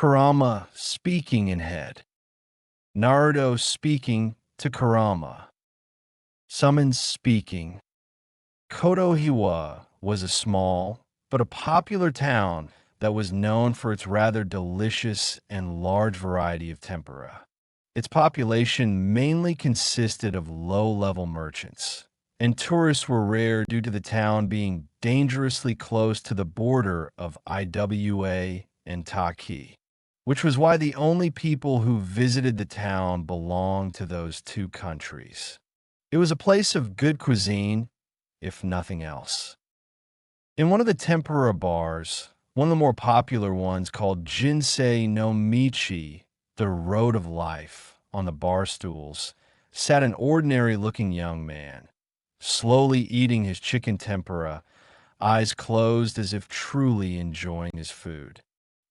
Kurama speaking in head. Naruto speaking to Kurama. Summons speaking. Kotohiwa was a small but a popular town that was known for its rather delicious and large variety of tempura. Its population mainly consisted of low-level merchants, and tourists were rare due to the town being dangerously close to the border of Iwa and Taki, which was why the only people who visited the town belonged to those two countries. It was a place of good cuisine, if nothing else. In one of the tempura bars, one of the more popular ones called Jinsei no Michi, the Road of Life, on the bar stools, sat an ordinary-looking young man, slowly eating his chicken tempura, eyes closed as if truly enjoying his food.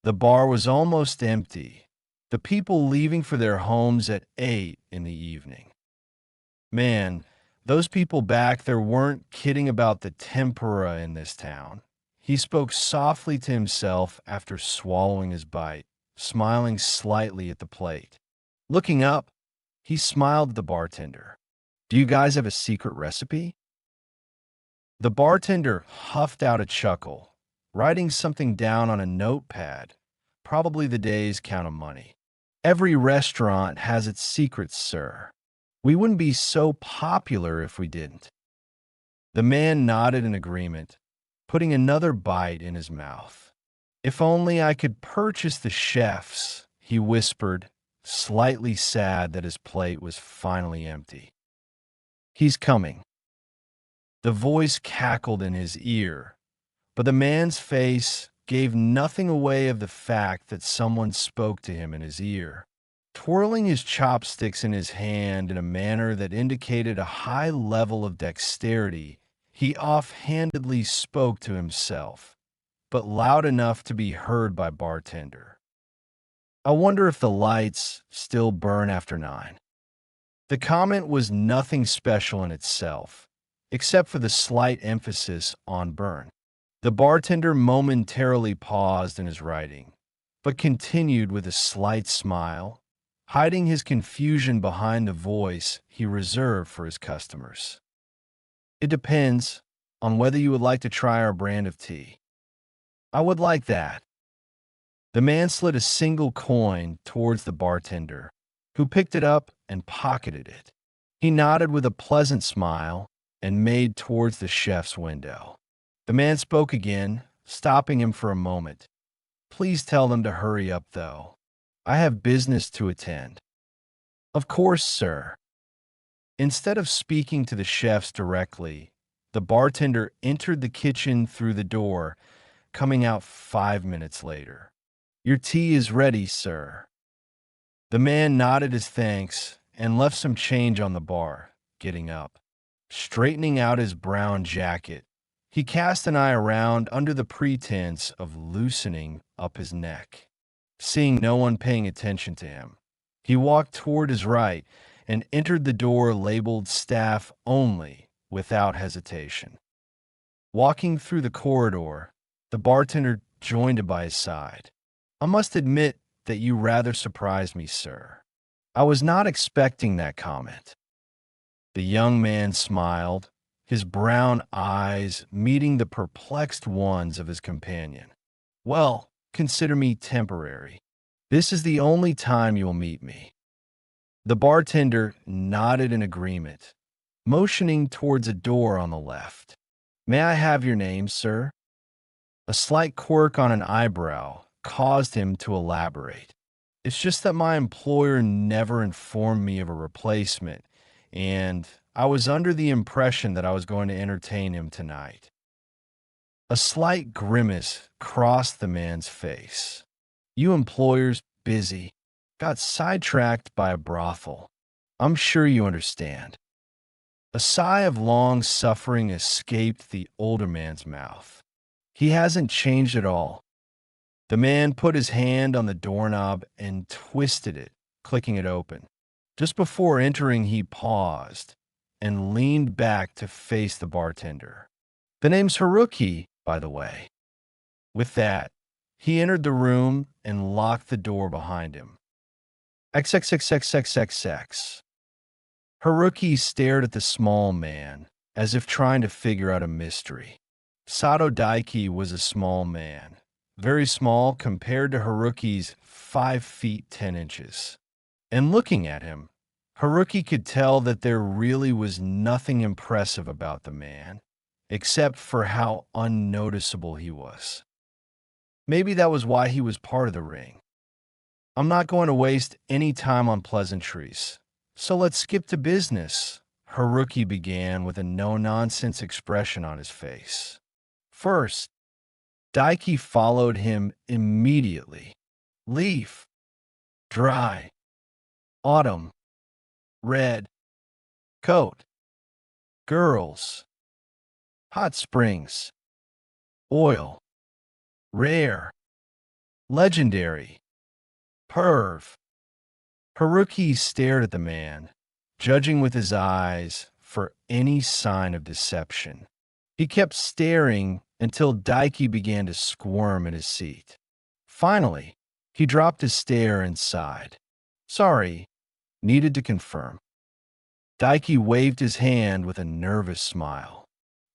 The bar was almost empty, the people leaving for their homes at 8 in the evening. Man, those people back there weren't kidding about the tempura in this town. He spoke softly to himself after swallowing his bite, smiling slightly at the plate. Looking up, he smiled at the bartender. "Do you guys have a secret recipe?" The bartender huffed out a chuckle, writing something down on a notepad, probably the day's count of money. "Every restaurant has its secrets, sir. We wouldn't be so popular if we didn't." The man nodded in agreement, putting another bite in his mouth. "If only I could purchase the chef's," he whispered, slightly sad that his plate was finally empty. "He's coming." The voice cackled in his ear, but the man's face gave nothing away of the fact that someone spoke to him in his ear. Twirling his chopsticks in his hand in a manner that indicated a high level of dexterity, he offhandedly spoke to himself, but loud enough to be heard by bartender. "I wonder if the lights still burn after 9. The comment was nothing special in itself, except for the slight emphasis on burn. The bartender momentarily paused in his writing, but continued with a slight smile, hiding his confusion behind the voice he reserved for his customers. "It depends on whether you would like to try our brand of tea." "I would like that." The man slid a single coin towards the bartender, who picked it up and pocketed it. He nodded with a pleasant smile and made towards the chef's window. The man spoke again, stopping him for a moment. "Please tell them to hurry up, though. I have business to attend." "Of course, sir." Instead of speaking to the chefs directly, the bartender entered the kitchen through the door, coming out 5 minutes later. "Your tea is ready, sir." The man nodded his thanks and left some change on the bar, getting up. Straightening out his brown jacket, he cast an eye around under the pretense of loosening up his neck. Seeing no one paying attention to him, he walked toward his right and entered the door labeled "Staff Only" without hesitation. Walking through the corridor, the bartender joined him by his side. "I must admit that you rather surprised me, sir. I was not expecting that comment." The young man smiled, his brown eyes meeting the perplexed ones of his companion. "Well, consider me temporary. This is the only time you will meet me." The bartender nodded in agreement, motioning towards a door on the left. "May I have your name, sir?" A slight quirk on an eyebrow caused him to elaborate. "It's just that my employer never informed me of a replacement, and I was under the impression that I was going to entertain him tonight." A slight grimace crossed the man's face. "You employers busy. Got sidetracked by a brothel. I'm sure you understand." A sigh of long suffering escaped the older man's mouth. "He hasn't changed at all." The man put his hand on the doorknob and twisted it, clicking it open. Just before entering, he paused and leaned back to face the bartender. "The name's Haruki, by the way." With that, He entered the room and locked the door behind him. XXXXXXX. Haruki stared at the small man, as if trying to figure out a mystery. Sato Daiki was a small man, very small compared to Haruki's 5 feet 10 inches. And looking at him, Haruki could tell that there really was nothing impressive about the man, except for how unnoticeable he was. Maybe that was why he was part of the ring. I'm not going to waste any time on pleasantries, so let's skip to business, Haruki began with a no-nonsense expression on his face. First, Daiki followed him immediately. Leaf, dry, autumn, red, coat, girls, hot springs, oil, rare, legendary, perv. Haruki stared at the man, judging with his eyes for any sign of deception. He kept staring until Daiki began to squirm in his seat. Finally, he dropped his stare and sighed. Sorry, needed to confirm. Daiki waved his hand with a nervous smile.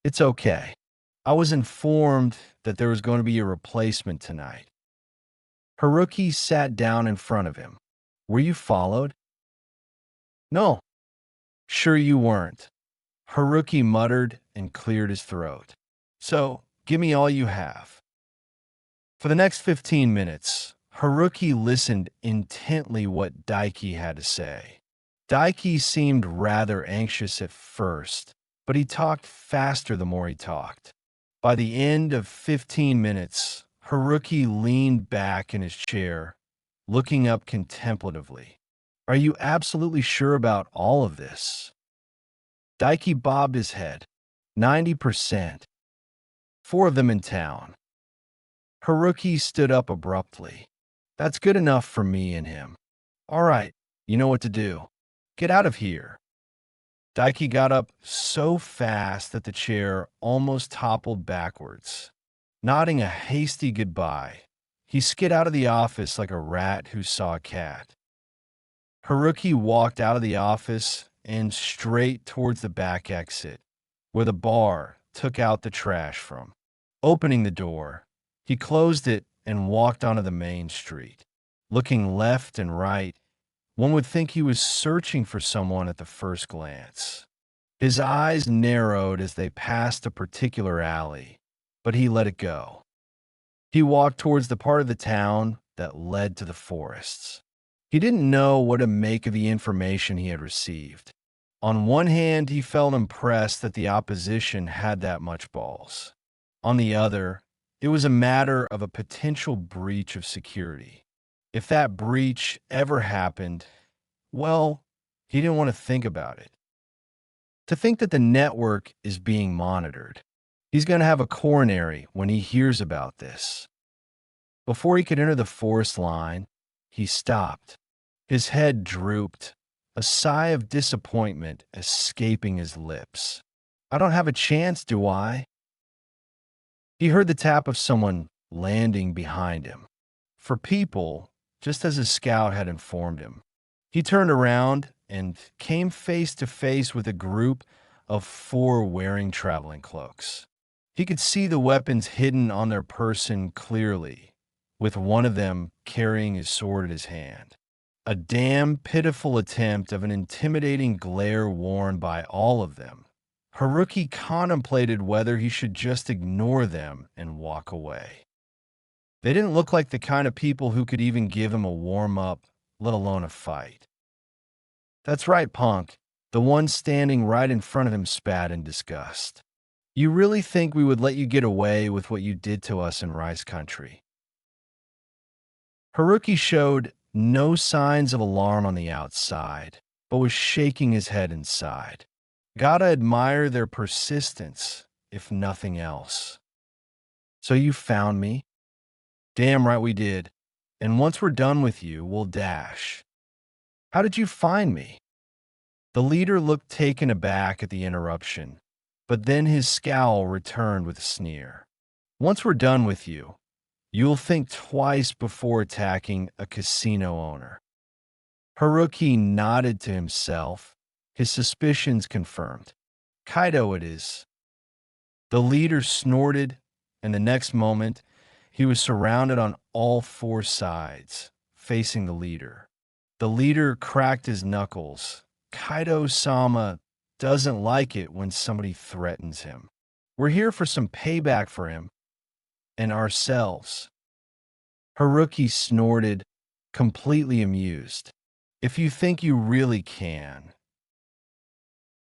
It's okay. I was informed that there was going to be a replacement tonight. Haruki sat down in front of him. Were you followed? No. Sure you weren't. Haruki muttered and cleared his throat. So, give me all you have. For the next 15 minutes, Haruki listened intently what Daiki had to say. Daiki seemed rather anxious at first, but he talked faster the more he talked. By the end of 15 minutes, Haruki leaned back in his chair, looking up contemplatively. Are you absolutely sure about all of this? Daiki bobbed his head. 90%. 4 of them in town. Haruki stood up abruptly. That's good enough for me and him. All right, you know what to do. Get out of here. Daiki got up so fast that the chair almost toppled backwards. Nodding a hasty goodbye, he skid out of the office like a rat who saw a cat. Haruki walked out of the office and straight towards the back exit, where the bar took out the trash from. Opening the door, he closed it and walked onto the main street. Looking left and right, one would think he was searching for someone at the first glance. His eyes narrowed as they passed a particular alley, but he let it go. He walked towards the part of the town that led to the forests. He didn't know what to make of the information he had received. On one hand, he felt impressed that the opposition had that much balls. On the other, it was a matter of a potential breach of security. If that breach ever happened, well, he didn't want to think about it. To think that the network is being monitored. He's going to have a coronary when he hears about this. Before he could enter the forest line, he stopped. His head drooped, a sigh of disappointment escaping his lips. I don't have a chance, do I? He heard the tap of someone landing behind him. For people, just as his scout had informed him. He turned around and came face to face with a group of 4 wearing traveling cloaks. He could see the weapons hidden on their person clearly, with one of them carrying his sword in his hand. A damn pitiful attempt of an intimidating glare worn by all of them. Haruki contemplated whether he should just ignore them and walk away. They didn't look like the kind of people who could even give him a warm-up, let alone a fight. That's right, punk. The one standing right in front of him spat in disgust. You really think we would let you get away with what you did to us in Rice Country? Haruki showed no signs of alarm on the outside, but was shaking his head inside. Gotta admire their persistence, if nothing else. So you found me? Damn right we did. And once we're done with you, we'll dash. How did you find me? The leader looked taken aback at the interruption, but then his scowl returned with a sneer. Once we're done with you, You'll think twice before attacking a casino owner. Haruki nodded to himself, his suspicions confirmed. Kaido it is. The leader snorted, and the next moment, he was surrounded on all four sides, facing the leader. The leader cracked his knuckles. Kaido-sama doesn't like it when somebody threatens him. We're here for some payback for him and ourselves. Haruki snorted, completely amused. If you think you really can.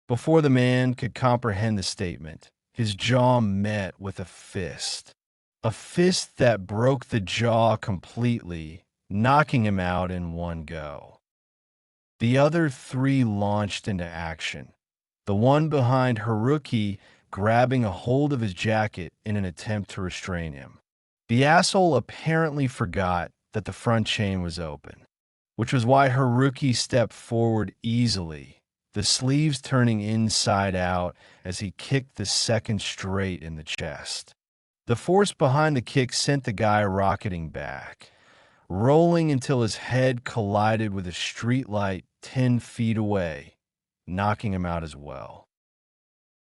Before the man could comprehend the statement, his jaw met with a fist. A fist that broke the jaw completely, knocking him out in one go. The other three launched into action, the one behind Haruki grabbing a hold of his jacket in an attempt to restrain him. The asshole apparently forgot that the front chain was open, which was why Haruki stepped forward easily, the sleeves turning inside out as he kicked the second straight in the chest. The force behind the kick sent the guy rocketing back, rolling until his head collided with a streetlight 10 feet away, knocking him out as well.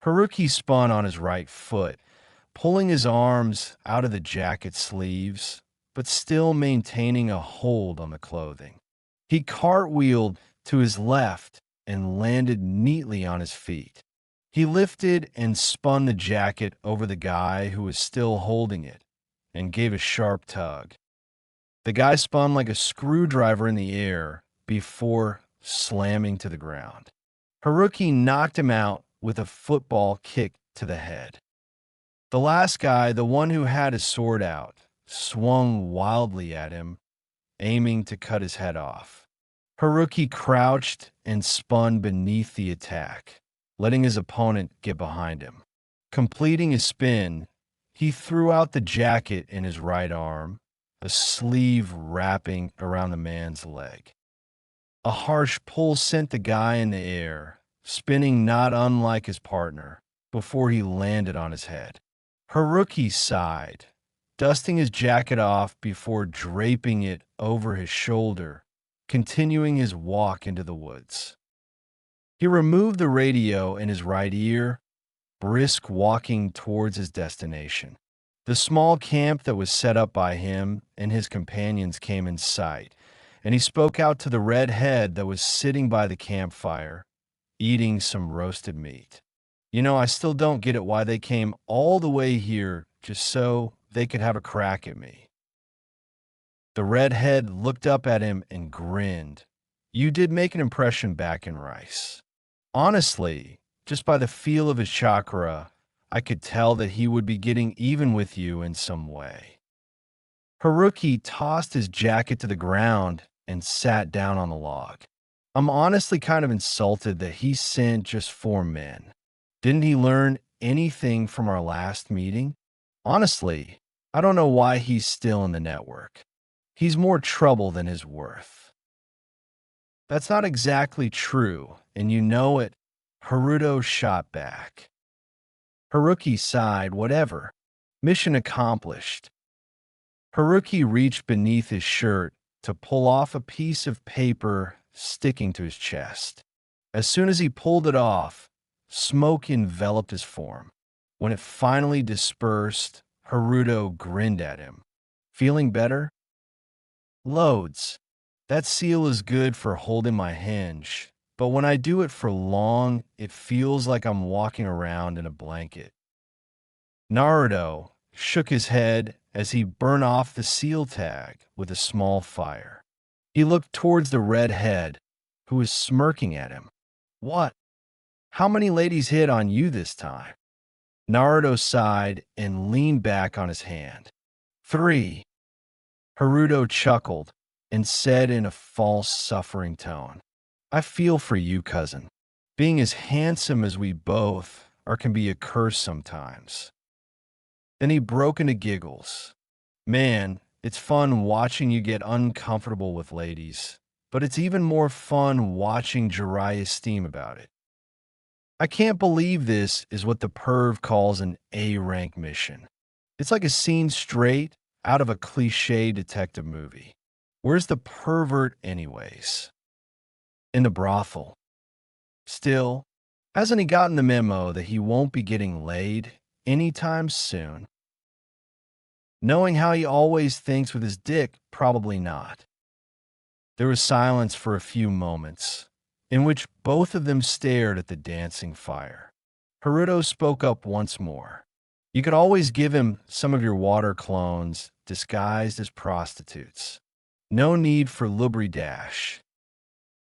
Haruki spun on his right foot, pulling his arms out of the jacket sleeves, but still maintaining a hold on the clothing. He cartwheeled to his left and landed neatly on his feet. He lifted and spun the jacket over the guy who was still holding it and gave a sharp tug. The guy spun like a screwdriver in the air before slamming to the ground. Haruki knocked him out with a football kick to the head. The last guy, the one who had his sword out, swung wildly at him, aiming to cut his head off. Haruki crouched and spun beneath the attack, letting his opponent get behind him. Completing his spin, he threw out the jacket in his right arm, a sleeve wrapping around the man's leg. A harsh pull sent the guy in the air, spinning not unlike his partner, before he landed on his head. Haruki sighed, dusting his jacket off before draping it over his shoulder, continuing his walk into the woods. He removed the radio in his right ear, brisk walking towards his destination. The small camp that was set up by him and his companions came in sight, and he spoke out to the red head that was sitting by the campfire, eating some roasted meat. You know, I still don't get it why they came all the way here just so they could have a crack at me. The redhead looked up at him and grinned. You did make an impression back in Rice. Honestly, just by the feel of his chakra, I could tell that he would be getting even with you in some way. Haruki tossed his jacket to the ground and sat down on the log. I'm honestly kind of insulted that he sent just 4 men. Didn't he learn anything from our last meeting? Honestly, I don't know why he's still in the network. He's more trouble than his worth. That's not exactly true, and you know it. Haruto shot back. Haruki sighed, whatever. Mission accomplished. Haruki reached beneath his shirt to pull off a piece of paper sticking to his chest. As soon as he pulled it off, smoke enveloped his form. When it finally dispersed, Haruto grinned at him. Feeling better? Loads. That seal is good for holding my hinge, but when I do it for long, it feels like I'm walking around in a blanket. Naruto shook his head as he burned off the seal tag with a small fire. He looked towards the red head, who was smirking at him. What? How many ladies hit on you this time? Naruto sighed and leaned back on his hand. 3. Haruto chuckled and said in a false, suffering tone, I feel for you, cousin. Being as handsome as we both are can be a curse sometimes. Then he broke into giggles. Man, it's fun watching you get uncomfortable with ladies, but it's even more fun watching Jiraiya steam about it. I can't believe this is what the perv calls an A-rank mission. It's like a scene straight out of a cliché detective movie. Where's the pervert, anyways? In the brothel. Still, hasn't he gotten the memo that he won't be getting laid anytime soon? Knowing how he always thinks with his dick, probably not. There was silence for a few moments, in which both of them stared at the dancing fire. Haruto spoke up once more. You could always give him some of your water clones disguised as prostitutes. No need for lubridash.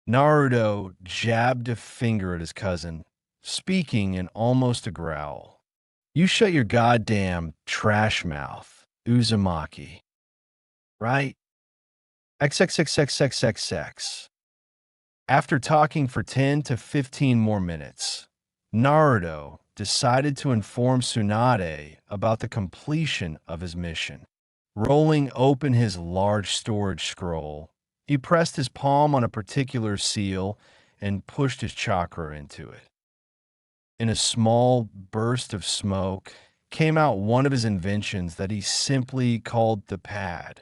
Naruto jabbed a finger at his cousin, speaking in almost a growl. You shut your goddamn trash mouth, Uzumaki. Right? XXXXXXX. After talking for 10 to 15 more minutes, Naruto decided to inform Tsunade about the completion of his mission. Rolling open his large storage scroll, he pressed his palm on a particular seal and pushed his chakra into it. In a small burst of smoke came out one of his inventions that he simply called the pad.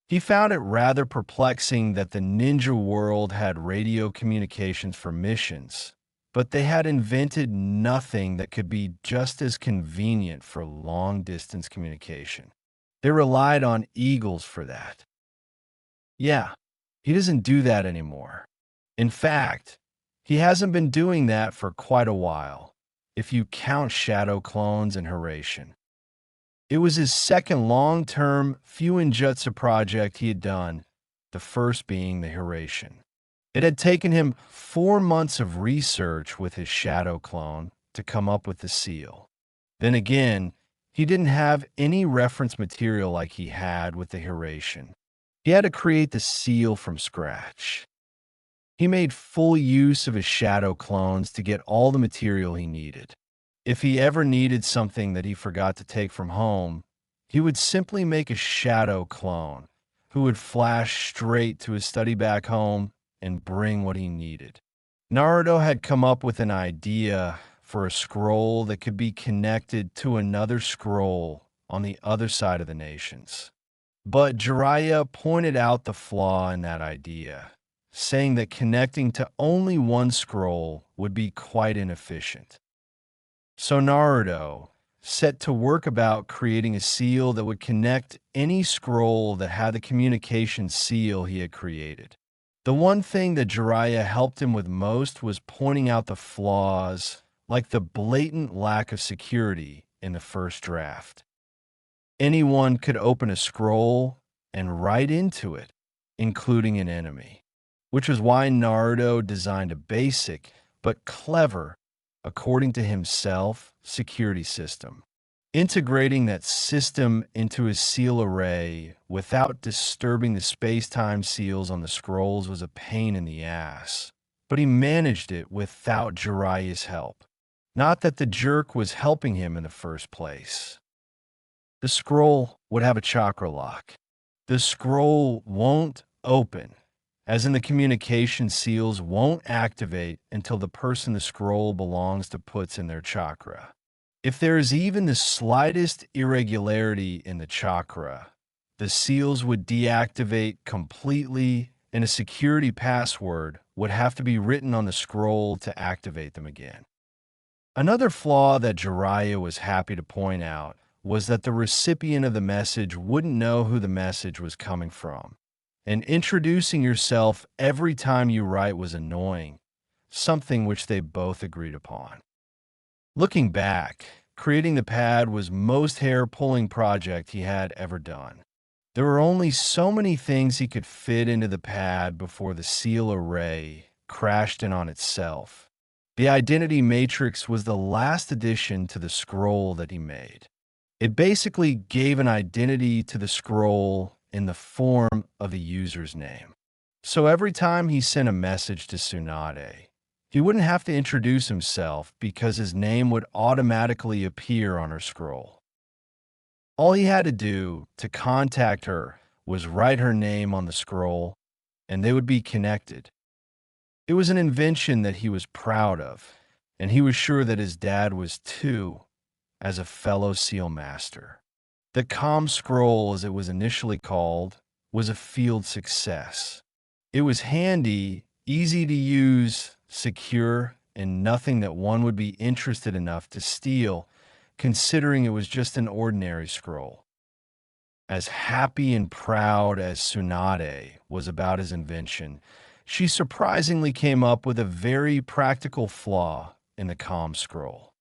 He found it rather perplexing that the ninja world had radio communications for missions, but they had invented nothing that could be just as convenient for long-distance communication. They relied on eagles for that. Yeah, he doesn't do that anymore. In fact, he hasn't been doing that for quite a while, if you count shadow clones and Hiraishin. It was his second long-term Fuinjutsu project he had done, the first being the Hiraishin. It had taken him 4 months of research with his shadow clone to come up with the seal. Then again, he didn't have any reference material like he had with the Hiraishin. He had to create the seal from scratch. He made full use of his shadow clones to get all the material he needed. If he ever needed something that he forgot to take from home, he would simply make a shadow clone who would flash straight to his study back home and bring what he needed. Naruto had come up with an idea for a scroll that could be connected to another scroll on the other side of the nations. But Jiraiya pointed out the flaw in that idea, saying that connecting to only one scroll would be quite inefficient. So Naruto set to work about creating a seal that would connect any scroll that had the communication seal he had created. The one thing that Jiraiya helped him with most was pointing out the flaws, like the blatant lack of security in the first draft. Anyone could open a scroll and write into it, including an enemy, which was why Naruto designed a basic but clever, according to himself, security system. Integrating that system into his seal array without disturbing the space-time seals on the scrolls was a pain in the ass, but he managed it without Jiraiya's help. Not that the jerk was helping him in the first place. The scroll would have a chakra lock. The scroll won't open, as in the communication seals won't activate until the person the scroll belongs to puts in their chakra. If there is even the slightest irregularity in the chakra, the seals would deactivate completely and a security password would have to be written on the scroll to activate them again. Another flaw that Jiraiya was happy to point out was that the recipient of the message wouldn't know who the message was coming from. And introducing yourself every time you write was annoying, something which they both agreed upon. Looking back, creating the pad was most hair-pulling project he had ever done. There were only so many things he could fit into the pad before the seal array crashed in on itself. The identity matrix was the last addition to the scroll that he made. It basically gave an identity to the scroll in the form of the user's name. So every time he sent a message to Tsunade, he wouldn't have to introduce himself because his name would automatically appear on her scroll. All he had to do to contact her was write her name on the scroll, and they would be connected. It was an invention that he was proud of, and he was sure that his dad was too, as a fellow seal master. The Calm Scroll, as it was initially called, was a field success. It was handy, easy to use, secure, and nothing that one would be interested enough to steal, considering it was just an ordinary scroll. As happy and proud as Tsunade was about his invention, she surprisingly came up with a very practical flaw in the Calm Scroll.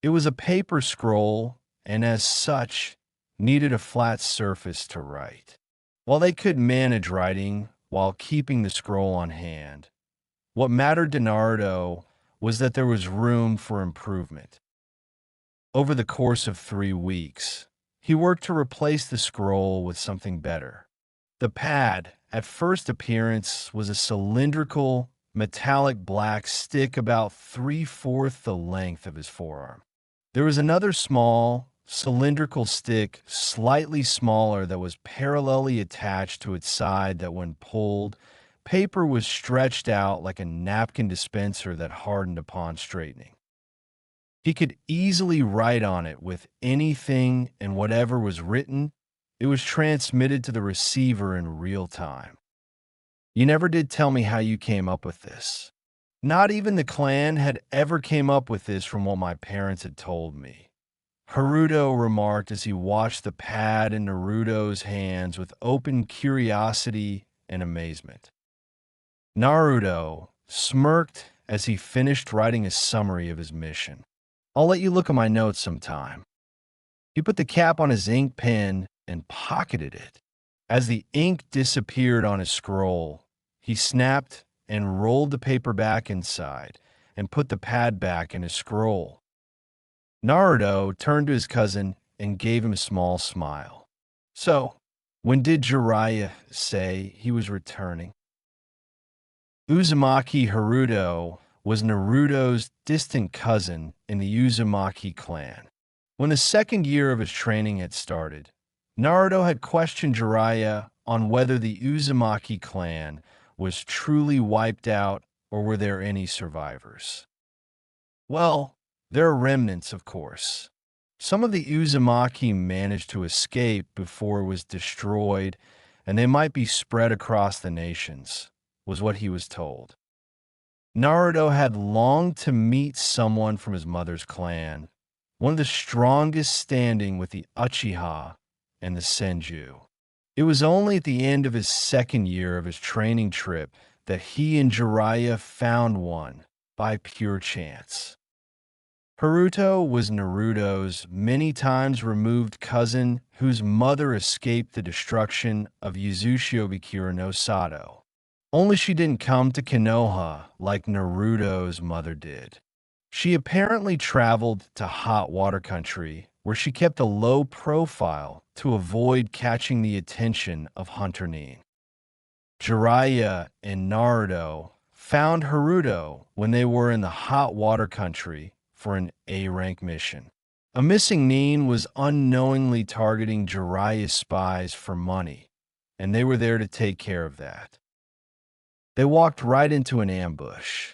It was a paper scroll, and as such, needed a flat surface to write. While they could manage writing while keeping the scroll on hand, what mattered to Naruto was that there was room for improvement. Over the course of 3 weeks, he worked to replace the scroll with something better. The pad, at first appearance, was a cylindrical, metallic black stick about 3/4 the length of his forearm. There was another small, cylindrical stick, slightly smaller, that was parallelly attached to its side that when pulled, paper was stretched out like a napkin dispenser that hardened upon straightening. He could easily write on it with anything, and whatever was written, it was transmitted to the receiver in real time. You never did tell me how you came up with this. Not even the clan had ever came up with this from what my parents had told me. Haruto remarked as he watched the pad in Naruto's hands with open curiosity and amazement. Naruto smirked as he finished writing a summary of his mission. I'll let you look at my notes sometime. He put the cap on his ink pen and pocketed it. As the ink disappeared on his scroll, he snapped and rolled the paper back inside and put the pad back in his scroll. Naruto turned to his cousin and gave him a small smile. So, when did Jiraiya say he was returning? Uzumaki Haruto was Naruto's distant cousin in the Uzumaki clan. When the second year of his training had started, Naruto had questioned Jiraiya on whether the Uzumaki clan was truly wiped out or were there any survivors. Well, there are remnants, of course. Some of the Uzumaki managed to escape before it was destroyed, and they might be spread across the nations, was what he was told. Naruto had longed to meet someone from his mother's clan, one of the strongest standing with the Uchiha and the Senju. It was only at the end of his second year of his training trip that he and Jiraiya found one by pure chance. Haruto was Naruto's many times removed cousin whose mother escaped the destruction of Yuzushiobikira no Sato. Only she didn't come to Konoha like Naruto's mother did. She apparently traveled to hot water country where she kept a low profile to avoid catching the attention of Hunter Nin. Jiraiya and Naruto found Haruto when they were in the hot water country for an A-rank mission. A missing Nin was unknowingly targeting Jiraiya's spies for money, and they were there to take care of that. They walked right into an ambush.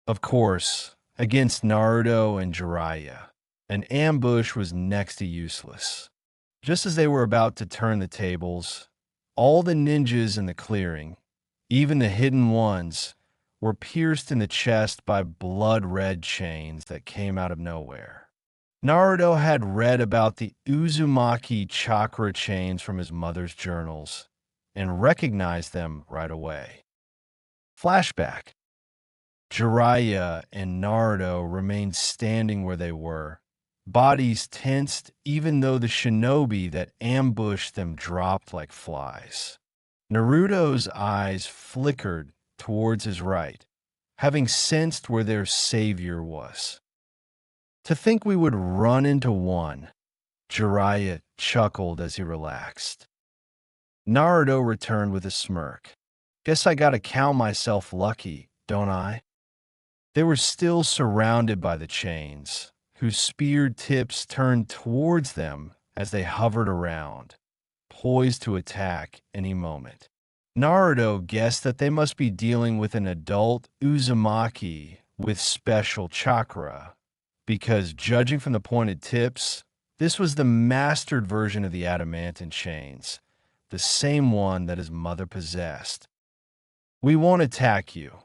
Of course, against Naruto and Jiraiya, an ambush was next to useless. Just as they were about to turn the tables, all the ninjas in the clearing, even the hidden ones, were pierced in the chest by blood-red chains that came out of nowhere. Naruto had read about the Uzumaki chakra chains from his mother's journals and recognized them right away. Flashback. Jiraiya and Naruto remained standing where they were, bodies tensed even though the shinobi that ambushed them dropped like flies. Naruto's eyes flickered towards his right, having sensed where their savior was. To think we would run into one, Jiraiya chuckled as he relaxed. Naruto returned with a smirk. Guess I gotta count myself lucky, don't I? They were still surrounded by the chains, whose speared tips turned towards them as they hovered around, poised to attack any moment. Naruto guessed that they must be dealing with an adult Uzumaki with special chakra, because judging from the pointed tips, This was the mastered version of the adamantine chains, the same one that his mother possessed. "We won't attack you,"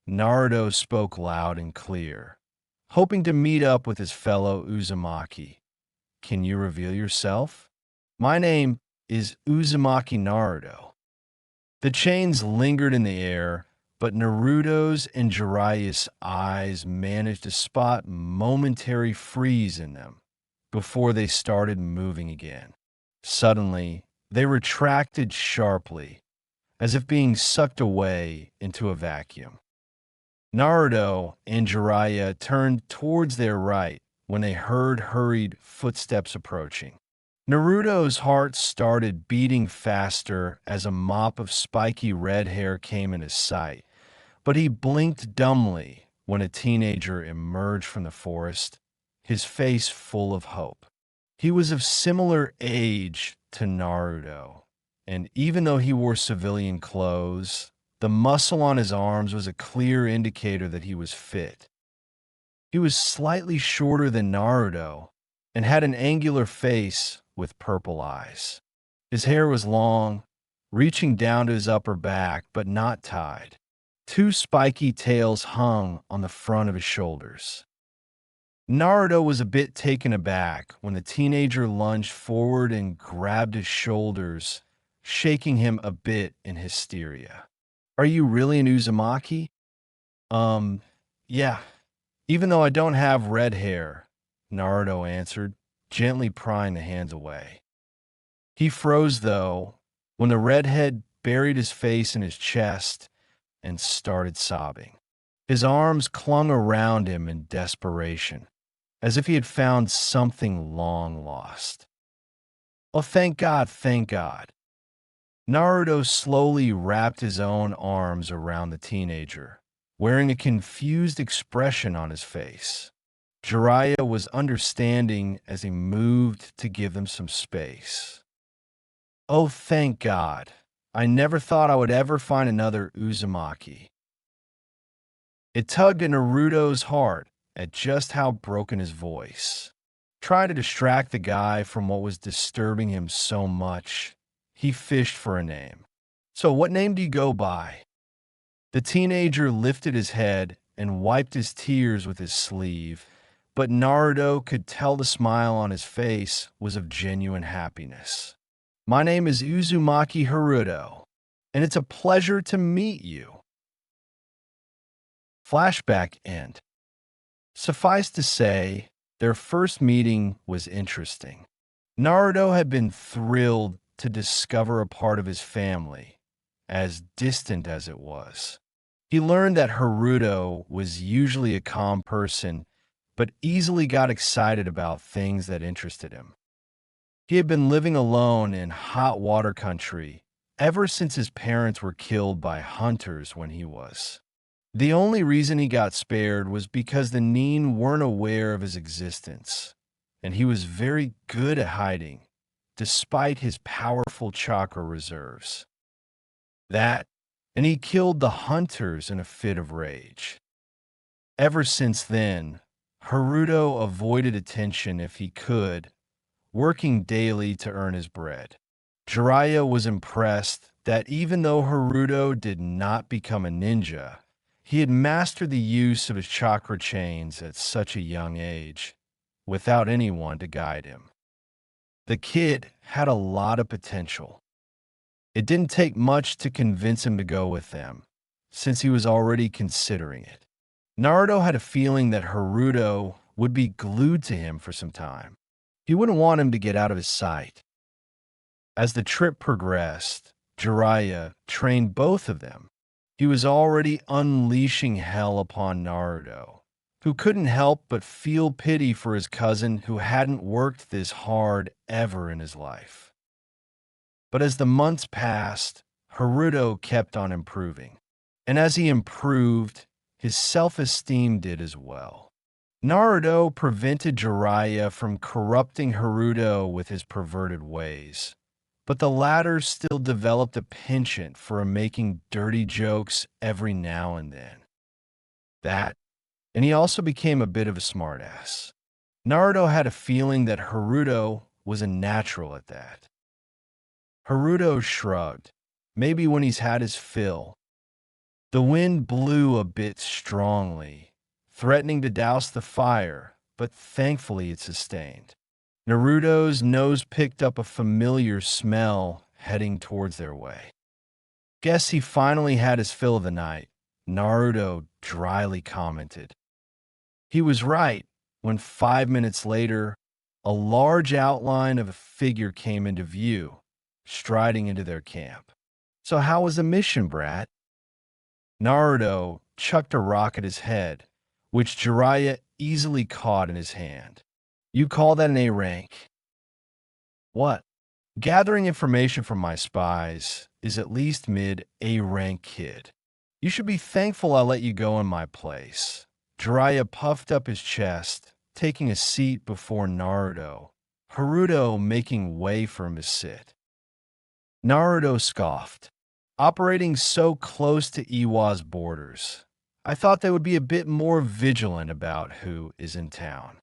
Naruto spoke loud and clear, hoping to meet up with his fellow Uzumaki. "Can you reveal yourself?" "My name is Uzumaki Naruto." The chains lingered in the air, but Naruto's and Jiraiya's eyes managed to spot momentary freeze in them before they started moving again. Suddenly, they retracted sharply, as if being sucked away into a vacuum. Naruto and Jiraiya turned towards their right when they heard hurried footsteps approaching. Naruto's heart started beating faster as a mop of spiky red hair came in his sight, but he blinked dumbly when a teenager emerged from the forest, his face full of hope. He was of similar age to Naruto, and even though he wore civilian clothes, the muscle on his arms was a clear indicator that he was fit. He was slightly shorter than Naruto and had an angular face with purple eyes. His hair was long, reaching down to his upper back, but not tied. Two spiky tails hung on the front of his shoulders. Naruto was a bit taken aback when the teenager lunged forward and grabbed his shoulders, shaking him a bit in hysteria. "Are you really an Uzumaki?" Yeah. Even though I don't have red hair," Naruto answered, gently prying the hands away. He froze, though, when the redhead buried his face in his chest and started sobbing. His arms clung around him in desperation, as if he had found something long lost. "Oh, thank God, thank God." Naruto slowly wrapped his own arms around the teenager, wearing a confused expression on his face. Jiraiya was understanding as he moved to give them some space. "Oh, thank God. I never thought I would ever find another Uzumaki." It tugged at Naruto's heart at just how broken his voice. Trying to distract the guy from what was disturbing him so much, he fished for a name. "So what name do you go by?" The teenager lifted his head and wiped his tears with his sleeve, but Naruto could tell the smile on his face was of genuine happiness. "My name is Uzumaki Haruto, and it's a pleasure to meet you." Flashback end. Suffice to say, their first meeting was interesting. Naruto had been thrilled to discover a part of his family, as distant as it was. He learned that Haruto was usually a calm person, but easily got excited about things that interested him. He had been living alone in hot water country ever since his parents were killed by hunters when he was. The only reason he got spared was because the Nin weren't aware of his existence, and he was very good at hiding, despite his powerful chakra reserves. And he killed the hunters in a fit of rage. Ever since then, Haruto avoided attention if he could, working daily to earn his bread. Jiraiya was impressed that even though Haruto did not become a ninja, he had mastered the use of his chakra chains at such a young age, without anyone to guide him. The kid had a lot of potential. It didn't take much to convince him to go with them, since he was already considering it. Naruto had a feeling that Haruto would be glued to him for some time. He wouldn't want him to get out of his sight. As the trip progressed, Jiraiya trained both of them. He was already unleashing hell upon Naruto, who couldn't help but feel pity for his cousin who hadn't worked this hard ever in his life. But as the months passed, Haruto kept on improving. And as he improved, his self-esteem did as well. Naruto prevented Jiraiya from corrupting Haruto with his perverted ways, but the latter still developed a penchant for making dirty jokes every now and then. And he also became a bit of a smartass. Naruto had a feeling that Haruto was a natural at that. Haruto shrugged. Maybe when he's had his fill. The wind blew a bit strongly, threatening to douse the fire, but thankfully it sustained. Naruto's nose picked up a familiar smell heading towards their way. Guess he finally had his fill of the night, Naruto dryly commented. He was right when 5 minutes later, a large outline of a figure came into view, striding into their camp. So how was the mission, Brat? Naruto chucked a rock at his head, which Jiraiya easily caught in his hand. You call that an A rank? What? Gathering information from my spies is at least mid A rank, kid. You should be thankful I let you go in my place. Jiraiya puffed up his chest, taking a seat before Naruto, Haruto making way for him to sit. Naruto scoffed. Operating so close to Iwa's borders, I thought they would be a bit more vigilant about who is in town.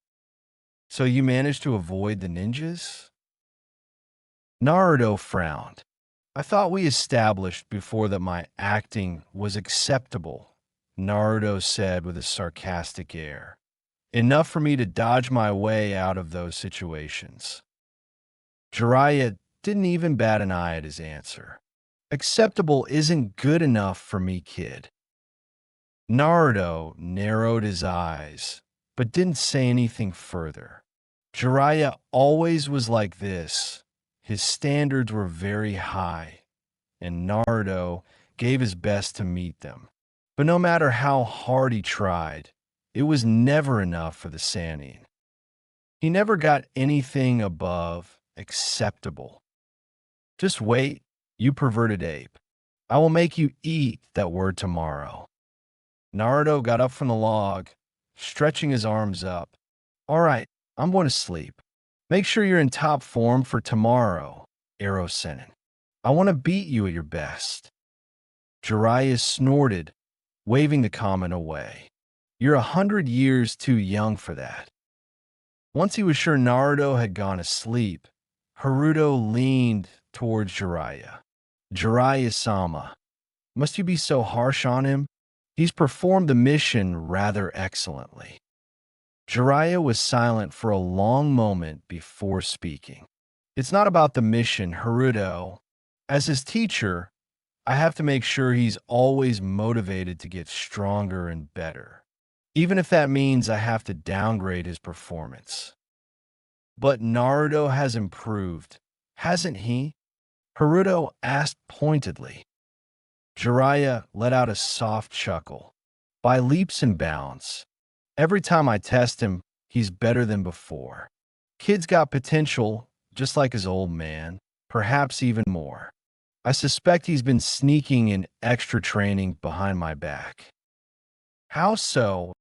So you managed to avoid the ninjas? Naruto frowned. I thought we established before that my acting was acceptable, Naruto said with a sarcastic air. Enough for me to dodge my way out of those situations. Jiraiya didn't even bat an eye at his answer. Acceptable isn't good enough for me, kid. Naruto narrowed his eyes, but didn't say anything further. Jiraiya always was like this. His standards were very high, and Naruto gave his best to meet them. But no matter how hard he tried, it was never enough for the Sannin. He never got anything above acceptable. Just wait, you perverted ape. I will make you eat that word tomorrow. Naruto got up from the log, stretching his arms up. All right, I'm going to sleep. Make sure you're in top form for tomorrow, Arrow Sennin. I want to beat you at your best. Jiraiya snorted, waving the comment away. You're 100 years too young for that. Once he was sure Naruto had gone asleep, Haruto leaned towards Jiraiya. Jiraiya-sama, must you be so harsh on him? He's performed the mission rather excellently. Jiraiya was silent for a long moment before speaking. It's not about the mission, Haruto. As his teacher, I have to make sure he's always motivated to get stronger and better, even if that means I have to downgrade his performance. But Naruto has improved, hasn't he? Haruto asked pointedly. Jiraiya let out a soft chuckle. By leaps and bounds. Every time I test him, he's better than before. Kid's got potential, just like his old man, perhaps even more. I suspect he's been sneaking in extra training behind my back. How so?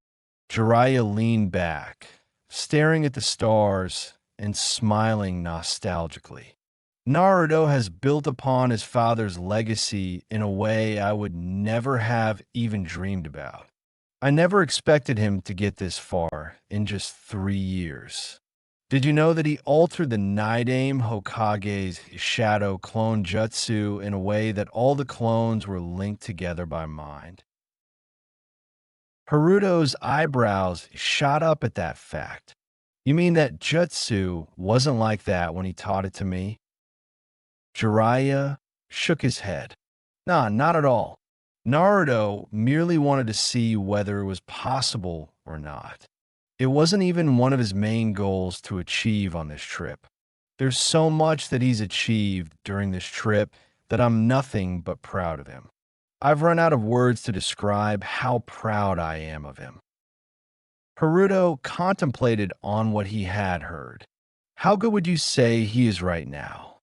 Jiraiya leaned back, staring at the stars and smiling nostalgically. Naruto has built upon his father's legacy in a way I would never have even dreamed about. I never expected him to get this far in just 3 years. Did you know that he altered the Nidaime Hokage's shadow clone jutsu in a way that all the clones were linked together by mind? Haruto's eyebrows shot up at that fact. You mean that jutsu wasn't like that when he taught it to me? Jiraiya shook his head. Nah, not at all. Naruto merely wanted to see whether it was possible or not. It wasn't even one of his main goals to achieve on this trip. There's so much that he's achieved during this trip that I'm nothing but proud of him. I've run out of words to describe how proud I am of him. Haruto contemplated on what he had heard. How good would you say he is right now?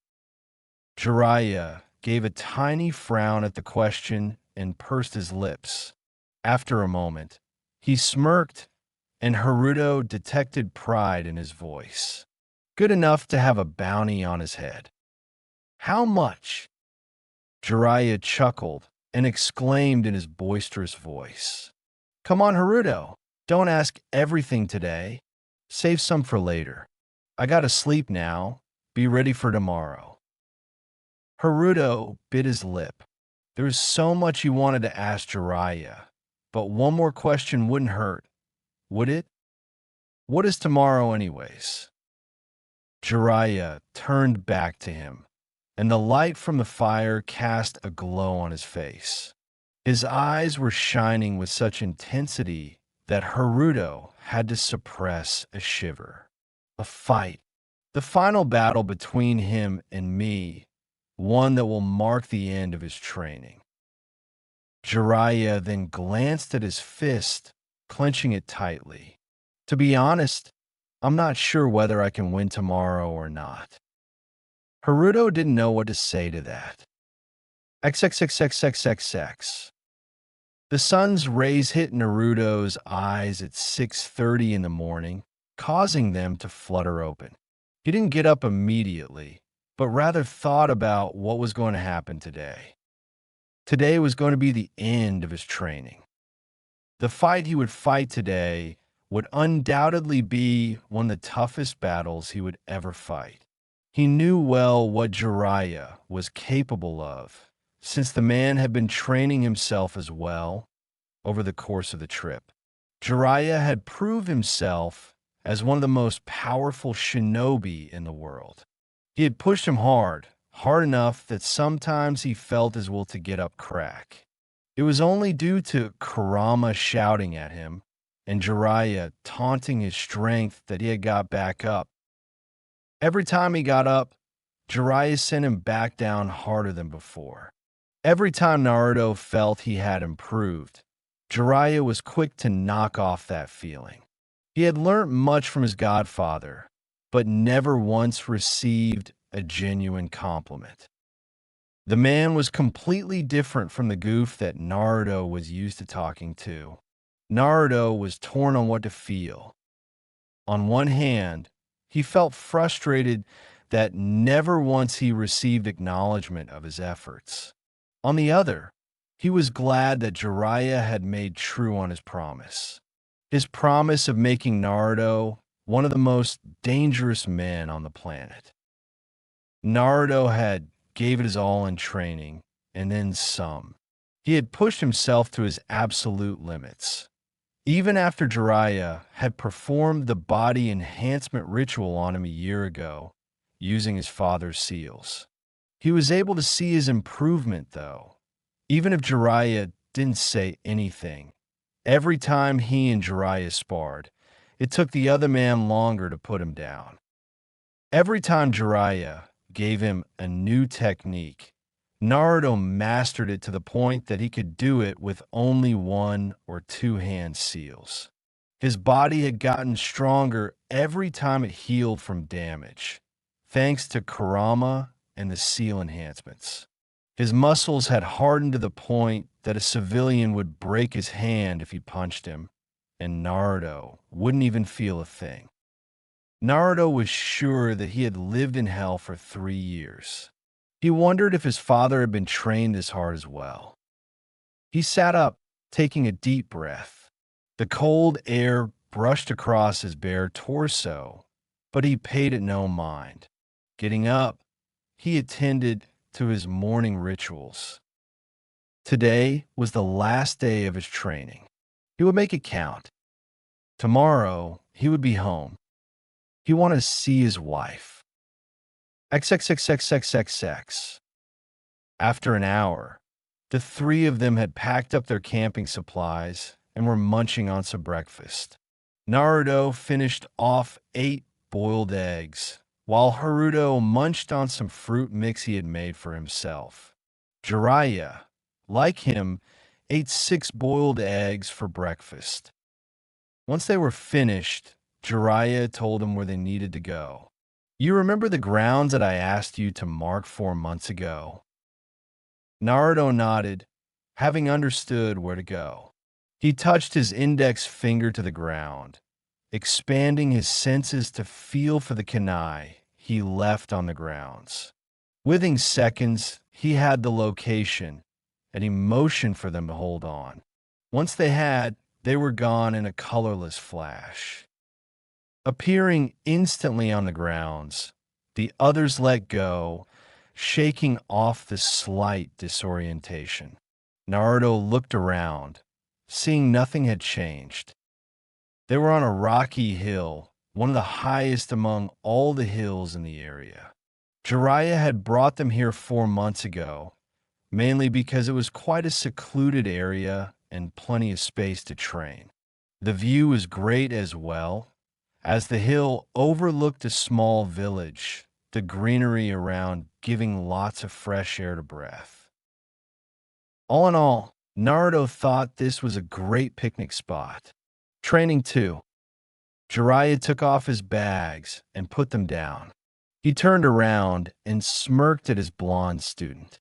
Jiraiya gave a tiny frown at the question and pursed his lips. After a moment, he smirked, and Haruto detected pride in his voice. Good enough to have a bounty on his head. How much? Jiraiya chuckled and exclaimed in his boisterous voice. Come on, Haruto, don't ask everything today. Save some for later. I gotta sleep now. Be ready for tomorrow. Haruto bit his lip. There was so much he wanted to ask Jiraiya, but one more question wouldn't hurt, would it? What is tomorrow anyways? Jiraiya turned back to him, and the light from the fire cast a glow on his face. His eyes were shining with such intensity that Haruto had to suppress a shiver. A fight. The final battle between him and me, one that will mark the end of his training. Jiraiya then glanced at his fist, clenching it tightly. To be honest, I'm not sure whether I can win tomorrow or not. Haruto didn't know what to say to that. XXXXXXX. The sun's rays hit Naruto's eyes at 6:30 in the morning, causing them to flutter open. He didn't get up immediately, but rather thought about what was going to happen today. Today was going to be the end of his training. The fight he would fight today would undoubtedly be one of the toughest battles he would ever fight. He knew well what Jiraiya was capable of, since the man had been training himself as well over the course of the trip. Jiraiya had proved himself as one of the most powerful shinobi in the world. He had pushed him hard enough that sometimes he felt his will to get up crack. It was only due to Kurama shouting at him and Jiraiya taunting his strength that he had got back up. Every time he got up, Jiraiya sent him back down harder than before. Every time Naruto felt he had improved, Jiraiya was quick to knock off that feeling. He had learnt much from his godfather, but never once received a genuine compliment. The man was completely different from the goof that Naruto was used to talking to. Naruto was torn on what to feel. On one hand, he felt frustrated that never once he received acknowledgement of his efforts. On the other, he was glad that Jiraiya had made true on his promise. His promise of making Naruto one of the most dangerous men on the planet. Naruto had gave it his all in training, and then some. He had pushed himself to his absolute limits. Even after Jiraiya had performed the body enhancement ritual on him a year ago, using his father's seals. He was able to see his improvement, though. Even if Jiraiya didn't say anything, every time he and Jiraiya sparred, it took the other man longer to put him down. Every time Jiraiya gave him a new technique, Naruto mastered it to the point that he could do it with only one or two hand seals. His body had gotten stronger every time it healed from damage, thanks to Kurama and the seal enhancements. His muscles had hardened to the point that a civilian would break his hand if he punched him, and Naruto wouldn't even feel a thing. Naruto was sure that he had lived in hell for 3 years. He wondered if his father had been trained this hard as well. He sat up, taking a deep breath. The cold air brushed across his bare torso, but he paid it no mind. Getting up, he attended to his morning rituals. Today was the last day of his training. He would make it count. Tomorrow, he would be home. He wanted to see his wife. XXXXXXX. After an hour, the three of them had packed up their camping supplies and were munching on some breakfast. Naruto finished off 8 boiled eggs, while Haruto munched on some fruit mix he had made for himself. Jiraiya, like him, ate 6 boiled eggs for breakfast. Once they were finished, Jiraiya told him where they needed to go. You remember the grounds that I asked you to mark 4 months ago? Naruto nodded, having understood where to go. He touched his index finger to the ground, expanding his senses to feel for the kunai he left on the grounds. Within seconds, he had the location, and he motioned for them to hold on. Once they were gone in a colorless flash. Appearing instantly on the grounds, the others let go, shaking off the slight disorientation. Naruto looked around, seeing nothing had changed. They were on a rocky hill, one of the highest among all the hills in the area. Jiraiya had brought them here 4 months ago, mainly because it was quite a secluded area and plenty of space to train. The view was great as well, as the hill overlooked a small village, the greenery around giving lots of fresh air to breath. All in all, Naruto thought this was a great picnic spot. Training too. Jiraiya took off his bags and put them down. He turned around and smirked at his blonde student.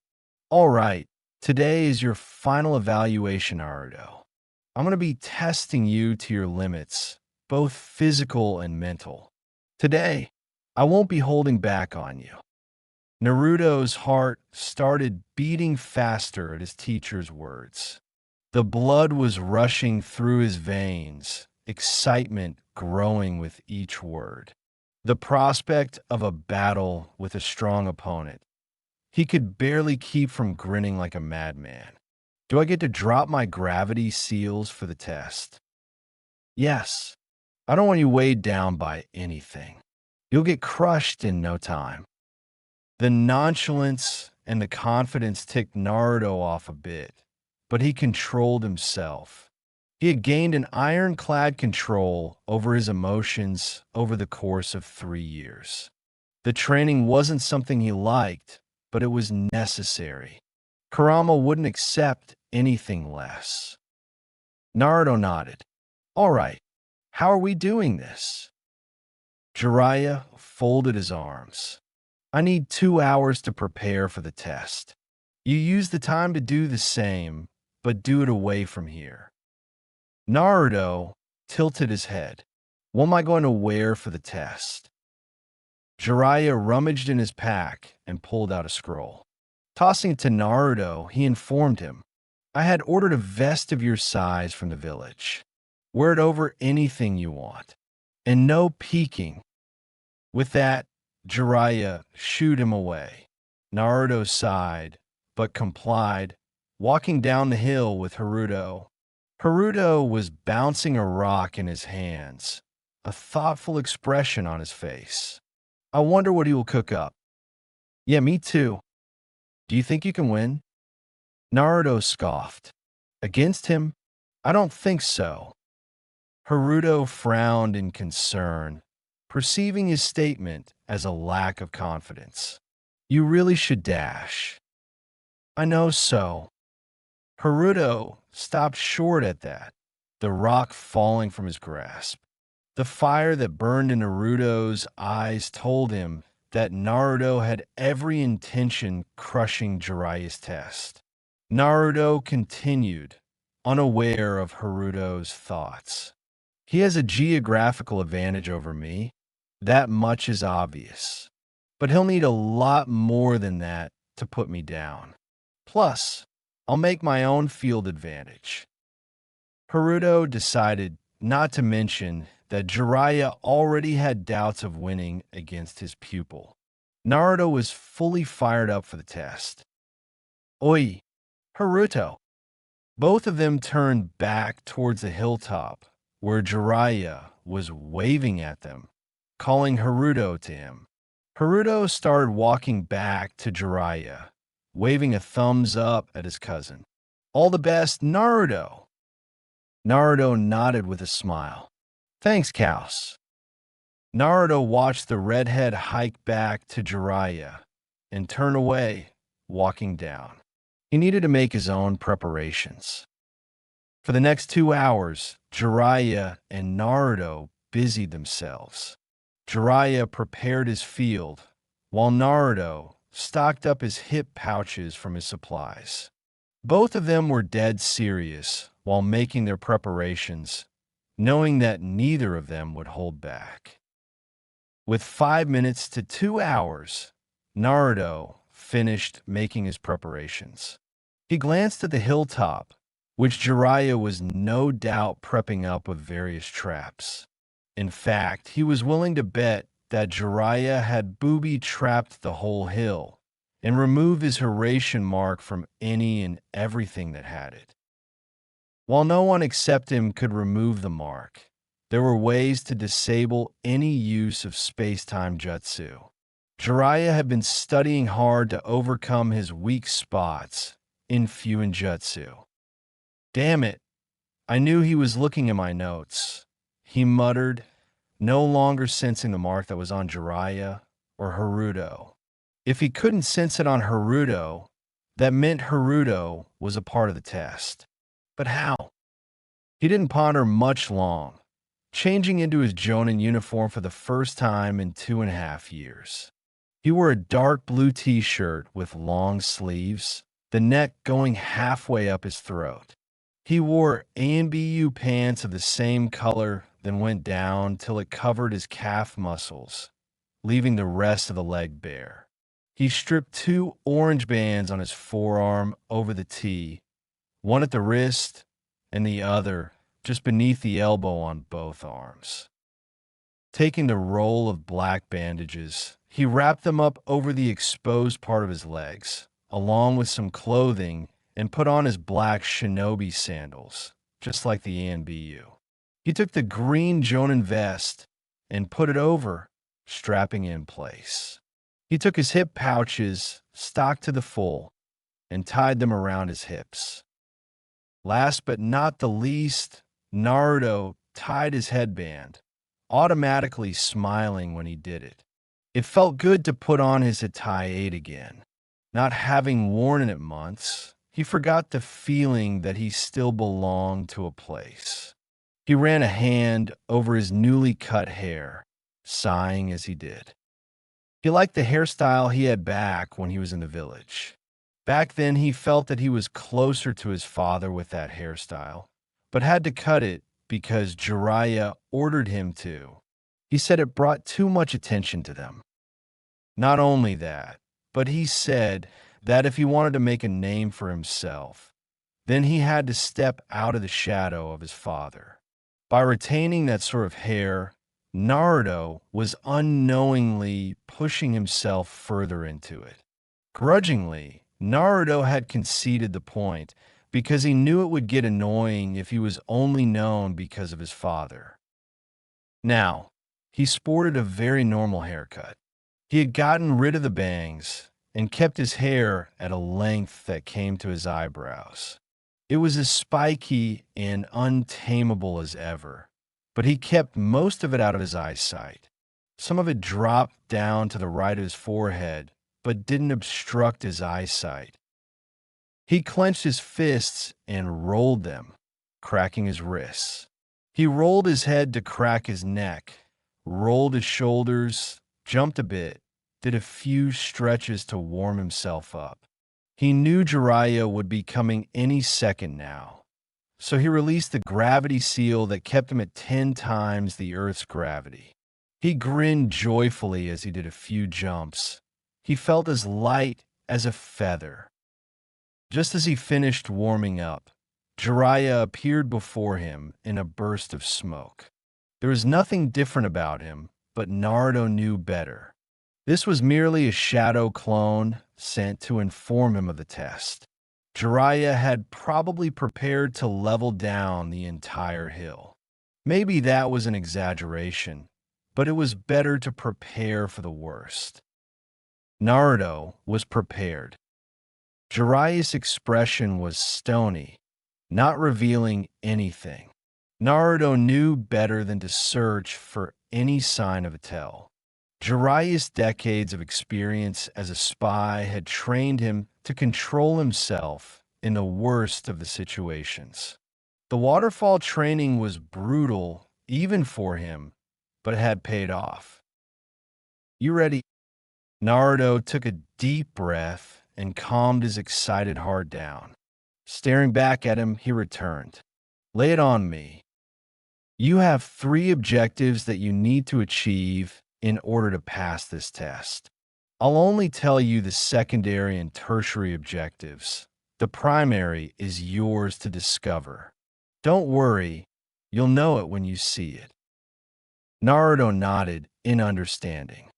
All right, today is your final evaluation, Naruto. I'm going to be testing you to your limits, both physical and mental. Today, I won't be holding back on you. Naruto's heart started beating faster at his teacher's words. The blood was rushing through his veins, excitement growing with each word. The prospect of a battle with a strong opponent. He could barely keep from grinning like a madman. Do I get to drop my gravity seals for the test? Yes. I don't want you weighed down by anything. You'll get crushed in no time. The nonchalance and the confidence ticked Naruto off a bit, but he controlled himself. He had gained an ironclad control over his emotions over the course of 3 years. The training wasn't something he liked, but it was necessary. Kurama wouldn't accept anything less. Naruto nodded. All right, how are we doing this? Jiraiya folded his arms. I need 2 hours to prepare for the test. You use the time to do the same, but do it away from here. Naruto tilted his head. What am I going to wear for the test? Jiraiya rummaged in his pack and pulled out a scroll. Tossing it to Naruto, he informed him, I had ordered a vest of your size from the village. Wear it over anything you want. And no peeking. With that, Jiraiya shooed him away. Naruto sighed, but complied, walking down the hill with Haruto. Haruto was bouncing a rock in his hands, a thoughtful expression on his face. I wonder what he will cook up. Yeah, me too. Do you think you can win? Naruto scoffed. Against him? I don't think so. Haruto frowned in concern, perceiving his statement as a lack of confidence. You really should dash. I know so. Haruto stopped short at that, the rock falling from his grasp. The fire that burned in Naruto's eyes told him that Naruto had every intention crushing Jiraiya's test. Naruto continued, unaware of Haruto's thoughts. He has a geographical advantage over me. That much is obvious. But he'll need a lot more than that to put me down. Plus, I'll make my own field advantage. Haruto decided not to mention that Jiraiya already had doubts of winning against his pupil. Naruto was fully fired up for the test. Oi, Haruto. Both of them turned back towards the hilltop, where Jiraiya was waving at them, calling Haruto to him. Haruto started walking back to Jiraiya, waving a thumbs up at his cousin. All the best, Naruto. Naruto nodded with a smile. Thanks, Kaos. Naruto watched the redhead hike back to Jiraiya and turn away, walking down. He needed to make his own preparations. For the next 2 hours, Jiraiya and Naruto busied themselves. Jiraiya prepared his field, while Naruto stocked up his hip pouches from his supplies. Both of them were dead serious while making their preparations, knowing that neither of them would hold back. With 5 minutes to 2 hours, Naruto finished making his preparations. He glanced at the hilltop, which Jiraiya was no doubt prepping up with various traps. In fact, he was willing to bet that Jiraiya had booby-trapped the whole hill and removed his Hiraishin mark from any and everything that had it. While no one except him could remove the mark, there were ways to disable any use of space-time jutsu. Jiraiya had been studying hard to overcome his weak spots in Fuin Jutsu. Damn it, I knew he was looking at my notes, he muttered, no longer sensing the mark that was on Jiraiya or Haruto. If he couldn't sense it on Haruto, that meant Haruto was a part of the test. But how? He didn't ponder much long, changing into his Jonin uniform for the first time in 2.5 years. He wore a dark blue t-shirt with long sleeves, the neck going halfway up his throat. He wore ANBU pants of the same color, then went down till it covered his calf muscles, leaving the rest of the leg bare. He stripped 2 orange bands on his forearm over the T, one at the wrist and the other just beneath the elbow on both arms. Taking the roll of black bandages, he wrapped them up over the exposed part of his legs, along with some clothing, and put on his black shinobi sandals, just like the ANBU. He took the green Jonin vest and put it over, strapping it in place. He took his hip pouches, stocked to the full, and tied them around his hips. Last but not the least, Naruto tied his headband, automatically smiling when he did it. It felt good to put on his Hitaei again. Not having worn it in months, he forgot the feeling that he still belonged to a place. He ran a hand over his newly cut hair, sighing as he did. He liked the hairstyle he had back when he was in the village. Back then, he felt that he was closer to his father with that hairstyle, but had to cut it because Jiraiya ordered him to. He said it brought too much attention to them. Not only that, but he said that if he wanted to make a name for himself, then he had to step out of the shadow of his father. By retaining that sort of hair, Naruto was unknowingly pushing himself further into it. Grudgingly, Naruto had conceded the point because he knew it would get annoying if he was only known because of his father. Now, he sported a very normal haircut. He had gotten rid of the bangs and kept his hair at a length that came to his eyebrows. It was as spiky and untamable as ever, but he kept most of it out of his eyesight. Some of it dropped down to the right of his forehead, but didn't obstruct his eyesight. He clenched his fists and rolled them, cracking his wrists. He rolled his head to crack his neck, rolled his shoulders, jumped a bit, did a few stretches to warm himself up. He knew Jiraiya would be coming any second now, so he released the gravity seal that kept him at 10 times the Earth's gravity. He grinned joyfully as he did a few jumps. He felt as light as a feather. Just as he finished warming up, Jiraiya appeared before him in a burst of smoke. There was nothing different about him, but Naruto knew better. This was merely a shadow clone sent to inform him of the test. Jiraiya had probably prepared to level down the entire hill. Maybe that was an exaggeration, but it was better to prepare for the worst. Naruto was prepared. Jiraiya's expression was stony, not revealing anything. Naruto knew better than to search for any sign of a tell. Jiraiya's decades of experience as a spy had trained him to control himself in the worst of the situations. The waterfall training was brutal, even for him, but it had paid off. "You ready?" Naruto took a deep breath and calmed his excited heart down. Staring back at him, he returned. "Lay it on me. You have 3 objectives that you need to achieve in order to pass this test. I'll only tell you the secondary and tertiary objectives. The primary is yours to discover. Don't worry, you'll know it when you see it." Naruto nodded in understanding.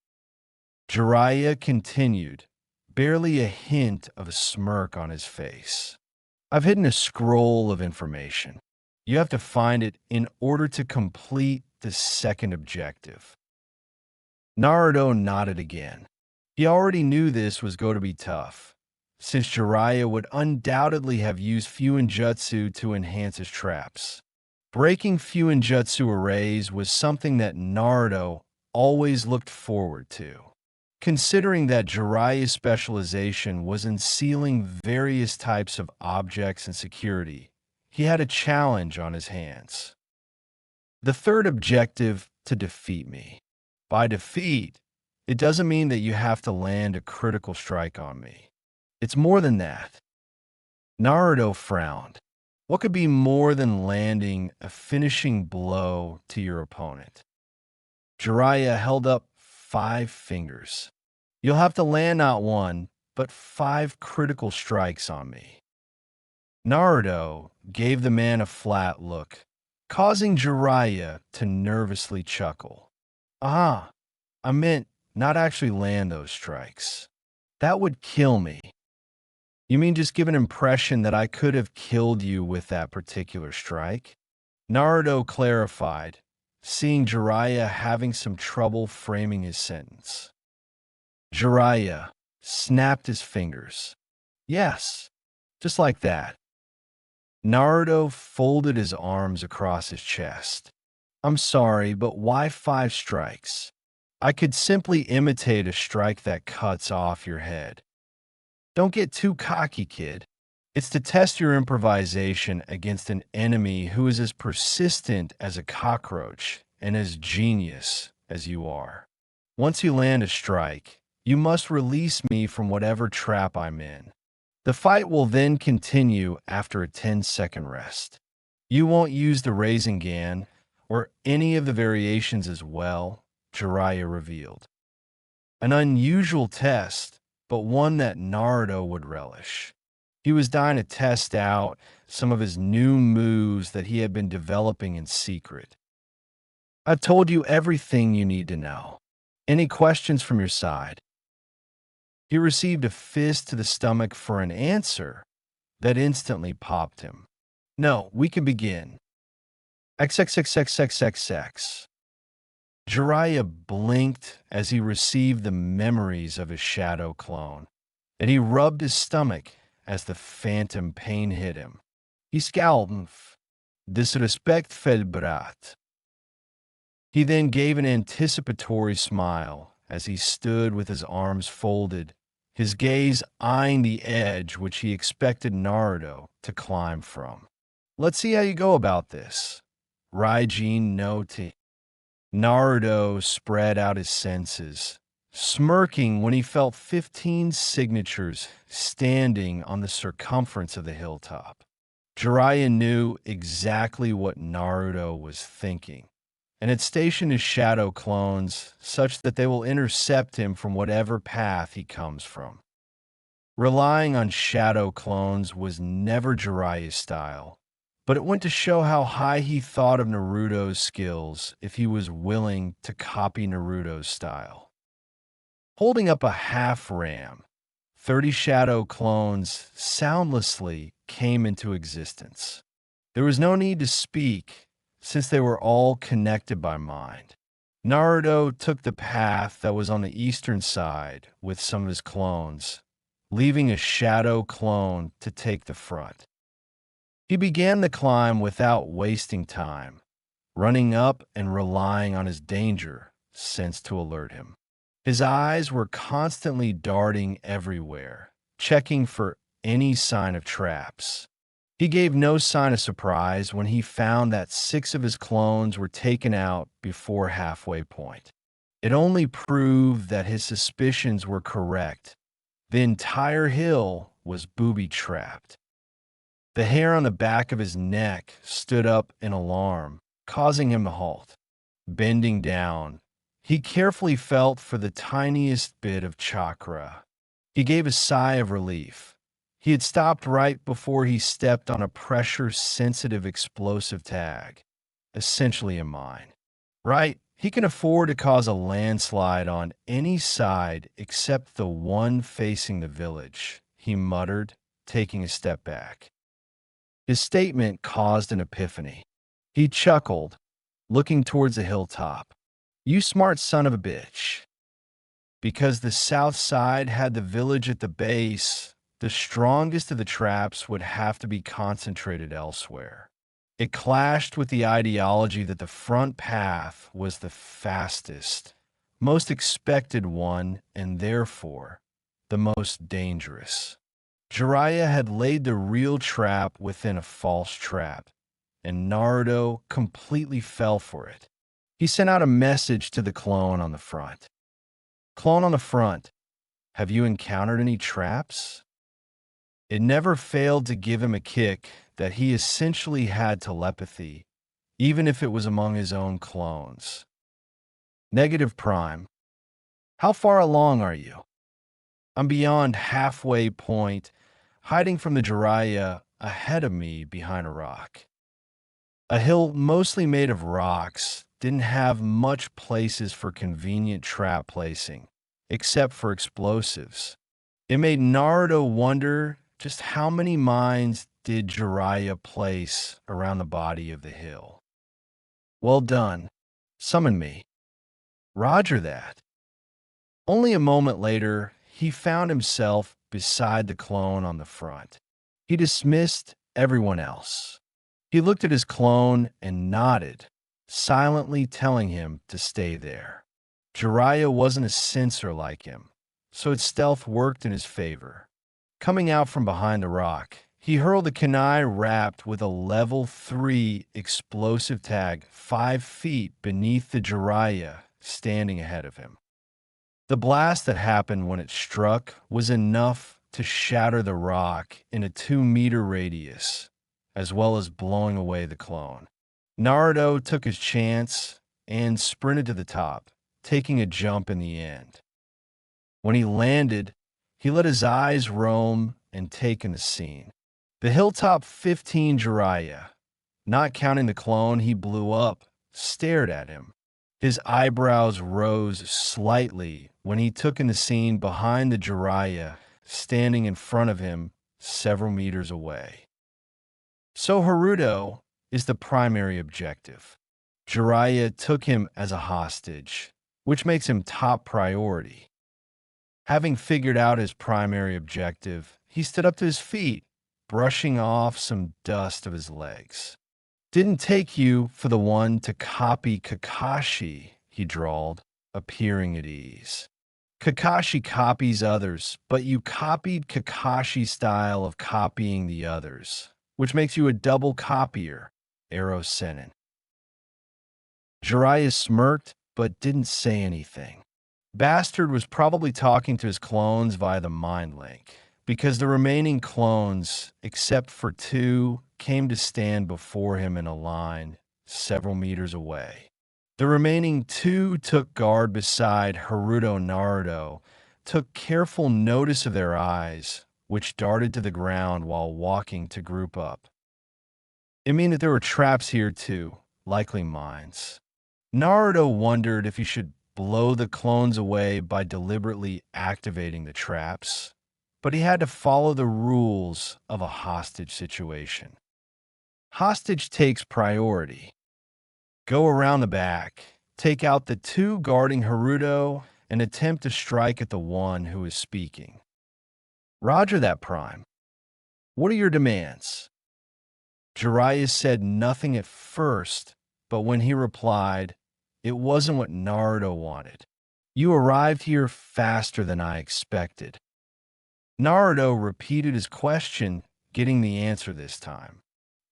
Jiraiya continued, barely a hint of a smirk on his face. I've hidden a scroll of information. You have to find it in order to complete the second objective. Naruto nodded again. He already knew this was going to be tough, since Jiraiya would undoubtedly have used Fuinjutsu to enhance his traps. Breaking Fuinjutsu arrays was something that Naruto always looked forward to. Considering that Jiraiya's specialization was in sealing various types of objects and security, he had a challenge on his hands. The third objective: to defeat me. By defeat, it doesn't mean that you have to land a critical strike on me. It's more than that. Naruto frowned. What could be more than landing a finishing blow to your opponent? Jiraiya held up 5 fingers. You'll have to land not 1, but 5 critical strikes on me. Naruto gave the man a flat look, causing Jiraiya to nervously chuckle. Ah, I meant not actually land those strikes. That would kill me. You mean just give an impression that I could have killed you with that particular strike? Naruto clarified, seeing Jiraiya having some trouble framing his sentence. Jiraiya snapped his fingers. Yes, just like that. Naruto folded his arms across his chest. I'm sorry, but why 5 strikes? I could simply imitate a strike that cuts off your head. Don't get too cocky, kid. It's to test your improvisation against an enemy who is as persistent as a cockroach and as genius as you are. Once you land a strike, you must release me from whatever trap I'm in. The fight will then continue after a 10-second rest. You won't use the Rasengan or any of the variations as well, Jiraiya revealed. An unusual test, but one that Naruto would relish. He was dying to test out some of his new moves that he had been developing in secret. I've told you everything you need to know. Any questions from your side? He received a fist to the stomach for an answer that instantly popped him. No, we can begin. XXXXXXX. Jiraiya blinked as he received the memories of his shadow clone, and he rubbed his stomach as the phantom pain hit him. He scowled. Disrespect felt brat. He then gave an anticipatory smile as he stood with his arms folded, his gaze eyeing the edge which he expected Naruto to climb from. Let's see how you go about this. Raijin no te. Naruto spread out his senses, smirking when he felt 15 signatures standing on the circumference of the hilltop. Jiraiya knew exactly what Naruto was thinking, and had stationed his shadow clones such that they will intercept him from whatever path he comes from. Relying on shadow clones was never Jiraiya's style, but it went to show how high he thought of Naruto's skills if he was willing to copy Naruto's style. Holding up a half ram, 30 shadow clones soundlessly came into existence. There was no need to speak, since they were all connected by mind. Naruto took the path that was on the eastern side with some of his clones, leaving a shadow clone to take the front. He began the climb without wasting time, running up and relying on his danger sense to alert him. His eyes were constantly darting everywhere, checking for any sign of traps. He gave no sign of surprise when he found that 6 of his clones were taken out before halfway point. It only proved that his suspicions were correct. The entire hill was booby-trapped. The hair on the back of his neck stood up in alarm, causing him to halt. Bending down, he carefully felt for the tiniest bit of chakra. He gave a sigh of relief. He had stopped right before he stepped on a pressure-sensitive explosive tag, essentially a mine. Right, He can afford to cause a landslide on any side except the one facing the village, he muttered, taking a step back. His statement caused an epiphany. He chuckled, looking towards the hilltop. You smart son of a bitch. Because the south side had the village at the base, the strongest of the traps would have to be concentrated elsewhere. It clashed with the ideology that the front path was the fastest, most expected one, and therefore the most dangerous. Jiraiya had laid the real trap within a false trap, and Naruto completely fell for it. He sent out a message to the clone on the front. Clone on the front, have you encountered any traps? It never failed to give him a kick that he essentially had telepathy, even if it was among his own clones. Negative Prime, how far along are you? I'm beyond halfway point, hiding from the Jiraiya ahead of me behind a rock. A hill mostly made of rocks didn't have much places for convenient trap placing, except for explosives. It made Naruto wonder just how many mines did Jiraiya place around the body of the hill. Well done. Summon me. Roger that. Only a moment later, he found himself beside the clone on the front. He dismissed everyone else. He looked at his clone and nodded, silently telling him to stay there. Jiraiya wasn't a censor like him, so its stealth worked in his favor. Coming out from behind the rock, he hurled a kunai wrapped with a level 3 explosive tag 5 feet beneath the Jiraiya standing ahead of him. The blast that happened when it struck was enough to shatter the rock in a 2-meter radius, as well as blowing away the clone. Naruto took his chance and sprinted to the top, taking a jump in the end. When he landed, he let his eyes roam and take in the scene. The Hilltop 15 Jiraiya, not counting the clone he blew up, stared at him. His eyebrows rose slightly when he took in the scene behind the Jiraiya standing in front of him several meters away. So Naruto is the primary objective. Jiraiya took him as a hostage, which makes him top priority. Having figured out his primary objective, he stood up to his feet, brushing off some dust of his legs. Didn't take you for the one to copy Kakashi, he drawled, appearing at ease. Kakashi copies others, but you copied Kakashi's style of copying the others, which makes you a double copier, Arrow Sennin. Jiraiya smirked, but didn't say anything. Bastard was probably talking to his clones via the mind link, because the remaining clones, except for 2, came to stand before him in a line several meters away. The remaining 2 took guard beside Naruto and Naruto, took careful notice of their eyes, which darted to the ground while walking to group up. It meant that there were traps here too, likely mines. Naruto wondered if he should blow the clones away by deliberately activating the traps, but he had to follow the rules of a hostage situation. Hostage takes priority. Go around the back, take out the 2 guarding Naruto, and attempt to strike at the one who is speaking. Roger that, Prime. What are your demands? Jiraiya said nothing at first, but when he replied, it wasn't what Naruto wanted. You arrived here faster than I expected. Naruto repeated his question, getting the answer this time.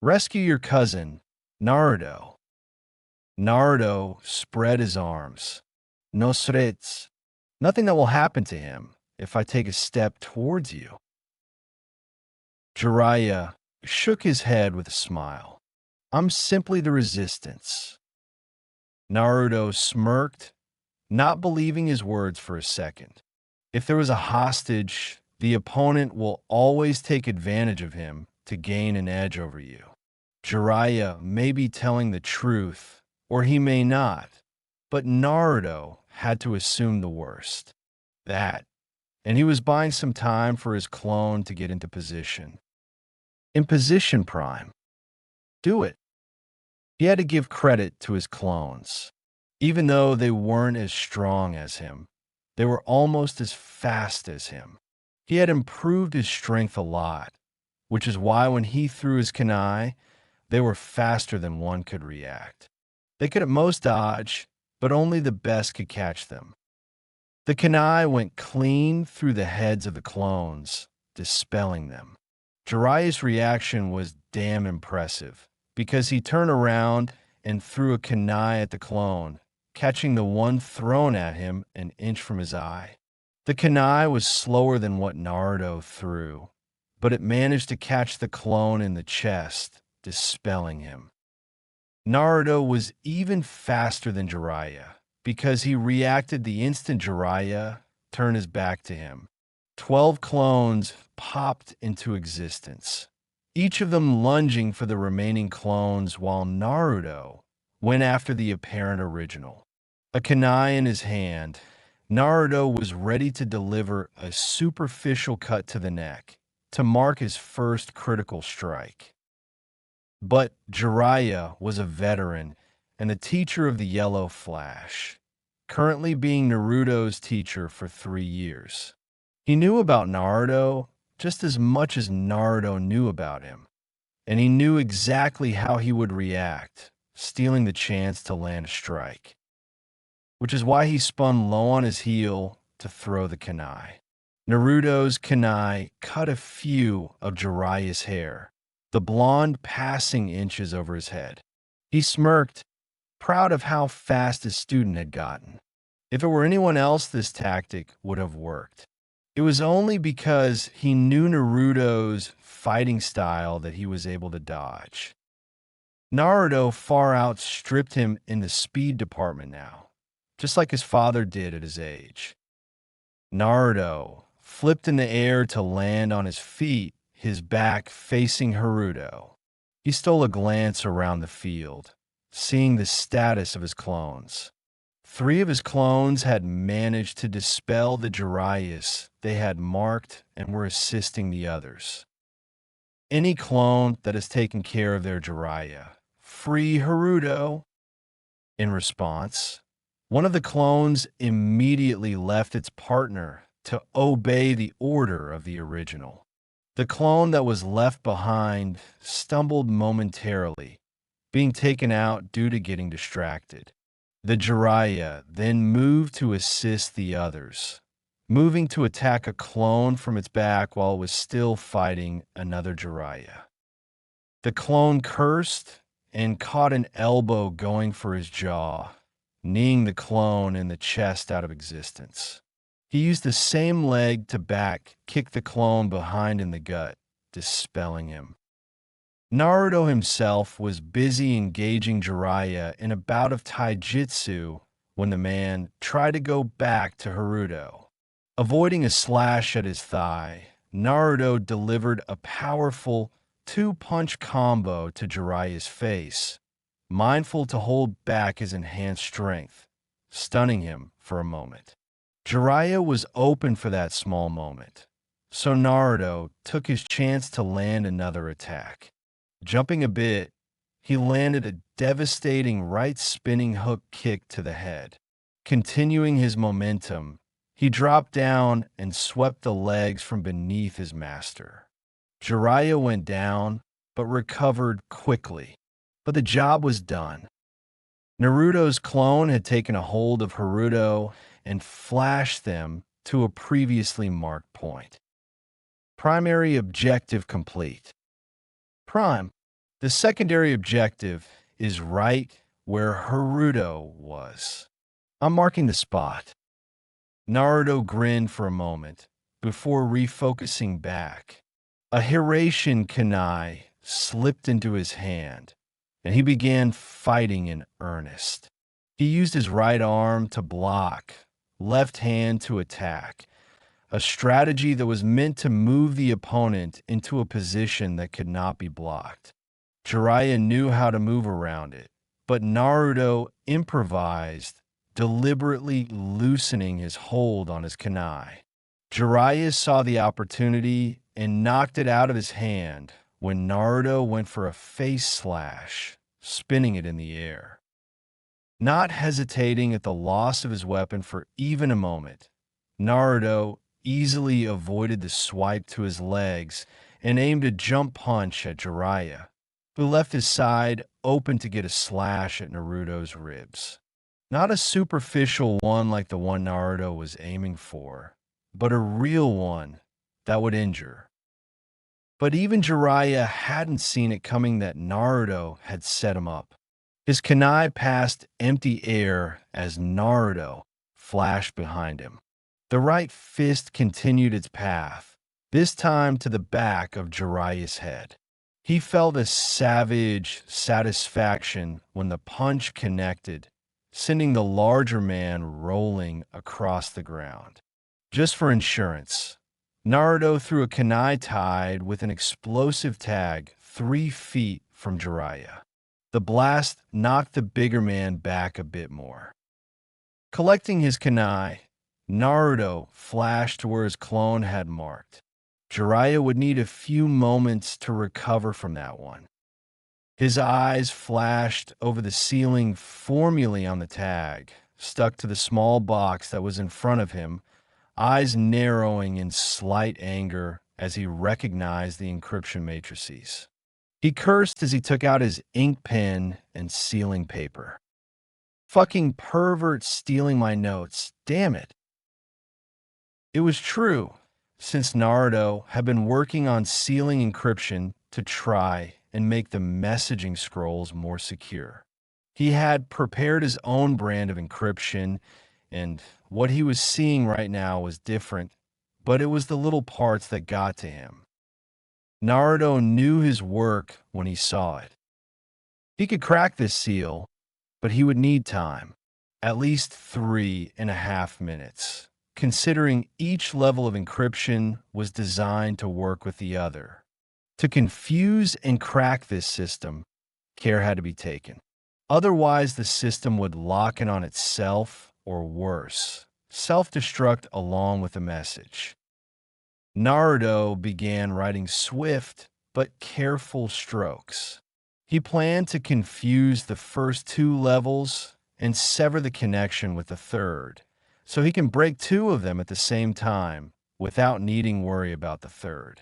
Rescue your cousin, Naruto. Naruto spread his arms. No threats. Nothing that will happen to him if I take a step towards you. Jiraiya shook his head with a smile. I'm simply the resistance. Naruto smirked, not believing his words for a second. If there was a hostage, the opponent will always take advantage of him to gain an edge over you. Jiraiya may be telling the truth, or he may not, But Naruto had to assume the worst. That, and he was buying some time for his clone to get into position. In position, Prime. Do it. He had to give credit to his clones. Even though they weren't as strong as him, they were almost as fast as him. He had improved his strength a lot, which is why when he threw his kunai, they were faster than one could react. They could at most dodge, but only the best could catch them. The kunai went clean through the heads of the clones, dispelling them. Jiraiya's reaction was damn impressive, because he turned around and threw a kunai at the clone, catching the one thrown at him an inch from his eye. The kunai was slower than what Naruto threw, but it managed to catch the clone in the chest, dispelling him. Naruto was even faster than Jiraiya, because he reacted the instant Jiraiya turned his back to him. 12 clones popped into existence, each of them lunging for the remaining clones while Naruto went after the apparent original. A kunai in his hand, Naruto was ready to deliver a superficial cut to the neck to mark his first critical strike. But Jiraiya was a veteran and the teacher of the Yellow Flash, currently being Naruto's teacher for 3 years. He knew about Naruto just as much as Naruto knew about him, and he knew exactly how he would react, stealing the chance to land a strike. Which is why he spun low on his heel to throw the kunai. Naruto's kunai cut a few of Jiraiya's hair, the blonde passing inches over his head. He smirked, proud of how fast his student had gotten. If it were anyone else, this tactic would have worked. It was only because he knew Naruto's fighting style that he was able to dodge. Naruto far outstripped him in the speed department now, just like his father did at his age. Naruto flipped in the air to land on his feet, his back facing Haruto. He stole a glance around the field, seeing the status of his clones. 3 of his clones had managed to dispel the Jiraiya they had marked and were assisting the others. Any clone that has taken care of their Jiraiya, free Haruto. In response, one of the clones immediately left its partner to obey the order of the original. The clone that was left behind stumbled momentarily, being taken out due to getting distracted. The Jiraiya then moved to assist the others, moving to attack a clone from its back while it was still fighting another Jiraiya. The clone cursed and caught an elbow going for his jaw, kneeing the clone in the chest out of existence. He used the same leg to back kick the clone behind in the gut, dispelling him. Naruto himself was busy engaging Jiraiya in a bout of taijutsu when the man tried to go back to Haruto. Avoiding a slash at his thigh, Naruto delivered a powerful 2-punch combo to Jiraiya's face, mindful to hold back his enhanced strength, stunning him for a moment. Jiraiya was open for that small moment, so Naruto took his chance to land another attack. Jumping a bit, he landed a devastating right spinning hook kick to the head. Continuing his momentum, he dropped down and swept the legs from beneath his master. Jiraiya went down, but recovered quickly. But the job was done. Naruto's clone had taken a hold of Haruto and flashed them to a previously marked point. Primary objective complete. Prime, the secondary objective is right where Haruto was. I'm marking the spot. Naruto grinned for a moment before refocusing back. A Hiraishin kunai slipped into his hand, and he began fighting in earnest. He used his right arm to block, left hand to attack, a strategy that was meant to move the opponent into a position that could not be blocked. Jiraiya knew how to move around it, but Naruto improvised deliberately loosening his hold on his kunai. Jiraiya saw the opportunity and knocked it out of his hand when Naruto went for a face slash, spinning it in the air. Not hesitating at the loss of his weapon for even a moment, Naruto easily avoided the swipe to his legs and aimed a jump punch at Jiraiya, who left his side open to get a slash at Naruto's ribs. Not a superficial one like the one Naruto was aiming for, but a real one that would injure. But even Jiraiya hadn't seen it coming that Naruto had set him up. His kunai passed empty air as Naruto flashed behind him. The right fist continued its path, this time to the back of Jiraiya's head. He felt a savage satisfaction when the punch connected, sending the larger man rolling across the ground. Just for insurance, Naruto threw a kunai tied with an explosive tag 3 feet from Jiraiya. The blast knocked the bigger man back a bit more. Collecting his kunai, Naruto flashed to where his clone had marked. Jiraiya would need a few moments to recover from that one. His eyes flashed over the ceiling formulae on the tag, stuck to the small box that was in front of him, eyes narrowing in slight anger as he recognized the encryption matrices. He cursed as he took out his ink pen and sealing paper. Fucking pervert stealing my notes, damn it. It was true, since Naruto had been working on sealing encryption to try and make the messaging scrolls more secure. He had prepared his own brand of encryption, and what he was seeing right now was different, but it was the little parts that got to him. Naruto knew his work when he saw it. He could crack this seal, but he would need time, at least 3.5 minutes, considering each level of encryption was designed to work with the other. To confuse and crack this system, care had to be taken. Otherwise, the system would lock in on itself, or worse, self-destruct along with the message. Naruto began writing swift but careful strokes. He planned to confuse the first 2 levels and sever the connection with the third, so he can break 2 of them at the same time without needing worry about the third.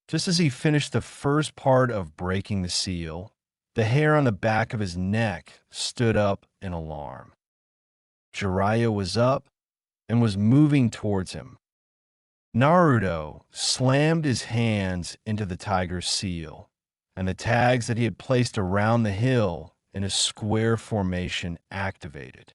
Just as he finished the first part of breaking the seal, the hair on the back of his neck stood up in alarm. Jiraiya was up and was moving towards him. Naruto slammed his hands into the tiger's seal, and the tags that he had placed around the hill in a square formation activated.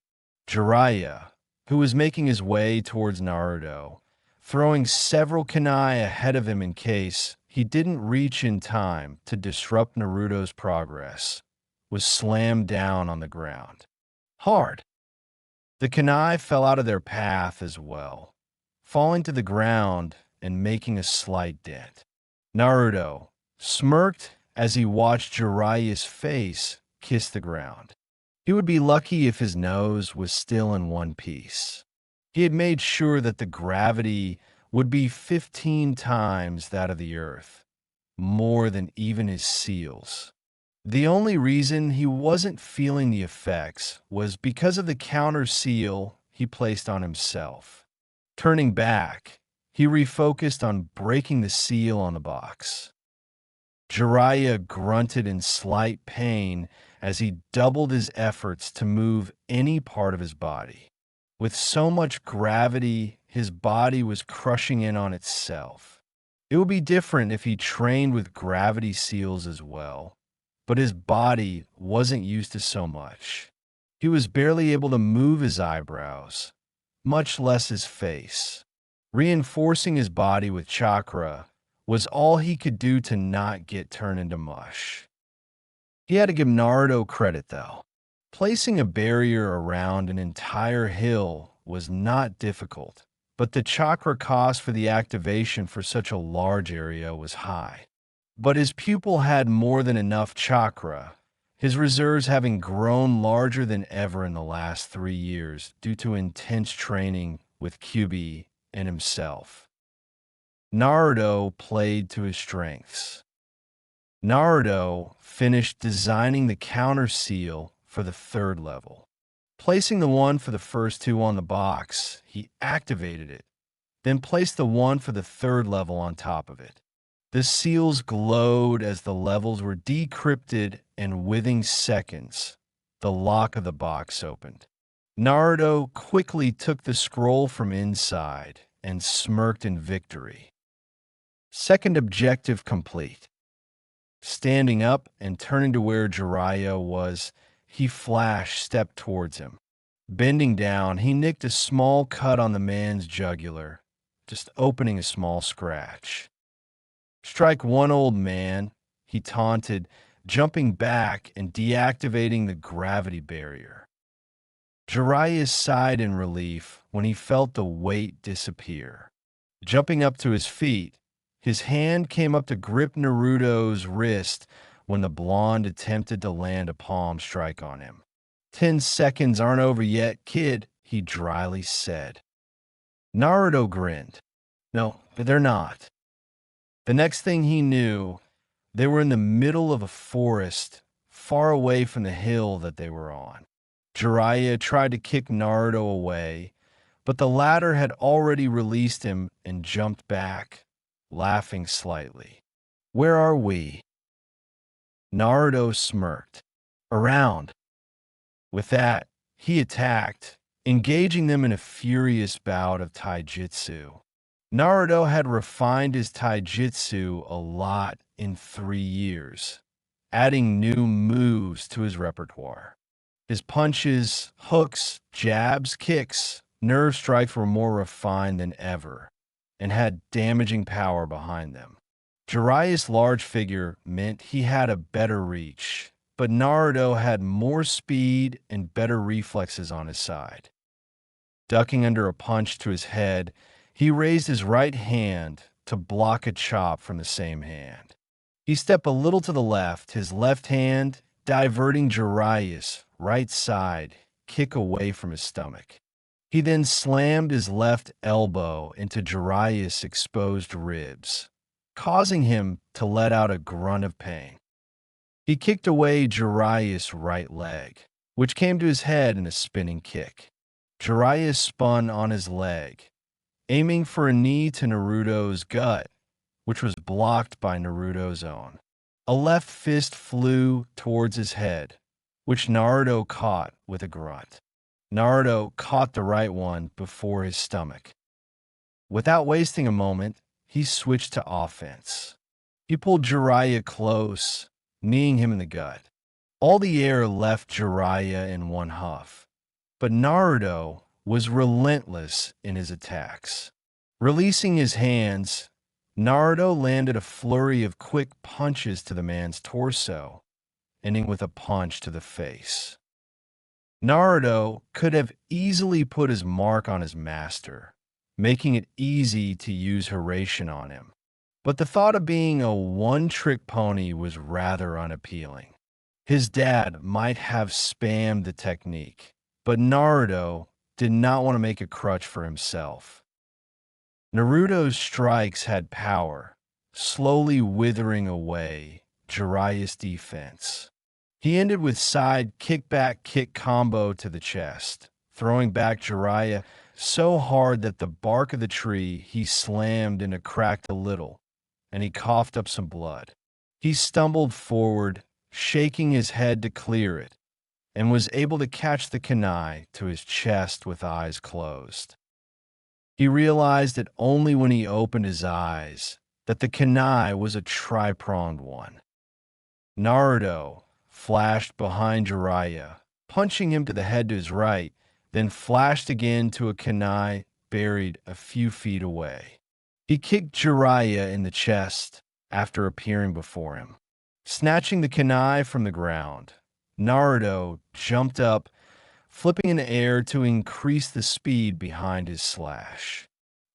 Jiraiya, who was making his way towards Naruto, throwing several kunai ahead of him in case he didn't reach in time to disrupt Naruto's progress, was slammed down on the ground. Hard. The kunai fell out of their path as well, falling to the ground and making a slight dent. Naruto smirked as he watched Jiraiya's face kiss the ground. He would be lucky if his nose was still in one piece. He had made sure that the gravity would be 15 times that of the earth, more than even his seals. The only reason he wasn't feeling the effects was because of the counter seal he placed on himself. Turning back, he refocused on breaking the seal on the box. Jiraiya grunted in slight pain as he doubled his efforts to move any part of his body. With so much gravity, his body was crushing in on itself. It would be different if he trained with gravity seals as well, but his body wasn't used to so much. He was barely able to move his eyebrows, much less his face. Reinforcing his body with chakra was all he could do to not get turned into mush. He had to give Naruto credit, though. Placing a barrier around an entire hill was not difficult, but the chakra cost for the activation for such a large area was high. But his pupil had more than enough chakra, his reserves having grown larger than ever in the last 3 years due to intense training with Kyuubi and himself. Naruto played to his strengths. Naruto finished designing the counter seal for the third level. Placing the one for the first two on the box, he activated it, then placed the one for the third level on top of it. The seals glowed as the levels were decrypted, and within seconds, the lock of the box opened. Naruto quickly took the scroll from inside and smirked in victory. Second objective complete. Standing up and turning to where Jiraiya was, he stepped towards him. Bending down, he nicked a small cut on the man's jugular, just opening a small scratch. "Strike one, old man," he taunted, jumping back and deactivating the gravity barrier. Jiraiya sighed in relief when he felt the weight disappear. Jumping up to his feet, his hand came up to grip Naruto's wrist when the blonde attempted to land a palm strike on him. 10 seconds aren't over yet, kid," he dryly said. Naruto grinned. No, they're not. The next thing he knew, they were in the middle of a forest, far away from the hill that they were on. Jiraiya tried to kick Naruto away, but the latter had already released him and jumped back, laughing slightly. "Where are we?" Naruto smirked. "Around." With that, he attacked, engaging them in a furious bout of taijutsu. Naruto had refined his taijutsu a lot in 3 years, adding new moves to his repertoire. His punches, hooks, jabs, kicks, nerve strikes were more refined than ever and had damaging power behind them. Jiraiya's large figure meant he had a better reach, but Naruto had more speed and better reflexes on his side. Ducking under a punch to his head, he raised his right hand to block a chop from the same hand. He stepped a little to the left, his left hand diverting Jiraiya's right side kick away from his stomach. He then slammed his left elbow into Jiraiya's exposed ribs, causing him to let out a grunt of pain. He kicked away Jiraiya's right leg, which came to his head in a spinning kick. Jiraiya spun on his leg, aiming for a knee to Naruto's gut, which was blocked by Naruto's own. A left fist flew towards his head, which Naruto caught with a grunt. Naruto caught the right one before his stomach. Without wasting a moment, he switched to offense. He pulled Jiraiya close, kneeing him in the gut. All the air left Jiraiya in one huff, but Naruto was relentless in his attacks. Releasing his hands, Naruto landed a flurry of quick punches to the man's torso, ending with a punch to the face. Naruto could have easily put his mark on his master, making it easy to use Hiraishin on him. But the thought of being a one-trick pony was rather unappealing. His dad might have spammed the technique, but Naruto did not want to make a crutch for himself. Naruto's strikes had power, slowly withering away Jiraiya's defense. He ended with side kick-back kick combo to the chest, throwing back Jiraiya so hard that the bark of the tree he slammed into cracked a little, and he coughed up some blood. He stumbled forward, shaking his head to clear it, and was able to catch the kunai to his chest with eyes closed. He realized it only when he opened his eyes that the kunai was a tri-pronged one. Naruto flashed behind Jiraiya, punching him to the head to his right, then flashed again to a kunai buried a few feet away. He kicked Jiraiya in the chest after appearing before him. Snatching the kunai from the ground, Naruto jumped up, flipping in the air to increase the speed behind his slash.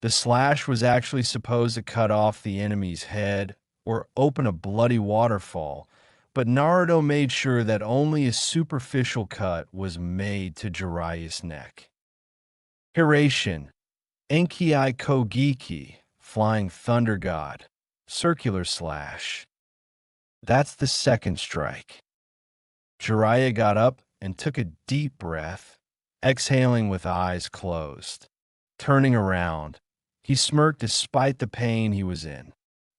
The slash was actually supposed to cut off the enemy's head or open a bloody waterfall, but Naruto made sure that only a superficial cut was made to Jiraiya's neck. Hiraishin, Enki Kogiki, Flying Thunder God, Circular Slash. That's the second strike. Jiraiya got up and took a deep breath, exhaling with eyes closed. Turning around, he smirked despite the pain he was in.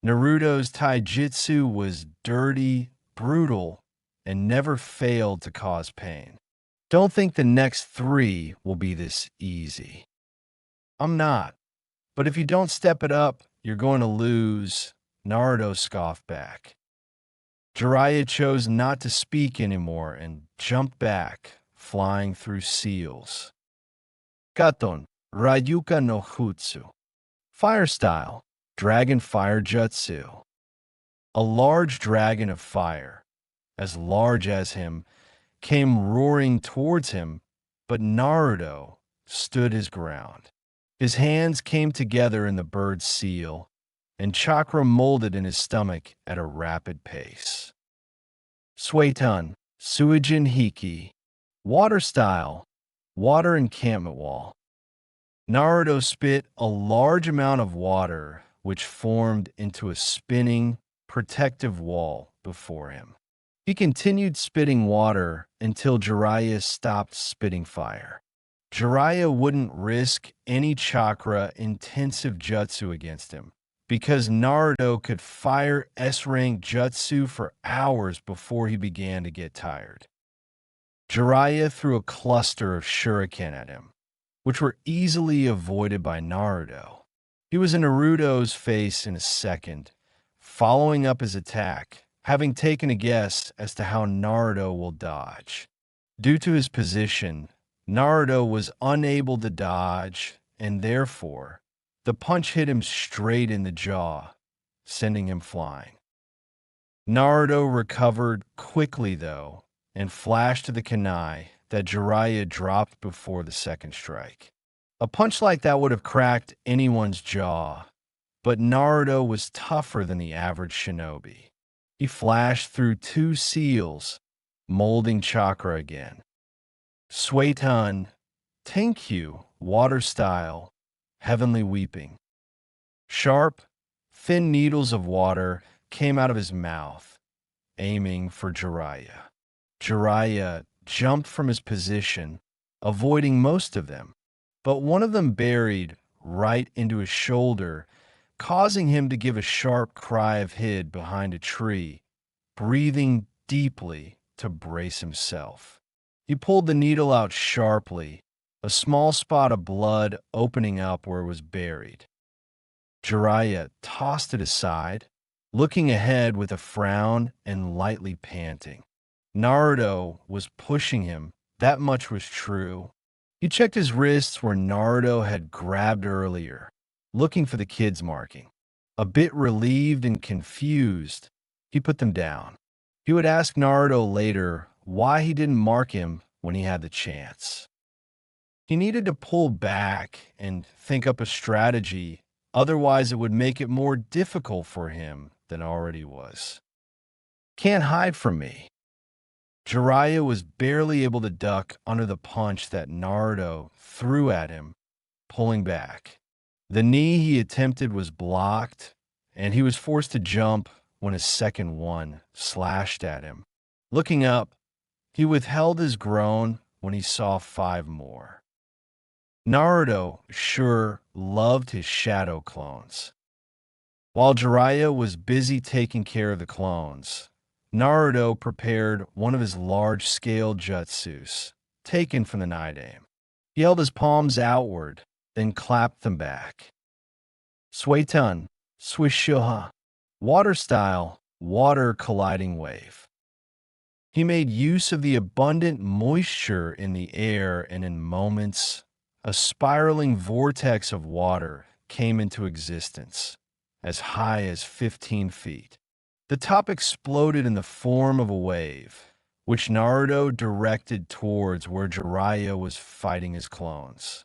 Naruto's taijutsu was dirty, brutal, and never failed to cause pain. Don't think the next three will be this easy. I'm not. But if you don't step it up, you're going to lose, Naruto scoffed back. Jiraiya chose not to speak anymore and jumped back, flying through seals. Katon, Ryuka no Jutsu. Fire style, Dragon Fire Jutsu. A large dragon of fire, as large as him, came roaring towards him, but Naruto stood his ground. His hands came together in the bird's seal, and chakra molded in his stomach at a rapid pace. Suetun, Suijin Hiki. Water style, water encampment wall. Naruto spit a large amount of water, which formed into a spinning, protective wall before him. He continued spitting water until Jiraiya stopped spitting fire. Jiraiya wouldn't risk any chakra-intensive jutsu against him, because Naruto could fire S-rank jutsu for hours before he began to get tired. Jiraiya threw a cluster of shuriken at him, which were easily avoided by Naruto. He was in Naruto's face in a second, following up his attack, having taken a guess as to how Naruto will dodge. Due to his position, Naruto was unable to dodge, and therefore, the punch hit him straight in the jaw, sending him flying. Naruto recovered quickly, though, and flashed to the kunai that Jiraiya dropped before the second strike. A punch like that would have cracked anyone's jaw, but Naruto was tougher than the average shinobi. He flashed through two seals, molding chakra again. Suetun, Tenkyu, water style, heavenly weeping. Sharp, thin needles of water came out of his mouth, aiming for Jiraiya. Jiraiya jumped from his position, avoiding most of them, but one of them buried right into his shoulder, causing him to give a sharp cry of hid behind a tree, breathing deeply to brace himself. He pulled the needle out sharply, a small spot of blood opening up where it was buried. Jiraiya tossed it aside, looking ahead with a frown and lightly panting. Naruto was pushing him, that much was true. He checked his wrists where Naruto had grabbed earlier, looking for the kid's marking. A bit relieved and confused, he put them down. He would ask Naruto later why he didn't mark him when he had the chance. He needed to pull back and think up a strategy, otherwise it would make it more difficult for him than already was. Can't hide from me. Jiraiya was barely able to duck under the punch that Naruto threw at him, pulling back. The knee he attempted was blocked, and he was forced to jump when a second one slashed at him. Looking up, he withheld his groan when he saw 5 more. Naruto sure loved his shadow clones. While Jiraiya was busy taking care of the clones, Naruto prepared one of his large-scale jutsus, taken from the night aim. He held his palms outward, then clapped them back. Suetun, Swishuha, water style, water colliding wave. He made use of the abundant moisture in the air, and in moments, a spiraling vortex of water came into existence, as high as 15 feet. The top exploded in the form of a wave, which Naruto directed towards where Jiraiya was fighting his clones.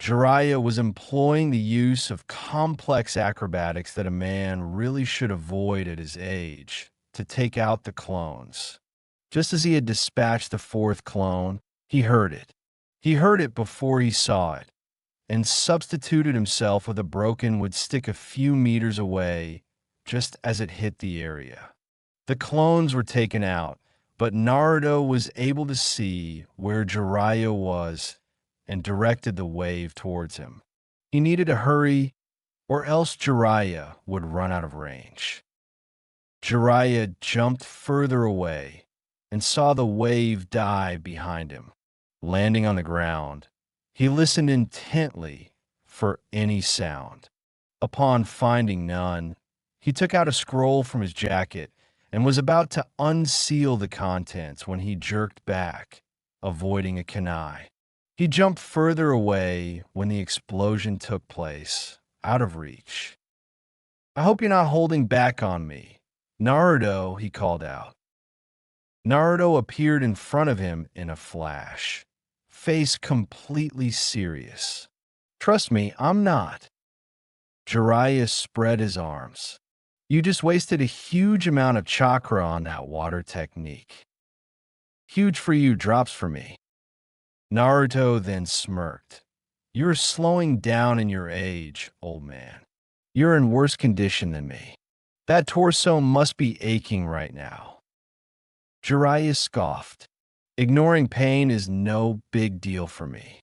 Jiraiya was employing the use of complex acrobatics that a man really should avoid at his age, to take out the clones. Just as he had dispatched the fourth clone, he heard it. He heard it before he saw it, and substituted himself with a broken would stick a few meters away just as it hit the area. The clones were taken out, but Naruto was able to see where Jiraiya was and directed the wave towards him. He needed to hurry, or else Jiraiya would run out of range. Jiraiya jumped further away and saw the wave dive behind him. Landing on the ground, he listened intently for any sound. Upon finding none, he took out a scroll from his jacket and was about to unseal the contents when he jerked back, avoiding a kunai. He jumped further away when the explosion took place, out of reach. "I hope you're not holding back on me, Naruto," he called out. Naruto appeared in front of him in a flash, face completely serious. "Trust me, I'm not." Jiraiya spread his arms. "You just wasted a huge amount of chakra on that water technique. Huge for you, drops for me." Naruto then smirked. "You're slowing down in your age, old man. You're in worse condition than me. That torso must be aching right now." Jiraiya scoffed. "Ignoring pain is no big deal for me."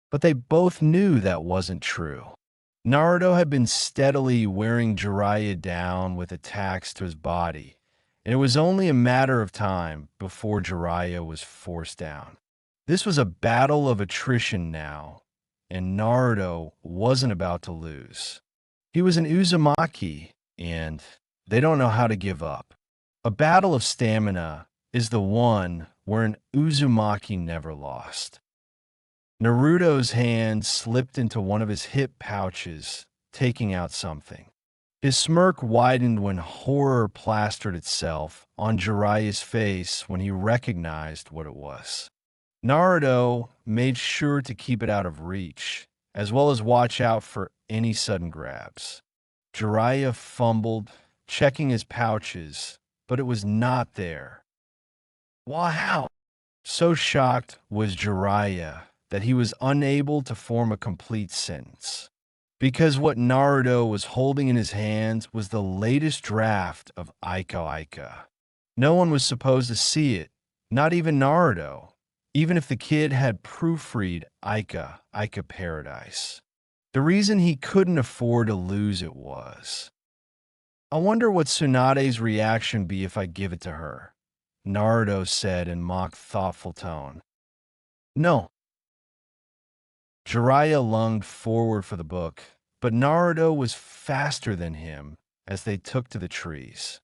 But they both knew that wasn't true. Naruto had been steadily wearing Jiraiya down with attacks to his body, and it was only a matter of time before Jiraiya was forced down. This was a battle of attrition now, and Naruto wasn't about to lose. He was an Uzumaki, and they don't know how to give up. A battle of stamina is the one where an Uzumaki never lost. Naruto's hand slipped into one of his hip pouches, taking out something. His smirk widened when horror plastered itself on Jiraiya's face when he recognized what it was. Naruto made sure to keep it out of reach, as well as watch out for any sudden grabs. Jiraiya fumbled, checking his pouches, but it was not there. Wow! So shocked was Jiraiya that he was unable to form a complete sentence. Because what Naruto was holding in his hands was the latest draft of Aika Aika. No one was supposed to see it, not even Naruto, even if the kid had proofread Aika Aika Paradise. The reason he couldn't afford to lose it was, "I wonder what Tsunade's reaction be if I give it to her," Naruto said in mock thoughtful tone. "No." Jiraiya lunged forward for the book, but Naruto was faster than him as they took to the trees.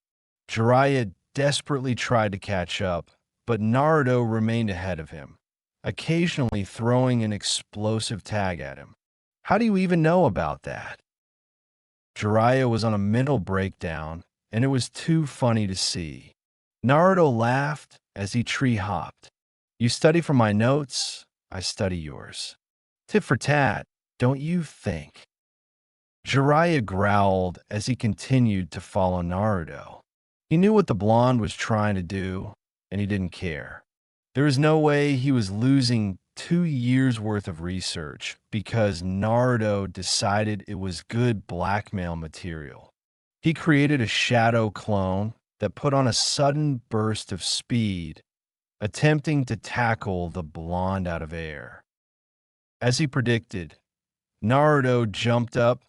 Jiraiya desperately tried to catch up, but Naruto remained ahead of him, occasionally throwing an explosive tag at him. "How do you even know about that?" Jiraiya was on a mental breakdown, and it was too funny to see. Naruto laughed as he tree-hopped. "You study from my notes, I study yours. Tit for tat, don't you think?" Jiraiya growled as he continued to follow Naruto. He knew what the blonde was trying to do, and he didn't care. There was no way he was losing 2 years' worth of research because Naruto decided it was good blackmail material. He created a shadow clone that put on a sudden burst of speed, attempting to tackle the blonde out of air. As he predicted, Naruto jumped up,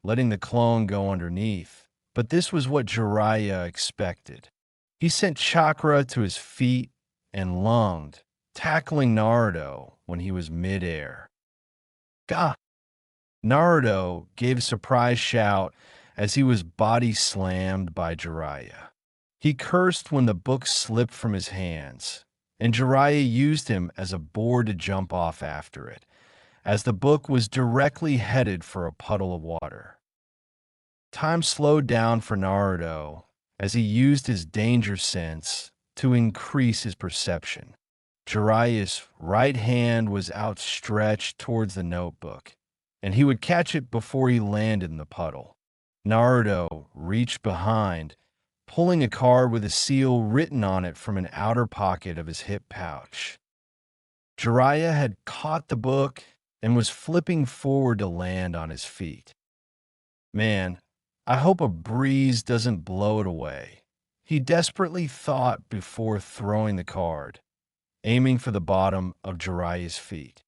letting the clone go underneath, but this was what Jiraiya expected. He sent chakra to his feet and lunged, tackling Naruto when he was mid-air. "Gah!" Naruto gave a surprised shout as he was body slammed by Jiraiya. He cursed when the book slipped from his hands, and Jiraiya used him as a board to jump off after it, as the book was directly headed for a puddle of water. Time slowed down for Naruto as he used his danger sense to increase his perception. Jiraiya's right hand was outstretched towards the notebook, and he would catch it before he landed in the puddle. Naruto reached behind, pulling a card with a seal written on it from an outer pocket of his hip pouch. Jiraiya had caught the book and was flipping forward to land on his feet. Man, I hope a breeze doesn't blow it away, he desperately thought before throwing the card, aiming for the bottom of Jiraiya's feet.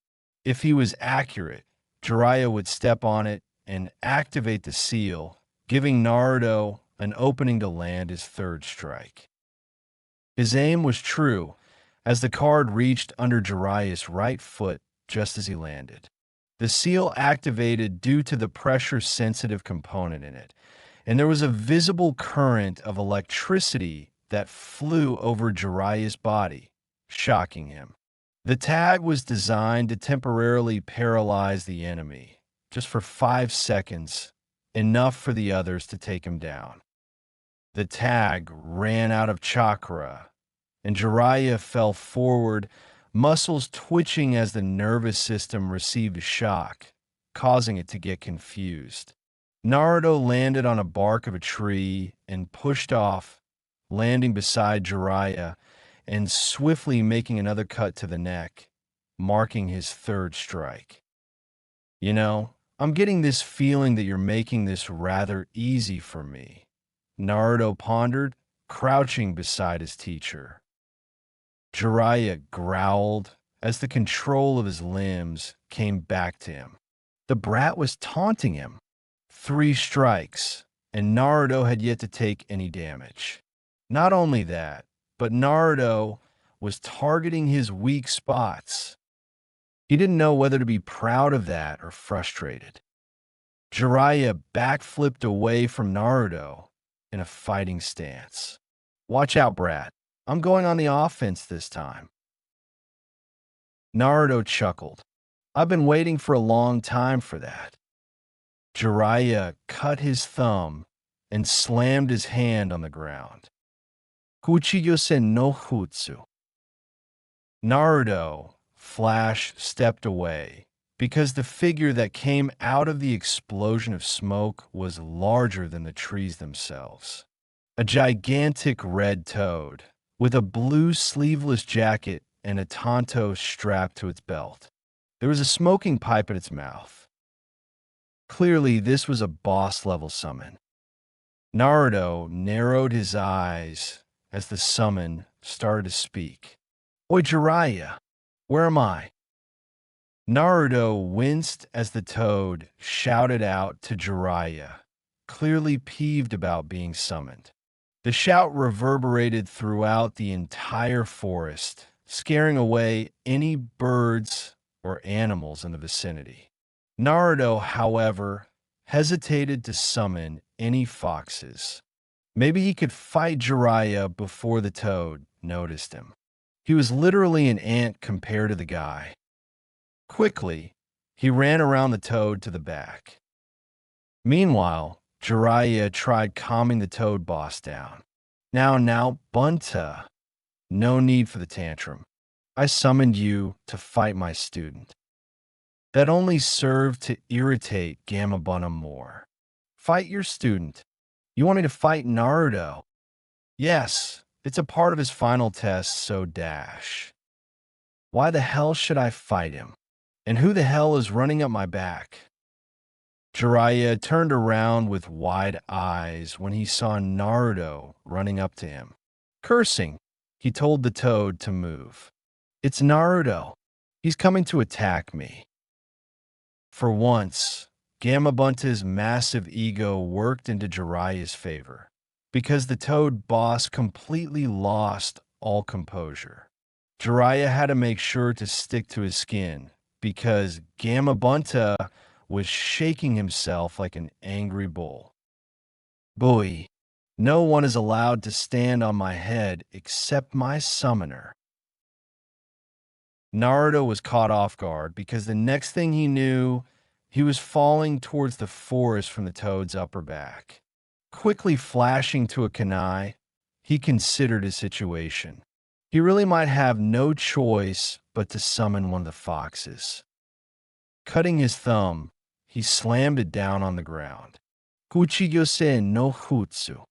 If he was accurate, Jiraiya would step on it and activate the seal, giving Naruto an opening to land his third strike. His aim was true, as the card reached under Jiraiya's right foot just as he landed. The seal activated due to the pressure-sensitive component in it, and there was a visible current of electricity that flew over Jiraiya's body, shocking him. The tag was designed to temporarily paralyze the enemy, just for 5 seconds, enough for the others to take him down. The tag ran out of chakra, and Jiraiya fell forward, muscles twitching as the nervous system received a shock, causing it to get confused. Naruto landed on a bark of a tree and pushed off, landing beside Jiraiya and swiftly making another cut to the neck, marking his third strike. You know, I'm getting this feeling that you're making this rather easy for me, Naruto pondered, crouching beside his teacher. Jiraiya growled as the control of his limbs came back to him. The brat was taunting him. 3 strikes, and Naruto had yet to take any damage. Not only that, but Naruto was targeting his weak spots. He didn't know whether to be proud of that or frustrated. Jiraiya backflipped away from Naruto in a fighting stance. Watch out, brat. I'm going on the offense this time. Naruto chuckled. I've been waiting for a long time for that. Jiraiya cut his thumb and slammed his hand on the ground. Kuchiyose no Jutsu. Naruto, Flash, stepped away because the figure that came out of the explosion of smoke was larger than the trees themselves. A gigantic red toad with a blue sleeveless jacket and a tanto strapped to its belt. There was a smoking pipe in its mouth. Clearly, this was a boss-level summon. Naruto narrowed his eyes as the summon started to speak. Oi, Jiraiya, where am I? Naruto winced as the toad shouted out to Jiraiya, clearly peeved about being summoned. The shout reverberated throughout the entire forest, scaring away any birds or animals in the vicinity. Naruto, however, hesitated to summon any foxes. Maybe he could fight Jiraiya before the toad noticed him. He was literally an ant compared to the guy. Quickly, he ran around the toad to the back. Meanwhile, Jiraiya tried calming the toad boss down. Now, Bunta. No need for the tantrum. I summoned you to fight my student. That only served to irritate Gamma Bunta more. Fight your student. You want me to fight Naruto? Yes, it's a part of his final test, so dash. Why the hell should I fight him? And who the hell is running up my back? Jiraiya turned around with wide eyes when he saw Naruto running up to him. Cursing, he told the toad to move. It's Naruto. He's coming to attack me. For once, Gamma Bunta's massive ego worked into Jiraiya's favor, because the toad boss completely lost all composure. Jiraiya had to make sure to stick to his skin, because Gamma Bunta was shaking himself like an angry bull. Boy, no one is allowed to stand on my head except my summoner. Naruto was caught off guard because the next thing he knew, he was falling towards the forest from the toad's upper back. Quickly flashing to a kunai, he considered his situation. He really might have no choice but to summon one of the foxes. Cutting his thumb, he slammed it down on the ground. Kuchiyose no Jutsu.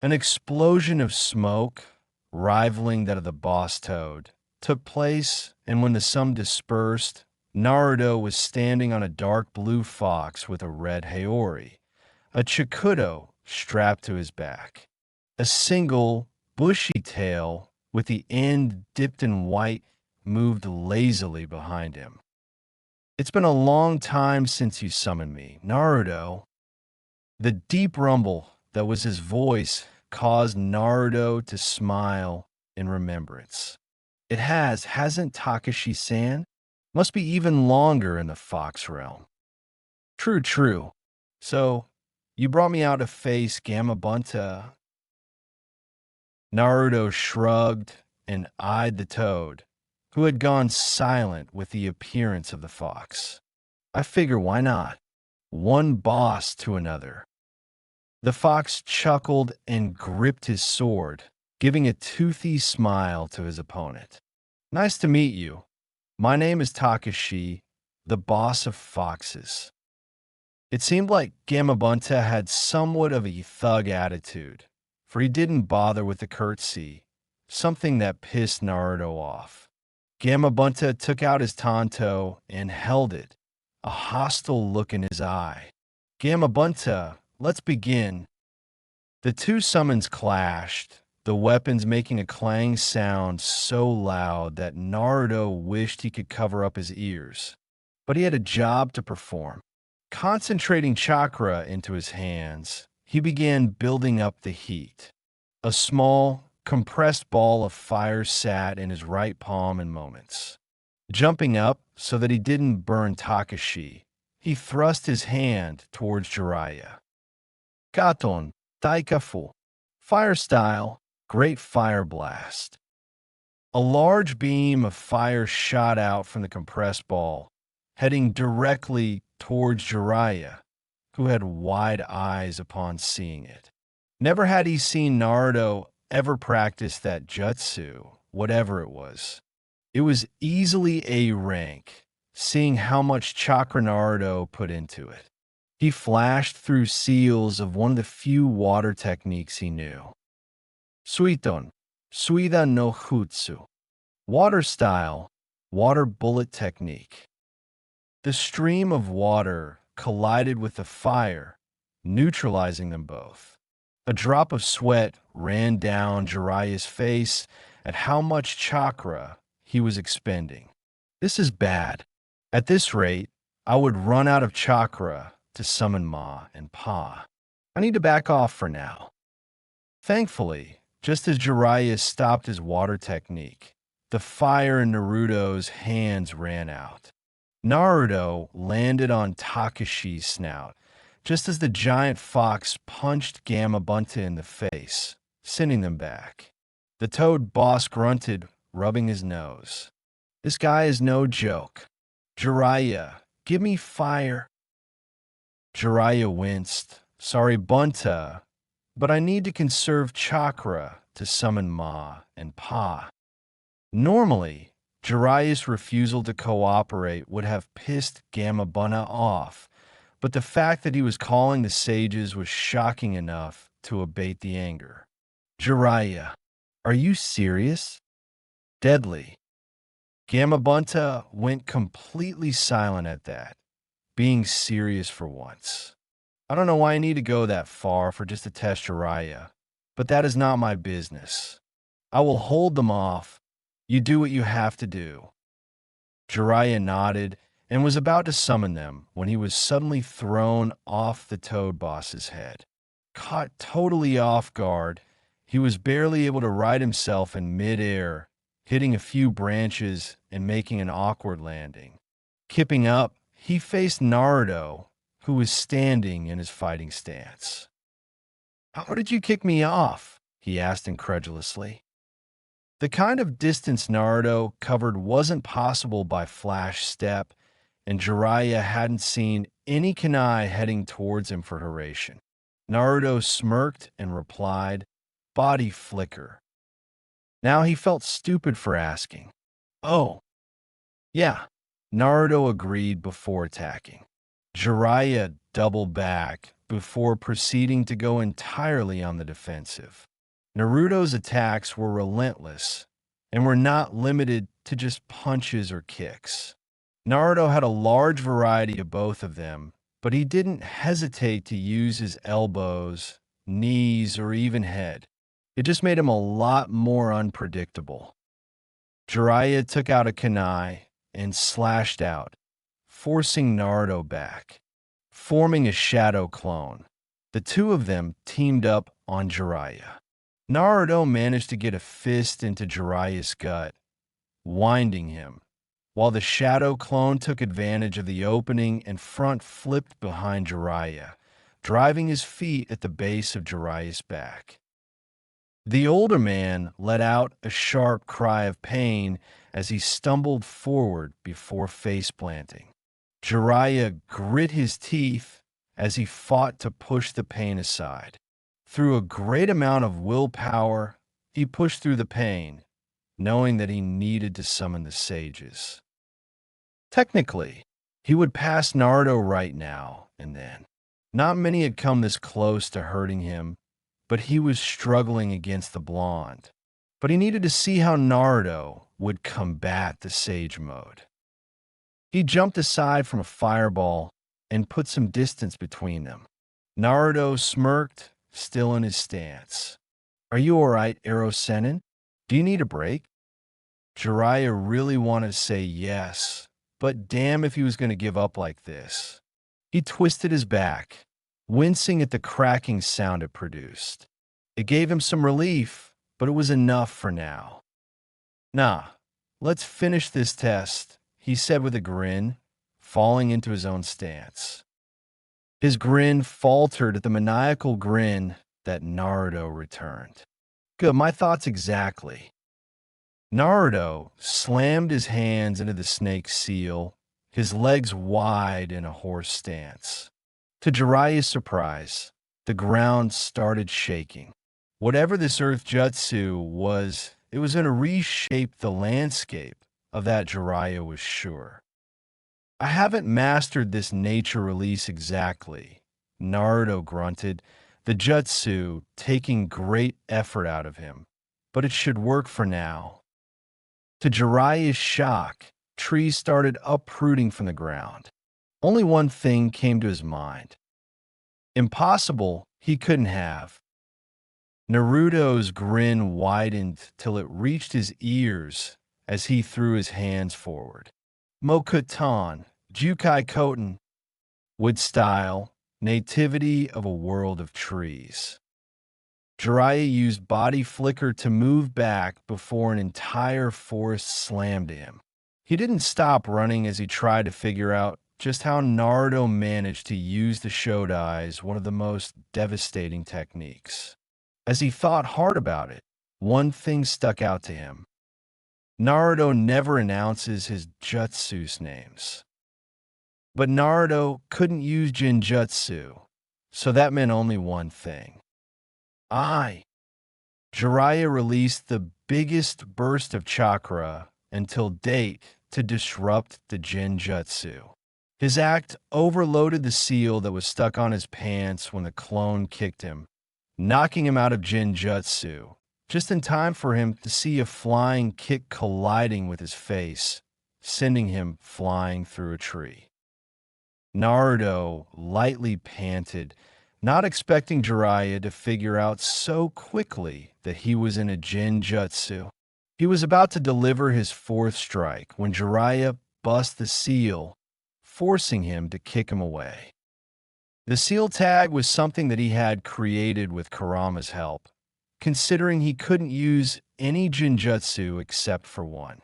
An explosion of smoke, rivaling that of the boss toad, took place, and when the sum dispersed, Naruto was standing on a dark blue fox with a red Haori, a Chikudo strapped to his back. A single, bushy tail, with the end dipped in white, moved lazily behind him. It's been a long time since you summoned me, Naruto. The deep rumble that was his voice caused Naruto to smile in remembrance. Hasn't Takashi-san? Must be even longer in the Fox realm. True, true. So, you brought me out to face Gamabunta. Naruto shrugged and eyed the toad, who had gone silent with the appearance of the fox. I figure why not? One boss to another. The fox chuckled and gripped his sword, giving a toothy smile to his opponent. Nice to meet you. My name is Takashi, the boss of foxes. It seemed like Gamabunta had somewhat of a thug attitude, for he didn't bother with the curtsy, something that pissed Naruto off. Gamabunta took out his tanto and held it, a hostile look in his eye. Gamabunta, let's begin. The two summons clashed, the weapons making a clang sound so loud that Naruto wished he could cover up his ears. But he had a job to perform. Concentrating chakra into his hands, he began building up the heat. A small, compressed ball of fire sat in his right palm in moments. Jumping up so that he didn't burn Takashi, he thrust his hand towards Jiraiya. Katon, Taikafu, fire style, great fire blast. A large beam of fire shot out from the compressed ball, heading directly towards Jiraiya, who had wide eyes upon seeing it. Never had he seen Naruto ever practice that jutsu, whatever it was. It was easily A rank, seeing how much chakra Naruto put into it. He flashed through seals of one of the few water techniques he knew. Suiton, Suida no Jutsu. Water style, water bullet technique. The stream of water collided with the fire, neutralizing them both. A drop of sweat ran down Jiraiya's face at how much chakra he was expending. This is bad. At this rate, I would run out of chakra to summon Ma and Pa. I need to back off for now. Thankfully, just as Jiraiya stopped his water technique, the fire in Naruto's hands ran out. Naruto landed on Takashi's snout, just as the giant fox punched Gamabunta in the face, sending them back. The toad boss grunted, rubbing his nose. This guy is no joke. Jiraiya, give me fire. Jiraiya winced. Sorry, Bunta, but I need to conserve chakra to summon Ma and Pa. Normally, Jiraiya's refusal to cooperate would have pissed Gamabunta off, but the fact that he was calling the sages was shocking enough to abate the anger. Jiraiya, are you serious? Deadly. Gamabunta went completely silent at that, being serious for once. I don't know why I need to go that far for just to test Jiraiya, but that is not my business. I will hold them off. You do what you have to do. Jiraiya nodded and was about to summon them when he was suddenly thrown off the toad boss's head. Caught totally off guard, he was barely able to right himself in midair, hitting a few branches and making an awkward landing. Kipping up, he faced Naruto, who was standing in his fighting stance. How did you kick me off? He asked incredulously. The kind of distance Naruto covered wasn't possible by flash step, and Jiraiya hadn't seen any kunai heading towards him for Hiraishin. Naruto smirked and replied, body flicker. Now he felt stupid for asking. Oh, yeah, Naruto agreed before attacking. Jiraiya doubled back, before proceeding to go entirely on the defensive. Naruto's attacks were relentless and were not limited to just punches or kicks. Naruto had a large variety of both of them, but he didn't hesitate to use his elbows, knees, or even head. It just made him a lot more unpredictable. Jiraiya took out a kunai and slashed out, forcing Naruto back, forming a shadow clone. The two of them teamed up on Jiraiya. Naruto managed to get a fist into Jiraiya's gut, winding him, while the shadow clone took advantage of the opening and front flipped behind Jiraiya, driving his feet at the base of Jiraiya's back. The older man let out a sharp cry of pain as he stumbled forward before face-planting. Jiraiya grit his teeth as he fought to push the pain aside. Through a great amount of willpower, he pushed through the pain, knowing that he needed to summon the sages. Technically, he would pass Naruto right now and then. Not many had come this close to hurting him, but he was struggling against the blonde. But he needed to see how Naruto would combat the sage mode. He jumped aside from a fireball and put some distance between them. Naruto smirked, still in his stance. "Are you alright, Hiraishin? Do you need a break?" Jiraiya really wanted to say yes, but damn if he was going to give up like this. He twisted his back, wincing at the cracking sound it produced. It gave him some relief, but it was enough for now. "Nah, let's finish this test," he said with a grin, falling into his own stance. His grin faltered at the maniacal grin that Naruto returned. "Good, my thoughts exactly." Naruto slammed his hands into the snake's seal, his legs wide in a horse stance. To Jiraiya's surprise, the ground started shaking. Whatever this earth jutsu was, it was going to reshape the landscape. Of that Jiraiya was sure. "I haven't mastered this nature release exactly," Naruto grunted, the jutsu taking great effort out of him, "but it should work for now." To Jiraiya's shock, trees started uprooting from the ground. Only one thing came to his mind. Impossible he couldn't have. Naruto's grin widened till it reached his ears as he threw his hands forward. Mokuton, Jukai Koten, wood style, nativity of a world of trees. Jiraiya used body flicker to move back before an entire forest slammed him. He didn't stop running as he tried to figure out just how Naruto managed to use the Shodai's, one of the most devastating techniques. As he thought hard about it, one thing stuck out to him. Naruto never announces his jutsu's names. But Naruto couldn't use Jinjutsu, so that meant only one thing. Jiraiya released the biggest burst of chakra until date to disrupt the Jinjutsu. His act overloaded the seal that was stuck on his pants when the clone kicked him, knocking him out of Jinjutsu, just in time for him to see a flying kick colliding with his face, sending him flying through a tree. Naruto lightly panted, not expecting Jiraiya to figure out so quickly that he was in a Jinjutsu. He was about to deliver his fourth strike when Jiraiya bust the seal, forcing him to kick him away. The seal tag was something that he had created with Kurama's help, considering he couldn't use any Jinjutsu except for one.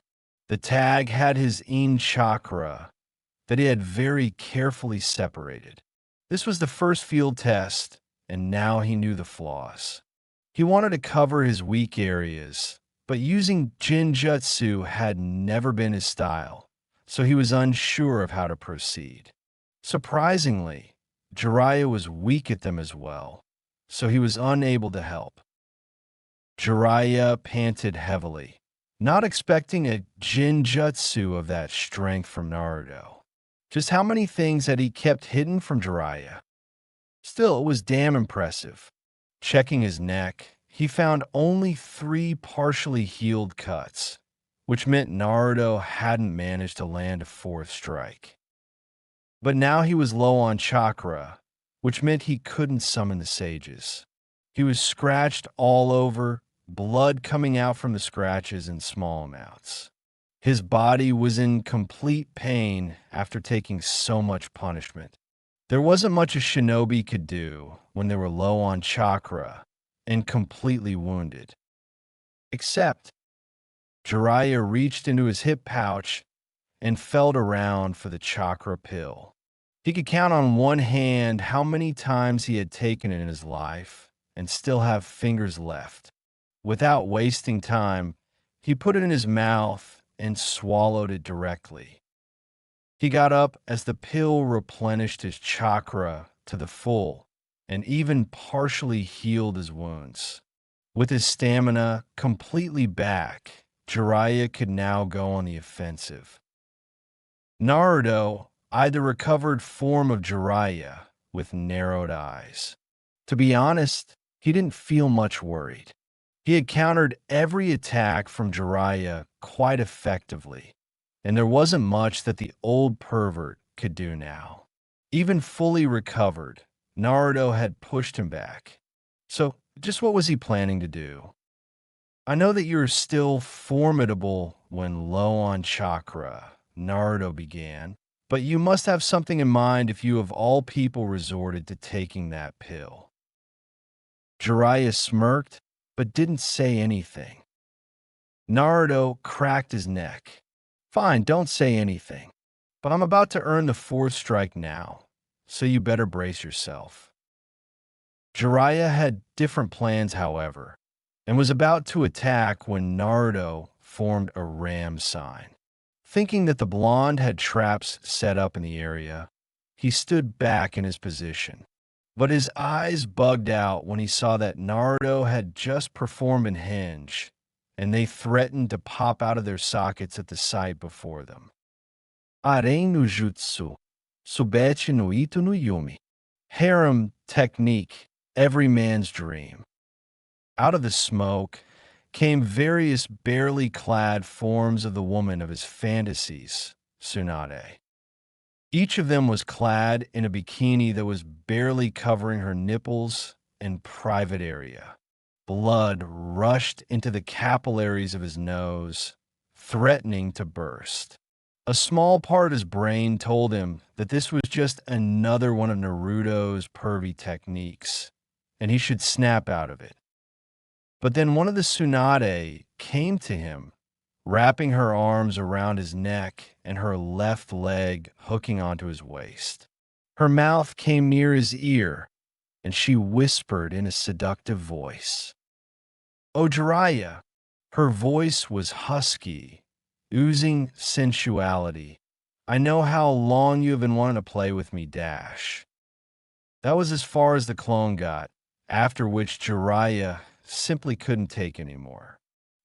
The tag had his In chakra that he had very carefully separated. This was the first field test, and now he knew the flaws. He wanted to cover his weak areas, but using Jinjutsu had never been his style, so he was unsure of how to proceed. Surprisingly, Jiraiya was weak at them as well, so he was unable to help. Jiraiya panted heavily, not expecting a Jinjutsu of that strength from Naruto. Just how many things had he kept hidden from Jiraiya? Still, it was damn impressive. Checking his neck, he found only 3 partially healed cuts, which meant Naruto hadn't managed to land a 4th strike. But now he was low on chakra, which meant he couldn't summon the sages. He was scratched all over, blood coming out from the scratches in small amounts. His body was in complete pain after taking so much punishment. There wasn't much a shinobi could do when they were low on chakra and completely wounded. Except, Jiraiya reached into his hip pouch and felt around for the chakra pill. He could count on one hand how many times he had taken it in his life and still have fingers left. Without wasting time, he put it in his mouth and swallowed it directly. He got up as the pill replenished his chakra to the full and even partially healed his wounds. With his stamina completely back, Jiraiya could now go on the offensive. Naruto eyed the recovered form of Jiraiya with narrowed eyes. To be honest, he didn't feel much worried. He had countered every attack from Jiraiya quite effectively, and there wasn't much that the old pervert could do now. Even fully recovered, Naruto had pushed him back. So, just what was he planning to do? I know that you're still formidable when low on chakra, Naruto began, but you must have something in mind if you of all people resorted to taking that pill. Jiraiya smirked, but didn't say anything. Naruto cracked his neck. Fine, don't say anything, but I'm about to earn the 4th strike now, so you better brace yourself. Jiraiya had different plans, however, and was about to attack when Naruto formed a ram sign. Thinking that the blonde had traps set up in the area, he stood back in his position. But his eyes bugged out when he saw that Naruto had just performed an hinge, and they threatened to pop out of their sockets at the sight before them. Aren no jutsu, subete no ito no yumi. Harem technique, every man's dream. Out of the smoke came various barely clad forms of the woman of his fantasies, Tsunade. Each of them was clad in a bikini that was barely covering her nipples and private area. Blood rushed into the capillaries of his nose, threatening to burst. A small part of his brain told him that this was just another one of Naruto's pervy techniques, and he should snap out of it. But then one of the Tsunade came to him, wrapping her arms around his neck and her left leg hooking onto his waist. Her mouth came near his ear, and she whispered in a seductive voice. "Oh, Jiraiya." Her voice was husky, oozing sensuality. "I know how long you have been wanting to play with me, Dash." That was as far as the clone got, after which Jiraiya simply couldn't take anymore.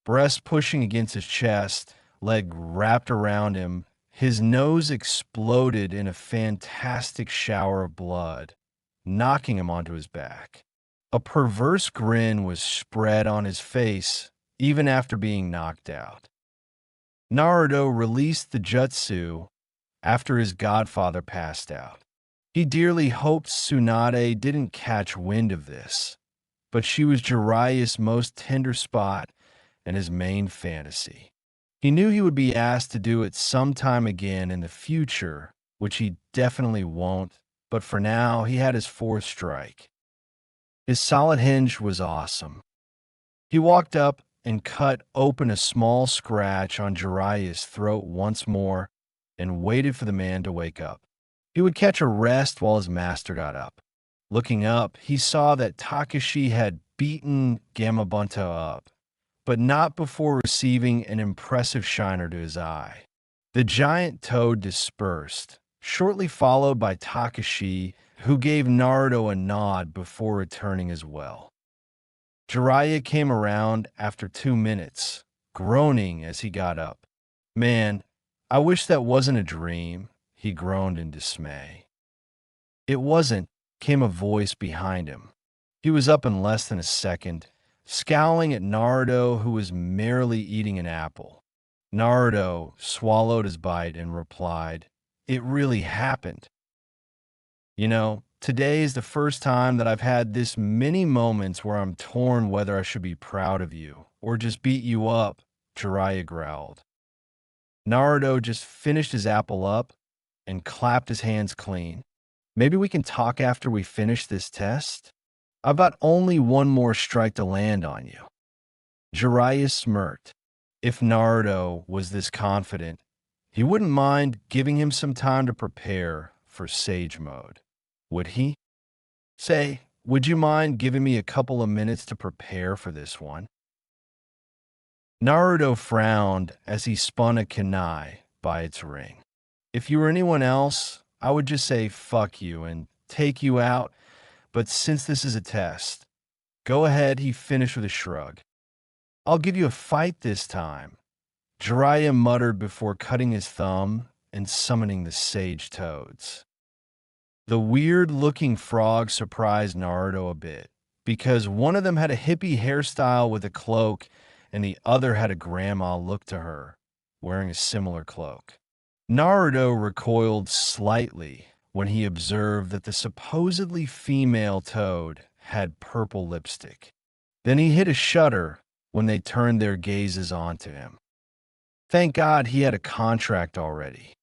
Breast pushing against his chest, leg wrapped around him, his nose exploded in a fantastic shower of blood, knocking him onto his back. A perverse grin was spread on his face even after being knocked out. Naruto released the jutsu after his godfather passed out. He dearly hoped Tsunade didn't catch wind of this, but she was Jiraiya's most tender spot and his main fantasy. He knew he would be asked to do it sometime again in the future, which he definitely won't, but for now he had his 4th strike. His solid hinge was awesome. He walked up and cut open a small scratch on Jiraiya's throat once more and waited for the man to wake up. He would catch a rest while his master got up. Looking up, he saw that Takashi had beaten Gamabunta up, but not before receiving an impressive shiner to his eye. The giant toad dispersed, shortly followed by Takashi, who gave Naruto a nod before returning as well. Jiraiya came around after 2 minutes, groaning as he got up. "Man, I wish that wasn't a dream," he groaned in dismay. "It wasn't," came a voice behind him. He was up in less than a second, scowling at Naruto, who was merely eating an apple. Naruto swallowed his bite and replied, "It really happened. Today is the first time that I've had this many moments where I'm torn whether I should be proud of you or just beat you up," Jiraiya growled. Naruto just finished his apple up and clapped his hands clean. "Maybe we can talk after we finish this test? I've got only one more strike to land on you." Jiraiya smirked. If Naruto was this confident, he wouldn't mind giving him some time to prepare for Sage Mode. Would he? Say, "Would you mind giving me a couple of minutes to prepare for this one?" Naruto frowned as he spun a kunai by its ring. "If you were anyone else, I would just say fuck you and take you out, but since this is a test, go ahead," he finished with a shrug. "I'll give you a fight this time," Jiraiya muttered before cutting his thumb and summoning the Sage Toads. The weird-looking frog surprised Naruto a bit, because one of them had a hippie hairstyle with a cloak, and the other had a grandma look to her, wearing a similar cloak. Naruto recoiled slightly when he observed that the supposedly female toad had purple lipstick. Then he hit a shudder when they turned their gazes onto him. Thank God he had a contract already.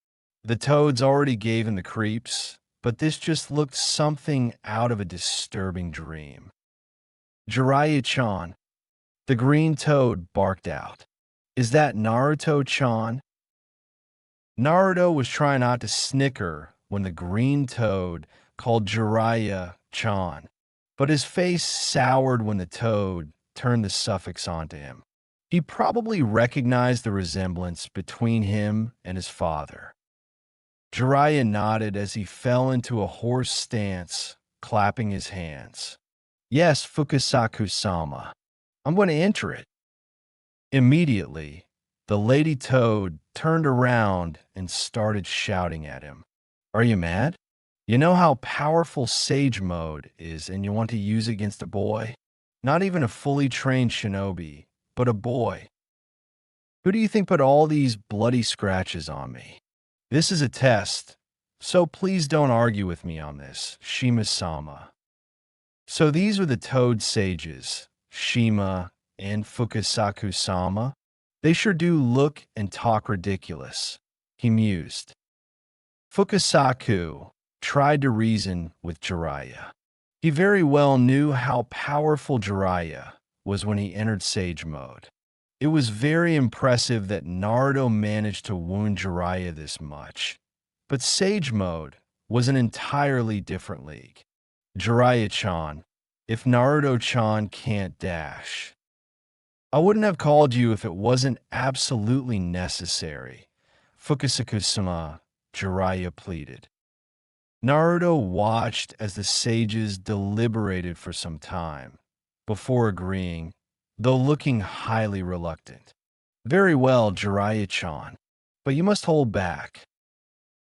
The toads already gave him the creeps, but this just looked something out of a disturbing dream. "Jiraiya-chan," the green toad barked out. "Is that Naruto-chan?" Naruto was trying not to snicker when the green toad called Jiraiya-chan, but his face soured when the toad turned the suffix onto him. He probably recognized the resemblance between him and his father. Jiraiya nodded as he fell into a horse stance, clapping his hands. "Yes, Fukasaku-sama. I'm going to enter it." Immediately, the Lady Toad turned around and started shouting at him. "Are you mad? You know how powerful Sage Mode is and you want to use it against a boy? Not even a fully trained shinobi, but a boy. Who do you think put all these bloody scratches on me? This is a test, so please don't argue with me on this, Shima-sama." So these were the Toad Sages, Shima and Fukasaku-sama. They sure do look and talk ridiculous, he mused. Fukasaku tried to reason with Jiraiya. He very well knew how powerful Jiraiya was when he entered Sage Mode. It was very impressive that Naruto managed to wound Jiraiya this much. But Sage Mode was an entirely different league. "Jiraiya-chan, if Naruto-chan can't dash, I wouldn't have called you if it wasn't absolutely necessary," Fukasaku-sama, Jiraiya pleaded. Naruto watched as the sages deliberated for some time, before agreeing, though looking highly reluctant. "Very well, Jiraiya-chan, but you must hold back."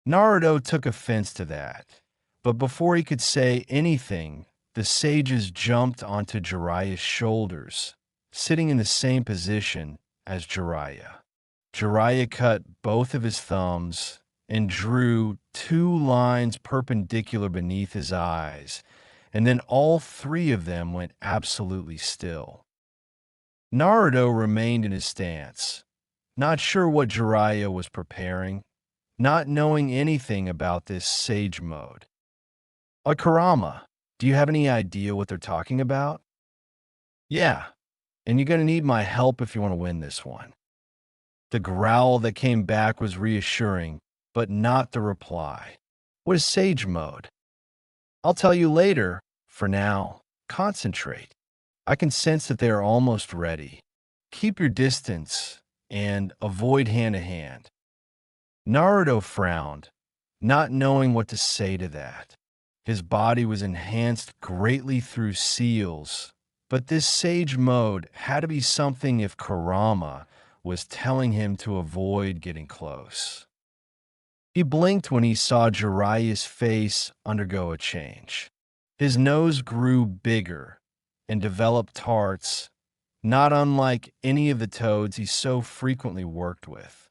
Naruto took offense to that, but before he could say anything, the sages jumped onto Jiraiya's shoulders, sitting in the same position as Jiraiya. Jiraiya cut both of his thumbs and drew 2 lines perpendicular beneath his eyes, and then all 3 of them went absolutely still. Naruto remained in his stance, not sure what Jiraiya was preparing, not knowing anything about this Sage Mode. "Kurama, do you have any idea what they're talking about?" "Yeah, and you're going to need my help if you want to win this one." The growl that came back was reassuring, but not the reply. "What is Sage Mode?" "I'll tell you later. For now, concentrate. I can sense that they are almost ready. Keep your distance and avoid hand-to-hand." Naruto frowned, not knowing what to say to that. His body was enhanced greatly through seals, but this Sage Mode had to be something if Kurama was telling him to avoid getting close. He blinked when he saw Jiraiya's face undergo a change. His nose grew bigger and developed tarts, not unlike any of the toads he so frequently worked with.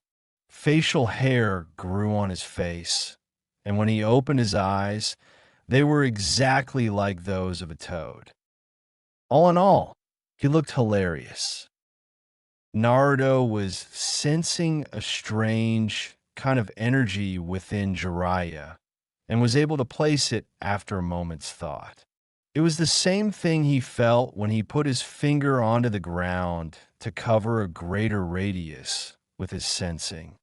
Facial hair grew on his face, and when he opened his eyes, they were exactly like those of a toad. All in all, he looked hilarious. Naruto was sensing a strange kind of energy within Jiraiya and was able to place it after a moment's thought. It was the same thing he felt when he put his finger onto the ground to cover a greater radius with his sensing.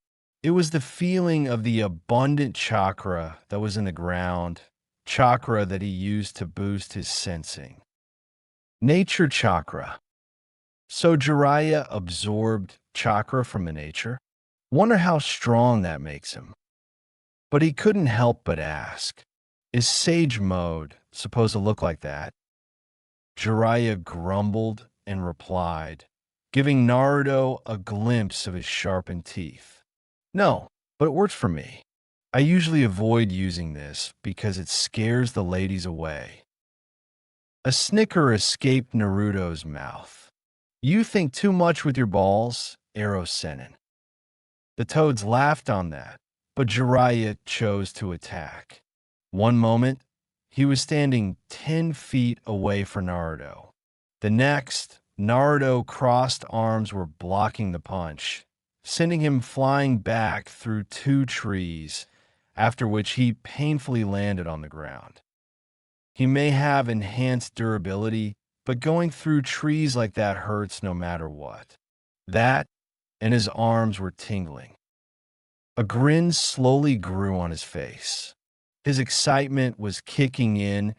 It was the feeling of the abundant chakra that was in the ground, chakra that he used to boost his sensing. Nature chakra. So Jiraiya absorbed chakra from the nature. Wonder how strong that makes him. But he couldn't help but ask, is Sage Mode supposed to look like that? Jiraiya grumbled and replied, giving Naruto a glimpse of his sharpened teeth. No, but it works for me. I usually avoid using this because it scares the ladies away. A snicker escaped Naruto's mouth. You think too much with your balls, Arrow Sennin. The toads laughed on that, but Jiraiya chose to attack. One moment, he was standing 10 feet away from Naruto. The next, Naruto's crossed arms were blocking the punch, sending him flying back through 2 trees, after which he painfully landed on the ground. He may have enhanced durability, but going through trees like that hurts no matter what. That, and his arms were tingling. A grin slowly grew on his face. His excitement was kicking in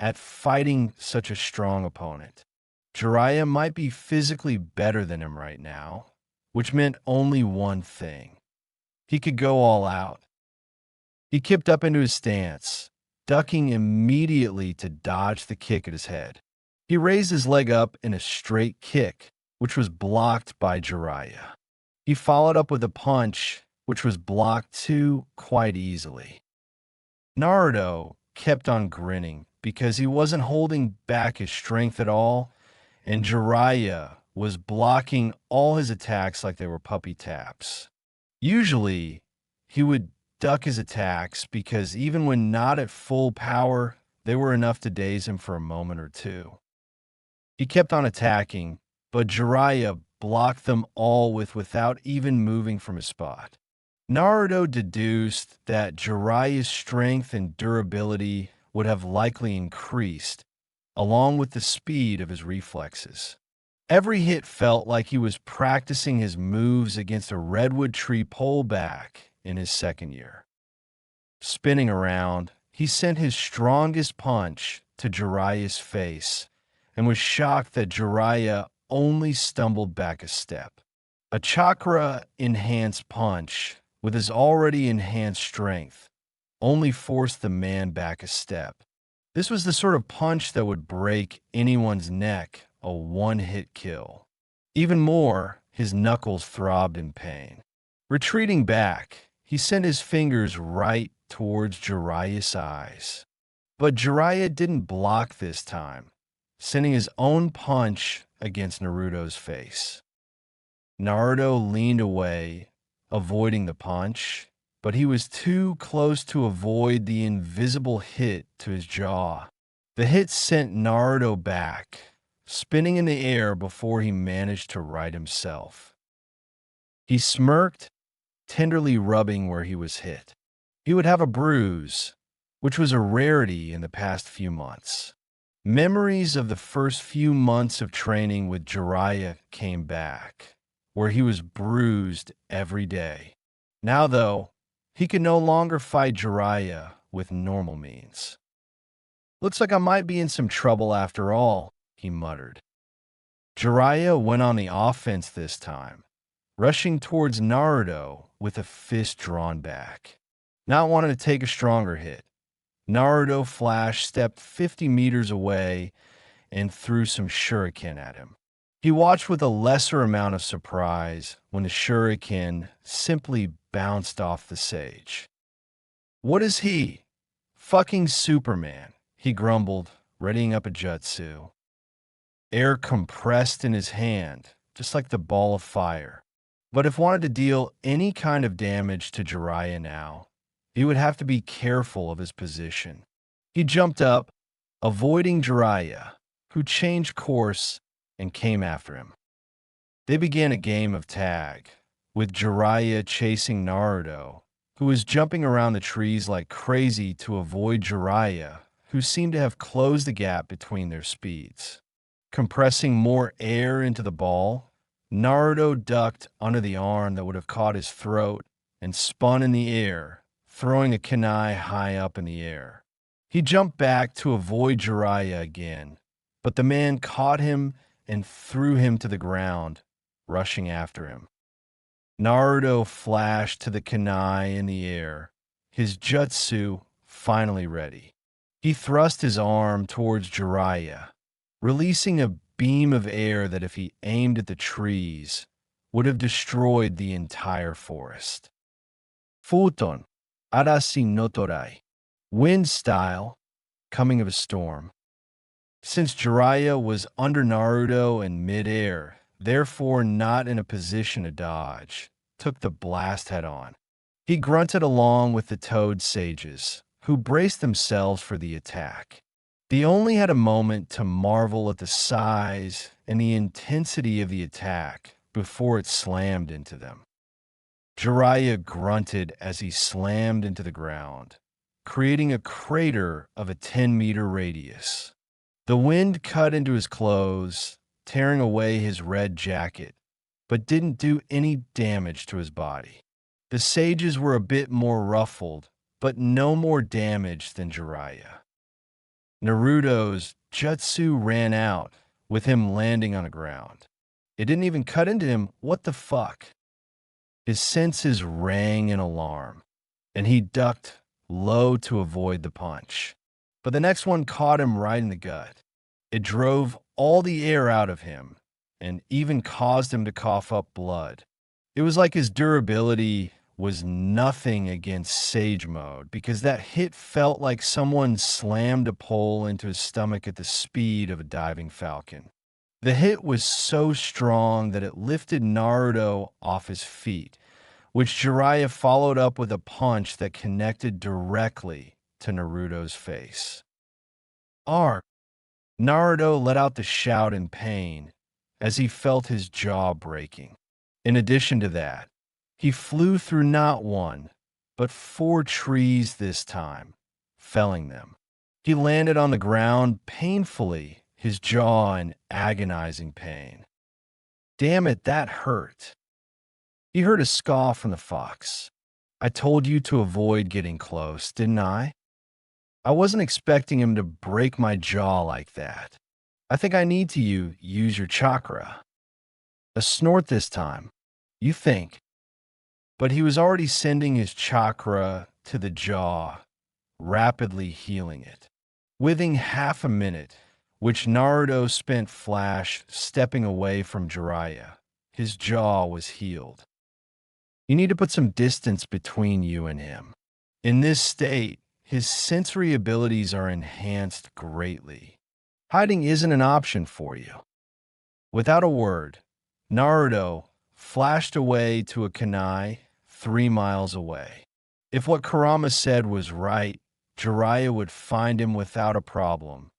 at fighting such a strong opponent. Jiraiya might be physically better than him right now, which meant only one thing. He could go all out. He kipped up into his stance, ducking immediately to dodge the kick at his head. He raised his leg up in a straight kick, which was blocked by Jiraiya. He followed up with a punch, which was blocked too quite easily. Naruto kept on grinning because he wasn't holding back his strength at all, and Jiraiya was blocking all his attacks like they were puppy taps. Usually, he would duck his attacks because even when not at full power, they were enough to daze him for a moment or two. He kept on attacking, but Jiraiya blocked them all without even moving from his spot. Naruto deduced that Jiraiya's strength and durability would have likely increased, along with the speed of his reflexes. Every hit felt like he was practicing his moves against a redwood tree pole back in his second year. Spinning around, he sent his strongest punch to Jiraiya's face and was shocked that Jiraiya only stumbled back a step. A chakra-enhanced punch, with his already enhanced strength, only forced the man back a step. This was the sort of punch that would break anyone's neck, a one-hit kill. Even more, his knuckles throbbed in pain. Retreating back, he sent his fingers right towards Jiraiya's eyes. But Jiraiya didn't block this time, sending his own punch against Naruto's face. Naruto leaned away, avoiding the punch, but he was too close to avoid the invisible hit to his jaw. The hit sent Naruto back, spinning in the air before he managed to right himself. He smirked, tenderly rubbing where he was hit. He would have a bruise, which was a rarity in the past few months. Memories of the first few months of training with Jiraiya came back, where he was bruised every day. Now, though, he could no longer fight Jiraiya with normal means. Looks like I might be in some trouble after all, he muttered. Jiraiya went on the offense this time, rushing towards Naruto with a fist drawn back. Not wanting to take a stronger hit, Naruto Flash stepped 50 meters away and threw some shuriken at him. He watched with a lesser amount of surprise when the shuriken simply bounced off the sage. What is he? Fucking Superman, he grumbled, readying up a jutsu. Air compressed in his hand, just like the ball of fire. But if wanted to deal any kind of damage to Jiraiya now, he would have to be careful of his position. He jumped up, avoiding Jiraiya, who changed course and came after him. They began a game of tag, with Jiraiya chasing Naruto, who was jumping around the trees like crazy to avoid Jiraiya, who seemed to have closed the gap between their speeds. Compressing more air into the ball, Naruto ducked under the arm that would have caught his throat and spun in the air, throwing a kunai high up in the air. He jumped back to avoid Jiraiya again, but the man caught him and threw him to the ground, rushing after him. Naruto flashed to the kunai in the air, his jutsu finally ready. He thrust his arm towards Jiraiya, releasing a beam of air that, if he aimed at the trees, would have destroyed the entire forest. Futon, Arashi no Torai, wind style, coming of a storm. Since Jiraiya was under Naruto in midair, therefore not in a position to dodge, took the blast head on. He grunted along with the Toad sages, who braced themselves for the attack. They only had a moment to marvel at the size and the intensity of the attack before it slammed into them. Jiraiya grunted as he slammed into the ground, creating a crater of a 10-meter radius. The wind cut into his clothes, tearing away his red jacket, but didn't do any damage to his body. The sages were a bit more ruffled, but no more damage than Jiraiya. Naruto's jutsu ran out, with him landing on the ground. It didn't even cut into him. What the fuck? His senses rang in alarm, and he ducked low to avoid the punch. But the next one caught him right in the gut. It drove all the air out of him, and even caused him to cough up blood. It was like his durability was nothing against Sage Mode, because that hit felt like someone slammed a pole into his stomach at the speed of a diving falcon. The hit was so strong that it lifted Naruto off his feet, which Jiraiya followed up with a punch that connected directly to Naruto's face. Arg! Naruto let out the shout in pain as he felt his jaw breaking. In addition to that, he flew through not one, but 4 trees this time, felling them. He landed on the ground painfully, his jaw in agonizing pain. Damn it, that hurt. He heard a scoff from the fox. I told you to avoid getting close, didn't I? I wasn't expecting him to break my jaw like that. I think I need to use your chakra. A snort this time. You think. But he was already sending his chakra to the jaw, rapidly healing it. Within half a minute, which Naruto spent Flash stepping away from Jiraiya, his jaw was healed. You need to put some distance between you and him. In this state, his sensory abilities are enhanced greatly. Hiding isn't an option for you. Without a word, Naruto flashed away to a kunai 3 miles away. If what Kurama said was right, Jiraiya would find him without a problem,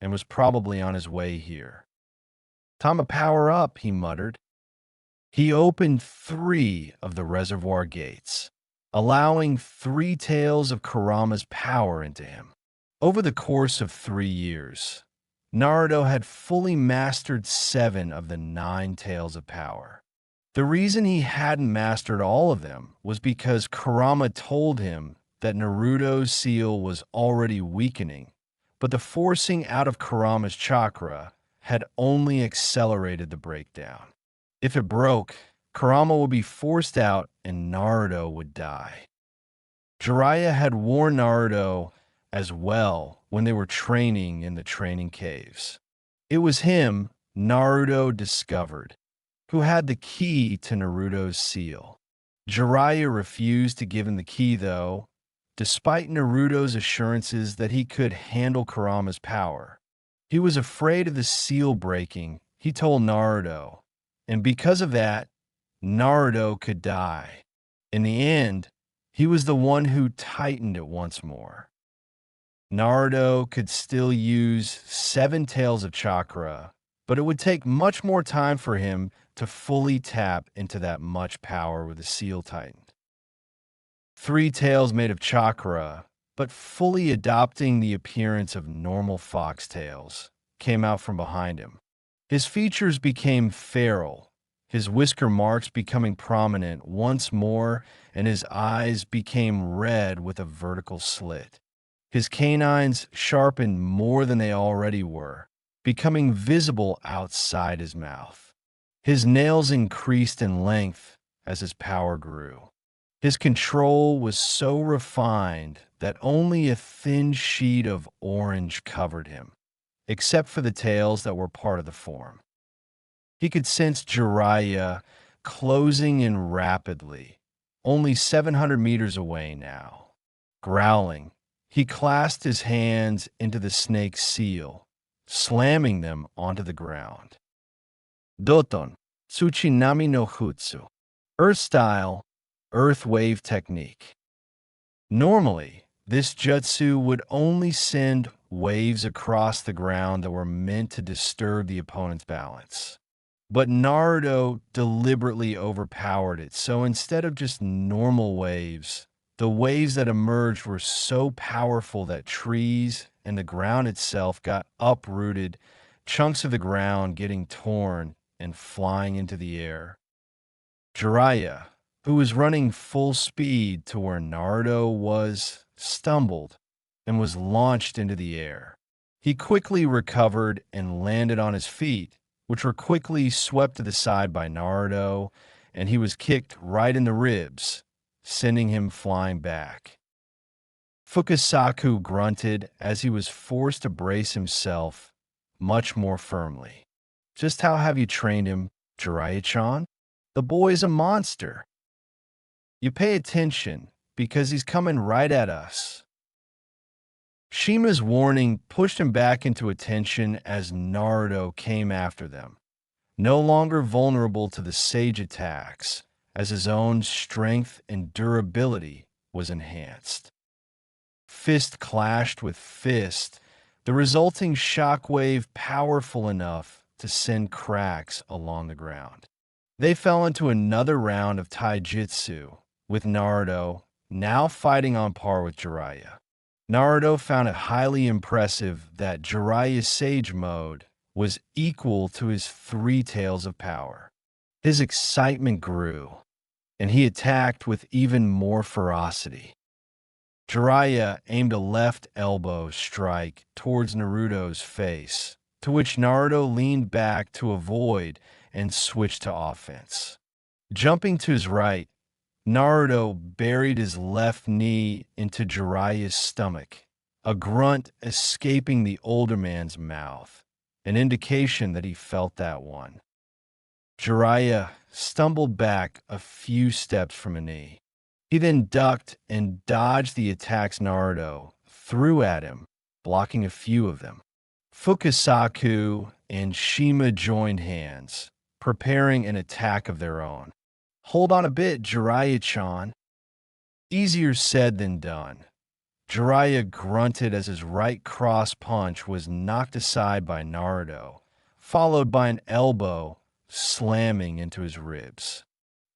and was probably on his way here. Time to power up, he muttered. He opened 3 of the reservoir gates, allowing 3 tails of Kurama's power into him. Over the course of 3 years, Naruto had fully mastered 7 of the 9 tails of power. The reason he hadn't mastered all of them was because Kurama told him that Naruto's seal was already weakening, but the forcing out of Kurama's chakra had only accelerated the breakdown. If it broke, Kurama would be forced out and Naruto would die. Jiraiya had warned Naruto as well when they were training in the training caves. It was him Naruto discovered, who had the key to Naruto's seal. Jiraiya refused to give him the key, though, despite Naruto's assurances that he could handle Kurama's power. He was afraid of the seal breaking, he told Naruto, and because of that, Naruto could die. In the end, he was the one who tightened it once more. Naruto could still use 7 tails of chakra, but it would take much more time for him to fully tap into that much power with the seal tightened. 3 tails made of chakra, but fully adopting the appearance of normal foxtails, came out from behind him. His features became feral, his whisker marks becoming prominent once more, and his eyes became red with a vertical slit. His canines sharpened more than they already were, becoming visible outside his mouth. His nails increased in length as his power grew. His control was so refined that only a thin sheet of orange covered him, except for the tails that were part of the form. He could sense Jiraiya closing in rapidly, only 700 meters away now. Growling, he clasped his hands into the snake's seal, slamming them onto the ground. Doton, Tsuchinami no Jutsu. Earth style, earth wave technique. Normally, this jutsu would only send waves across the ground that were meant to disturb the opponent's balance. But Naruto deliberately overpowered it, so instead of just normal waves, the waves that emerged were so powerful that trees and the ground itself got uprooted, chunks of the ground getting torn and flying into the air. Jiraiya, who was running full speed to where Naruto was, stumbled and was launched into the air. He quickly recovered and landed on his feet, which were quickly swept to the side by Naruto, and he was kicked right in the ribs, sending him flying back. Fukasaku grunted as he was forced to brace himself much more firmly. Just how have you trained him, Jiraiya-chan? The boy's a monster. You pay attention, because he's coming right at us. Shima's warning pushed him back into attention as Naruto came after them, no longer vulnerable to the sage attacks, as his own strength and durability was enhanced. Fist clashed with fist, the resulting shockwave powerful enough to send cracks along the ground. They fell into another round of taijutsu, with Naruto now fighting on par with Jiraiya. Naruto found it highly impressive that Jiraiya's Sage Mode was equal to his 3 tails of power. His excitement grew, and he attacked with even more ferocity. Jiraiya aimed a left elbow strike towards Naruto's face, to which Naruto leaned back to avoid and switched to offense. Jumping to his right, Naruto buried his left knee into Jiraiya's stomach, a grunt escaping the older man's mouth, an indication that he felt that one. Jiraiya stumbled back a few steps from a knee. He then ducked and dodged the attacks Naruto threw at him, blocking a few of them. Fukasaku and Shima joined hands, preparing an attack of their own. Hold on a bit, Jiraiya-chan. Easier said than done. Jiraiya grunted as his right cross punch was knocked aside by Naruto, followed by an elbow slamming into his ribs.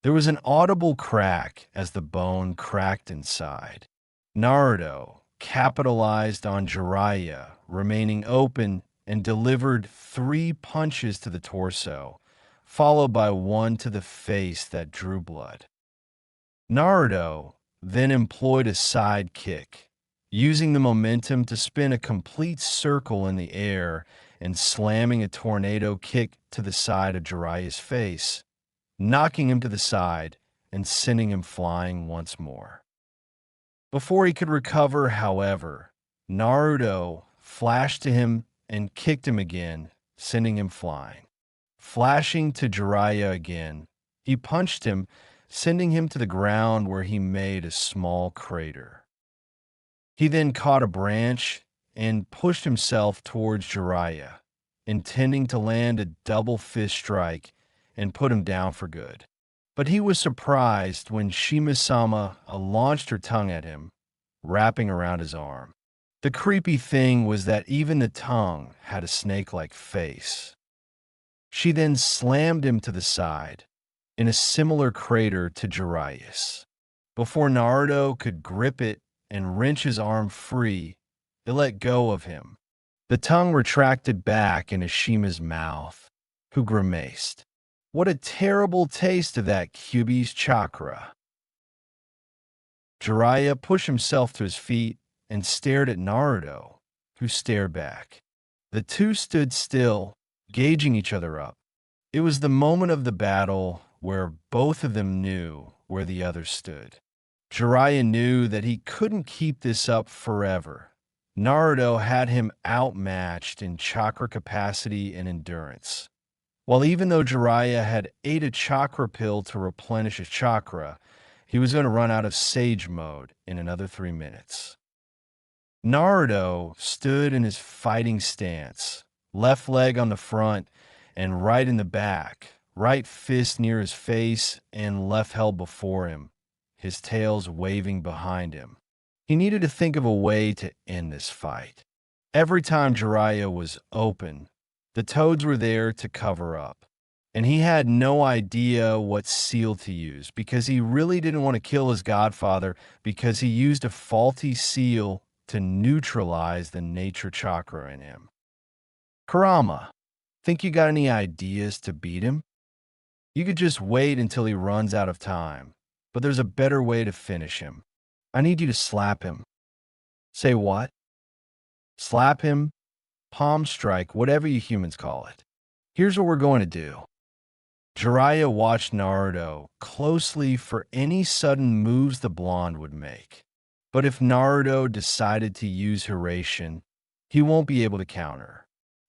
There was an audible crack as the bone cracked inside. Naruto capitalized on Jiraiya remaining open and delivered 3 punches to the torso, followed by 1 to the face that drew blood. Naruto then employed a side kick, using the momentum to spin a complete circle in the air and slamming a tornado kick to the side of Jiraiya's face, knocking him to the side and sending him flying once more. Before he could recover, however, Naruto flashed to him and kicked him again, sending him flying. Flashing to Jiraiya again, he punched him, sending him to the ground where he made a small crater. He then caught a branch and pushed himself towards Jiraiya, intending to land a double fist strike and put him down for good. But he was surprised when Shima-sama launched her tongue at him, wrapping around his arm. The creepy thing was that even the tongue had a snake-like face. She then slammed him to the side, in a similar crater to Jiraiya's. Before Naruto could grip it and wrench his arm free, it let go of him. The tongue retracted back into Shima's mouth, who grimaced. What a terrible taste of that Kyuubi's chakra. Jiraiya pushed himself to his feet and stared at Naruto, who stared back. The two stood still, gauging each other up. It was the moment of the battle where both of them knew where the other stood. Jiraiya knew that he couldn't keep this up forever. Naruto had him outmatched in chakra capacity and endurance. While even though Jiraiya had ate a chakra pill to replenish his chakra, he was going to run out of Sage mode in another 3 minutes. Naruto stood in his fighting stance, left leg on the front and right in the back, right fist near his face and left held before him, his tails waving behind him. He needed to think of a way to end this fight. Every time Jiraiya was open, the toads were there to cover up, and he had no idea what seal to use because he really didn't want to kill his godfather because he used a faulty seal to neutralize the nature chakra in him. Kurama, think you got any ideas to beat him? You could just wait until he runs out of time, but there's a better way to finish him. I need you to slap him. Say what? Slap him, palm strike, whatever you humans call it. Here's what we're going to do. Jiraiya watched Naruto closely for any sudden moves the blonde would make. But if Naruto decided to use Hiraishin, he won't be able to counter.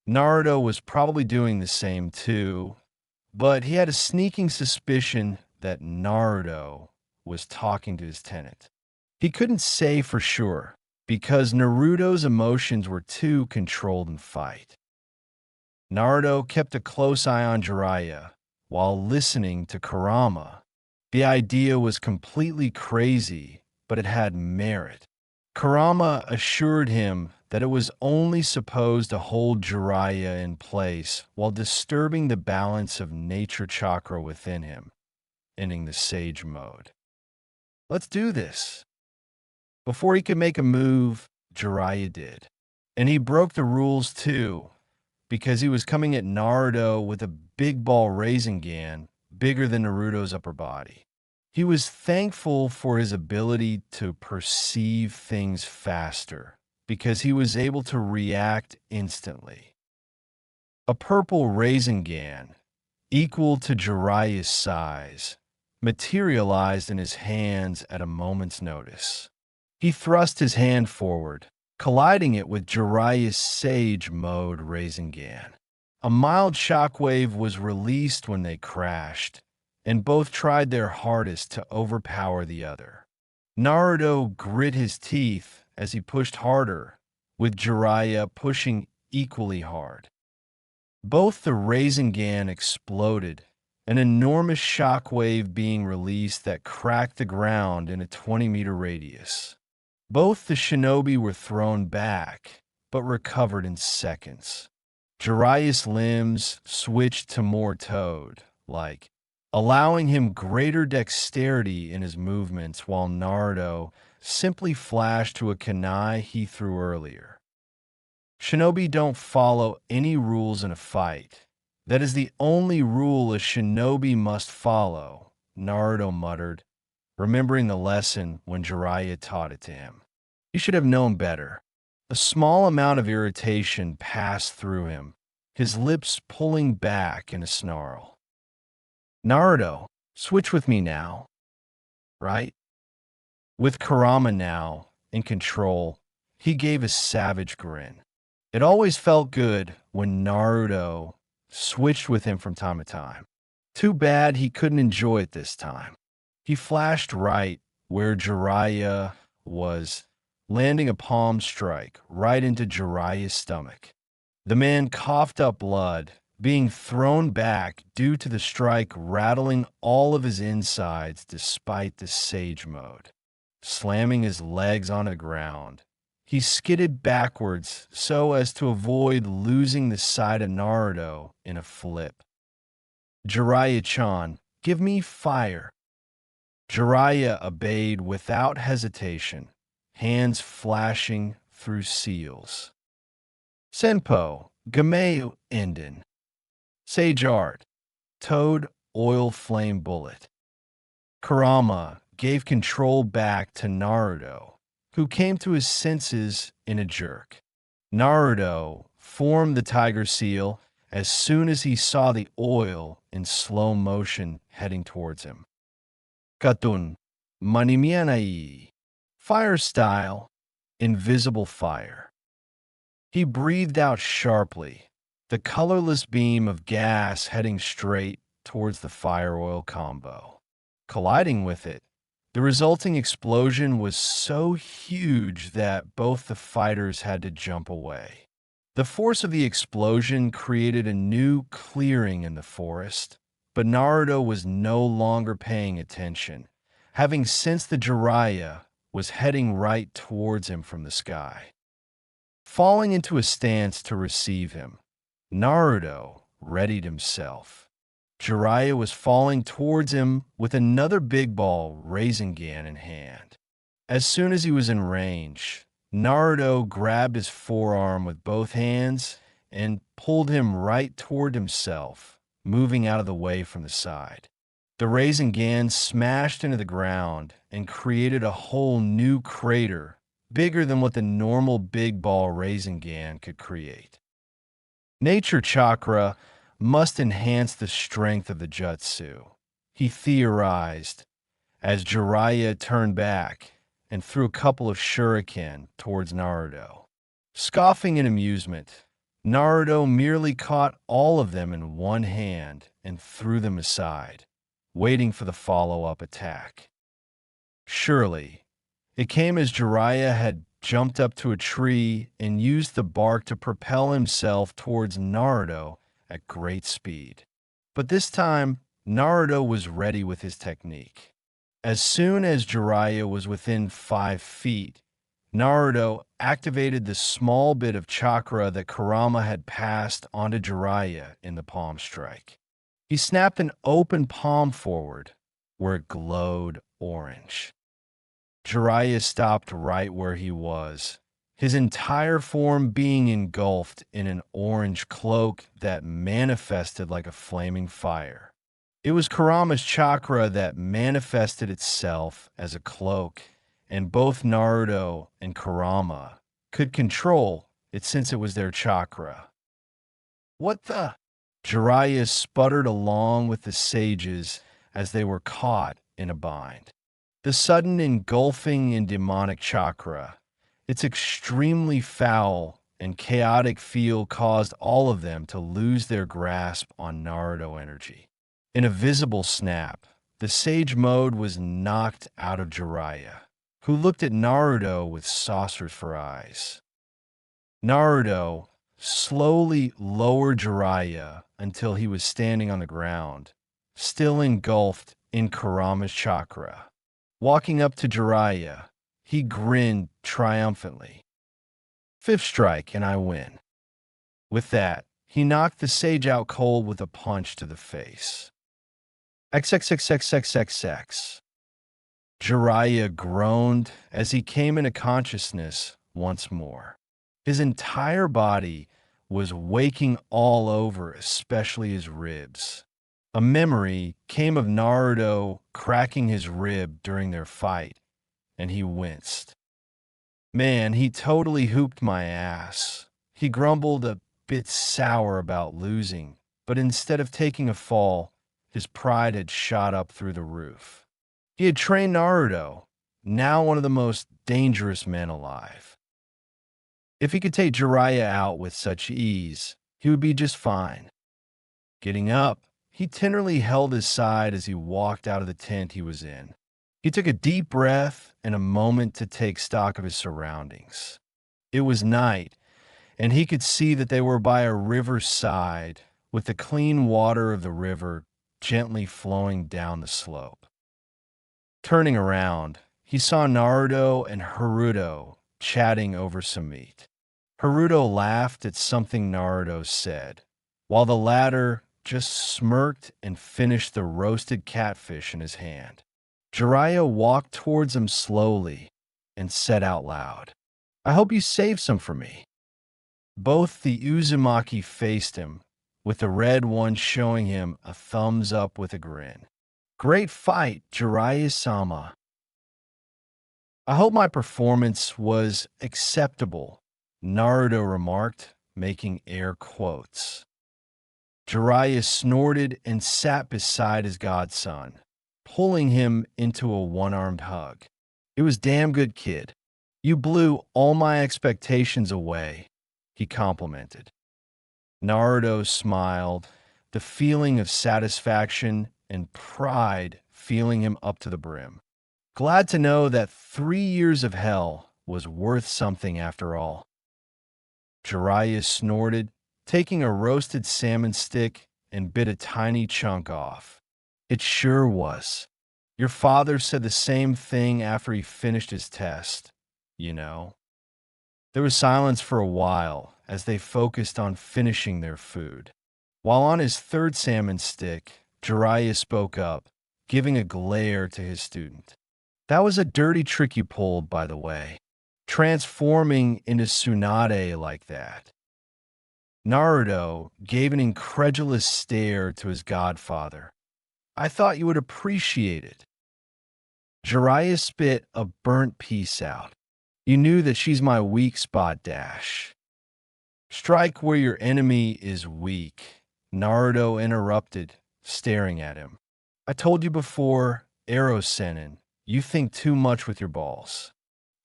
Naruto was probably doing the same too, but he had a sneaking suspicion that Naruto was talking to his tenant. He couldn't say for sure, because Naruto's emotions were too controlled in fight. Naruto kept a close eye on Jiraiya while listening to Kurama. The idea was completely crazy, but it had merit. Kurama assured him that it was only supposed to hold Jiraiya in place while disturbing the balance of nature chakra within him, ending the Sage mode. Let's do this. Before he could make a move, Jiraiya did. And he broke the rules too, because he was coming at Naruto with a big ball Rasengan bigger than Naruto's upper body. He was thankful for his ability to perceive things faster, because he was able to react instantly. A purple Rasengan, equal to Jiraiya's size, materialized in his hands at a moment's notice. He thrust his hand forward, colliding it with Jiraiya's Sage mode Rasengan. A mild shockwave was released when they crashed, and both tried their hardest to overpower the other. Naruto grit his teeth as he pushed harder, with Jiraiya pushing equally hard. Both the Rasengan exploded, an enormous shockwave being released that cracked the ground in a 20-meter radius. Both the shinobi were thrown back, but recovered in seconds. Jiraiya's limbs switched to more toad-like, allowing him greater dexterity in his movements while Naruto simply flashed to a kunai he threw earlier. Shinobi don't follow any rules in a fight. That is the only rule a shinobi must follow, Naruto muttered, remembering the lesson when Jiraiya taught it to him. He should have known better. A small amount of irritation passed through him, his lips pulling back in a snarl. Naruto, switch with me now. Right? With Kurama now in control, he gave a savage grin. It always felt good when Naruto switched with him from time to time. Too bad he couldn't enjoy it this time. He flashed right where Jiraiya was landing a palm strike right into Jiraiya's stomach. The man coughed up blood, being thrown back due to the strike rattling all of his insides despite the Sage Mode. Slamming his legs on the ground, he skidded backwards so as to avoid losing the side of Naruto in a flip. Jiraiya-chan, give me fire. Jiraiya obeyed without hesitation, hands flashing through seals. Senpo, Gameu Enden. Sage Art, Toad Oil Flame Bullet. Kurama gave control back to Naruto, who came to his senses in a jerk. Naruto formed the Tiger Seal as soon as he saw the oil in slow motion heading towards him. Katun, Manimianai. Fire style, invisible fire. He breathed out sharply, the colorless beam of gas heading straight towards the fire-oil combo. Colliding with it, the resulting explosion was so huge that both the fighters had to jump away. The force of the explosion created a new clearing in the forest, but Naruto was no longer paying attention, having sensed the Jiraiya was heading right towards him from the sky. Falling into a stance to receive him, Naruto readied himself. Jiraiya was falling towards him with another big ball Rasengan in hand. As soon as he was in range, Naruto grabbed his forearm with both hands and pulled him right toward himself, moving out of the way from the side. The Rasengan smashed into the ground and created a whole new crater bigger than what the normal big ball Rasengan could create. Nature Chakra must enhance the strength of the jutsu, he theorized, as Jiraiya turned back and threw a couple of shuriken towards Naruto. Scoffing in amusement, Naruto merely caught all of them in one hand and threw them aside, waiting for the follow-up attack. Surely, it came as Jiraiya had jumped up to a tree and used the bark to propel himself towards Naruto at great speed. But this time, Naruto was ready with his technique. As soon as Jiraiya was within 5 feet, Naruto activated the small bit of chakra that Kurama had passed onto Jiraiya in the palm strike. He snapped an open palm forward, where it glowed orange. Jiraiya stopped right where he was, his entire form being engulfed in an orange cloak that manifested like a flaming fire. It was Kurama's chakra that manifested itself as a cloak, and both Naruto and Kurama could control it since it was their chakra. What the? Jiraiya sputtered along with the sages as they were caught in a bind. The sudden engulfing in demonic chakra, its extremely foul and chaotic feel caused all of them to lose their grasp on Naruto energy. In a visible snap, the Sage Mode was knocked out of Jiraiya, who looked at Naruto with saucers for eyes. Naruto slowly lowered Jiraiya until he was standing on the ground, still engulfed in Kurama's chakra. Walking up to Jiraiya, he grinned triumphantly. 5th strike and I win. With that, he knocked the sage out cold with a punch to the face. XXXXXXX. Jiraiya groaned as he came into consciousness once more. His entire body was waking all over, especially his ribs. A memory came of Naruto cracking his rib during their fight, and he winced. Man, he totally hooped my ass. He grumbled a bit sour about losing, but instead of taking a fall, his pride had shot up through the roof. He had trained Naruto, now one of the most dangerous men alive. If he could take Jiraiya out with such ease, he would be just fine. Getting up, he tenderly held his side as he walked out of the tent he was in. He took a deep breath and a moment to take stock of his surroundings. It was night, and he could see that they were by a river's side, with the clean water of the river gently flowing down the slope. Turning around, he saw Naruto and Haruto chatting over some meat. Haruto laughed at something Naruto said, while the latter just smirked and finished the roasted catfish in his hand. Jiraiya walked towards him slowly and said out loud, "I hope you save some for me." Both the Uzumaki faced him, with the red one showing him a thumbs up with a grin. "Great fight, Jiraiya-sama. I hope my performance was acceptable," Naruto remarked, making air quotes. Jiraiya snorted and sat beside his godson, pulling him into a one-armed hug. "It was damn good, kid. You blew all my expectations away," he complimented. Naruto smiled, the feeling of satisfaction and pride filling him up to the brim. Glad to know that 3 years of hell was worth something after all. Jiraiya snorted, taking a roasted salmon stick and bit a tiny chunk off. "It sure was. Your father said the same thing after he finished his test, you know." There was silence for a while as they focused on finishing their food. While on his third salmon stick, Jiraiya spoke up, giving a glare to his student. "That was a dirty trick you pulled, by the way, transforming into Tsunade like that." Naruto gave an incredulous stare to his godfather. "I thought you would appreciate it." Jiraiya spit a burnt piece out. "You knew that she's my weak spot, Dash." "Strike where your enemy is weak," Naruto interrupted, staring at him. "I told you before, Arrow Sennin, you think too much with your balls.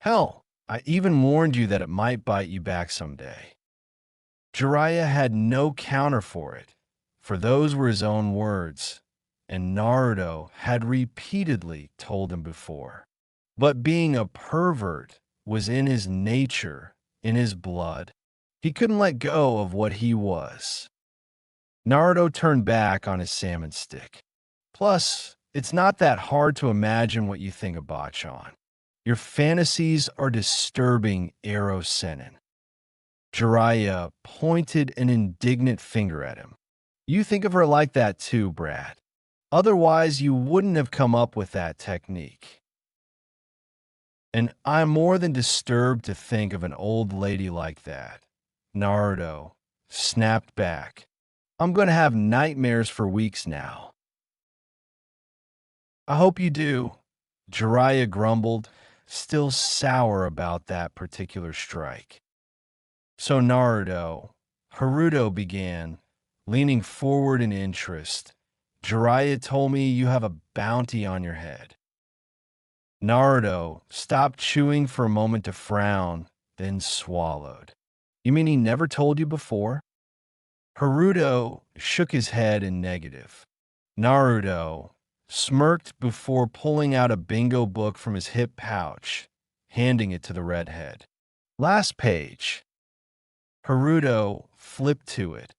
Hell, I even warned you that it might bite you back someday." Jiraiya had no counter for it, for those were his own words, and Naruto had repeatedly told him before. But being a pervert was in his nature, in his blood. He couldn't let go of what he was. Naruto turned back on his salmon stick. "Plus, it's not that hard to imagine what you think of Bachan. Your fantasies are disturbing, Arrow Sennin." Jiraiya pointed an indignant finger at him. "You think of her like that too, Brad. Otherwise, you wouldn't have come up with that technique." "And I'm more than disturbed to think of an old lady like that," Naruto snapped back. "I'm going to have nightmares for weeks now." "I hope you do," Jiraiya grumbled, still sour about that particular strike. "So Naruto," Haruto began, leaning forward in interest. "Jiraiya told me you have a bounty on your head." Naruto stopped chewing for a moment to frown, then swallowed. "You mean he never told you before?" Haruto shook his head in negative. Naruto smirked before pulling out a bingo book from his hip pouch, handing it to the redhead. "Last page." Haruto flipped to it,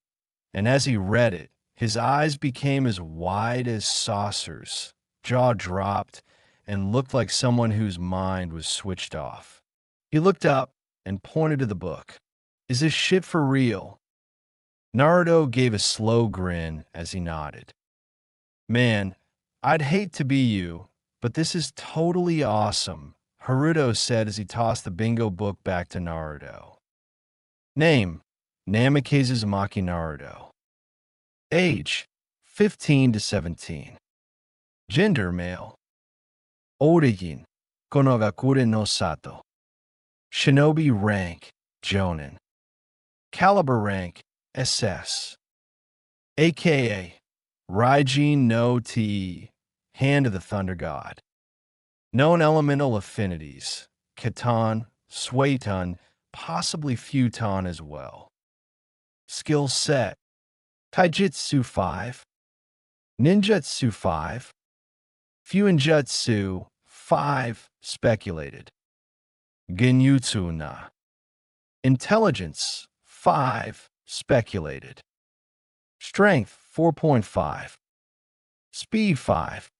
and as he read it, his eyes became as wide as saucers, jaw dropped, and looked like someone whose mind was switched off. He looked up and pointed to the book. "Is this shit for real?" Naruto gave a slow grin as he nodded. "Man, I'd hate to be you, but this is totally awesome," Haruto said as he tossed the bingo book back to Naruto. "Name: Namikaze Uzumaki Naruto. Age: 15 to 17. Gender: male. Origin: Konogakure no Sato. Shinobi rank: Jonin. Caliber rank: SS. AKA Raijin no Te, Hand of the Thunder God. Known elemental affinities: Catan, Suiton, possibly Futon as well. Skill set: Taijutsu 5, Ninjutsu 5, Fuinjutsu 5 speculated. Genyutsu na. Intelligence 5 speculated. Strength 4.5. Speed 5.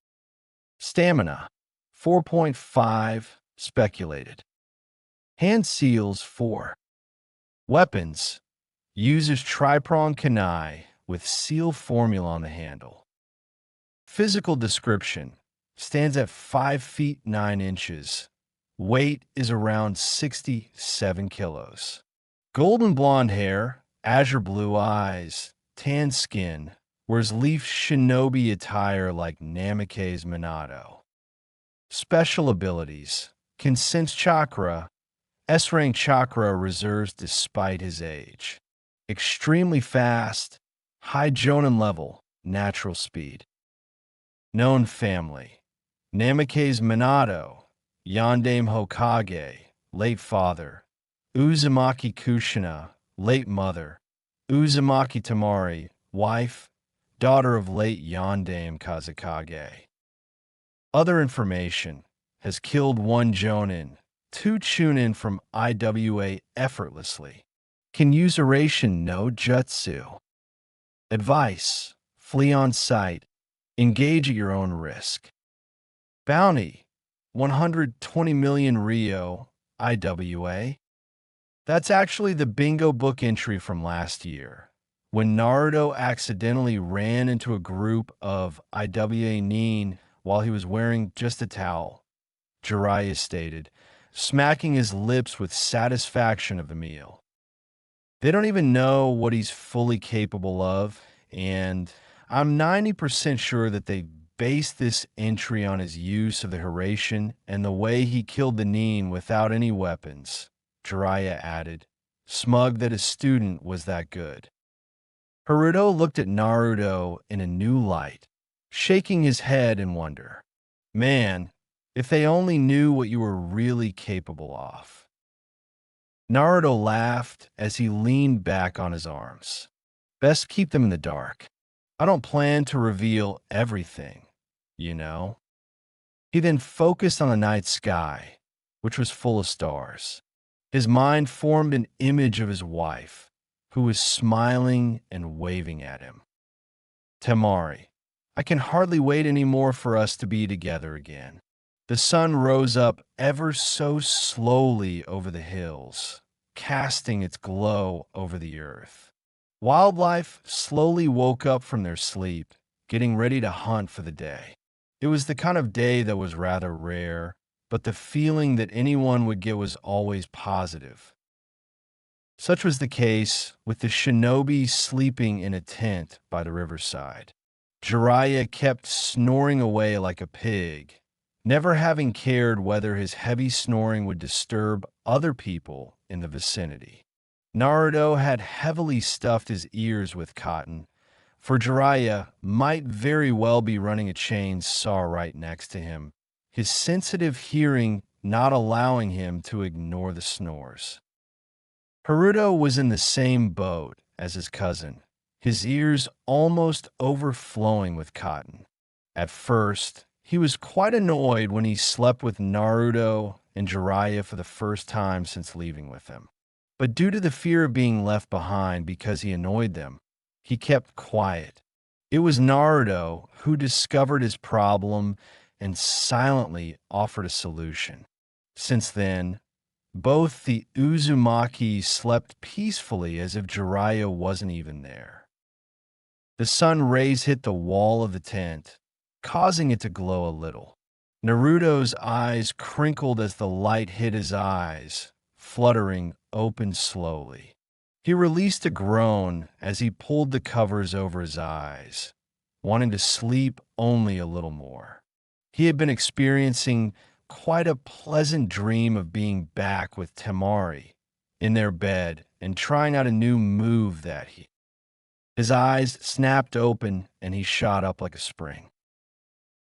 Stamina 4.5 speculated. Hand seals 4. Weapons uses tri-pronged kunai with seal formula on the handle. Physical description stands at 5 feet 9 inches. Weight is around 67 kilos. Golden blonde hair, azure blue eyes, tan skin, wears leaf shinobi attire like Namikaze Minato. Special abilities: can sense chakra, S-rank chakra reserves despite his age. Extremely fast, high Jonin level, natural speed. Known family: Namikaze Minato, Yandame Hokage, late father; Uzumaki Kushina, late mother; Uzumaki Tamari, wife, daughter of late Yandame Kazekage. Other information: has killed 1 Jonin, 2 Chunin from IWA effortlessly. Can use Hiraishin no Jutsu. Advice: flee on sight. Engage at your own risk. Bounty: 120 million Rio, IWA. That's actually the bingo book entry from last year, when Naruto accidentally ran into a group of IWA Nin while he was wearing just a towel, Jiraiya stated, smacking his lips with satisfaction of the meal. They don't even know what he's fully capable of, and I'm 90% sure that they based this entry on his use of the Hiraishin and the way he killed the Nin without any weapons, Jiraiya added, smug that his student was that good. Haruto looked at Naruto in a new light, shaking his head in wonder. Man, if they only knew what you were really capable of. Naruto laughed as he leaned back on his arms. Best keep them in the dark. I don't plan to reveal everything, you know. He then focused on the night sky, which was full of stars. His mind formed an image of his wife, who was smiling and waving at him. Temari, I can hardly wait anymore for us to be together again. The sun rose up ever so slowly over the hills, casting its glow over the earth. Wildlife slowly woke up from their sleep, getting ready to hunt for the day. It was the kind of day that was rather rare, but the feeling that anyone would get was always positive. Such was the case with the shinobi sleeping in a tent by the riverside. Jiraiya kept snoring away like a pig, never having cared whether his heavy snoring would disturb other people in the vicinity. Naruto had heavily stuffed his ears with cotton, for Jiraiya might very well be running a chainsaw right next to him, his sensitive hearing not allowing him to ignore the snores. Haruto was in the same boat as his cousin, his ears almost overflowing with cotton. At first, he was quite annoyed when he slept with Naruto and Jiraiya for the first time since leaving with them. But due to the fear of being left behind because he annoyed them, he kept quiet. It was Naruto who discovered his problem and silently offered a solution. Since then, both the Uzumaki slept peacefully as if Jiraiya wasn't even there. The sun rays hit the wall of the tent, causing it to glow a little. Naruto's eyes crinkled as the light hit his eyes, fluttering open slowly. He released a groan as he pulled the covers over his eyes, wanting to sleep only a little more. He had been experiencing quite a pleasant dream of being back with Temari in their bed and trying out a new move that his eyes snapped open and he shot up like a spring.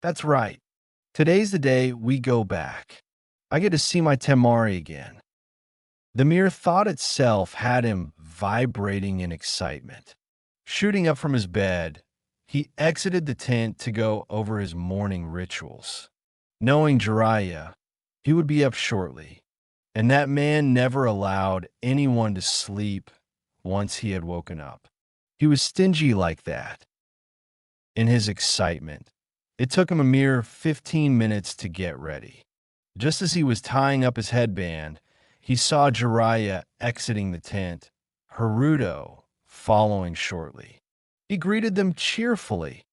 That's right. Today's the day we go back. I get to see my Temari again. The mere thought itself had him vibrating in excitement. Shooting up from his bed, he exited the tent to go over his morning rituals. Knowing Jiraiya, he would be up shortly, and that man never allowed anyone to sleep once he had woken up. He was stingy like that. In his excitement, it took him a mere 15 minutes to get ready. Just as he was tying up his headband, he saw Jiraiya exiting the tent, Haruto following shortly. He greeted them cheerfully,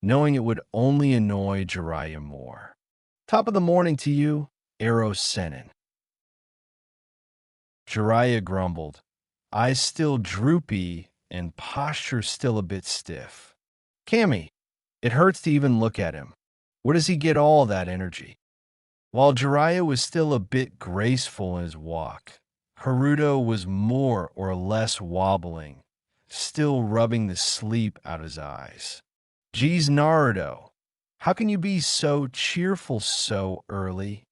knowing it would only annoy Jiraiya more. Top of the morning to you, Arrow Sennin. Jiraiya grumbled, eyes still droopy and posture still a bit stiff. Cammy, it hurts to even look at him. Where does he get all that energy? While Jiraiya was still a bit graceful in his walk, Haruto was more or less wobbling, still rubbing the sleep out his eyes. Geez, Naruto, how can you be so cheerful so early?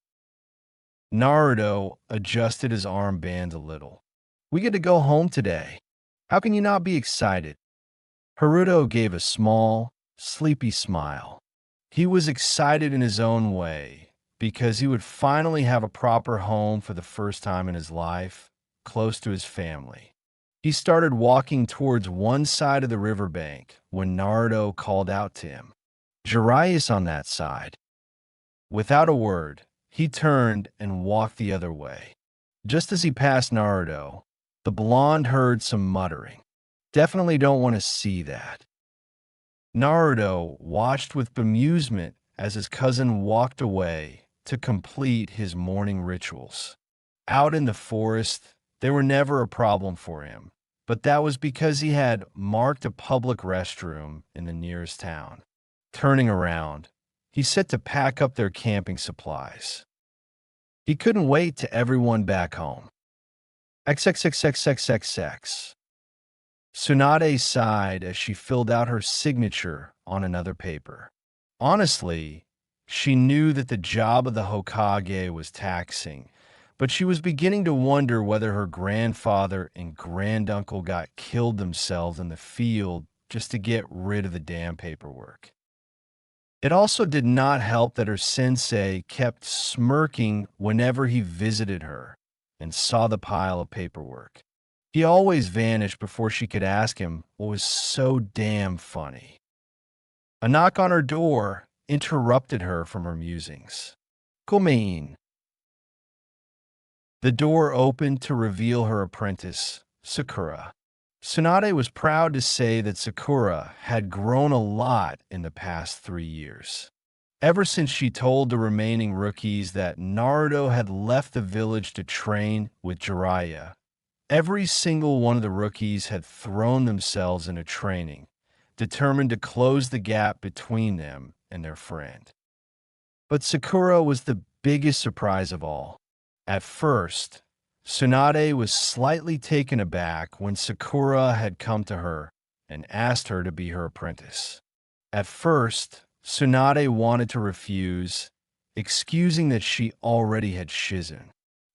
Naruto adjusted his armband a little. We get to go home today. How can you not be excited? Haruto gave a small, sleepy smile. He was excited in his own way because he would finally have a proper home for the first time in his life, close to his family. He started walking towards one side of the riverbank when Naruto called out to him. Jiraiya's on that side. Without a word, he turned and walked the other way. Just as he passed Naruto, the blonde heard some muttering. Definitely don't want to see that. Naruto watched with bemusement as his cousin walked away to complete his morning rituals. Out in the forest, they were never a problem for him, but that was because he had marked a public restroom in the nearest town. Turning around, he set to pack up their camping supplies. He couldn't wait to everyone back home. XXXXXXX. Tsunade sighed as she filled out her signature on another paper. Honestly, she knew that the job of the Hokage was taxing, but she was beginning to wonder whether her grandfather and granduncle got killed themselves in the field just to get rid of the damn paperwork. It also did not help that her sensei kept smirking whenever he visited her and saw the pile of paperwork. He always vanished before she could ask him what was so damn funny. A knock on her door interrupted her from her musings. Come in. The door opened to reveal her apprentice, Sakura. Tsunade was proud to say that Sakura had grown a lot in the past 3 years. Ever since she told the remaining rookies that Naruto had left the village to train with Jiraiya, every single one of the rookies had thrown themselves into training, determined to close the gap between them and their friend. But Sakura was the biggest surprise of all. At first, Tsunade was slightly taken aback when Sakura had come to her and asked her to be her apprentice. At first, Tsunade wanted to refuse, excusing that she already had shizen.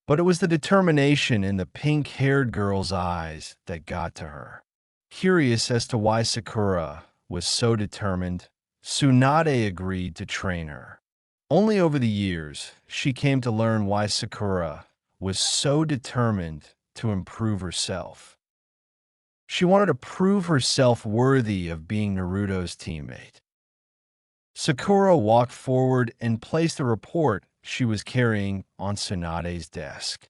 But it was the determination in the pink-haired girl's eyes that got to her. Curious as to why Sakura was so determined, Tsunade agreed to train her. Only over the years, she came to learn why Sakura was so determined to improve herself. She wanted to prove herself worthy of being Naruto's teammate. Sakura walked forward and placed a report she was carrying on Tsunade's desk.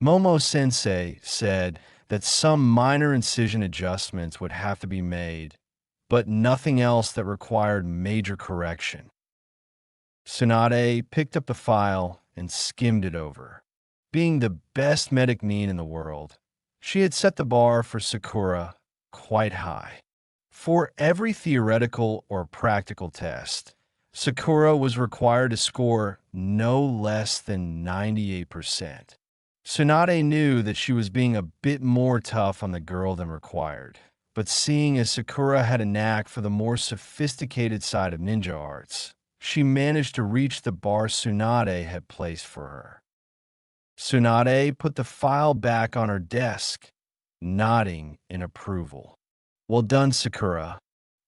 Momo-sensei said that some minor incision adjustments would have to be made, but nothing else that required major correction. Tsunade picked up the file and skimmed it over. Being the best medic in the world, she had set the bar for Sakura quite high. For every theoretical or practical test, Sakura was required to score no less than 98%. Tsunade knew that she was being a bit more tough on the girl than required, but seeing as Sakura had a knack for the more sophisticated side of ninja arts, she managed to reach the bar Tsunade had placed for her. Tsunade put the file back on her desk, nodding in approval. Well done, Sakura.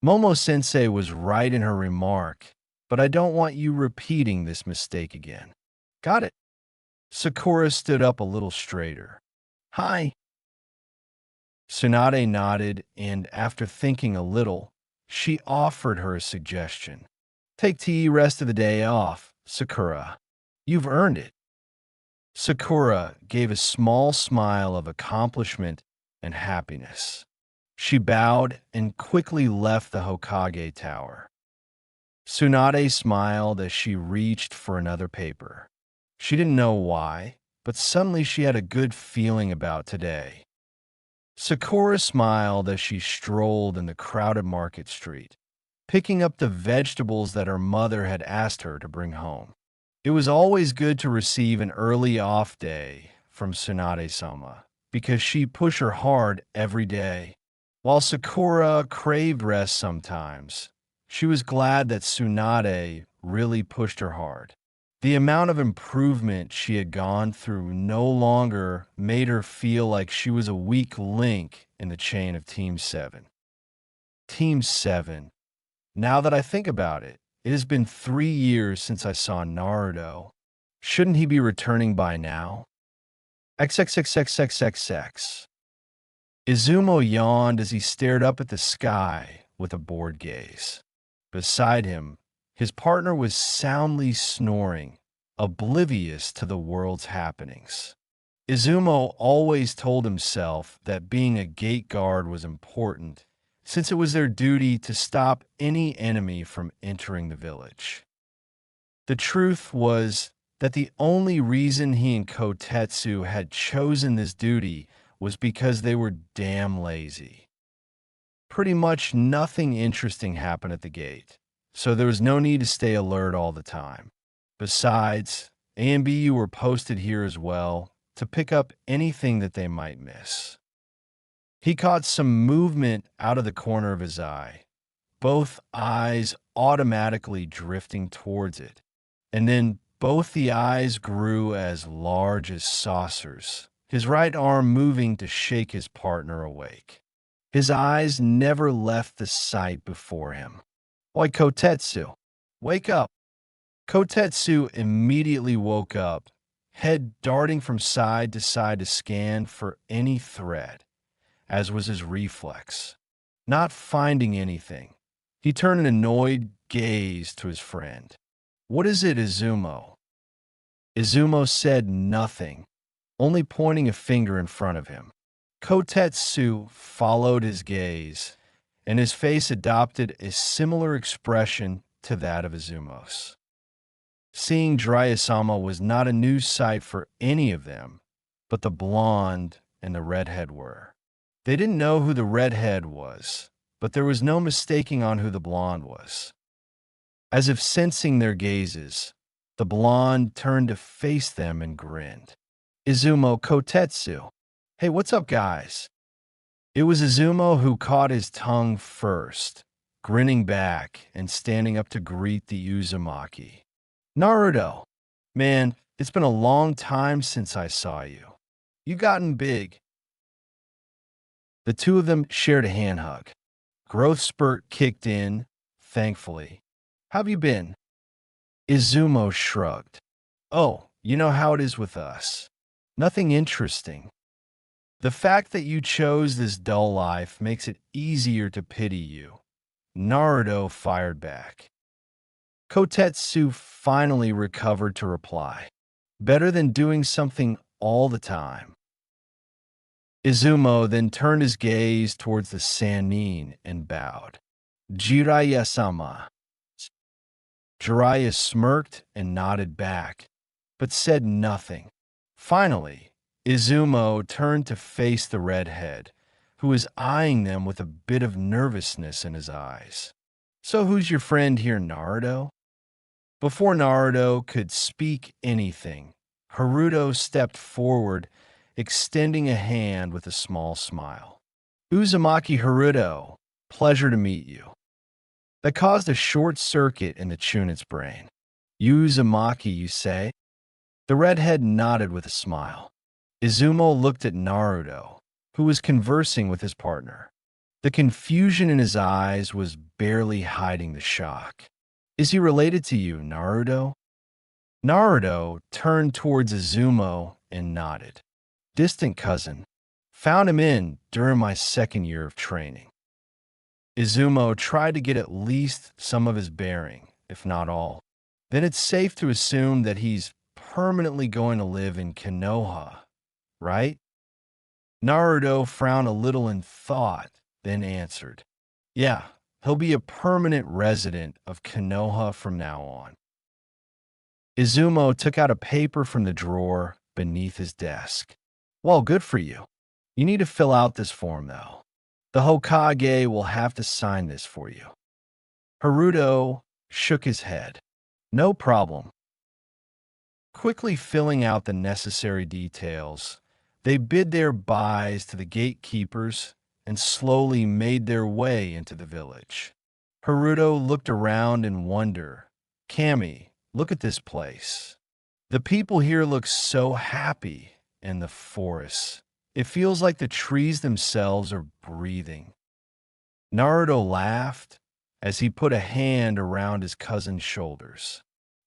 Momo-sensei was right in her remark but I don't want you repeating this mistake again. Got it? Sakura stood up a little straighter. Hi. Tsunade nodded, and after thinking a little, she offered her a suggestion. Take the rest of the day off, Sakura. You've earned it. Sakura gave a small smile of accomplishment and happiness. She bowed and quickly left the Hokage tower. Tsunade smiled as she reached for another paper. She didn't know why, but suddenly she had a good feeling about today. Sakura smiled as she strolled in the crowded market street, picking up the vegetables that her mother had asked her to bring home. It was always good to receive an early off day from Tsunade-sama, because she pushed her hard every day. While Sakura craved rest sometimes, she was glad that Tsunade really pushed her hard. The amount of improvement she had gone through no longer made her feel like she was a weak link in the chain of Team 7. Team 7. Now that I think about it, it has been 3 years since I saw Naruto. Shouldn't he be returning by now? XXXXXXX. Izumo yawned as he stared up at the sky with a bored gaze. Beside him, his partner was soundly snoring, oblivious to the world's happenings. Izumo always told himself that being a gate guard was important, since it was their duty to stop any enemy from entering the village. The truth was that the only reason he and Kotetsu had chosen this duty was because they were damn lazy. Pretty much nothing interesting happened at the gate, so there was no need to stay alert all the time. Besides, A and BU were posted here as well to pick up anything that they might miss. He caught some movement out of the corner of his eye, both eyes automatically drifting towards it, and then both the eyes grew as large as saucers, his right arm moving to shake his partner awake. His eyes never left the sight before him. Oi, Kotetsu, wake up. Kotetsu immediately woke up, head darting from side to side to scan for any threat, as was his reflex. Not finding anything, he turned an annoyed gaze to his friend. What is it, Izumo? Izumo said nothing, only pointing a finger in front of him. Kotetsu followed his gaze, and his face adopted a similar expression to that of Izumo's. Seeing Jiraiya-sama was not a new sight for any of them, but the blonde and the redhead were. They didn't know who the redhead was, but there was no mistaking on who the blonde was. As if sensing their gazes, the blonde turned to face them and grinned. Izumo, Kotetsu. Hey, what's up, guys? It was Izumo who caught his tongue first, grinning back and standing up to greet the Uzumaki. Naruto, man, it's been a long time since I saw you. You gotten big. The two of them shared a hand hug. Growth spurt kicked in, thankfully. How've you been? Izumo shrugged. Oh, you know how it is with us. Nothing interesting. The fact that you chose this dull life makes it easier to pity you. Naruto fired back. Kotetsu finally recovered to reply. Better than doing something all the time. Izumo then turned his gaze towards the Sannin and bowed. Jiraiya-sama. Jiraiya smirked and nodded back, but said nothing. Finally, Izumo turned to face the redhead, who was eyeing them with a bit of nervousness in his eyes. So who's your friend here, Naruto? Before Naruto could speak anything, Haruto stepped forward, extending a hand with a small smile. Uzumaki Haruto, pleasure to meet you. That caused a short circuit in the Chunit's brain. Uzumaki, you say? The redhead nodded with a smile. Izumo looked at Naruto, who was conversing with his partner. The confusion in his eyes was barely hiding the shock. Is he related to you, Naruto? Naruto turned towards Izumo and nodded. Distant cousin. Found him in during my second year of training. Izumo tried to get at least some of his bearing, if not all. Then it's safe to assume that he's permanently going to live in Konoha, right? Naruto frowned a little in thought, then answered, Yeah, he'll be a permanent resident of Konoha from now on. Izumo took out a paper from the drawer beneath his desk. Well, good for you. You need to fill out this form, though. The Hokage will have to sign this for you. Haruto shook his head. No problem. Quickly filling out the necessary details, they bid their byes to the gatekeepers and slowly made their way into the village. Haruto looked around in wonder. Kami, look at this place. The people here look so happy in the forest. It feels like the trees themselves are breathing. Naruto laughed as he put a hand around his cousin's shoulders.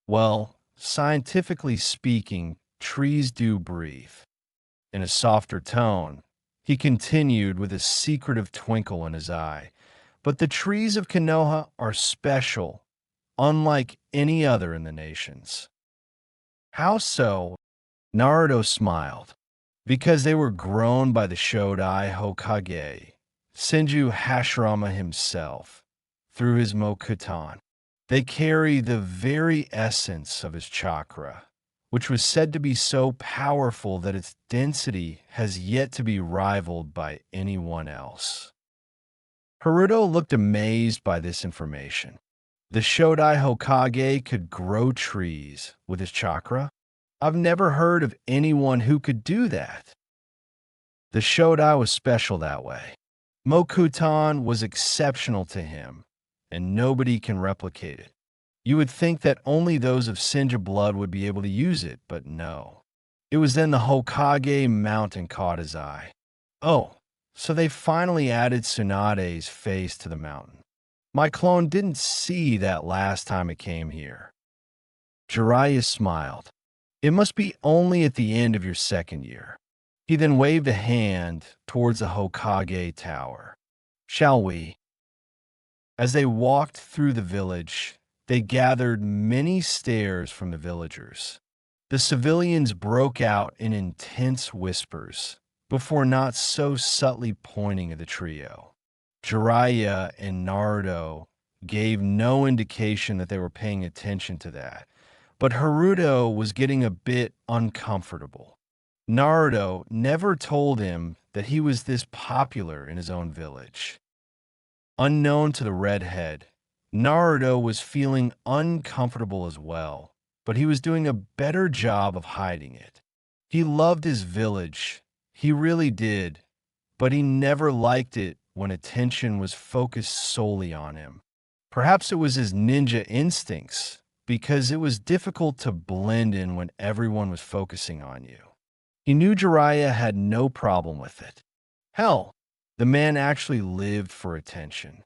Well, scientifically speaking, trees do breathe. In a softer tone, he continued with a secretive twinkle in his eye. But the trees of Konoha are special, unlike any other in the nations. How so? Naruto smiled. Because they were grown by the Shodai Hokage, Senju Hashirama himself, through his Mokutan. They carry the very essence of his chakra, which was said to be so powerful that its density has yet to be rivaled by anyone else. Haruto looked amazed by this information. The Shodai Hokage could grow trees with his chakra? I've never heard of anyone who could do that. The Shodai was special that way. Mokutan was exceptional to him, and nobody can replicate it. You would think that only those of Senju blood would be able to use it, but no. It was then the Hokage mountain caught his eye. Oh, so they finally added Tsunade's face to the mountain. My clone didn't see that last time it came here. Jiraiya smiled. It must be only at the end of your second year. He then waved a hand towards the Hokage tower. Shall we? As they walked through the village, they gathered many stares from the villagers. The civilians broke out in intense whispers before not so subtly pointing at the trio. Jiraiya and Naruto gave no indication that they were paying attention to that, but Haruto was getting a bit uncomfortable. Naruto never told him that he was this popular in his own village. Unknown to the redhead, Naruto was feeling uncomfortable as well, but he was doing a better job of hiding it. He loved his village, he really did, but he never liked it when attention was focused solely on him. Perhaps it was his ninja instincts, because it was difficult to blend in when everyone was focusing on you. He knew Jiraiya had no problem with it. Hell, the man actually lived for attention.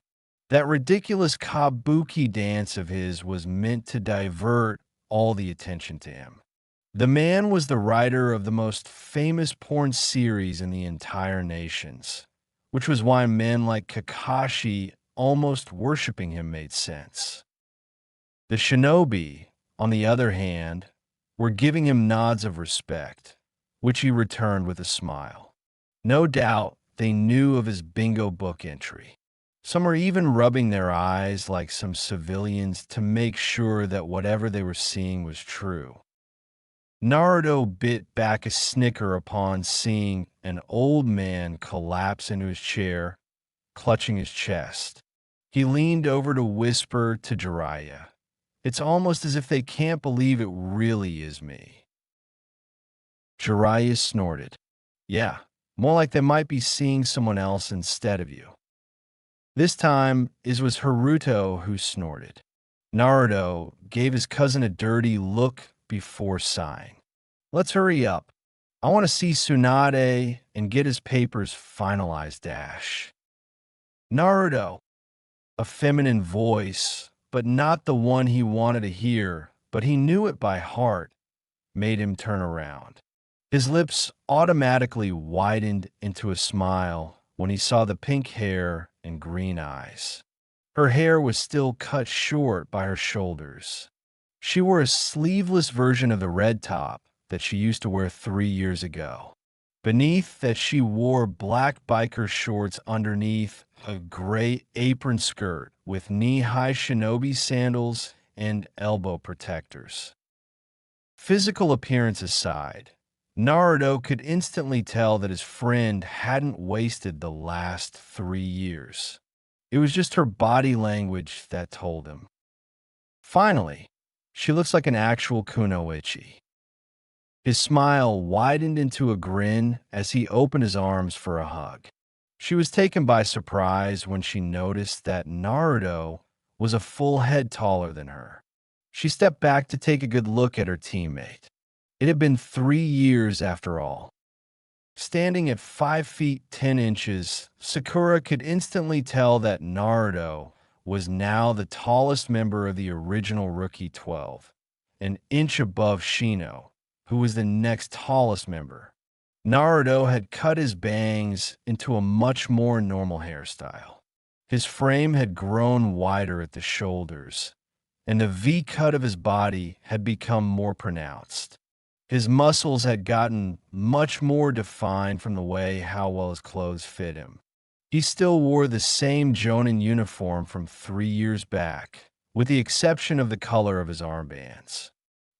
That ridiculous kabuki dance of his was meant to divert all the attention to him. The man was the writer of the most famous porn series in the entire nations, which was why men like Kakashi almost worshiping him made sense. The shinobi, on the other hand, were giving him nods of respect, which he returned with a smile. No doubt they knew of his bingo book entry. Some were even rubbing their eyes like some civilians to make sure that whatever they were seeing was true. Naruto bit back a snicker upon seeing an old man collapse into his chair, clutching his chest. He leaned over to whisper to Jiraiya. It's almost as if they can't believe it really is me. Jiraiya snorted. Yeah, more like they might be seeing someone else instead of you. This time, it was Haruto who snorted. Naruto gave his cousin a dirty look before sighing. Let's hurry up. I want to see Tsunade and get his papers finalized, Dash. Naruto, a feminine voice but not the one he wanted to hear, but he knew it by heart, made him turn around. His lips automatically widened into a smile when he saw the pink hair and green eyes. Her hair was still cut short by her shoulders. She wore a sleeveless version of the red top that she used to wear 3 years ago. Beneath that, she wore black biker shorts underneath a gray apron skirt with knee-high shinobi sandals and elbow protectors. Physical appearance aside, Naruto could instantly tell that his friend hadn't wasted the last 3 years. It was just her body language that told him. Finally, she looks like an actual kunoichi. His smile widened into a grin as he opened his arms for a hug. She was taken by surprise when she noticed that Naruto was a full head taller than her. She stepped back to take a good look at her teammate. It had been 3 years after all. Standing at 5 feet 10 inches, Sakura could instantly tell that Naruto was now the tallest member of the original Rookie 12, an inch above Shino, who was the next tallest member. Naruto had cut his bangs into a much more normal hairstyle. His frame had grown wider at the shoulders, and the V-cut of his body had become more pronounced. His muscles had gotten much more defined from the way how well his clothes fit him. He still wore the same Jonin uniform from 3 years back, with the exception of the color of his armbands.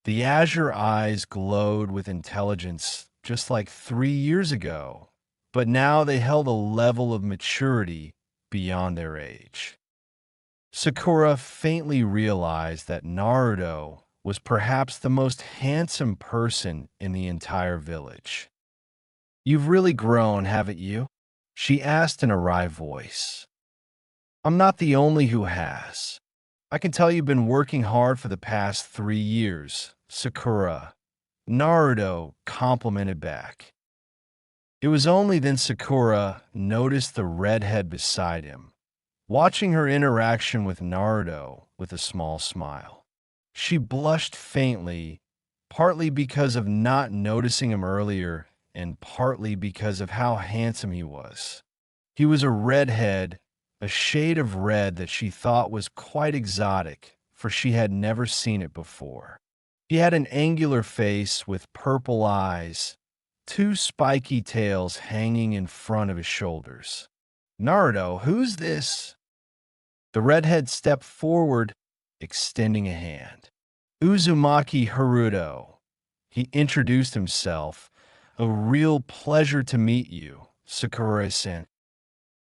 The azure eyes glowed with intelligence just like 3 years ago, but now they held a level of maturity beyond their age. Sakura faintly realized that Naruto was perhaps the most handsome person in the entire village. "You've really grown, haven't you?" she asked in a wry voice. "I'm not the only who has. I can tell you've been working hard for the past 3 years, Sakura." Naruto complimented back. It was only then Sakura noticed the redhead beside him, watching her interaction with Naruto with a small smile. She blushed faintly, partly because of not noticing him earlier and partly because of how handsome he was. He was a redhead, a shade of red that she thought was quite exotic, for she had never seen it before. He had an angular face with purple eyes, two spiky tails hanging in front of his shoulders. "Naruto, who's this?" The redhead stepped forward, extending a hand. "Uzumaki Haruto." He introduced himself. "A real pleasure to meet you, Sakura-san."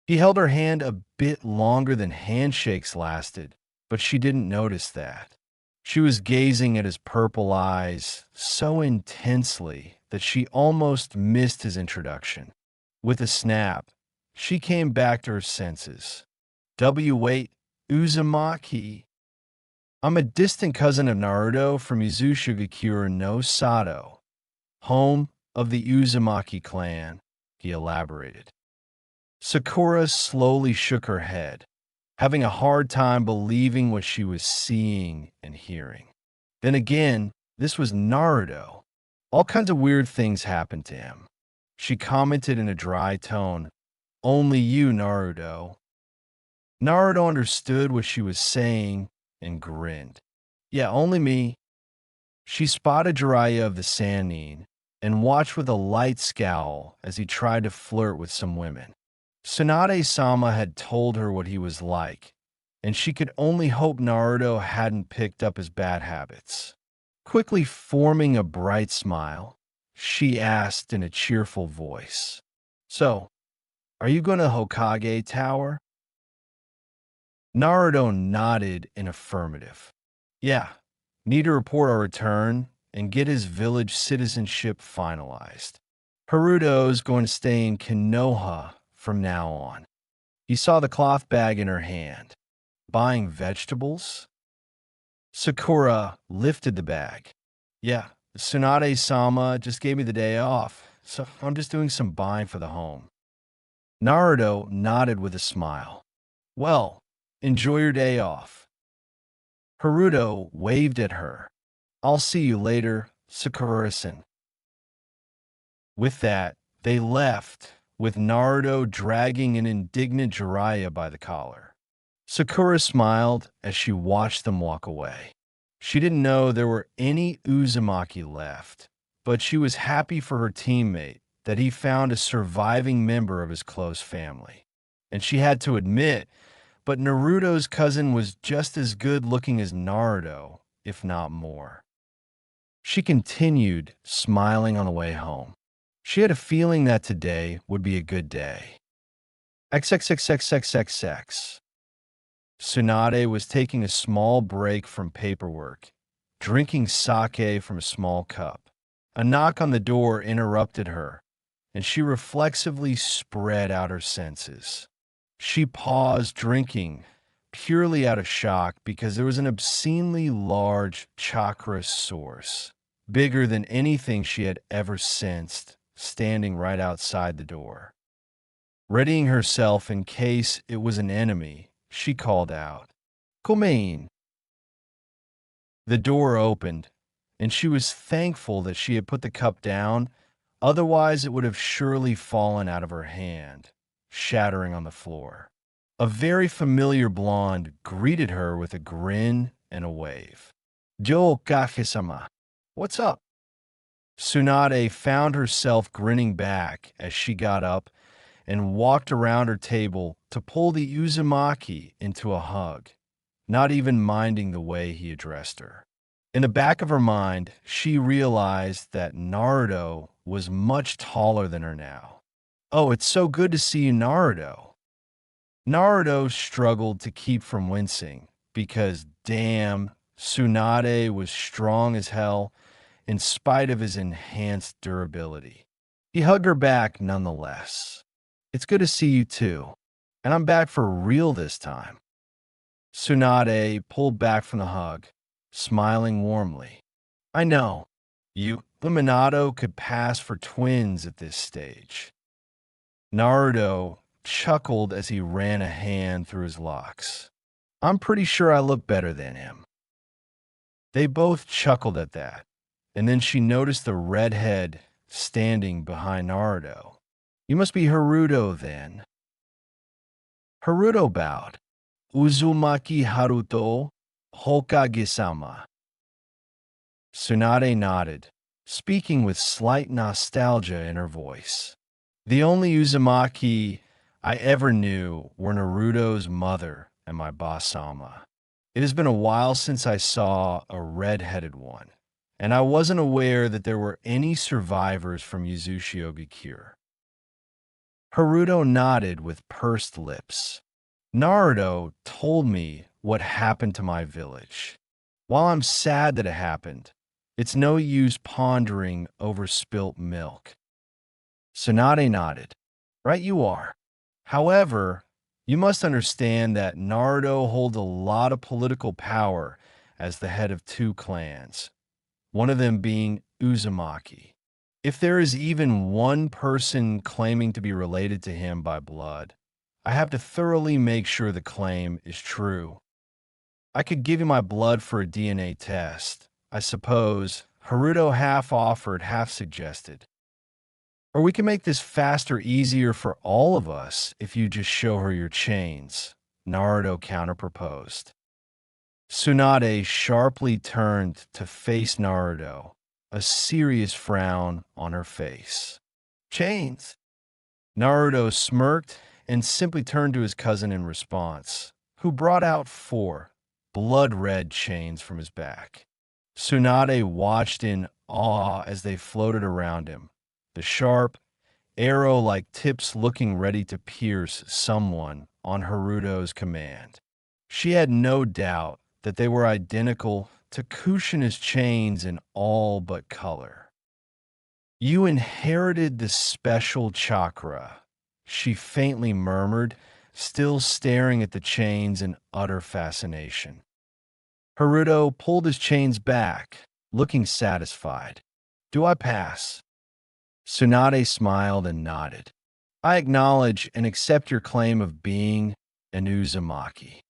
He held her hand a bit longer than handshakes lasted, but she didn't notice that. She was gazing at his purple eyes so intensely that she almost missed his introduction. With a snap, she came back to her senses. Wait, Uzumaki. I'm a distant cousin of Naruto from Izushigakure no Sato, home of the Uzumaki clan, he elaborated. Sakura slowly shook her head, having a hard time believing what she was seeing and hearing. Then again, this was Naruto. All kinds of weird things happened to him. She commented in a dry tone, "Only you, Naruto." Naruto understood what she was saying and grinned. "Yeah, only me." She spotted Jiraiya of the Sannin and watched with a light scowl as he tried to flirt with some women. Tsunade-sama had told her what he was like, and she could only hope Naruto hadn't picked up his bad habits. Quickly forming a bright smile, she asked in a cheerful voice, "So, are you going to Hokage Tower?" Naruto nodded in affirmative. "Yeah, need to report our return and get his village citizenship finalized. Haruto's going to stay in Konoha from now on." He saw the cloth bag in her hand. "Buying vegetables?" Sakura lifted the bag. "Yeah, Tsunade-sama just gave me the day off, so I'm just doing some buying for the home." Naruto nodded with a smile. "Well, enjoy your day off." Haruto waved at her. I'll see you later, Sakura-san. With that, they left, with Naruto dragging an indignant Jiraiya by the collar. Sakura smiled as she watched them walk away. She didn't know there were any Uzumaki left, but she was happy for her teammate that he found a surviving member of his close family. And she had to admit, but Naruto's cousin was just as good looking as Naruto, if not more. She continued, smiling on the way home. She had a feeling that today would be a good day. XXXXXXX. Tsunade was taking a small break from paperwork, drinking sake from a small cup. A knock on the door interrupted her, and she reflexively spread out her senses. She paused drinking, purely out of shock because there was an obscenely large chakra source, bigger than anything she had ever sensed, standing right outside the door. Readying herself in case it was an enemy, she called out, "Komein." The door opened, and she was thankful that she had put the cup down, otherwise it would have surely fallen out of her hand, shattering on the floor. A very familiar blonde greeted her with a grin and a wave. "Jo Kage-sama, what's up?" Tsunade found herself grinning back as she got up and walked around her table to pull the Uzumaki into a hug, not even minding the way he addressed her. In the back of her mind, she realized that Naruto was much taller than her now. "Oh, it's so good to see you, Naruto." Naruto struggled to keep from wincing because, damn, Tsunade was strong as hell in spite of his enhanced durability. He hugged her back nonetheless. "It's good to see you too, and I'm back for real this time." Tsunade pulled back from the hug, smiling warmly. "I know, you Minato could pass for twins at this stage." Naruto chuckled as he ran a hand through his locks. "I'm pretty sure I look better than him." They both chuckled at that, and then she noticed the redhead standing behind Naruto. "You must be Haruto then." Haruto bowed. "Uzumaki Haruto, Hokage-sama." Tsunade nodded, speaking with slight nostalgia in her voice. "The only Uzumaki I ever knew were Naruto's mother and my boss Sama. It has been a while since I saw a red-headed one, and I wasn't aware that there were any survivors from Uzushiogakure." Haruto nodded with pursed lips. "Naruto told me what happened to my village. While I'm sad that it happened, it's no use pondering over spilt milk." Tsunade nodded. "Right you are. However, you must understand that Naruto holds a lot of political power as the head of two clans, one of them being Uzumaki. If there is even one person claiming to be related to him by blood, I have to thoroughly make sure the claim is true. I could give you my blood for a DNA test, I suppose," Haruto half offered, half suggested. "Or we can make this faster, easier for all of us if you just show her your chains," Naruto counterproposed. Tsunade sharply turned to face Naruto, a serious frown on her face. "Chains?" Naruto smirked and simply turned to his cousin in response, who brought out 4 blood-red chains from his back. Tsunade watched in awe as they floated around him, the sharp, arrow-like tips looking ready to pierce someone on Haruto's command. She had no doubt that they were identical to Kushina's chains in all but color. "You inherited the special chakra," she faintly murmured, still staring at the chains in utter fascination. Haruto pulled his chains back, looking satisfied. "Do I pass?" Tsunade smiled and nodded. "I acknowledge and accept your claim of being an Uzumaki."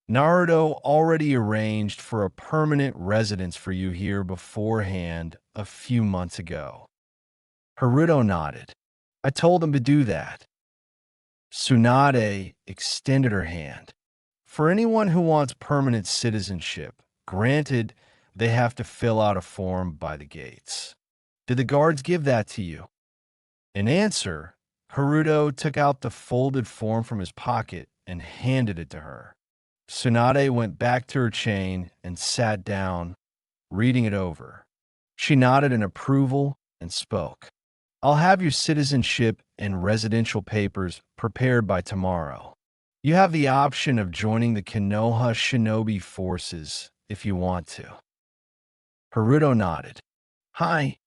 Naruto already arranged for a permanent residence for you here beforehand a few months ago. Haruto nodded. I told him to do that. Tsunade extended her hand. For anyone who wants permanent citizenship, granted, they have to fill out a form by the gates. Did the guards give that to you? In answer, Haruto took out the folded form from his pocket and handed it to her. Tsunade went back to her chain and sat down, reading it over. She nodded in approval and spoke. I'll have your citizenship and residential papers prepared by tomorrow. You have the option of joining the Konoha Shinobi forces if you want to. Haruto nodded. Hi.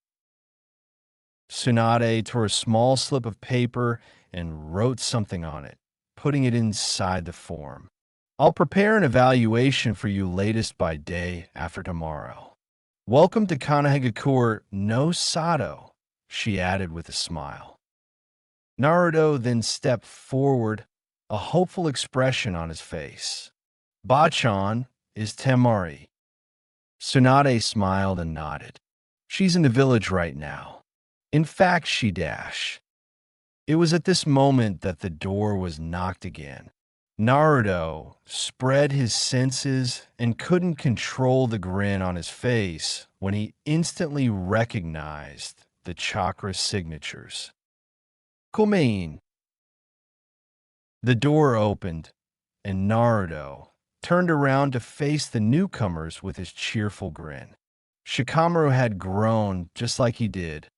Tsunade tore a small slip of paper and wrote something on it, putting it inside the form. I'll prepare an evaluation for you latest by day after tomorrow. Welcome to Kanehagakure no Sato, she added with a smile. Naruto then stepped forward, a hopeful expression on his face. Bachan is Temari. Tsunade smiled and nodded. She's in the village right now. In fact, she dashed. It was at this moment that the door was knocked again. Naruto spread his senses and couldn't control the grin on his face when he instantly recognized the chakra signatures. Komein. The door opened, and Naruto turned around to face the newcomers with his cheerful grin. Shikamaru had grown just like he did,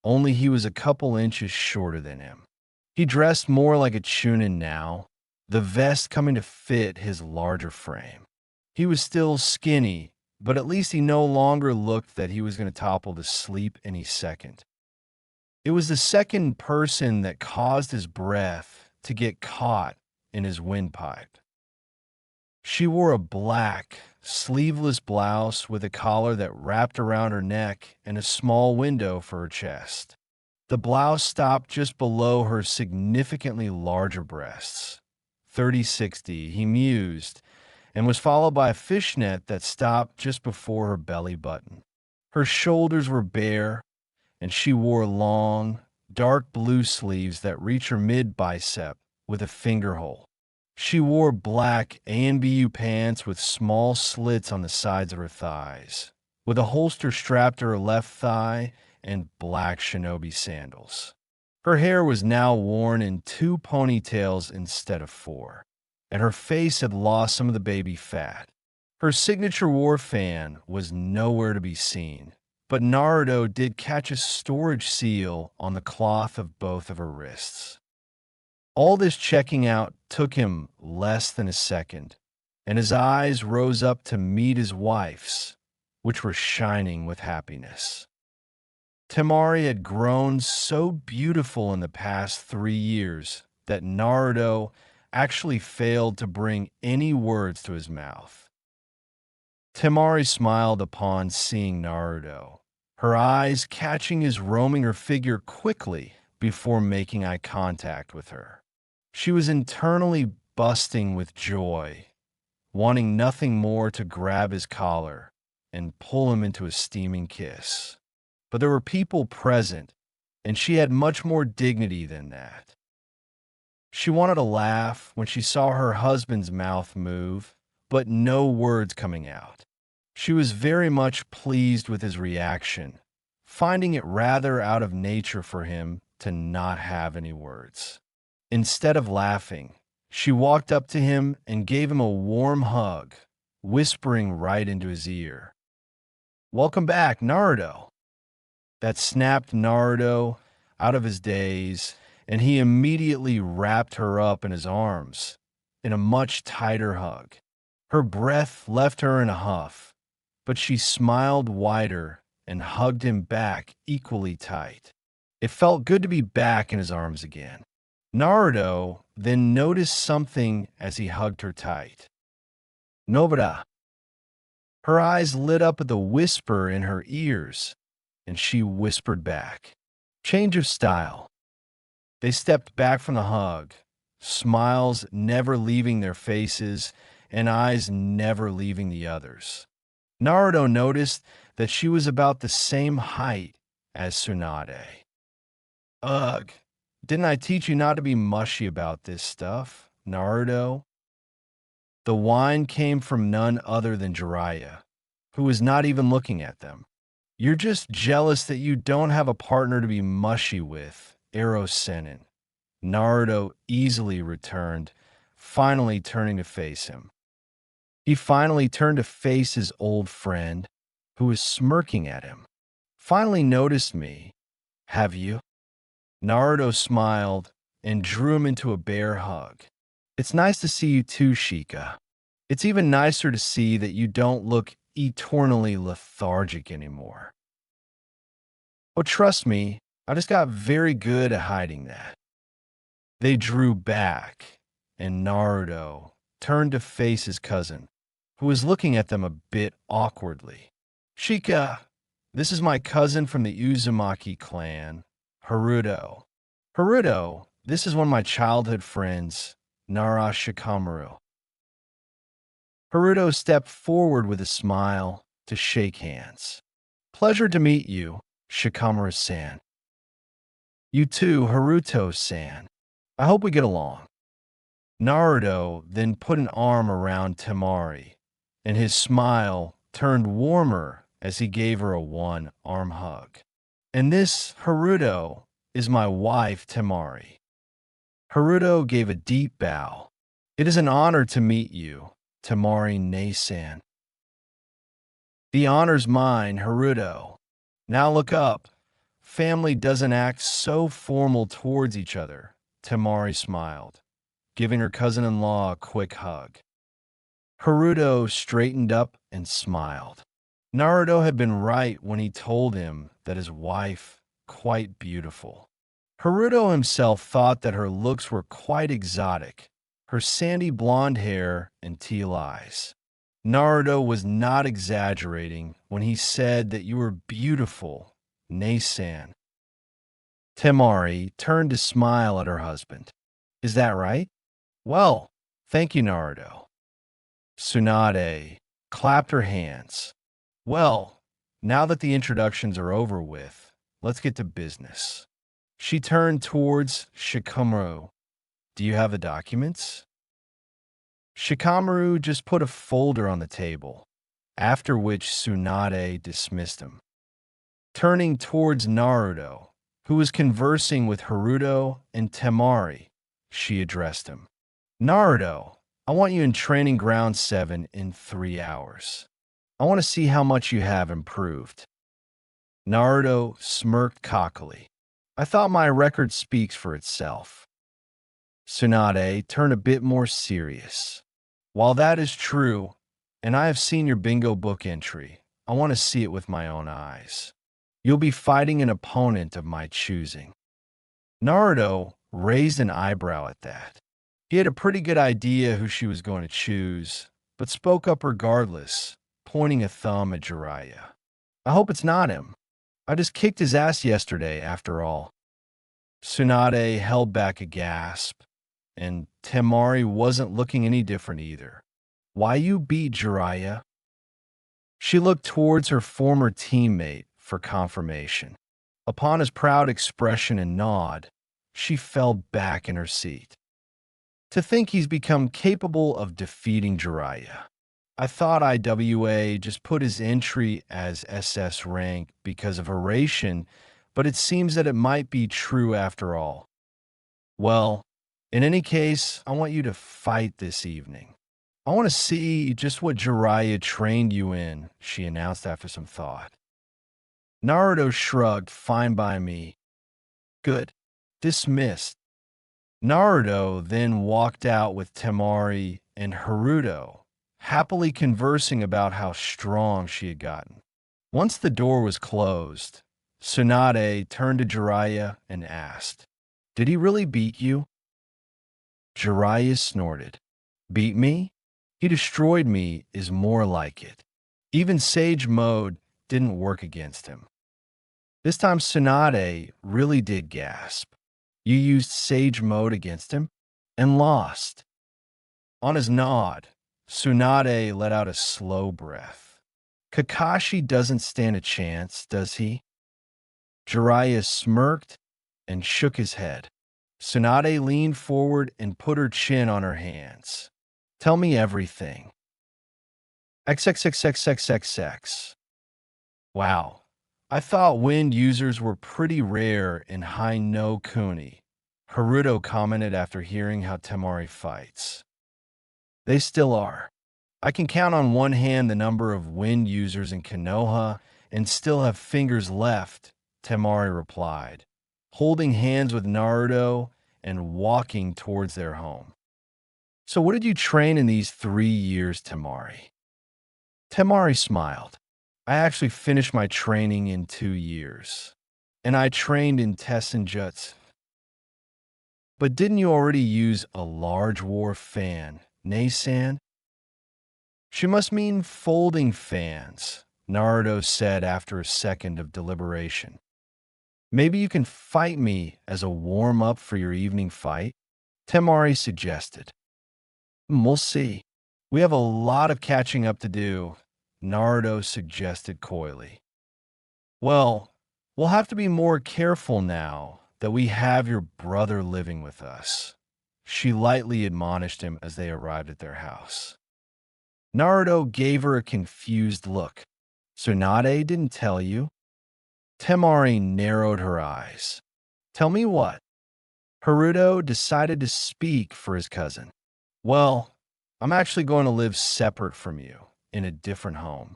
only he was a couple inches shorter than him. He dressed more like a chunin now, the vest coming to fit his larger frame. He was still skinny, but at least he no longer looked that he was going to topple to sleep any second. It was the second person that caused his breath to get caught in his windpipe. She wore a black, sleeveless blouse with a collar that wrapped around her neck and a small window for her chest. The blouse stopped just below her significantly larger breasts. 30-60, he mused, and was followed by a fishnet that stopped just before her belly button. Her shoulders were bare, and she wore long, dark blue sleeves that reached her mid-bicep with a finger hole. She wore black ANBU pants with small slits on the sides of her thighs, with a holster strapped to her left thigh, and black shinobi sandals. Her hair was now worn in 2 ponytails instead of 4, and her face had lost some of the baby fat. Her signature war fan was nowhere to be seen, but Naruto did catch a storage seal on the cloth of both of her wrists. All this checking out took him less than a second, and his eyes rose up to meet his wife's, which were shining with happiness. Temari had grown so beautiful in the past 3 years that Naruto actually failed to bring any words to his mouth. Temari smiled upon seeing Naruto, her eyes catching his roaming her figure quickly before making eye contact with her. She was internally busting with joy, wanting nothing more to grab his collar and pull him into a steaming kiss. But there were people present, and she had much more dignity than that. She wanted to laugh when she saw her husband's mouth move, but no words coming out. She was very much pleased with his reaction, finding it rather out of nature for him to not have any words. Instead of laughing, she walked up to him and gave him a warm hug, whispering right into his ear. "Welcome back, Naruto." That snapped Naruto out of his daze, and he immediately wrapped her up in his arms in a much tighter hug. Her breath left her in a huff, but she smiled wider and hugged him back equally tight. It felt good to be back in his arms again. Naruto then noticed something as he hugged her tight. Nobara. Her eyes lit up at the whisper in her ears, and she whispered back. Change of style. They stepped back from the hug, smiles never leaving their faces, and eyes never leaving the others. Naruto noticed that she was about the same height as Tsunade. Ugh, didn't I teach you not to be mushy about this stuff, Naruto? The whine came from none other than Jiraiya, who was not even looking at them. You're just jealous that you don't have a partner to be mushy with, Ero Sennin. Naruto easily returned, finally turning to face him. He finally turned to face his old friend, who was smirking at him. Finally noticed me, have you? Naruto smiled and drew him into a bear hug. It's nice to see you too, Shika. It's even nicer to see that you don't look eternally lethargic anymore. Oh, trust me, I just got very good at hiding that. They drew back, and Naruto turned to face his cousin, who was looking at them a bit awkwardly. Shika, this is my cousin from the Uzumaki clan, Haruto. Haruto, this is one of my childhood friends, Nara Shikamaru. Haruto stepped forward with a smile to shake hands. Pleasure to meet you, Shikamaru-san. You too, Haruto-san. I hope we get along. Naruto then put an arm around Temari, and his smile turned warmer as he gave her a one-arm hug. And this, Haruto, is my wife, Temari. Haruto gave a deep bow. It is an honor to meet you, Temari Ne-san. The honor's mine, Haruto. Now look up. Family doesn't act so formal towards each other, Temari smiled, giving her cousin-in-law a quick hug. Haruto straightened up and smiled. Naruto had been right when he told him that his wife quite beautiful. Haruto himself thought that her looks were quite exotic, her sandy blonde hair and teal eyes. Naruto was not exaggerating when he said that you were beautiful, Ne-san. Temari turned to smile at her husband. Is that right? Well, thank you, Naruto. Tsunade clapped her hands. Well, now that the introductions are over with, let's get to business. She turned towards Shikamaru. Do you have the documents? Shikamaru just put a folder on the table, after which Tsunade dismissed him. Turning towards Naruto, who was conversing with Haruto and Temari, she addressed him. Naruto, I want you in Training Ground 7 in 3 hours. I want to see how much you have improved. Naruto smirked cockily. I thought my record speaks for itself. Tsunade turned a bit more serious. While that is true, and I have seen your bingo book entry, I want to see it with my own eyes. You'll be fighting an opponent of my choosing. Naruto raised an eyebrow at that. He had a pretty good idea who she was going to choose, but spoke up regardless, pointing a thumb at Jiraiya. I hope it's not him. I just kicked his ass yesterday, after all. Tsunade held back a gasp, and Temari wasn't looking any different either. Why you beat Jiraiya? She looked towards her former teammate for confirmation. Upon his proud expression and nod, she fell back in her seat. To think he's become capable of defeating Jiraiya. I thought IWA just put his entry as SS rank because of Hiraishin, but it seems that it might be true after all. Well, in any case, I want you to fight this evening. I want to see just what Jiraiya trained you in, she announced after some thought. Naruto shrugged, fine by me. Good. Dismissed. Naruto then walked out with Temari and Haruto, happily conversing about how strong she had gotten. Once the door was closed, Tsunade turned to Jiraiya and asked, Did he really beat you? Jiraiya snorted. Beat me? He destroyed me is more like it. Even Sage Mode didn't work against him. This time Tsunade really did gasp. You used Sage Mode against him? And lost. On his nod, Tsunade let out a slow breath. Kakashi doesn't stand a chance, does he? Jiraiya smirked and shook his head. Tsunade leaned forward and put her chin on her hands. Tell me everything. XXXXXXX. Wow. I thought wind users were pretty rare in Hai no Kuni, Haruto commented after hearing how Temari fights. They still are. I can count on one hand the number of wind users in Konoha and still have fingers left, Temari replied, holding hands with Naruto and walking towards their home. So what did you train in these 3 years, Temari? Temari smiled. I actually finished my training in 2 years. And I trained in Tessenjutsu. But didn't you already use a large war fan, Nei-san? She must mean folding fans, Naruto said after a second of deliberation. Maybe you can fight me as a warm-up for your evening fight? Temari suggested. We'll see. We have a lot of catching up to do, Naruto suggested coyly. Well, we'll have to be more careful now that we have your brother living with us, she lightly admonished him as they arrived at their house. Naruto gave her a confused look. Tsunade didn't tell you? Temari narrowed her eyes. Tell me what? Haruto decided to speak for his cousin. Well, I'm actually going to live separate from you, in a different home.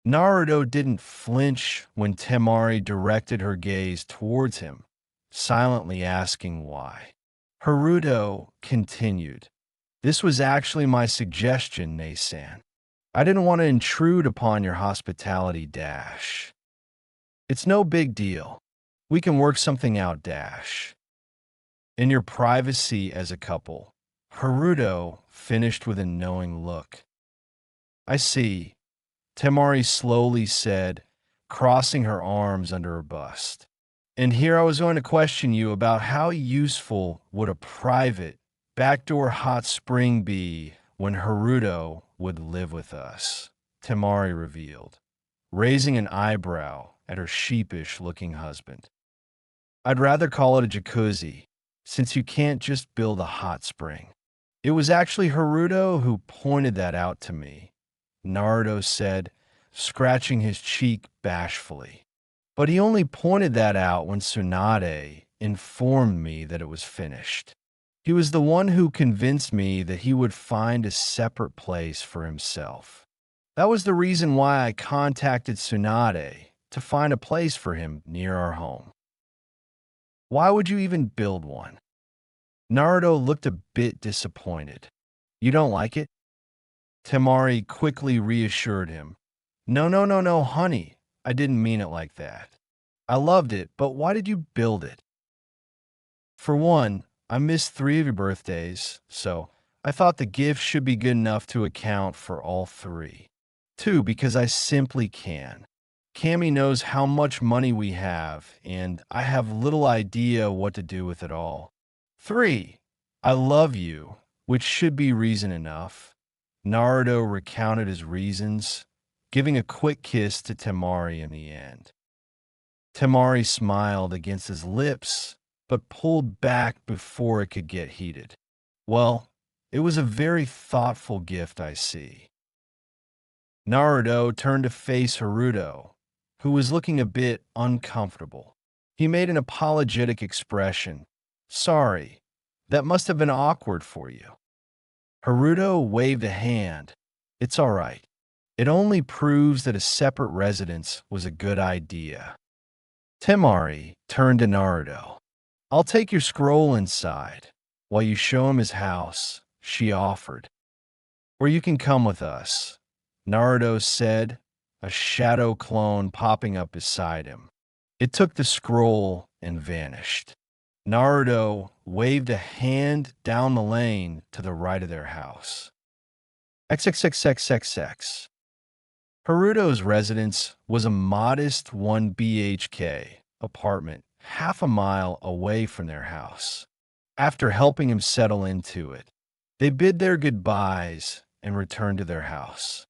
Naruto didn't flinch when Temari directed her gaze towards him, silently asking why. Haruto continued. This was actually my suggestion, Nei-san. I didn't want to intrude upon your hospitality, Dash. It's no big deal. We can work something out, Dash. In your privacy as a couple, Haruto finished with a knowing look. I see, Temari slowly said, crossing her arms under her bust. And here I was going to question you about how useful would a private, backdoor hot spring be when Haruto would live with us, Temari revealed, raising an eyebrow at her sheepish-looking husband. I'd rather call it a jacuzzi, since you can't just build a hot spring. It was actually Haruto who pointed that out to me, Naruto said, scratching his cheek bashfully. But he only pointed that out when Tsunade informed me that it was finished. He was the one who convinced me that he would find a separate place for himself. That was the reason why I contacted Tsunade to find a place for him near our home. Why would you even build one? Naruto looked a bit disappointed. You don't like it? Temari quickly reassured him. No, honey. I didn't mean it like that. I loved it, but why did you build it? For one, I missed 3 of your birthdays, so I thought the gift should be good enough to account for all 3. 2, because I simply can. Cammy knows how much money we have, and I have little idea what to do with it all. 3, I love you, which should be reason enough. Naruto recounted his reasons, giving a quick kiss to Temari in the end. Temari smiled against his lips, but pulled back before it could get heated. Well, it was a very thoughtful gift, I see. Naruto turned to face Haruto, who was looking a bit uncomfortable. He made an apologetic expression. Sorry, that must have been awkward for you. Haruto waved a hand. It's all right. It only proves that a separate residence was a good idea. Temari turned to Naruto. I'll take your scroll inside while you show him his house, she offered. Or you can come with us, Naruto said, a shadow clone popping up beside him. It took the scroll and vanished. Naruto waved a hand down the lane to the right of their house. XXXXXX. Haruto's residence was a modest 1 BHK apartment half a mile away from their house. After helping him settle into it, They bid their goodbyes and returned to their house.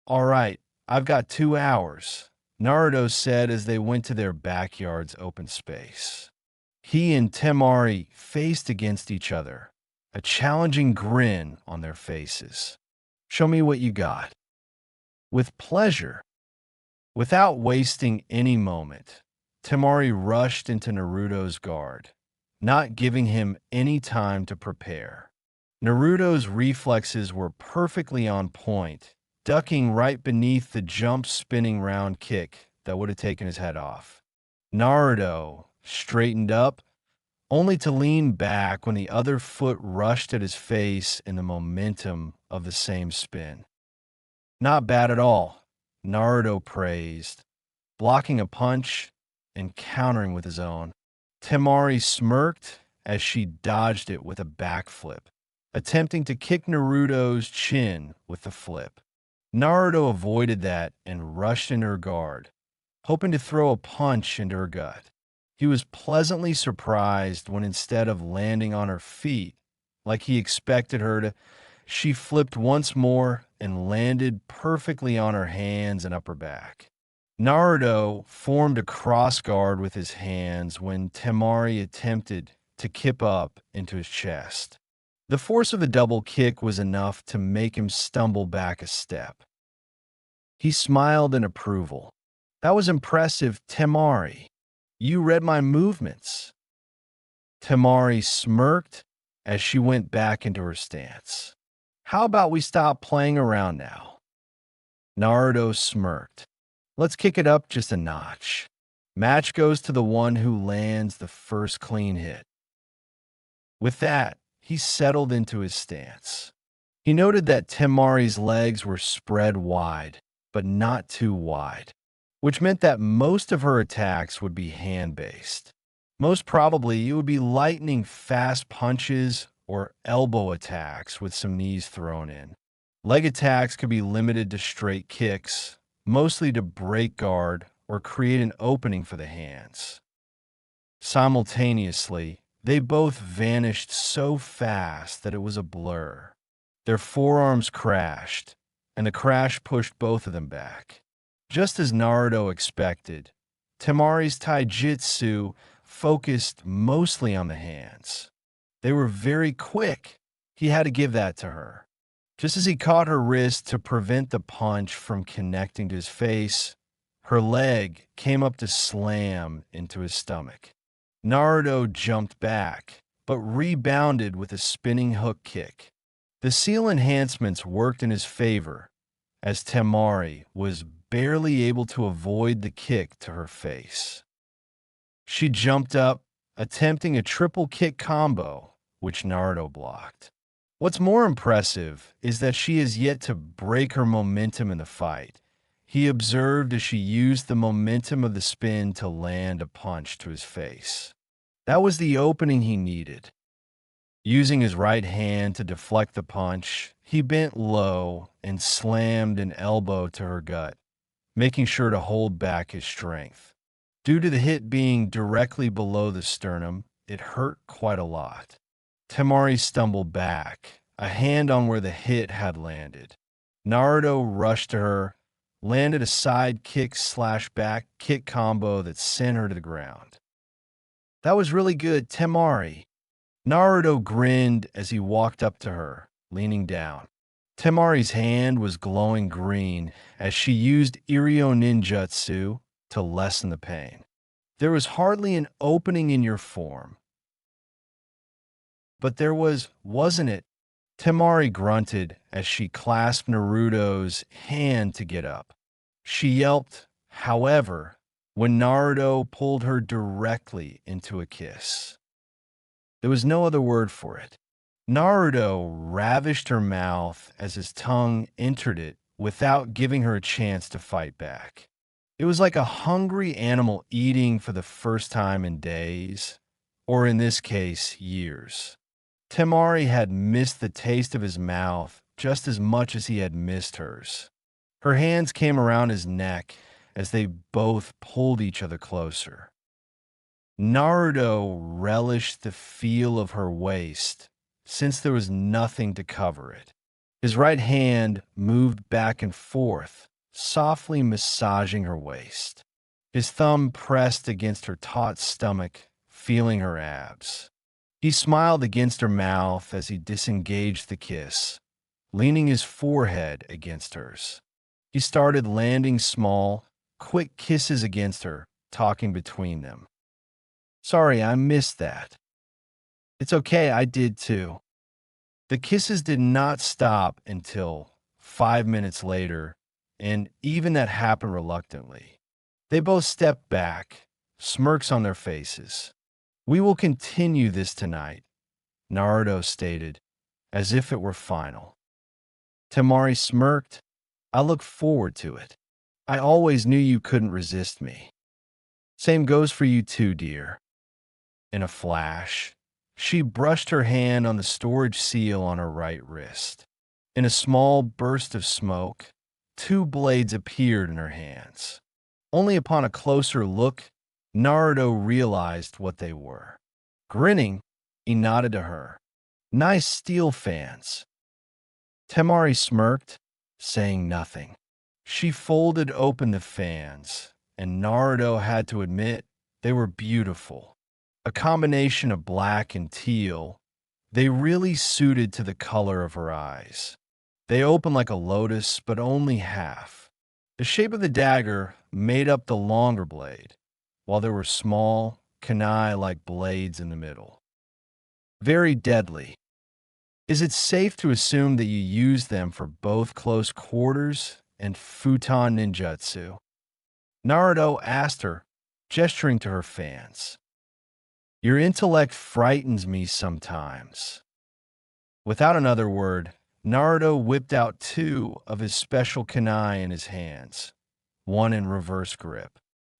All right, I've got 2 hours, Naruto said as they went to their backyard's open space. He and Temari faced against each other, a challenging grin on their faces. Show me what you got. With pleasure. Without wasting any moment, Temari rushed into Naruto's guard, not giving him any time to prepare. Naruto's reflexes were perfectly on point, ducking right beneath the jump spinning round kick that would have taken his head off. Naruto straightened up, only to lean back when the other foot rushed at his face in the momentum of the same spin. Not bad at all, Naruto praised, blocking a punch and countering with his own. Temari smirked as she dodged it with a backflip, attempting to kick Naruto's chin with the flip. Naruto avoided that and rushed into her guard, hoping to throw a punch into her gut. He was pleasantly surprised when instead of landing on her feet, like he expected her to, she flipped once more and landed perfectly on her hands and upper back. Naruto formed a cross guard with his hands when Temari attempted to kip up into his chest. The force of a double kick was enough to make him stumble back a step. He smiled in approval. That was impressive, Temari. You read my movements. Temari smirked as she went back into her stance. How about we stop playing around now? Naruto smirked. Let's kick it up just a notch. Match goes to the one who lands the first clean hit. With that, he settled into his stance. He noted that Temari's legs were spread wide, but not too wide, which meant that most of her attacks would be hand-based. Most probably, it would be lightning fast punches or elbow attacks with some knees thrown in. Leg attacks could be limited to straight kicks, mostly to break guard or create an opening for the hands. Simultaneously, they both vanished so fast that it was a blur. Their forearms crashed, and the crash pushed both of them back. Just as Naruto expected, Temari's taijutsu focused mostly on the hands. They were very quick. He had to give that to her. Just as he caught her wrist to prevent the punch from connecting to his face, her leg came up to slam into his stomach. Naruto jumped back, but rebounded with a spinning hook kick. The seal enhancements worked in his favor, as Temari was barely able to avoid the kick to her face. She jumped up, attempting a triple kick combo, which Naruto blocked. What's more impressive is that she has yet to break her momentum in the fight. He observed as she used the momentum of the spin to land a punch to his face. That was the opening he needed. Using his right hand to deflect the punch, he bent low and slammed an elbow to her gut, making sure to hold back his strength. Due to the hit being directly below the sternum, it hurt quite a lot. Temari stumbled back, a hand on where the hit had landed. Naruto rushed to her, landed a side kick/back kick combo that sent her to the ground. That was really good, Temari. Naruto grinned as he walked up to her, leaning down. Temari's hand was glowing green as she used Iryo ninjutsu to lessen the pain. There was hardly an opening in your form. But there was, wasn't it? Temari grunted as she clasped Naruto's hand to get up. She yelped, however, when Naruto pulled her directly into a kiss. There was no other word for it. Naruto ravished her mouth as his tongue entered it without giving her a chance to fight back. It was like a hungry animal eating for the first time in days, or in this case, years. Temari had missed the taste of his mouth just as much as he had missed hers. Her hands came around his neck as they both pulled each other closer. Naruto relished the feel of her waist, since there was nothing to cover it. His right hand moved back and forth, softly massaging her waist. His thumb pressed against her taut stomach, feeling her abs. He smiled against her mouth as he disengaged the kiss, leaning his forehead against hers. He started landing small, quick kisses against her, talking between them. "Sorry, I missed that." "It's okay, I did too." The kisses did not stop until 5 minutes later, and even that happened reluctantly. They both stepped back, smirks on their faces. "We will continue this tonight," Naruto stated, as if it were final. Temari smirked. "I look forward to it. I always knew you couldn't resist me." "Same goes for you too, dear." In a flash, she brushed her hand on the storage seal on her right wrist. In a small burst of smoke, two blades appeared in her hands. Only upon a closer look, Naruto realized what they were. Grinning, he nodded to her. "Nice steel fans." Temari smirked, saying nothing. She folded open the fans, and Naruto had to admit they were beautiful. A combination of black and teal, they really suited to the color of her eyes. They opened like a lotus, but only half. The shape of the dagger made up the longer blade, while there were small, kunai-like blades in the middle. Very deadly. Is it safe to assume that you use them for both close quarters and futon ninjutsu? Naruto asked her, gesturing to her fans. "Your intellect frightens me sometimes." Without another word, Naruto whipped out two of his special kunai in his hands, one in reverse grip.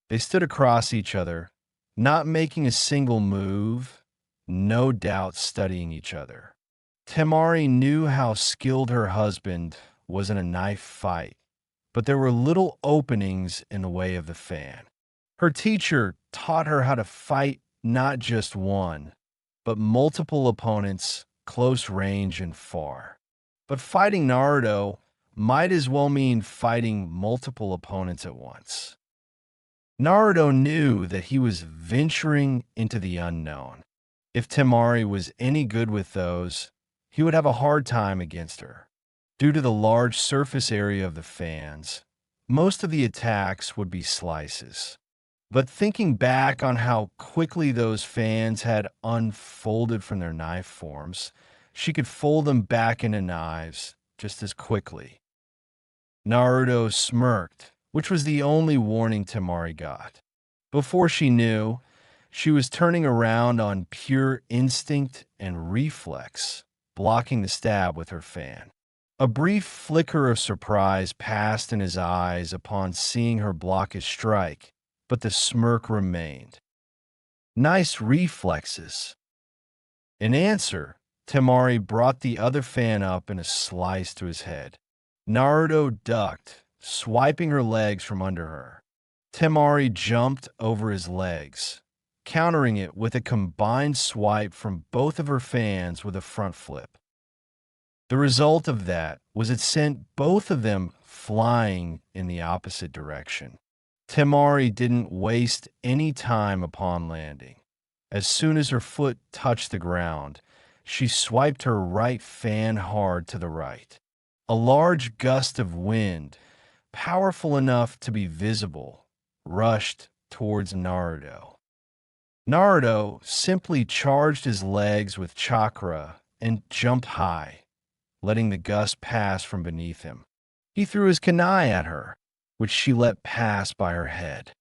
They stood across each other, not making a single move, no doubt studying each other. Temari knew how skilled her husband was in a knife fight, but there were little openings in the way of the fan. Her teacher taught her how to fight not just one, but multiple opponents, close range and far. But fighting Naruto might as well mean fighting multiple opponents at once. Naruto knew that he was venturing into the unknown. If Temari was any good with those, he would have a hard time against her. Due to the large surface area of the fans, most of the attacks would be slices. But thinking back on how quickly those fans had unfolded from their knife forms, she could fold them back into knives just as quickly. Naruto smirked, which was the only warning Temari got. Before she knew, she was turning around on pure instinct and reflex, blocking the stab with her fan. A brief flicker of surprise passed in his eyes upon seeing her block his strike, but the smirk remained. "Nice reflexes." In answer, Temari brought the other fan up in a slice to his head. Naruto ducked, swiping her legs from under her. Temari jumped over his legs, countering it with a combined swipe from both of her fans with a front flip. The result of that was it sent both of them flying in the opposite direction. Temari didn't waste any time upon landing. As soon as her foot touched the ground, she swiped her right fan hard to the right. A large gust of wind, powerful enough to be visible, rushed towards Naruto. Naruto simply charged his legs with chakra and jumped high, letting the gust pass from beneath him. He threw his kunai at her, which she let pass by her head.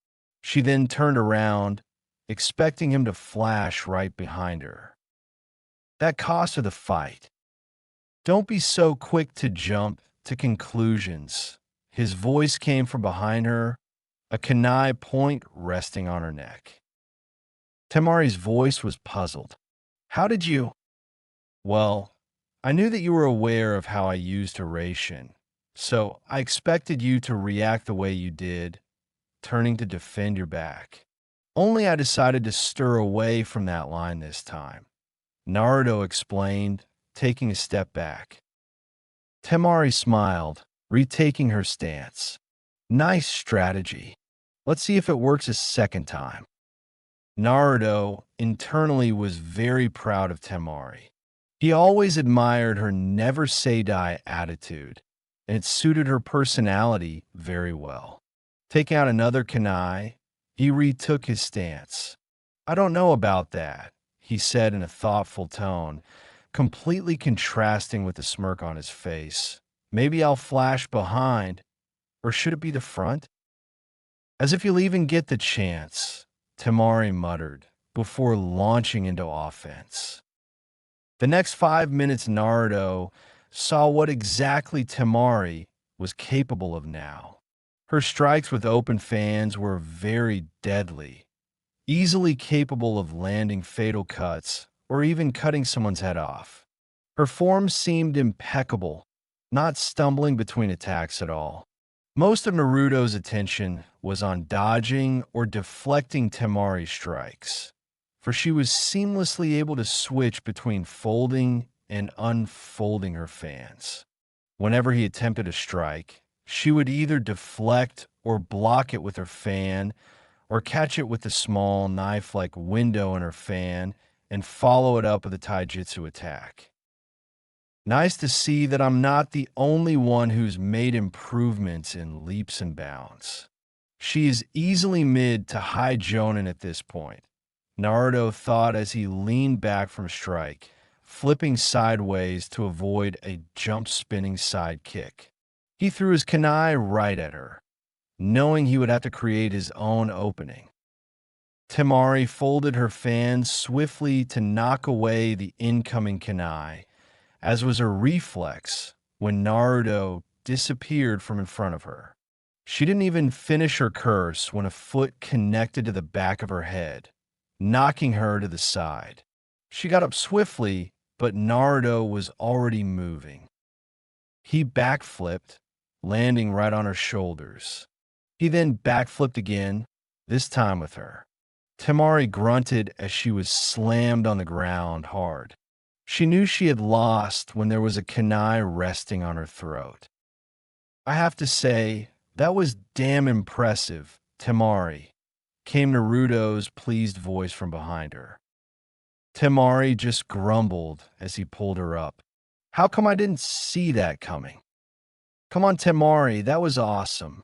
She then turned around, expecting him to flash right behind her. That cost her the fight. "Don't be so quick to jump to conclusions." His voice came from behind her, a kunai point resting on her neck. Temari's voice was puzzled. "How did you—" "Well, I knew that you were aware of how I used Hiraishin, so I expected you to react the way you did, turning to defend your back. Only I decided to stir away from that line this time," Naruto explained, taking a step back. Temari smiled, retaking her stance. Nice strategy. Let's see if it works a second time. Naruto internally was very proud of Temari. He always admired her never say die attitude, and it suited her personality very well. Taking out another kunai, he retook his stance. I don't know about that, he said in a thoughtful tone, completely contrasting with the smirk on his face. Maybe I'll flash behind, or should it be the front? As if you'll even get the chance, Temari muttered, before launching into offense. The next 5 minutes, Naruto saw what exactly Temari was capable of now. Her strikes with open fans were very deadly, easily capable of landing fatal cuts or even cutting someone's head off. Her form seemed impeccable, not stumbling between attacks at all. Most of Naruto's attention was on dodging or deflecting Temari's strikes, for she was seamlessly able to switch between folding and unfolding her fans. Whenever he attempted a strike, she would either deflect or block it with her fan, or catch it with the small knife-like window in her fan and follow it up with a taijutsu attack. Nice to see that I'm not the only one who's made improvements in leaps and bounds. She is easily mid to high jonin at this point, Naruto thought as he leaned back from strike, flipping sideways to avoid a jump-spinning side kick. He threw his kunai right at her, knowing he would have to create his own opening. Temari folded her fan swiftly to knock away the incoming kunai, as was her reflex when Naruto disappeared from in front of her. She didn't even finish her curse when a foot connected to the back of her head, knocking her to the side. She got up swiftly, but Naruto was already moving. He backflipped, landing right on her shoulders. He then backflipped again, this time with her. Temari grunted as she was slammed on the ground hard. She knew she had lost when there was a kunai resting on her throat. I have to say, that was damn impressive, Temari, came Naruto's pleased voice from behind her. Temari just grumbled as he pulled her up. How come I didn't see that coming? Come on, Temari, that was awesome.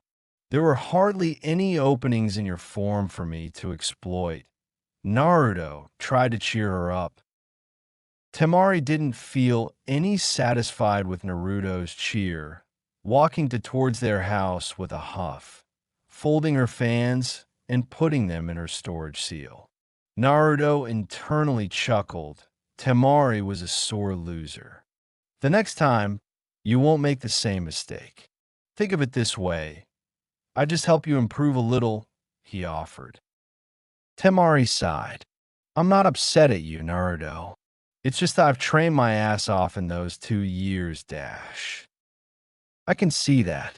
There were hardly any openings in your form for me to exploit. Naruto tried to cheer her up. Temari didn't feel any satisfied with Naruto's cheer, walking towards their house with a huff, folding her fans and putting them in her storage seal. Naruto internally chuckled. Temari was a sore loser. The next time, you won't make the same mistake. Think of it this way. I just help you improve a little, he offered. Temari sighed. I'm not upset at you, Naruto. It's just I've trained my ass off in those 2 years, Dash. I can see that.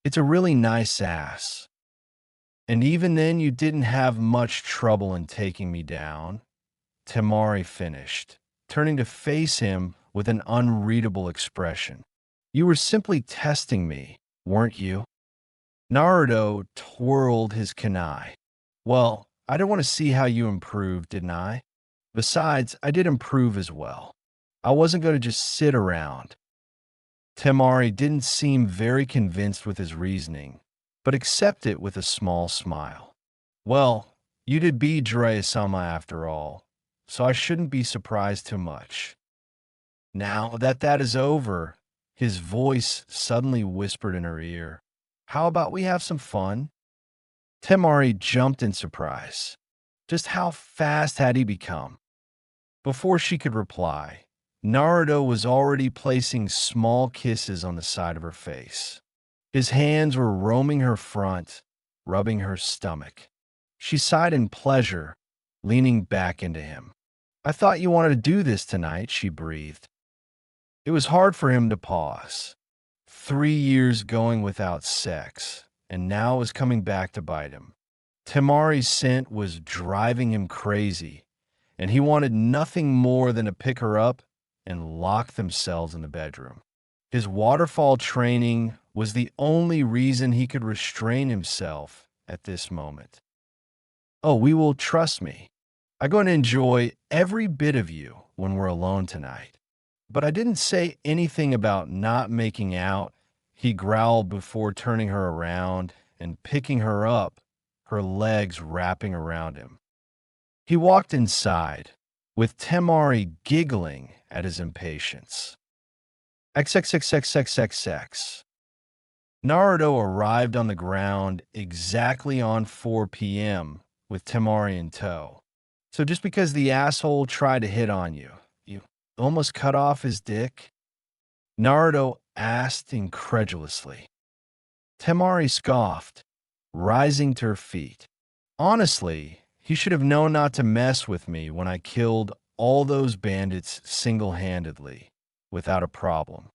It's a really nice ass. And even then you didn't have much trouble in taking me down. Temari finished, turning to face him with an unreadable expression. You were simply testing me, weren't you? Naruto twirled his kunai. Well, I didn't want to see how you improved, didn't I? Besides, I did improve as well. I wasn't going to just sit around. Temari didn't seem very convinced with his reasoning, but accepted it with a small smile. Well, you did beat Jiraiya-sama after all, so I shouldn't be surprised too much. Now that is over, his voice suddenly whispered in her ear. How about we have some fun? Temari jumped in surprise. Just how fast had he become? Before she could reply, Naruto was already placing small kisses on the side of her face. His hands were roaming her front, rubbing her stomach. She sighed in pleasure, leaning back into him. I thought you wanted to do this tonight, she breathed. It was hard for him to pause. 3 years going without sex, and now it was coming back to bite him. Temari's scent was driving him crazy, and he wanted nothing more than to pick her up and lock themselves in the bedroom. His waterfall training was the only reason he could restrain himself at this moment. Oh, we will trust me. I'm going to enjoy every bit of you when we're alone tonight. But I didn't say anything about not making out, he growled before turning her around and picking her up, her legs wrapping around him. He walked inside, with Temari giggling at his impatience. XXXXXXX. Naruto arrived on the ground exactly on 4 p.m. with Temari in tow. So just because the asshole tried to hit on you, you almost cut off his dick? Naruto asked incredulously. Temari scoffed, rising to her feet. Honestly, he should have known not to mess with me when I killed all those bandits single-handedly, without a problem.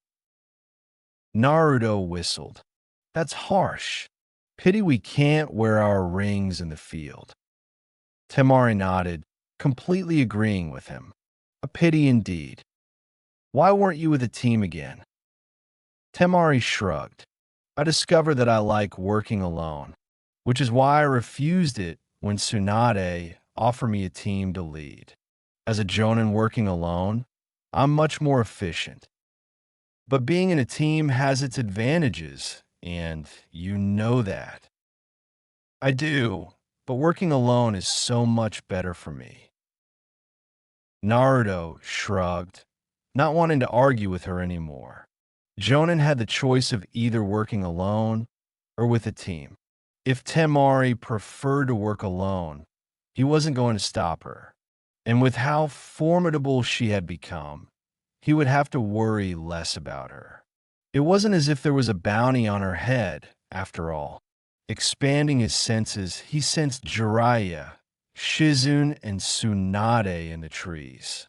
Naruto whistled. That's harsh. Pity we can't wear our rings in the field. Temari nodded, completely agreeing with him. A pity indeed. Why weren't you with the team again? Temari shrugged. I discovered that I like working alone, which is why I refused it when Tsunade offered me a team to lead. As a jonin working alone, I'm much more efficient. But being in a team has its advantages, and you know that. I do, but working alone is so much better for me. Naruto shrugged, not wanting to argue with her anymore. Jonin had the choice of either working alone or with a team. If Temari preferred to work alone, he wasn't going to stop her. And with how formidable she had become, he would have to worry less about her. It wasn't as if there was a bounty on her head, after all. Expanding his senses, he sensed Jiraiya, Shizune, and Tsunade in the trees.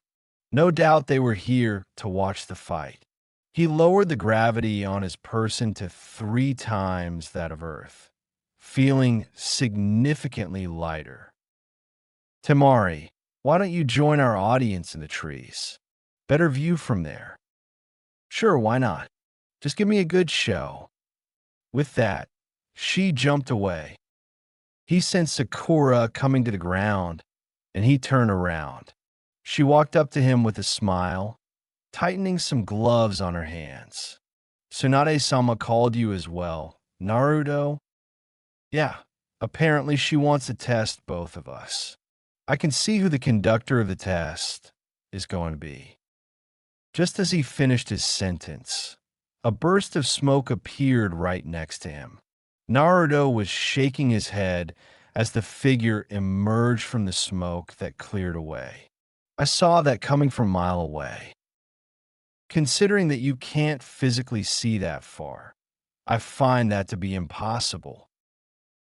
No doubt they were here to watch the fight. He lowered the gravity on his person to 3 times that of Earth, feeling significantly lighter. Temari, why don't you join our audience in the trees? Better view from there. Sure, why not? Just give me a good show. With that, she jumped away. He sensed Sakura coming to the ground, and he turned around. She walked up to him with a smile, tightening some gloves on her hands. Tsunade-sama called you as well. Naruto? Yeah, apparently she wants to test both of us. I can see who the conductor of the test is going to be. Just as he finished his sentence, a burst of smoke appeared right next to him. Naruto was shaking his head as the figure emerged from the smoke that cleared away. I saw that coming from a mile away. Considering that you can't physically see that far, I find that to be impossible.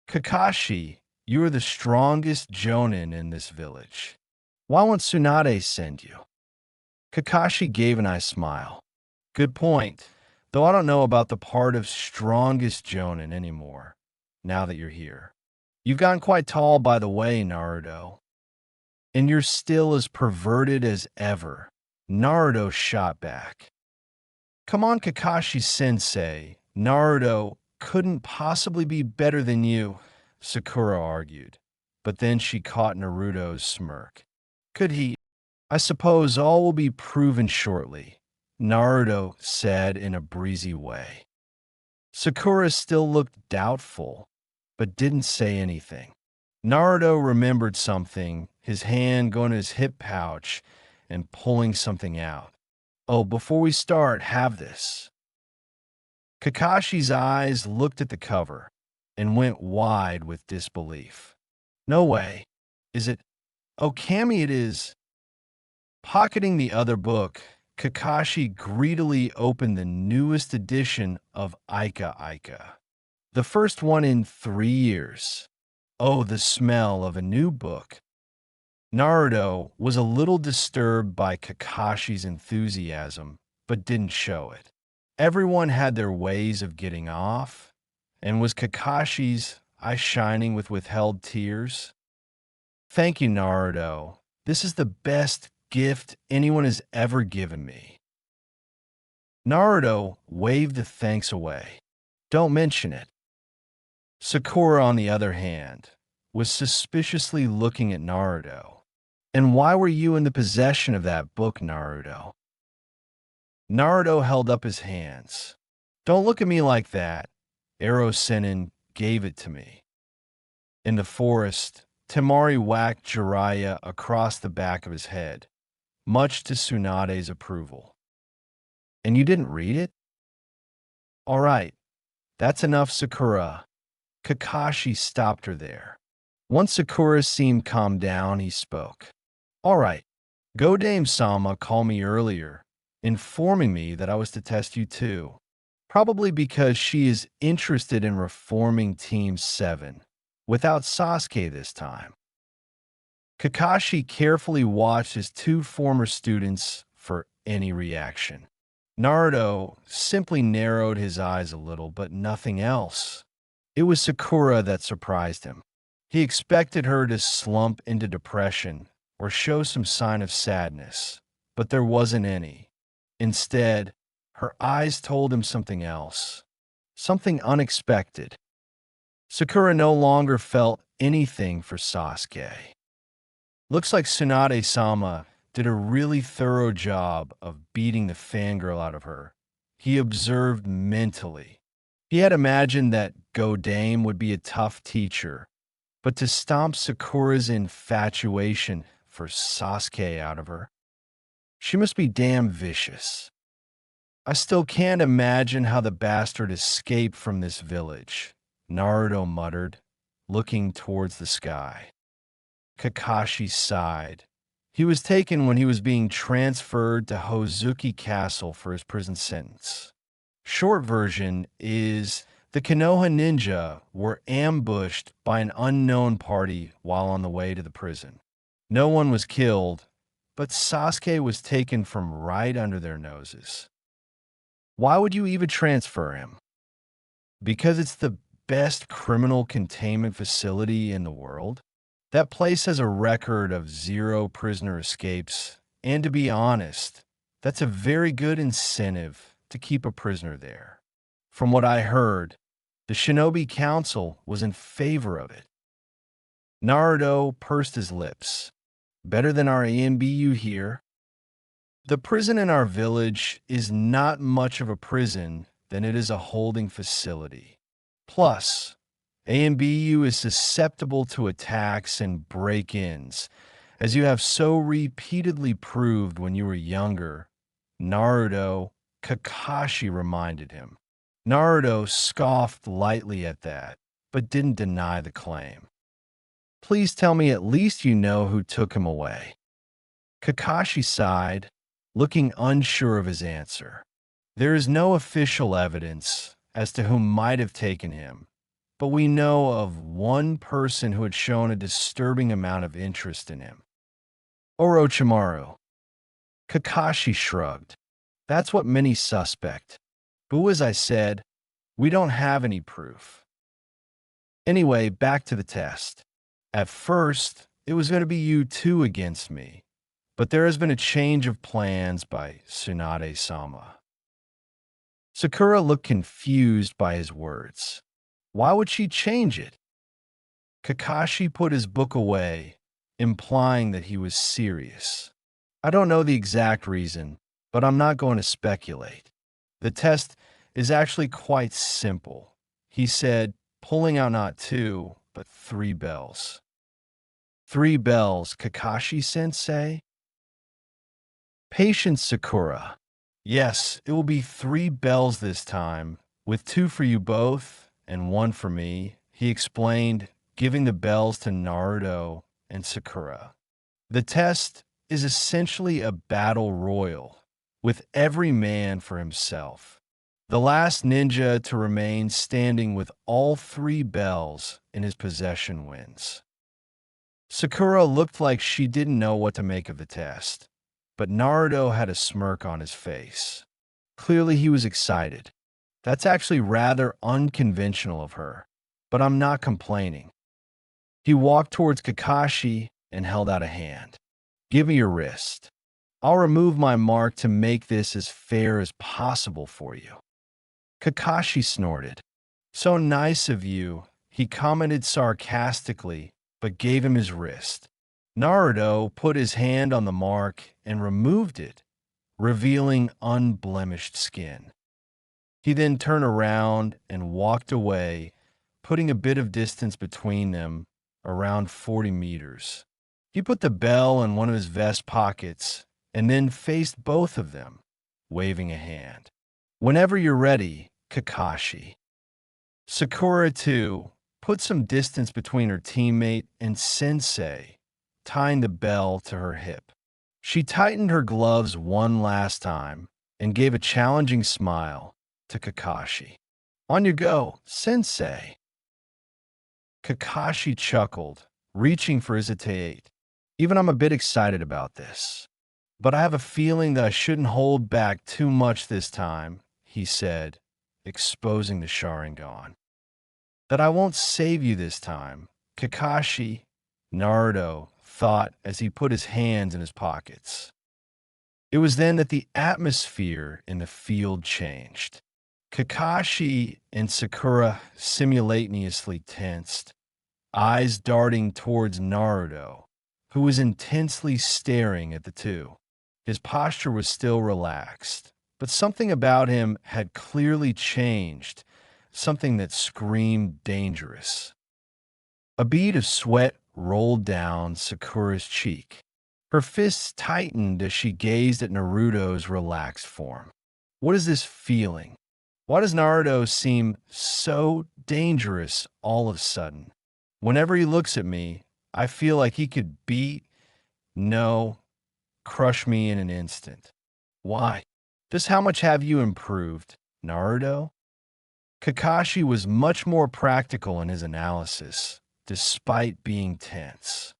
Kakashi, you are the strongest jonin in this village. Why won't Tsunade send you? Kakashi gave a nice smile. Good point, though I don't know about the part of strongest jonin anymore, now that you're here. You've gotten quite tall, by the way, Naruto. And you're still as perverted as ever. Naruto shot back. Come on, Kakashi-sensei. Naruto couldn't possibly be better than you, Sakura argued. But then she caught Naruto's smirk. Could he? I suppose all will be proven shortly, Naruto said in a breezy way. Sakura still looked doubtful, but didn't say anything. Naruto remembered something, his hand going to his hip pouch and pulling something out. Oh, before we start, have this. Kakashi's eyes looked at the cover and went wide with disbelief. No way. Is it? Oh, Kami it is. Pocketing the other book, Kakashi greedily opened the newest edition of Aika Aika. The first one in 3 years. Oh, the smell of a new book. Naruto was a little disturbed by Kakashi's enthusiasm, but didn't show it. Everyone had their ways of getting off, and was Kakashi's eye shining with withheld tears? Thank you, Naruto. This is the best gift anyone has ever given me." Naruto waved the thanks away. "Don't mention it." Sakura, on the other hand, was suspiciously looking at Naruto. "And why were you in the possession of that book, Naruto?" Naruto held up his hands. "Don't look at me like that. Ero Sennin gave it to me." In the forest, Temari whacked Jiraiya across the back of his head, much to Tsunade's approval. "And you didn't read it?" "All right, that's enough, Sakura." Kakashi stopped her there. Once Sakura seemed calmed down, he spoke. "All right, Godame-sama called me earlier, informing me that I was to test you too. Probably because she is interested in reforming Team 7, without Sasuke this time." Kakashi carefully watched his two former students for any reaction. Naruto simply narrowed his eyes a little, but nothing else. It was Sakura that surprised him. He expected her to slump into depression or show some sign of sadness, but there wasn't any. Instead, her eyes told him something else, something unexpected. Sakura no longer felt anything for Sasuke. "Looks like Tsunade-sama did a really thorough job of beating the fangirl out of her," he observed mentally. He had imagined that Godame would be a tough teacher, but to stomp Sakura's infatuation for Sasuke out of her, she must be damn vicious. "I still can't imagine how the bastard escaped from this village," Naruto muttered, looking towards the sky. Kakashi sighed. He was taken when he was being transferred to Hozuki Castle for his prison sentence. Short version is the Konoha ninja were ambushed by an unknown party while on the way to the prison. No one was killed, but Sasuke was taken from right under their noses. "Why would you even transfer him?" "Because it's the best criminal containment facility in the world. That place has a record of 0 prisoner escapes, and to be honest, that's a very good incentive to keep a prisoner there. From what I heard, the Shinobi Council was in favor of it." Naruto pursed his lips. "Better than our AMBU here." "The prison in our village is not much of a prison than it is a holding facility. Plus, AMBU is susceptible to attacks and break-ins, as you have so repeatedly proved when you were younger." Naruto, Kakashi reminded him. Naruto scoffed lightly at that, but didn't deny the claim. "Please tell me at least you know who took him away." Kakashi sighed, looking unsure of his answer. "There is no official evidence as to who might have taken him, but we know of one person who had shown a disturbing amount of interest in him. Orochimaru." Kakashi shrugged. "That's what many suspect. But as I said, we don't have any proof. Anyway, back to the test. At first, it was going to be you two against me, but there has been a change of plans by Tsunade-sama." Sakura looked confused by his words. Why would she change it? Kakashi put his book away, implying that he was serious. "I don't know the exact reason, but I'm not going to speculate. The test is actually quite simple," he said, pulling out not 2, but 3 bells. "3 bells, Kakashi-sensei?" "Patience, Sakura. Yes, it will be 3 bells this time, with 2 for you both and 1 for me," he explained, giving the bells to Naruto and Sakura. "The test is essentially a battle royal, with every man for himself. The last ninja to remain standing with all 3 bells in his possession wins." Sakura looked like she didn't know what to make of the test, but Naruto had a smirk on his face. Clearly he was excited. That's actually rather unconventional of her, but I'm not complaining. He walked towards Kakashi and held out a hand. "Give me your wrist." I'll remove my mark to make this as fair as possible for you." Kakashi snorted. "So nice of you," he commented sarcastically, but gave him his wrist. Naruto put his hand on the mark and removed it, revealing unblemished skin. He then turned around and walked away, putting a bit of distance between them, around 40 meters. He put the bell in one of his vest pockets and then faced both of them, waving a hand. "Whenever you're ready, Kakashi." Sakura, too, put some distance between her teammate and Sensei, tying the bell to her hip. She tightened her gloves one last time and gave a challenging smile to Kakashi. "On you go, Sensei." Kakashi chuckled, reaching for his Ite. "Even I'm a bit excited about this. But I have a feeling that I shouldn't hold back too much this time," he said, exposing the Sharingan. "That I won't save you this time, Kakashi," Naruto thought as he put his hands in his pockets. It was then that the atmosphere in the field changed. Kakashi and Sakura simultaneously tensed, eyes darting towards Naruto, who was intensely staring at the two. His posture was still relaxed, but something about him had clearly changed, something that screamed dangerous. A bead of sweat rolled down Sakura's cheek. Her fists tightened as she gazed at Naruto's relaxed form. What is this feeling? Why does Naruto seem so dangerous all of a sudden? Whenever he looks at me, I feel like he could crush me in an instant. Why? Just how much have you improved, Naruto? Kakashi was much more practical in his analysis, despite being tense.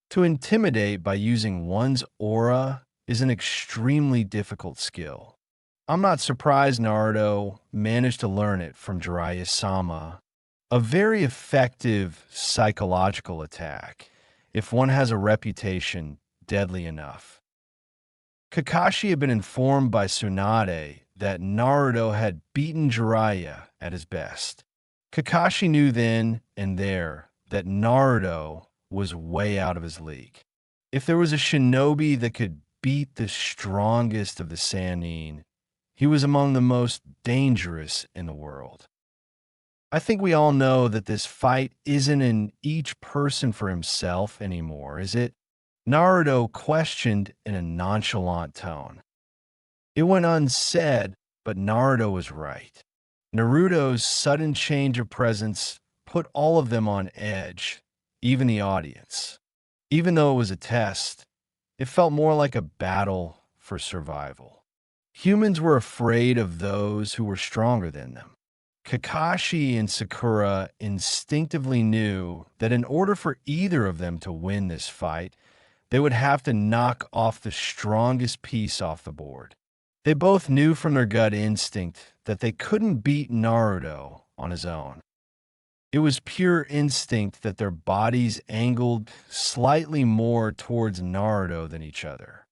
To intimidate by using one's aura is an extremely difficult skill. I'm not surprised Naruto managed to learn it from Jiraiya-sama, a very effective psychological attack, if one has a reputation deadly enough. Kakashi had been informed by Tsunade that Naruto had beaten Jiraiya at his best. Kakashi knew then and there that Naruto was way out of his league. If there was a shinobi that could beat the strongest of the Sannin, he was among the most dangerous in the world. I think we all know that this fight isn't in each person for himself anymore, is it? Naruto questioned in a nonchalant tone. It went unsaid, but Naruto was right. Naruto's sudden change of presence put all of them on edge, even the audience. Even though it was a test, it felt more like a battle for survival. Humans were afraid of those who were stronger than them. Kakashi and Sakura instinctively knew that in order for either of them to win this fight, they would have to knock off the strongest piece off the board. They both knew from their gut instinct that they couldn't beat Naruto on his own. It was pure instinct that their bodies angled slightly more towards Naruto than each other.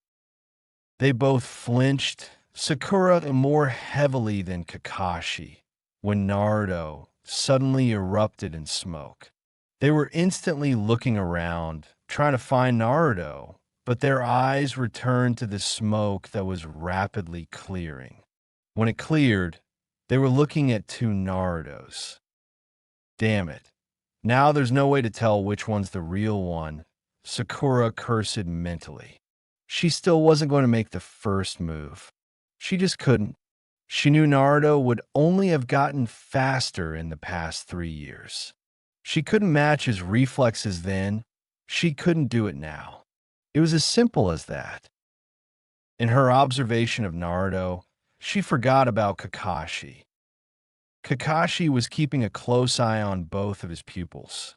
They both flinched, Sakura more heavily than Kakashi, when Naruto suddenly erupted in smoke. They were instantly looking around, trying to find Naruto, but their eyes returned to the smoke that was rapidly clearing. When it cleared, they were looking at two Narutos. Damn it. Now there's no way to tell which one's the real one, Sakura cursed mentally. She still wasn't going to make the first move. She just couldn't. She knew Naruto would only have gotten faster in the past 3 years. She couldn't match his reflexes then. She couldn't do it now. It was as simple as that. In her observation of Naruto, she forgot about Kakashi. Kakashi was keeping a close eye on both of his pupils.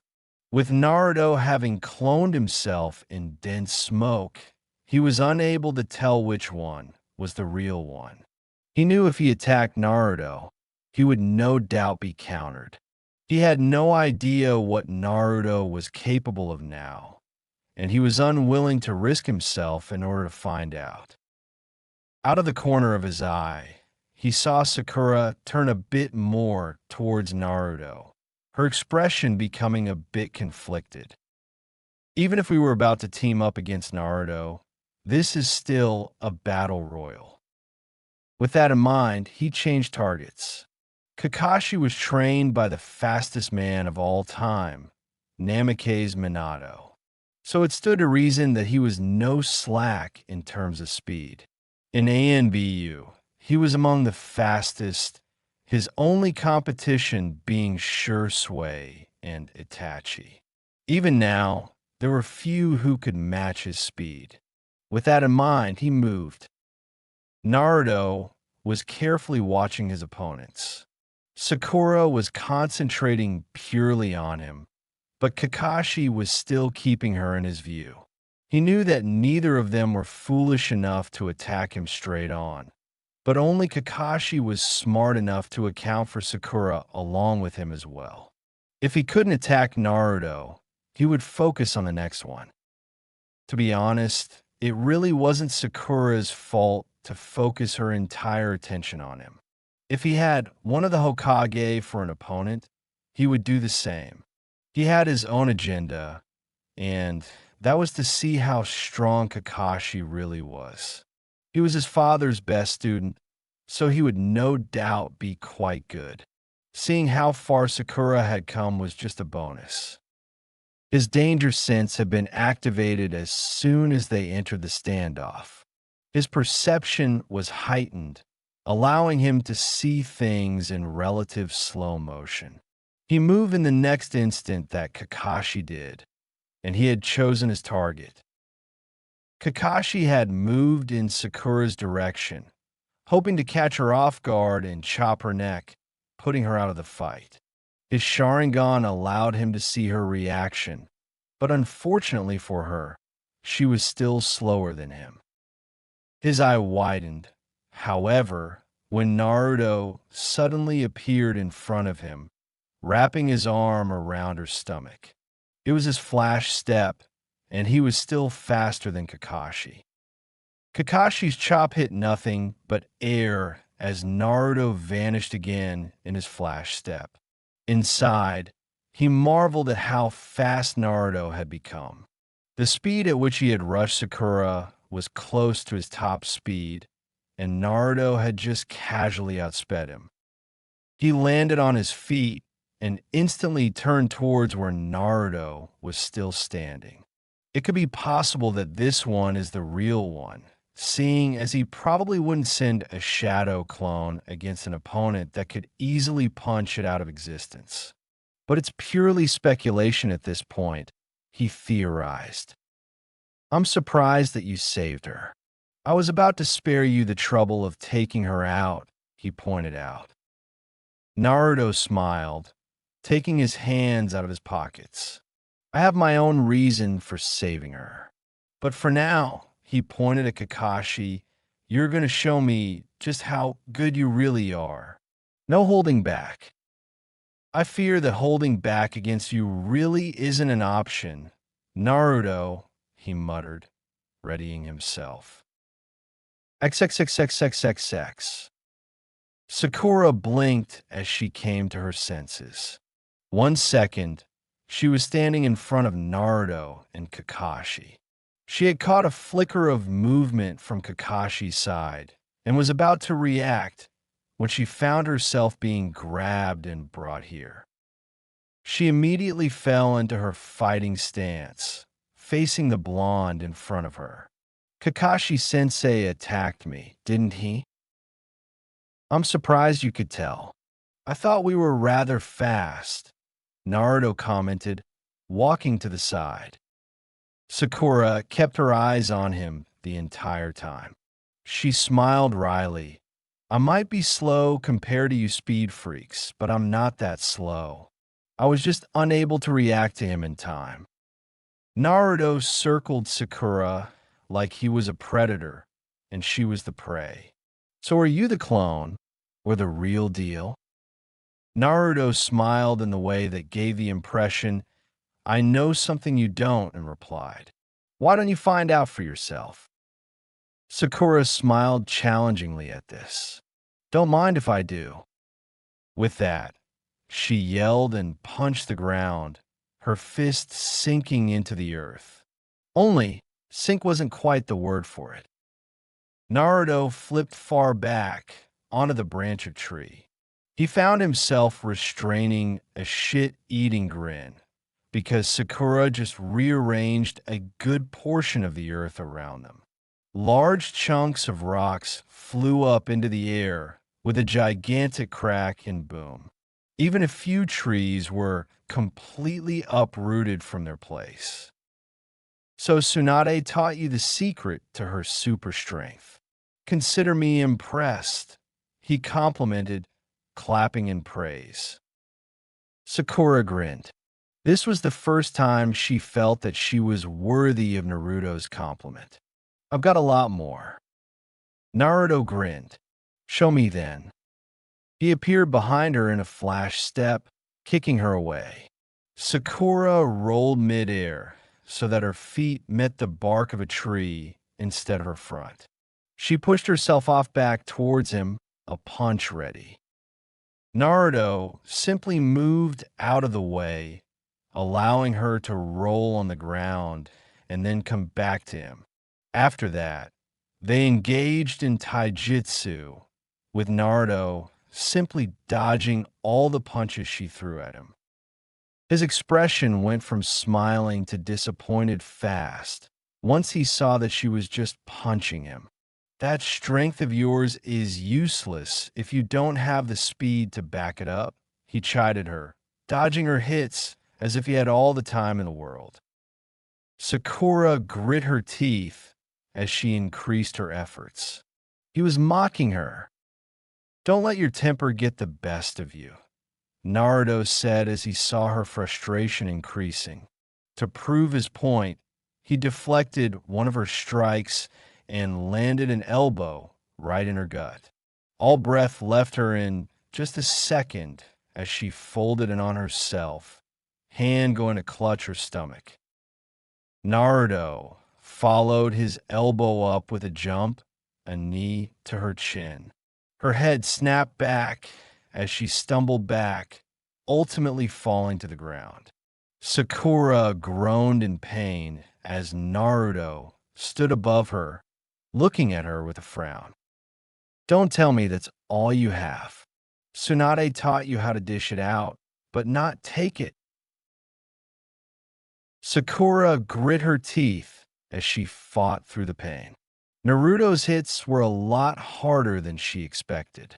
With Naruto having cloned himself in dense smoke, he was unable to tell which one was the real one. He knew if he attacked Naruto, he would no doubt be countered. He had no idea what Naruto was capable of now, and he was unwilling to risk himself in order to find out. Out of the corner of his eye, he saw Sakura turn a bit more towards Naruto, her expression becoming a bit conflicted. Even if we were about to team up against Naruto, this is still a battle royal. With that in mind, he changed targets. Kakashi was trained by the fastest man of all time, Namikaze Minato. So it stood to reason that he was no slack in terms of speed. In ANBU, he was among the fastest, his only competition being Shursui and Itachi. Even now, there were few who could match his speed. With that in mind, he moved. Naruto was carefully watching his opponents. Sakura was concentrating purely on him, but Kakashi was still keeping her in his view. He knew that neither of them were foolish enough to attack him straight on, but only Kakashi was smart enough to account for Sakura along with him as well. If he couldn't attack Naruto, he would focus on the next one. To be honest, it really wasn't Sakura's fault to focus her entire attention on him. If he had one of the Hokage for an opponent, he would do the same. He had his own agenda, and that was to see how strong Kakashi really was. He was his father's best student, so he would no doubt be quite good. Seeing how far Sakura had come was just a bonus. His danger sense had been activated as soon as they entered the standoff. His perception was heightened, allowing him to see things in relative slow motion. He moved in the next instant that Kakashi did, and he had chosen his target. Kakashi had moved in Sakura's direction, hoping to catch her off guard and chop her neck, putting her out of the fight. His Sharingan allowed him to see her reaction, but unfortunately for her, she was still slower than him. His eye widened, however, when Naruto suddenly appeared in front of him, wrapping his arm around her stomach. It was his flash step, and he was still faster than Kakashi. Kakashi's chop hit nothing but air as Naruto vanished again in his flash step. Inside, he marveled at how fast Naruto had become. The speed at which he had rushed Sakura was close to his top speed, and Naruto had just casually outsped him. He landed on his feet and instantly turned towards where Naruto was still standing. It could be possible that this one is the real one, seeing as he probably wouldn't send a shadow clone against an opponent that could easily punch it out of existence. But it's purely speculation at this point, he theorized. I'm surprised that you saved her. I was about to spare you the trouble of taking her out, he pointed out. Naruto smiled, taking his hands out of his pockets. I have my own reason for saving her. But for now, he pointed at Kakashi, you're going to show me just how good you really are. No holding back. I fear that holding back against you really isn't an option. Naruto, he muttered, readying himself. XXXXXXX. Sakura blinked as she came to her senses. 1 second, she was standing in front of Naruto and Kakashi. She had caught a flicker of movement from Kakashi's side and was about to react when she found herself being grabbed and brought here. She immediately fell into her fighting stance, facing the blonde in front of her. Kakashi-sensei attacked me, didn't he? I'm surprised you could tell. I thought we were rather fast, Naruto commented, walking to the side. Sakura kept her eyes on him the entire time. She smiled wryly. I might be slow compared to you speed freaks, but I'm not that slow. I was just unable to react to him in time. Naruto circled Sakura like he was a predator and she was the prey. So are you the clone or the real deal? Naruto smiled in the way that gave the impression, I know something you don't, and replied, why don't you find out for yourself? Sakura smiled challengingly at this. Don't mind if I do. With that, she yelled and punched the ground, her fist sinking into the earth. Only, sink wasn't quite the word for it. Naruto flipped far back onto the branch of tree. He found himself restraining a shit-eating grin because Sakura just rearranged a good portion of the earth around them. Large chunks of rocks flew up into the air with a gigantic crack and boom. Even a few trees were completely uprooted from their place. So Tsunade taught you the secret to her super strength. Consider me impressed, he complimented, clapping in praise. Sakura grinned. This was the first time she felt that she was worthy of Naruto's compliment. I've got a lot more. Naruto grinned. Show me then. He appeared behind her in a flash step, kicking her away. Sakura rolled midair so that her feet met the bark of a tree instead of her front. She pushed herself off back towards him, a punch ready. Naruto simply moved out of the way, allowing her to roll on the ground and then come back to him. After that, they engaged in taijutsu, with Naruto simply dodging all the punches she threw at him. His expression went from smiling to disappointed fast once he saw that she was just punching him. That strength of yours is useless if you don't have the speed to back it up, he chided her, dodging her hits as if he had all the time in the world. Sakura grit her teeth as she increased her efforts. He was mocking her. Don't let your temper get the best of you, Naruto said as he saw her frustration increasing. To prove his point, he deflected one of her strikes and landed an elbow right in her gut. All breath left her in just a second as she folded it on herself, hand going to clutch her stomach. Naruto followed his elbow up with a jump, a knee to her chin. Her head snapped back as she stumbled back, ultimately falling to the ground. Sakura groaned in pain as Naruto stood above her, looking at her with a frown. Don't tell me that's all you have. Tsunade taught you how to dish it out, but not take it. Sakura grit her teeth as she fought through the pain. Naruto's hits were a lot harder than she expected.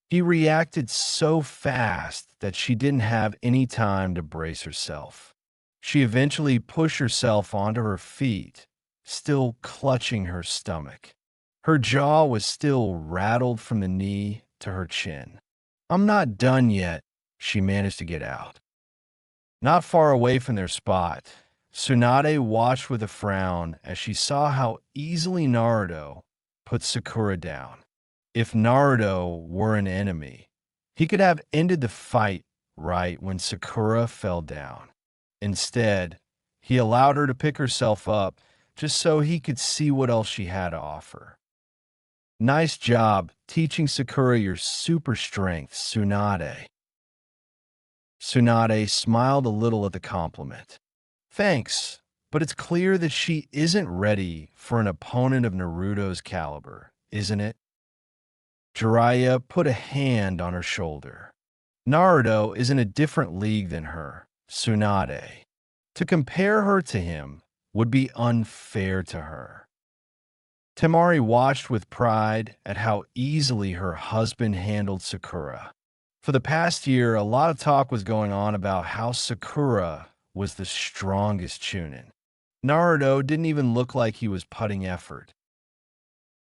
He reacted so fast that she didn't have any time to brace herself. She eventually pushed herself onto her feet, still clutching her stomach. Her jaw was still rattled from the knee to her chin. I'm not done yet, she managed to get out. Not far away from their spot, Tsunade watched with a frown as she saw how easily Naruto put Sakura down. If Naruto were an enemy, he could have ended the fight right when Sakura fell down. Instead, he allowed her to pick herself up just so he could see what else she had to offer. Nice job teaching Sakura your super strength, Tsunade. Tsunade smiled a little at the compliment. Thanks, but it's clear that she isn't ready for an opponent of Naruto's caliber, isn't it? Jiraiya put a hand on her shoulder. Naruto is in a different league than her, Tsunade. To compare her to him would be unfair to her. Temari watched with pride at how easily her husband handled Sakura. For the past year, a lot of talk was going on about how Sakura was the strongest Chunin. Naruto didn't even look like he was putting effort.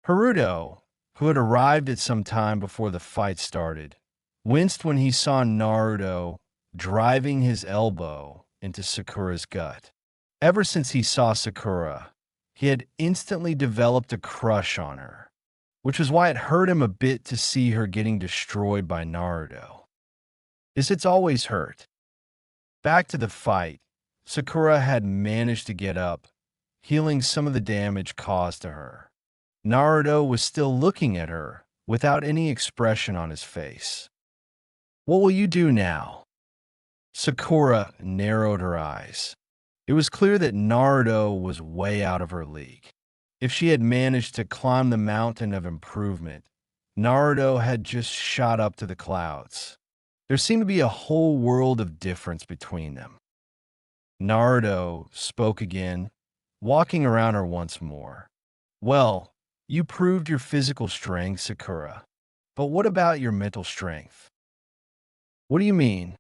Haruto, who had arrived at some time before the fight started, winced when he saw Naruto driving his elbow into Sakura's gut. Ever since he saw Sakura, he had instantly developed a crush on her, which was why it hurt him a bit to see her getting destroyed by Naruto. It's always hurt. Back to the fight, Sakura had managed to get up, healing some of the damage caused to her. Naruto was still looking at her without any expression on his face. What will you do now? Sakura narrowed her eyes. It was clear that Naruto was way out of her league. If she had managed to climb the mountain of improvement, Naruto had just shot up to the clouds. There seemed to be a whole world of difference between them. Naruto spoke again, walking around her once more. Well, you proved your physical strength, Sakura. But what about your mental strength? What do you mean?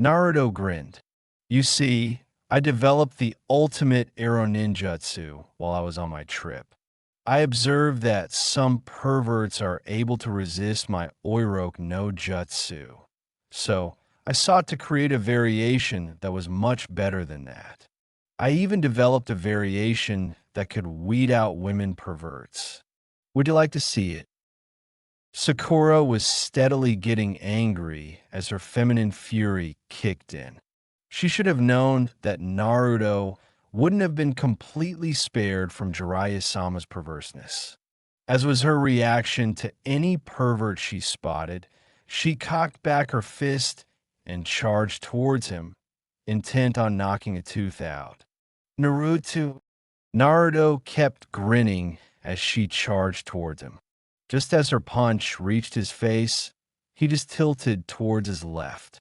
Naruto grinned. You see, I developed the ultimate arrow ninjutsu while I was on my trip. I observed that some perverts are able to resist my Oiroke no jutsu. So, I sought to create a variation that was much better than that. I even developed a variation that could weed out women perverts. Would you like to see it? Sakura was steadily getting angry as her feminine fury kicked in. She should have known that Naruto wouldn't have been completely spared from Jiraiya-sama's perverseness. As was her reaction to any pervert she spotted, she cocked back her fist and charged towards him, intent on knocking a tooth out. Naruto kept grinning as she charged towards him. Just as her punch reached his face, he just tilted towards his left.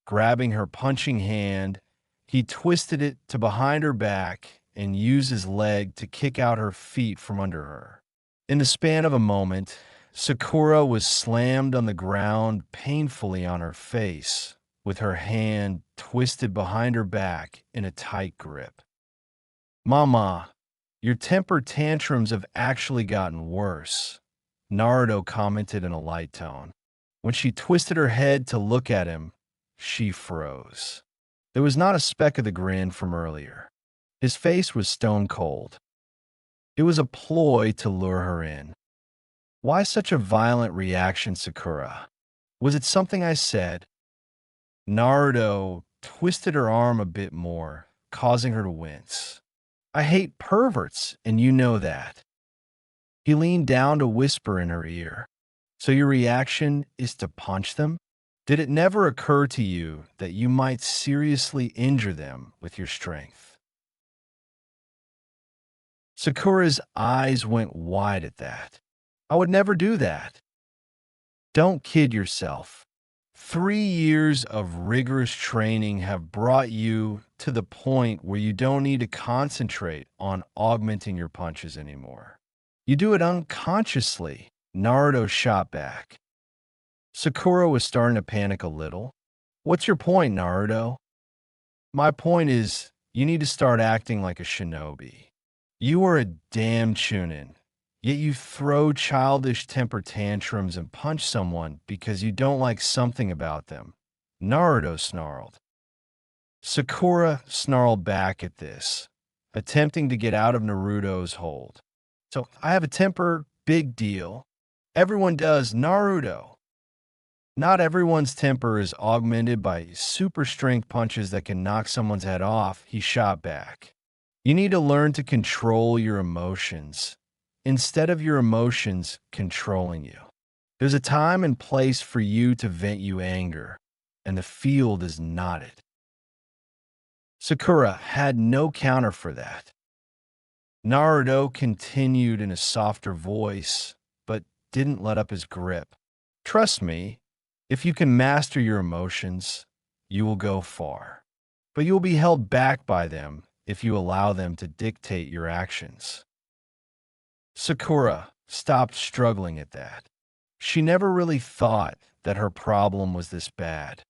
Grabbing her punching hand, he twisted it to behind her back and used his leg to kick out her feet from under her. In the span of a moment, Sakura was slammed on the ground painfully on her face, with her hand twisted behind her back in a tight grip. Mama, your temper tantrums have actually gotten worse, Naruto commented in a light tone. When she twisted her head to look at him, she froze. There was not a speck of the grin from earlier. His face was stone cold. It was a ploy to lure her in. Why such a violent reaction, Sakura? Was it something I said? Naruto twisted her arm a bit more, causing her to wince. I hate perverts, and you know that. He leaned down to whisper in her ear. So your reaction is to punch them? Did it never occur to you that you might seriously injure them with your strength? Sakura's eyes went wide at that. I would never do that. Don't kid yourself. 3 years of rigorous training have brought you to the point where you don't need to concentrate on augmenting your punches anymore. You do it unconsciously, Naruto shot back. Sakura was starting to panic a little. What's your point, Naruto? My point is, you need to start acting like a shinobi. You are a damn chunin, yet you throw childish temper tantrums and punch someone because you don't like something about them. Naruto snarled. Sakura snarled back at this, attempting to get out of Naruto's hold. So I have a temper, big deal. Everyone does, Naruto. Not everyone's temper is augmented by super strength punches that can knock someone's head off, he shot back. You need to learn to control your emotions, instead of your emotions controlling you. There's a time and place for you to vent your anger, and the field is not it. Sakura had no counter for that. Naruto continued in a softer voice, but didn't let up his grip. Trust me, if you can master your emotions, you will go far. But you will be held back by them if you allow them to dictate your actions. Sakura stopped struggling at that. She never really thought that her problem was this bad.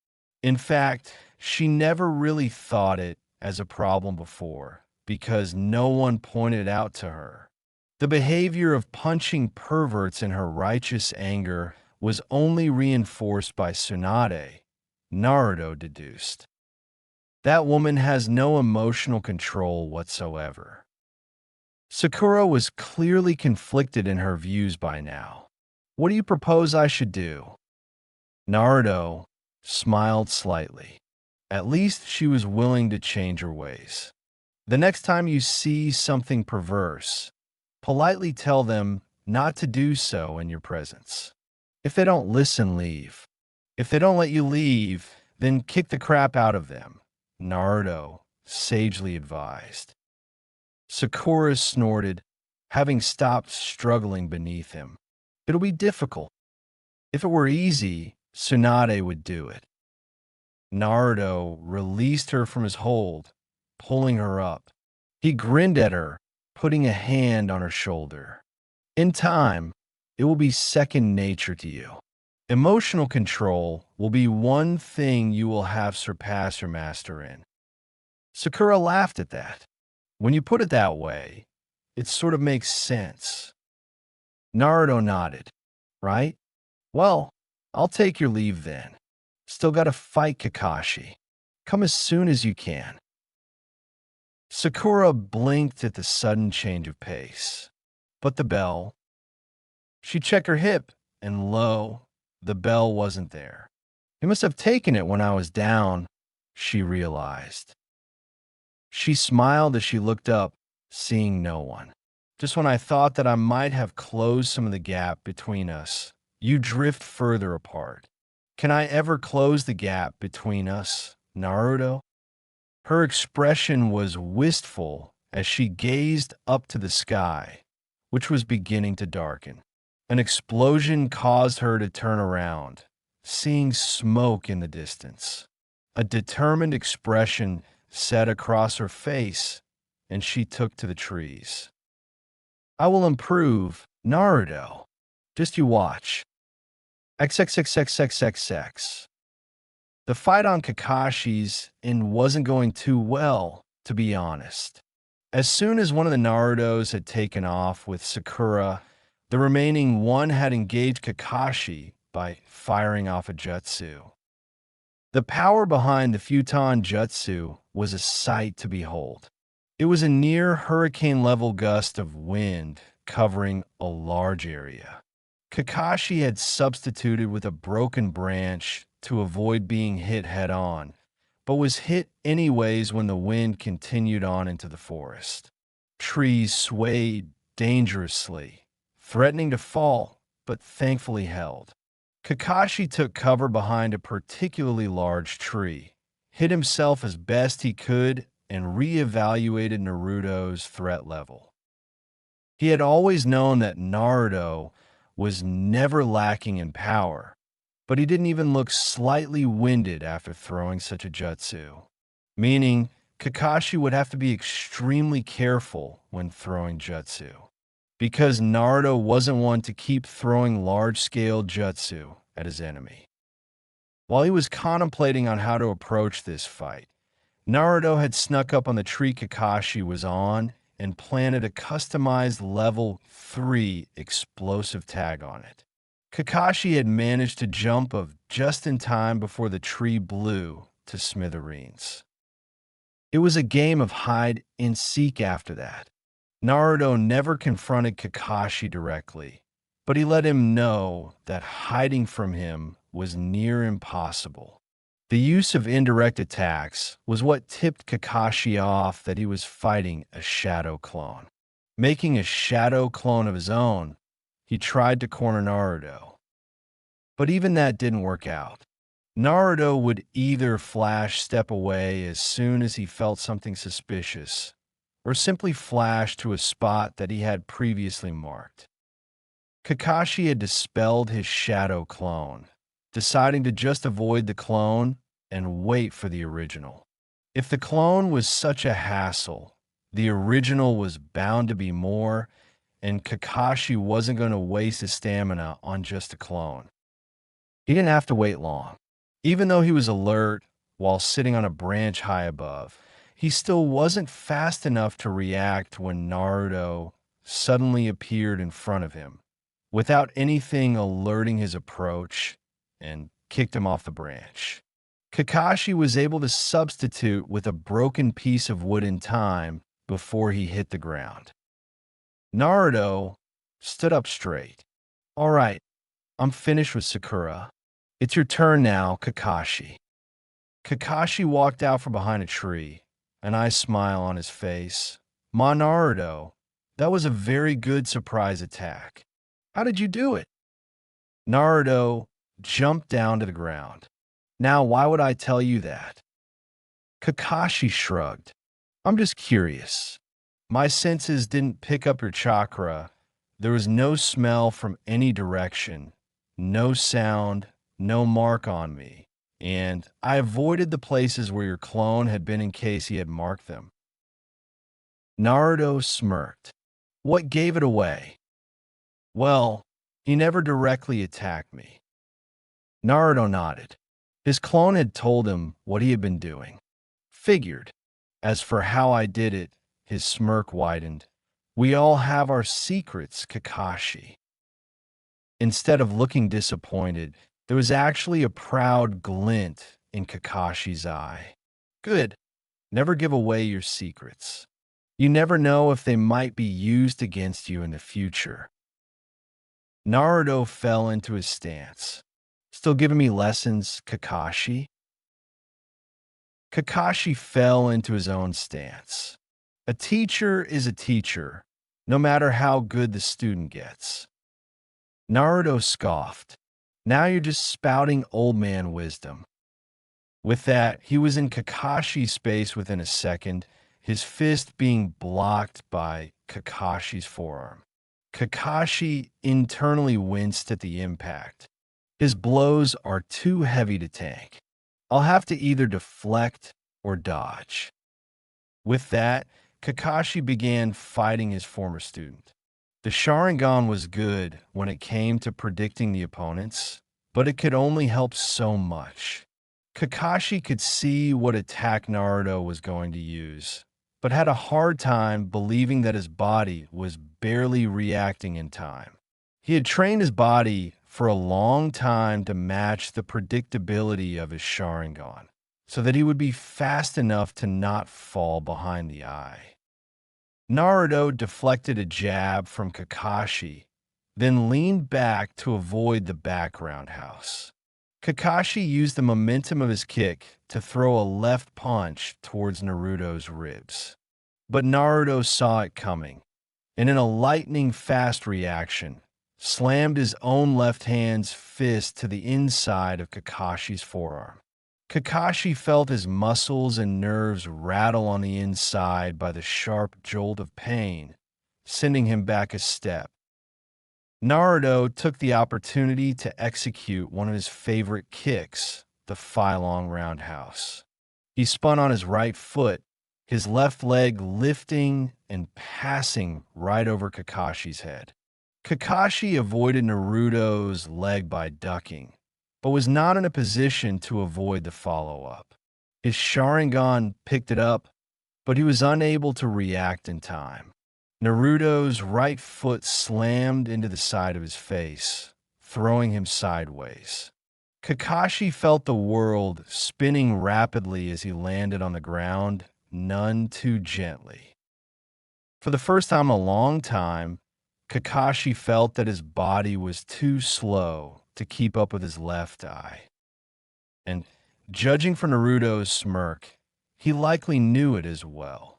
In fact, she never really thought it as a problem before, because no one pointed it out to her. The behavior of punching perverts in her righteous anger was only reinforced by Tsunade, Naruto deduced. That woman has no emotional control whatsoever. Sakura was clearly conflicted in her views by now. What do you propose I should do? Naruto smiled slightly. At least she was willing to change her ways. The next time you see something perverse, Politely tell them not to do so in your presence. If they don't listen, leave. If they don't let you leave, then kick the crap out of them, Naruto sagely advised. Sakura snorted, having stopped struggling beneath him. It'll be difficult. If it were easy, Tsunade would do it. Naruto released her from his hold, pulling her up. He grinned at her, putting a hand on her shoulder. In time, it will be second nature to you. Emotional control will be one thing you will have surpassed your master in. Sakura laughed at that. When you put it that way, it sort of makes sense. Naruto nodded. Right? Well, I'll take your leave then. Still gotta fight Kakashi. Come as soon as you can. Sakura blinked at the sudden change of pace. But the bell. She checked her hip, and lo, the bell wasn't there. He must have taken it when I was down, she realized. She smiled as she looked up, seeing no one. Just when I thought that I might have closed some of the gap between us, you drift further apart. Can I ever close the gap between us, Naruto? Her expression was wistful as she gazed up to the sky, which was beginning to darken. An explosion caused her to turn around, seeing smoke in the distance. A determined expression set across her face, and she took to the trees. I will improve, Naruto. Just you watch. XXXXXXX. The fight on Kakashi's Inn wasn't going too well, to be honest. As soon as one of the Narutos had taken off with Sakura, the remaining one had engaged Kakashi by firing off a jutsu. The power behind the Futon Jutsu was a sight to behold. It was a near hurricane-level gust of wind covering a large area. Kakashi had substituted with a broken branch to avoid being hit head-on, but was hit anyways when the wind continued on into the forest. Trees swayed dangerously, threatening to fall, but thankfully held. Kakashi took cover behind a particularly large tree, hid himself as best he could, and re-evaluated Naruto's threat level. He had always known that Naruto was never lacking in power, but he didn't even look slightly winded after throwing such a jutsu, meaning Kakashi would have to be extremely careful when throwing jutsu, because Naruto wasn't one to keep throwing large-scale jutsu at his enemy. While he was contemplating on how to approach this fight, Naruto had snuck up on the tree Kakashi was on and planted a customized level 3 explosive tag on it. Kakashi had managed to jump just in time before the tree blew to smithereens. It was a game of hide and seek after that. Naruto never confronted Kakashi directly, but he let him know that hiding from him was near impossible. The use of indirect attacks was what tipped Kakashi off that he was fighting a shadow clone. Making a shadow clone of his own, he tried to corner Naruto. But even that didn't work out. Naruto would either flash step away as soon as he felt something suspicious, or simply flash to a spot that he had previously marked. Kakashi had dispelled his shadow clone, deciding to just avoid the clone and wait for the original. If the clone was such a hassle, the original was bound to be more, and Kakashi wasn't going to waste his stamina on just a clone. He didn't have to wait long. Even though he was alert while sitting on a branch high above, he still wasn't fast enough to react when Naruto suddenly appeared in front of him, without anything alerting his approach, and kicked him off the branch. Kakashi was able to substitute with a broken piece of wood in time before he hit the ground. Naruto stood up straight. All right, I'm finished with Sakura. It's your turn now, Kakashi. Kakashi walked out from behind a tree, an eye smile on his face. Ma Naruto, That was a very good surprise attack. How did you do it? Naruto jumped down to the ground. Now, why would I tell you that? Kakashi shrugged. I'm just curious. My senses didn't pick up your chakra. There was no smell from any direction, no sound, no mark on me. And I avoided the places where your clone had been in case he had marked them. Naruto smirked. What gave it away? Well, he never directly attacked me. Naruto nodded. His clone had told him what he had been doing. Figured. As for how I did it, his smirk widened. We all have our secrets, Kakashi. Instead of looking disappointed, there was actually a proud glint in Kakashi's eye. Good. Never give away your secrets. You never know if they might be used against you in the future. Naruto fell into his stance. Still giving me lessons, Kakashi? Kakashi fell into his own stance. A teacher is a teacher, no matter how good the student gets. Naruto scoffed. Now you're just spouting old man wisdom. With that, he was in Kakashi's space within a second, his fist being blocked by Kakashi's forearm. Kakashi internally winced at the impact. His blows are too heavy to tank. I'll have to either deflect or dodge. With that, Kakashi began fighting his former student. The Sharingan was good when it came to predicting the opponents, but it could only help so much. Kakashi could see what attack Naruto was going to use, but had a hard time believing that his body was barely reacting in time. He had trained his body for a long time to match the predictability of his Sharingan, so that he would be fast enough to not fall behind the eye. Naruto deflected a jab from Kakashi, then leaned back to avoid the background house. Kakashi used the momentum of his kick to throw a left punch towards Naruto's ribs. But Naruto saw it coming, and in a lightning-fast reaction, slammed his own left hand's fist to the inside of Kakashi's forearm. Kakashi felt his muscles and nerves rattle on the inside by the sharp jolt of pain, sending him back a step. Naruto took the opportunity to execute one of his favorite kicks, the Phi-Long Roundhouse. He spun on his right foot, his left leg lifting and passing right over Kakashi's head. Kakashi avoided Naruto's leg by ducking, but was not in a position to avoid the follow-up. His Sharingan picked it up, but he was unable to react in time. Naruto's right foot slammed into the side of his face, throwing him sideways. Kakashi felt the world spinning rapidly as he landed on the ground, none too gently. For the first time in a long time, Kakashi felt that his body was too slow to keep up with his left eye. And judging from Naruto's smirk, he likely knew it as well.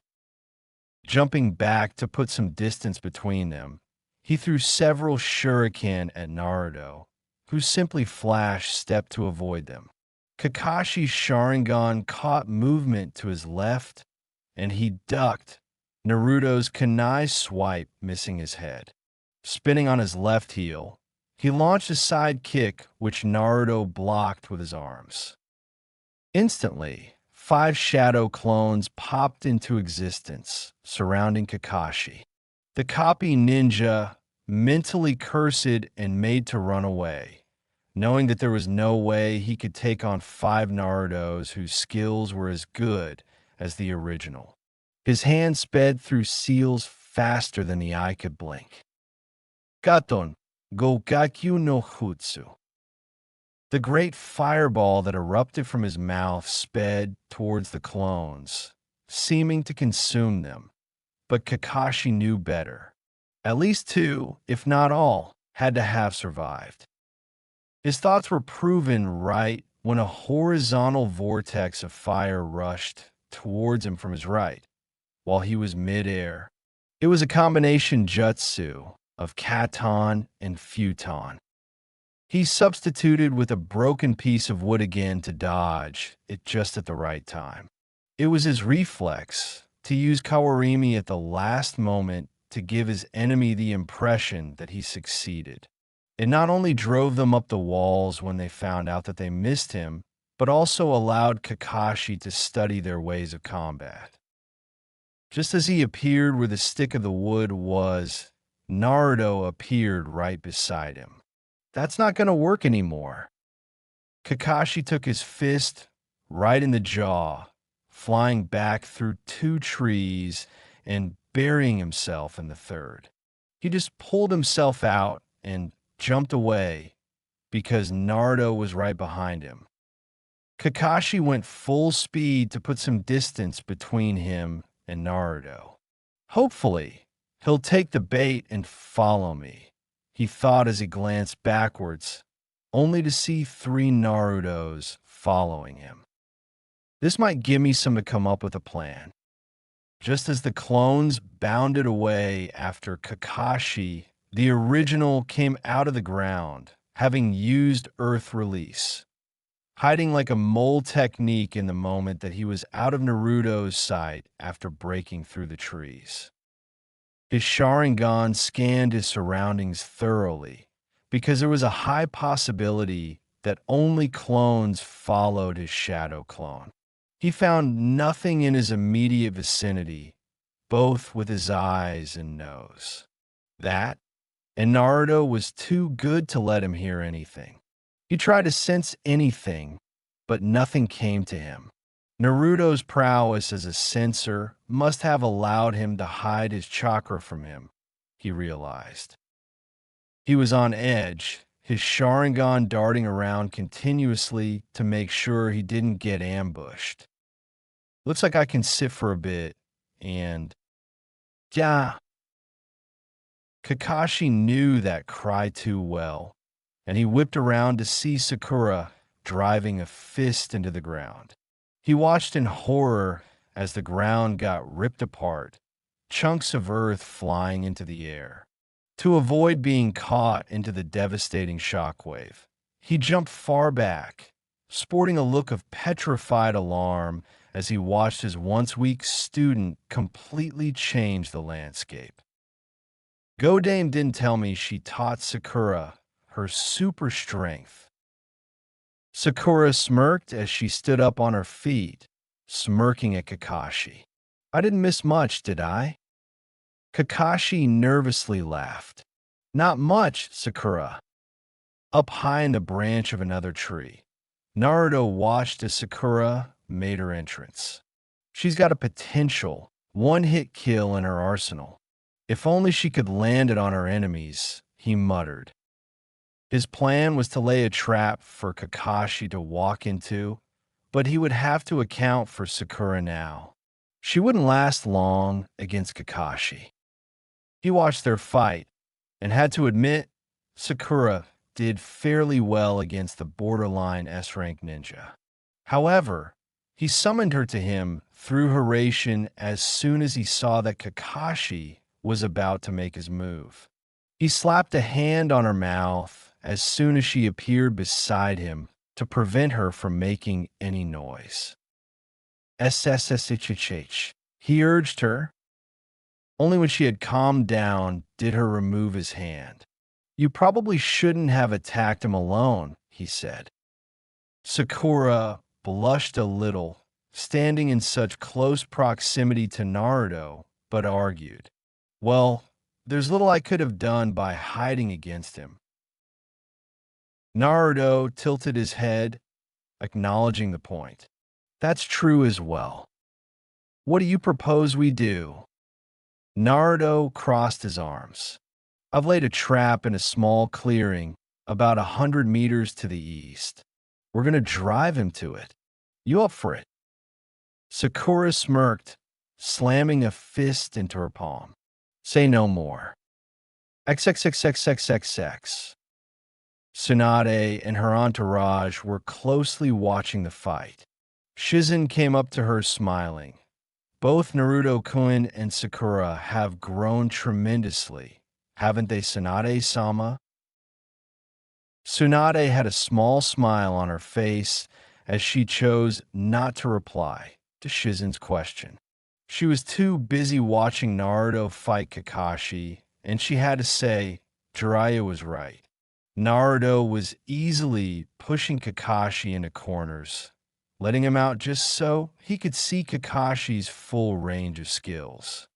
Jumping back to put some distance between them, he threw several shuriken at Naruto, who simply flash-stepped to avoid them. Kakashi's Sharingan caught movement to his left, and he ducked, Naruto's kunai swipe missing his head. Spinning on his left heel, he launched a side kick which Naruto blocked with his arms. Instantly, 5 shadow clones popped into existence, surrounding Kakashi. The copy ninja mentally cursed and made to run away, knowing that there was no way he could take on 5 Narutos whose skills were as good as the original. His hand sped through seals faster than the eye could blink. Katon, Gokakyu no Jutsu. The great fireball that erupted from his mouth sped towards the clones, seeming to consume them. But Kakashi knew better. At least 2, if not all, had to have survived. His thoughts were proven right when a horizontal vortex of fire rushed towards him from his right, while he was mid-air. It was a combination jutsu of katon and futon. He substituted with a broken piece of wood again to dodge it just at the right time. It was his reflex to use kawarimi at the last moment to give his enemy the impression that he succeeded. It not only drove them up the walls when they found out that they missed him, but also allowed Kakashi to study their ways of combat. Just as he appeared where the stick of the wood was, Naruto appeared right beside him. That's not going to work anymore. Kakashi took his fist right in the jaw, flying back through 2 trees and burying himself in the third. He just pulled himself out and jumped away because Naruto was right behind him. Kakashi went full speed to put some distance between him and Naruto. Hopefully, he'll take the bait and follow me, he thought as he glanced backwards, only to see 3 Narutos following him. This might give me some to come up with a plan. Just as the clones bounded away after Kakashi, the original came out of the ground, having used Earth Release, hiding like a mole technique in the moment that he was out of Naruto's sight after breaking through the trees. His Sharingan scanned his surroundings thoroughly, because there was a high possibility that only clones followed his shadow clone. He found nothing in his immediate vicinity, both with his eyes and nose. That, and Naruto was too good to let him hear anything. He tried to sense anything, but nothing came to him. Naruto's prowess as a sensor must have allowed him to hide his chakra from him, he realized. He was on edge, his Sharingan darting around continuously to make sure he didn't get ambushed. Looks like I can sit for a bit, and... yeah. Kakashi knew that cry too well, and he whipped around to see Sakura driving a fist into the ground. He watched in horror as the ground got ripped apart, chunks of earth flying into the air. To avoid being caught into the devastating shockwave, he jumped far back, sporting a look of petrified alarm as he watched his once weak student completely change the landscape. Godame didn't tell me she taught Sakura her super strength. Sakura smirked as she stood up on her feet, smirking at Kakashi. I didn't miss much, did I? Kakashi nervously laughed. Not much, Sakura. Up high in the branch of another tree, Naruto watched as Sakura made her entrance. She's got a potential one-hit kill in her arsenal. If only she could land it on her enemies, he muttered. His plan was to lay a trap for Kakashi to walk into, but he would have to account for Sakura now. She wouldn't last long against Kakashi. He watched their fight, and had to admit, Sakura did fairly well against the borderline S-rank ninja. However, he summoned her to him through Hiraishin as soon as he saw that Kakashi was about to make his move. He slapped a hand on her mouth as soon as she appeared beside him to prevent her from making any noise. SSSHH, he urged her. Only when she had calmed down did he remove his hand. You probably shouldn't have attacked him alone, he said. Sakura blushed a little, standing in such close proximity to Naruto, but argued. Well, there's little I could have done by hiding against him. Naruto tilted his head, acknowledging the point. That's true as well. What do you propose we do? Naruto crossed his arms. I've laid a trap in a small clearing about 100 meters to the east. We're going to drive him to it. You up for it? Sakura smirked, slamming a fist into her palm. Say no more. XXXXXXX. Tsunade and her entourage were closely watching the fight. Shizen came up to her smiling. Both Naruto-kun and Sakura have grown tremendously, haven't they, Tsunade-sama? Tsunade had a small smile on her face as she chose not to reply to Shizen's question. She was too busy watching Naruto fight Kakashi, and she had to say, Jiraiya was right. Naruto was easily pushing Kakashi into corners, letting him out just so he could see Kakashi's full range of skills.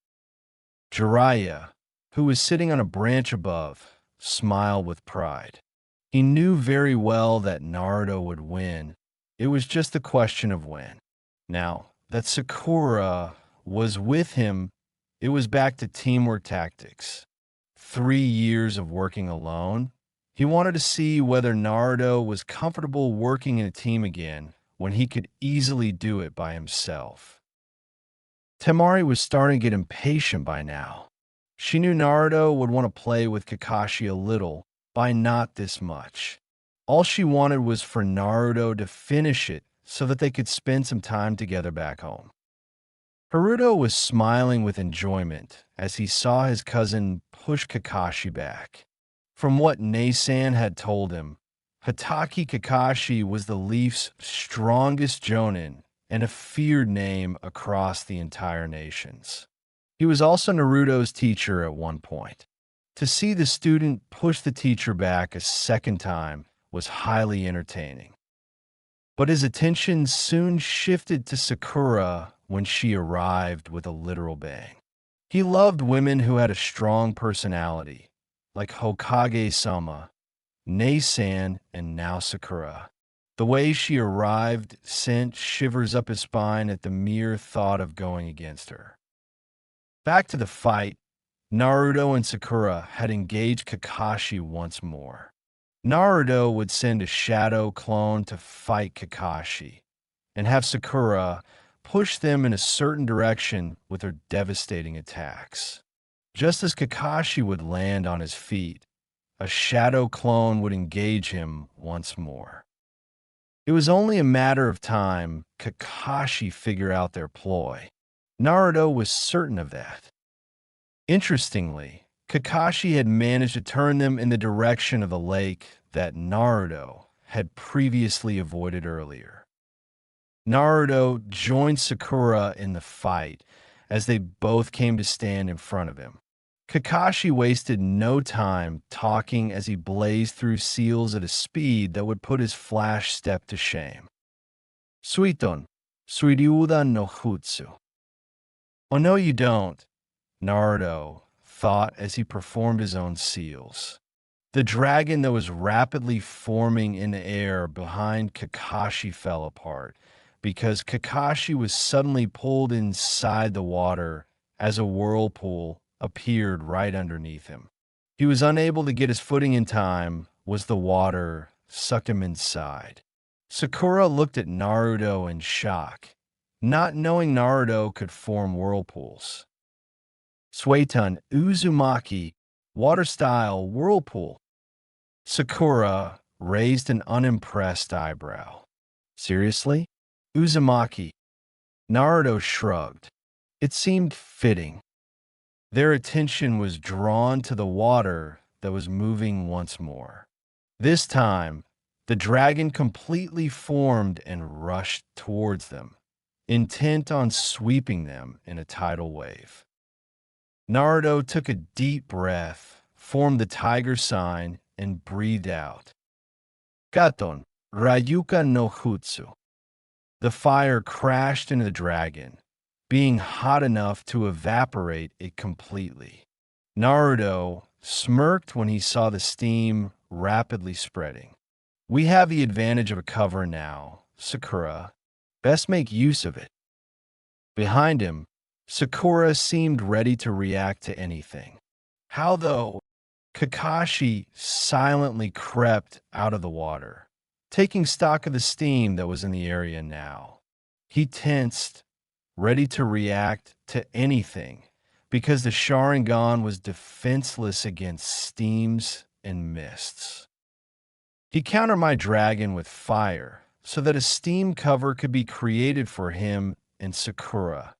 Jiraiya, who was sitting on a branch above, smiled with pride. He knew very well that Naruto would win. It was just a question of when. Now that Sakura was with him, it was back to teamwork tactics. 3 years of working alone. He wanted to see whether Naruto was comfortable working in a team again when he could easily do it by himself. Temari was starting to get impatient by now. She knew Naruto would want to play with Kakashi a little, by not this much. All she wanted was for Naruto to finish it so that they could spend some time together back home. Haruto was smiling with enjoyment as he saw his cousin push Kakashi back. From what Nasan had told him, Hatake Kakashi was the Leaf's strongest jonin and a feared name across the entire nations. He was also Naruto's teacher at one point. To see the student push the teacher back a second time was highly entertaining. But his attention soon shifted to Sakura when she arrived with a literal bang. He loved women who had a strong personality, like Hokage-sama, Nasan, and now Sakura. The way she arrived sent shivers up his spine at the mere thought of going against her. Back to the fight, Naruto and Sakura had engaged Kakashi once more. Naruto would send a shadow clone to fight Kakashi, and have Sakura push them in a certain direction with her devastating attacks. Just as Kakashi would land on his feet, a shadow clone would engage him once more. It was only a matter of time Kakashi figured out their ploy. Naruto was certain of that. Interestingly, Kakashi had managed to turn them in the direction of the lake that Naruto had previously avoided earlier. Naruto joined Sakura in the fight as they both came to stand in front of him. Kakashi wasted no time talking as he blazed through seals at a speed that would put his flash step to shame. Suiton, Suiryuda no Jutsu. Oh, no, you don't, Naruto thought as he performed his own seals. The dragon that was rapidly forming in the air behind Kakashi fell apart because Kakashi was suddenly pulled inside the water as a whirlpool appeared right underneath him. He was unable to get his footing in time as the water sucked him inside. Sakura looked at Naruto in shock, not knowing Naruto could form whirlpools. Suiton Uzumaki, water-style whirlpool. Sakura raised an unimpressed eyebrow. Seriously? Uzumaki? Naruto shrugged. It seemed fitting. Their attention was drawn to the water that was moving once more. This time, the dragon completely formed and rushed towards them, intent on sweeping them in a tidal wave. Naruto took a deep breath, formed the tiger sign, and breathed out. Katon, Ryuka no Jutsu. The fire crashed into the dragon, being hot enough to evaporate it completely. Naruto smirked when he saw the steam rapidly spreading. We have the advantage of a cover now, Sakura. Best make use of it. Behind him, Sakura seemed ready to react to anything. How though? Kakashi silently crept out of the water, taking stock of the steam that was in the area now. He tensed, ready to react to anything, because the Sharingan was defenseless against steams and mists. He countered my dragon with fire, so that a steam cover could be created for him and Sakura.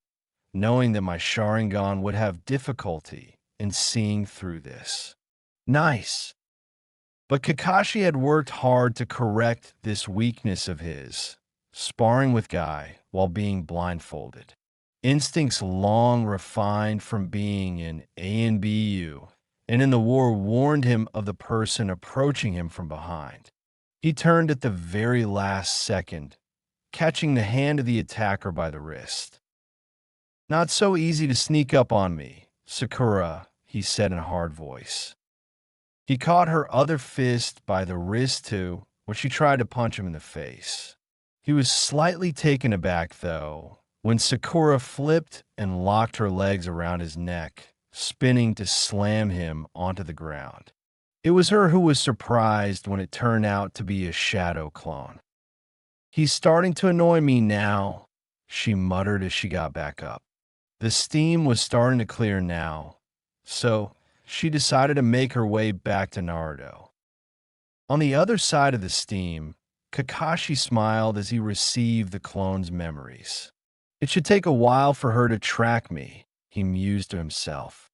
knowing that my Sharingan would have difficulty in seeing through this. Nice. But Kakashi had worked hard to correct this weakness of his, sparring with Guy while being blindfolded. Instincts long refined from being in ANBU, and in the war warned him of the person approaching him from behind. He turned at the very last second, catching the hand of the attacker by the wrist. "Not so easy to sneak up on me, Sakura," he said in a hard voice. He caught her other fist by the wrist too, when she tried to punch him in the face. He was slightly taken aback, though, when Sakura flipped and locked her legs around his neck, spinning to slam him onto the ground. It was her who was surprised when it turned out to be a shadow clone. "He's starting to annoy me now," she muttered as she got back up. The steam was starting to clear now, so she decided to make her way back to Naruto. On the other side of the steam, Kakashi smiled as he received the clone's memories. "It should take a while for her to track me," he mused to himself.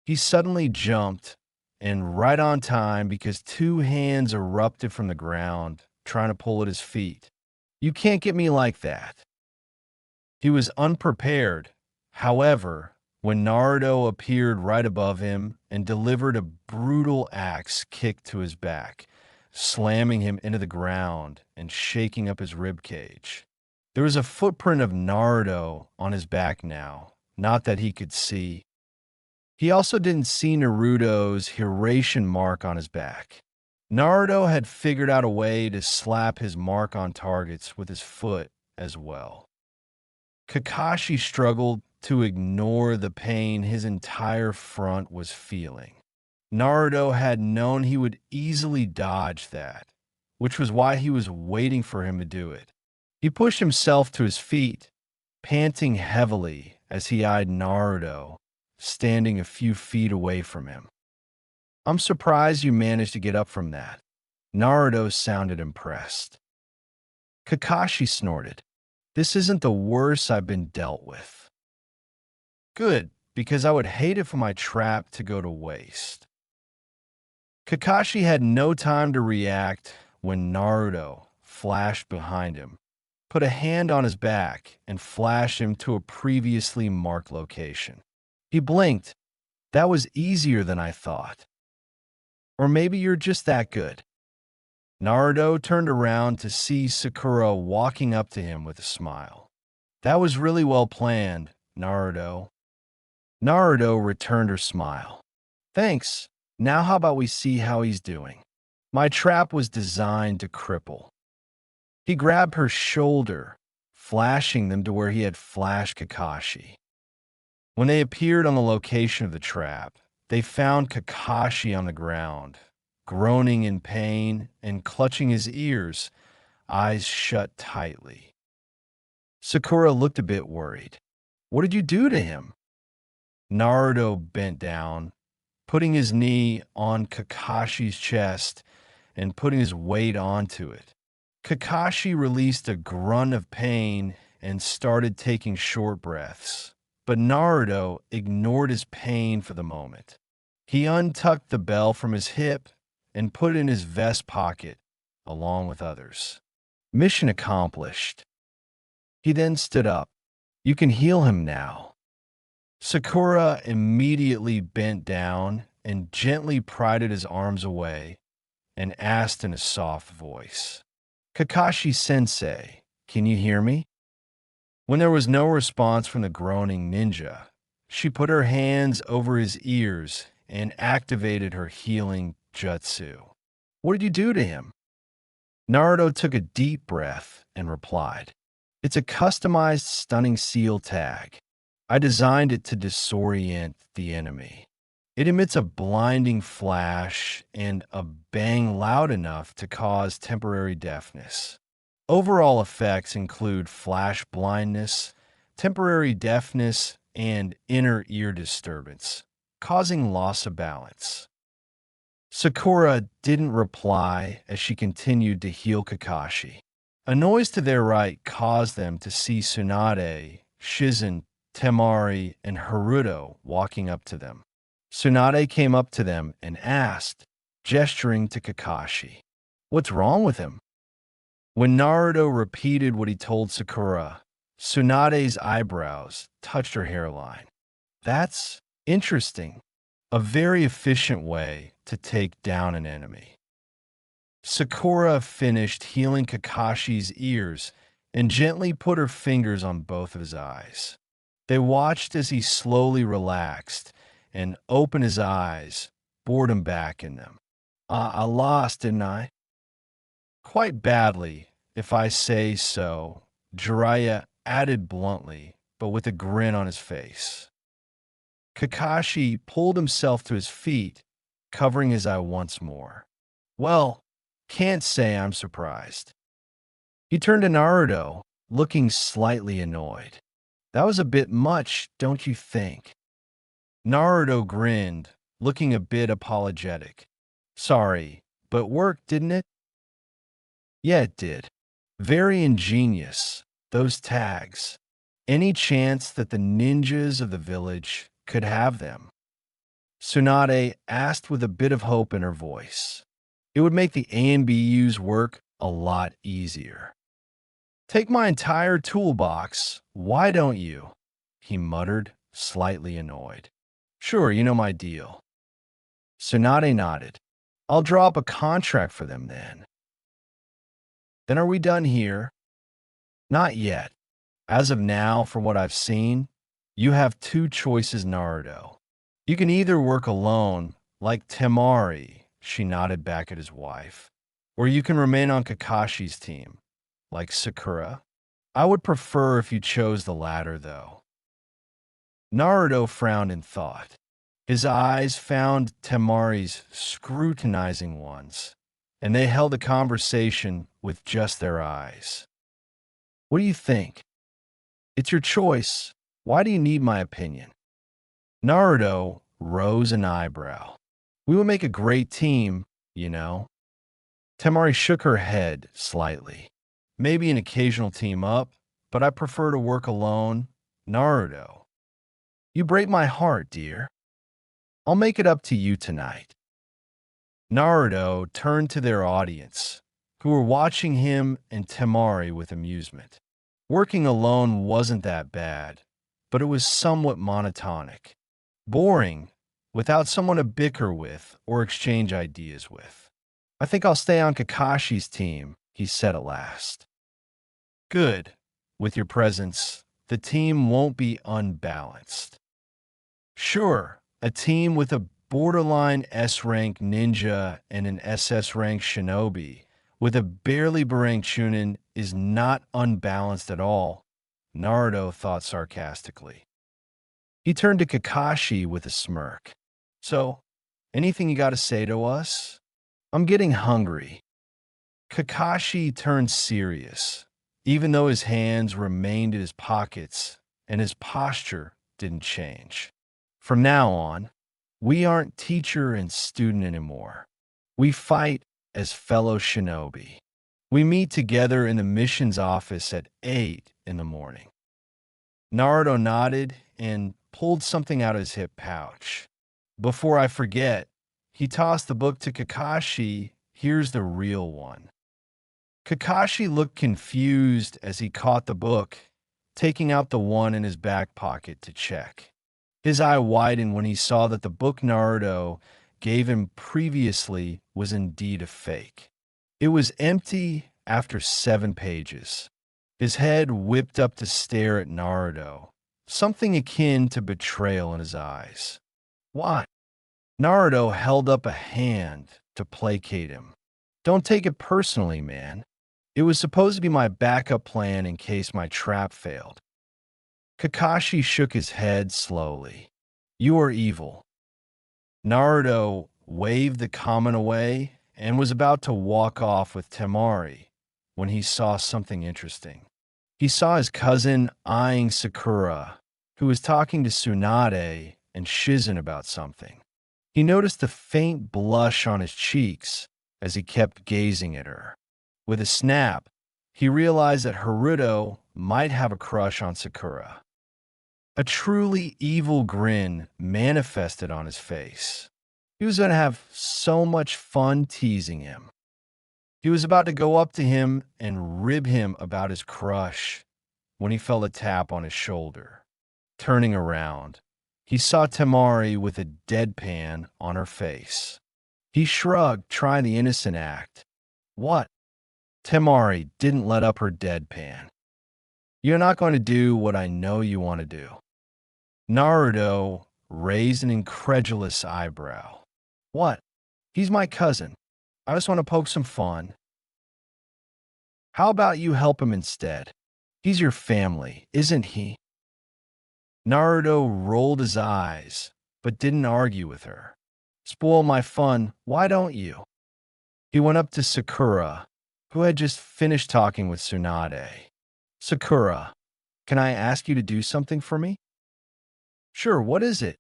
He suddenly jumped, and right on time because two hands erupted from the ground, trying to pull at his feet. "You can't get me like that." He was unprepared, however, when Naruto appeared right above him and delivered a brutal axe kick to his back, slamming him into the ground and shaking up his ribcage. There was a footprint of Naruto on his back now, not that he could see. He also didn't see Naruto's Hiraishin mark on his back. Naruto had figured out a way to slap his mark on targets with his foot as well. Kakashi struggled to ignore the pain his entire front was feeling. Naruto had known he would easily dodge that, which was why he was waiting for him to do it. He pushed himself to his feet, panting heavily as he eyed Naruto, standing a few feet away from him. "I'm surprised you managed to get up from that." Naruto sounded impressed. Kakashi snorted. "This isn't the worst I've been dealt with." "Good, because I would hate it for my trap to go to waste." Kakashi had no time to react when Naruto flashed behind him, put a hand on his back, and flashed him to a previously marked location. He blinked. "That was easier than I thought. Or maybe you're just that good." Naruto turned around to see Sakura walking up to him with a smile. "That was really well planned, Naruto." Naruto returned her smile. "Thanks. Now how about we see how he's doing?" "My trap was designed to cripple." He grabbed her shoulder, flashing them to where he had flashed Kakashi. When they appeared on the location of the trap, they found Kakashi on the ground, groaning in pain and clutching his ears, eyes shut tightly. Sakura looked a bit worried. "What did you do to him?" Naruto bent down, putting his knee on Kakashi's chest and putting his weight onto it. Kakashi released a grunt of pain and started taking short breaths, but Naruto ignored his pain for the moment. He untucked the bell from his hip and put it in his vest pocket, along with others. Mission accomplished. He then stood up. "You can heal him now." Sakura immediately bent down and gently pried his arms away and asked in a soft voice, "Kakashi-sensei, can you hear me?" When there was no response from the groaning ninja, she put her hands over his ears and activated her healing jutsu. "What did you do to him?" Naruto took a deep breath and replied, "It's a customized stunning seal tag. I designed it to disorient the enemy. It emits a blinding flash and a bang loud enough to cause temporary deafness. Overall effects include flash blindness, temporary deafness, and inner ear disturbance, causing loss of balance." Sakura didn't reply as she continued to heal Kakashi. A noise to their right caused them to see Tsunade, Shizen, Temari, and Haruto walking up to them. Tsunade came up to them and asked, gesturing to Kakashi, "What's wrong with him?" When Naruto repeated what he told Sakura, Tsunade's eyebrows touched her hairline. That's interesting. A very efficient way to take down an enemy. Sakura finished healing Kakashi's ears and gently put her fingers on both of his eyes. They watched as he slowly relaxed and opened his eyes, boredom back in them. I lost, didn't I? Quite badly, if I say so, Jiraiya added bluntly, but with a grin on his face. Kakashi pulled himself to his feet, covering his eye once more. Well, can't say I'm surprised. He turned to Naruto, looking slightly annoyed. That was a bit much, don't you think? Naruto grinned, looking a bit apologetic. Sorry, but worked, didn't it? Yeah, it did. Very ingenious, those tags. Any chance that the ninjas of the village could have them? Tsunade asked with a bit of hope in her voice. It would make the ANBU's work a lot easier. Take my entire toolbox, why don't you? He muttered, slightly annoyed. Sure, you know my deal. Tsunade nodded. I'll draw up a contract for them then. Then are we done here? Not yet. As of now, from what I've seen, you have two choices, Naruto. You can either work alone, like Temari, she nodded back at his wife, or you can remain on Kakashi's team, like Sakura. I would prefer if you chose the latter, though. Naruto frowned in thought. His eyes found Temari's scrutinizing ones, and they held a conversation with just their eyes. What do you think? It's your choice. Why do you need my opinion? Naruto rose an eyebrow. We would make a great team, you know. Temari shook her head slightly. Maybe an occasional team up, but I prefer to work alone. Naruto. You break my heart, dear. I'll make it up to you tonight. Naruto turned to their audience, who were watching him and Temari with amusement. Working alone wasn't that bad, but it was somewhat monotonic. Boring, without someone to bicker with or exchange ideas with. I think I'll stay on Kakashi's team, he said at last. Good. With your presence, the team won't be unbalanced. Sure, a team with a borderline S-rank ninja and an SS-rank shinobi with a barely beranked chunin is not unbalanced at all, Naruto thought sarcastically. He turned to Kakashi with a smirk. So, anything you got to say to us? I'm getting hungry. Kakashi turned serious, even though his hands remained in his pockets and his posture didn't change. From now on, we aren't teacher and student anymore. We fight as fellow shinobi. We meet together in the missions office at 8 in the morning. Naruto nodded and pulled something out of his hip pouch. Before I forget, he tossed the book to Kakashi. Here's the real one. Kakashi looked confused as he caught the book, taking out the one in his back pocket to check. His eye widened when he saw that the book Naruto gave him previously was indeed a fake. It was empty after 7 pages. His head whipped up to stare at Naruto, something akin to betrayal in his eyes. Why? Naruto held up a hand to placate him. Don't take it personally, man. It was supposed to be my backup plan in case my trap failed. Kakashi shook his head slowly. You are evil. Naruto waved the comment away and was about to walk off with Temari when he saw something interesting. He saw his cousin eyeing Sakura, who was talking to Tsunade and Shizen about something. He noticed a faint blush on his cheeks as he kept gazing at her. With a snap, he realized that Haruto might have a crush on Sakura. A truly evil grin manifested on his face. He was going to have so much fun teasing him. He was about to go up to him and rib him about his crush when he felt a tap on his shoulder. Turning around, he saw Temari with a deadpan on her face. He shrugged, trying the innocent act. What? Temari didn't let up her deadpan. You're not going to do what I know you want to do. Naruto raised an incredulous eyebrow. What? He's my cousin. I just want to poke some fun. How about you help him instead? He's your family, isn't he? Naruto rolled his eyes, but didn't argue with her. Spoil my fun, why don't you? He went up to Sakura, who had just finished talking with Tsunade. Sakura, can I ask you to do something for me? Sure, what is it?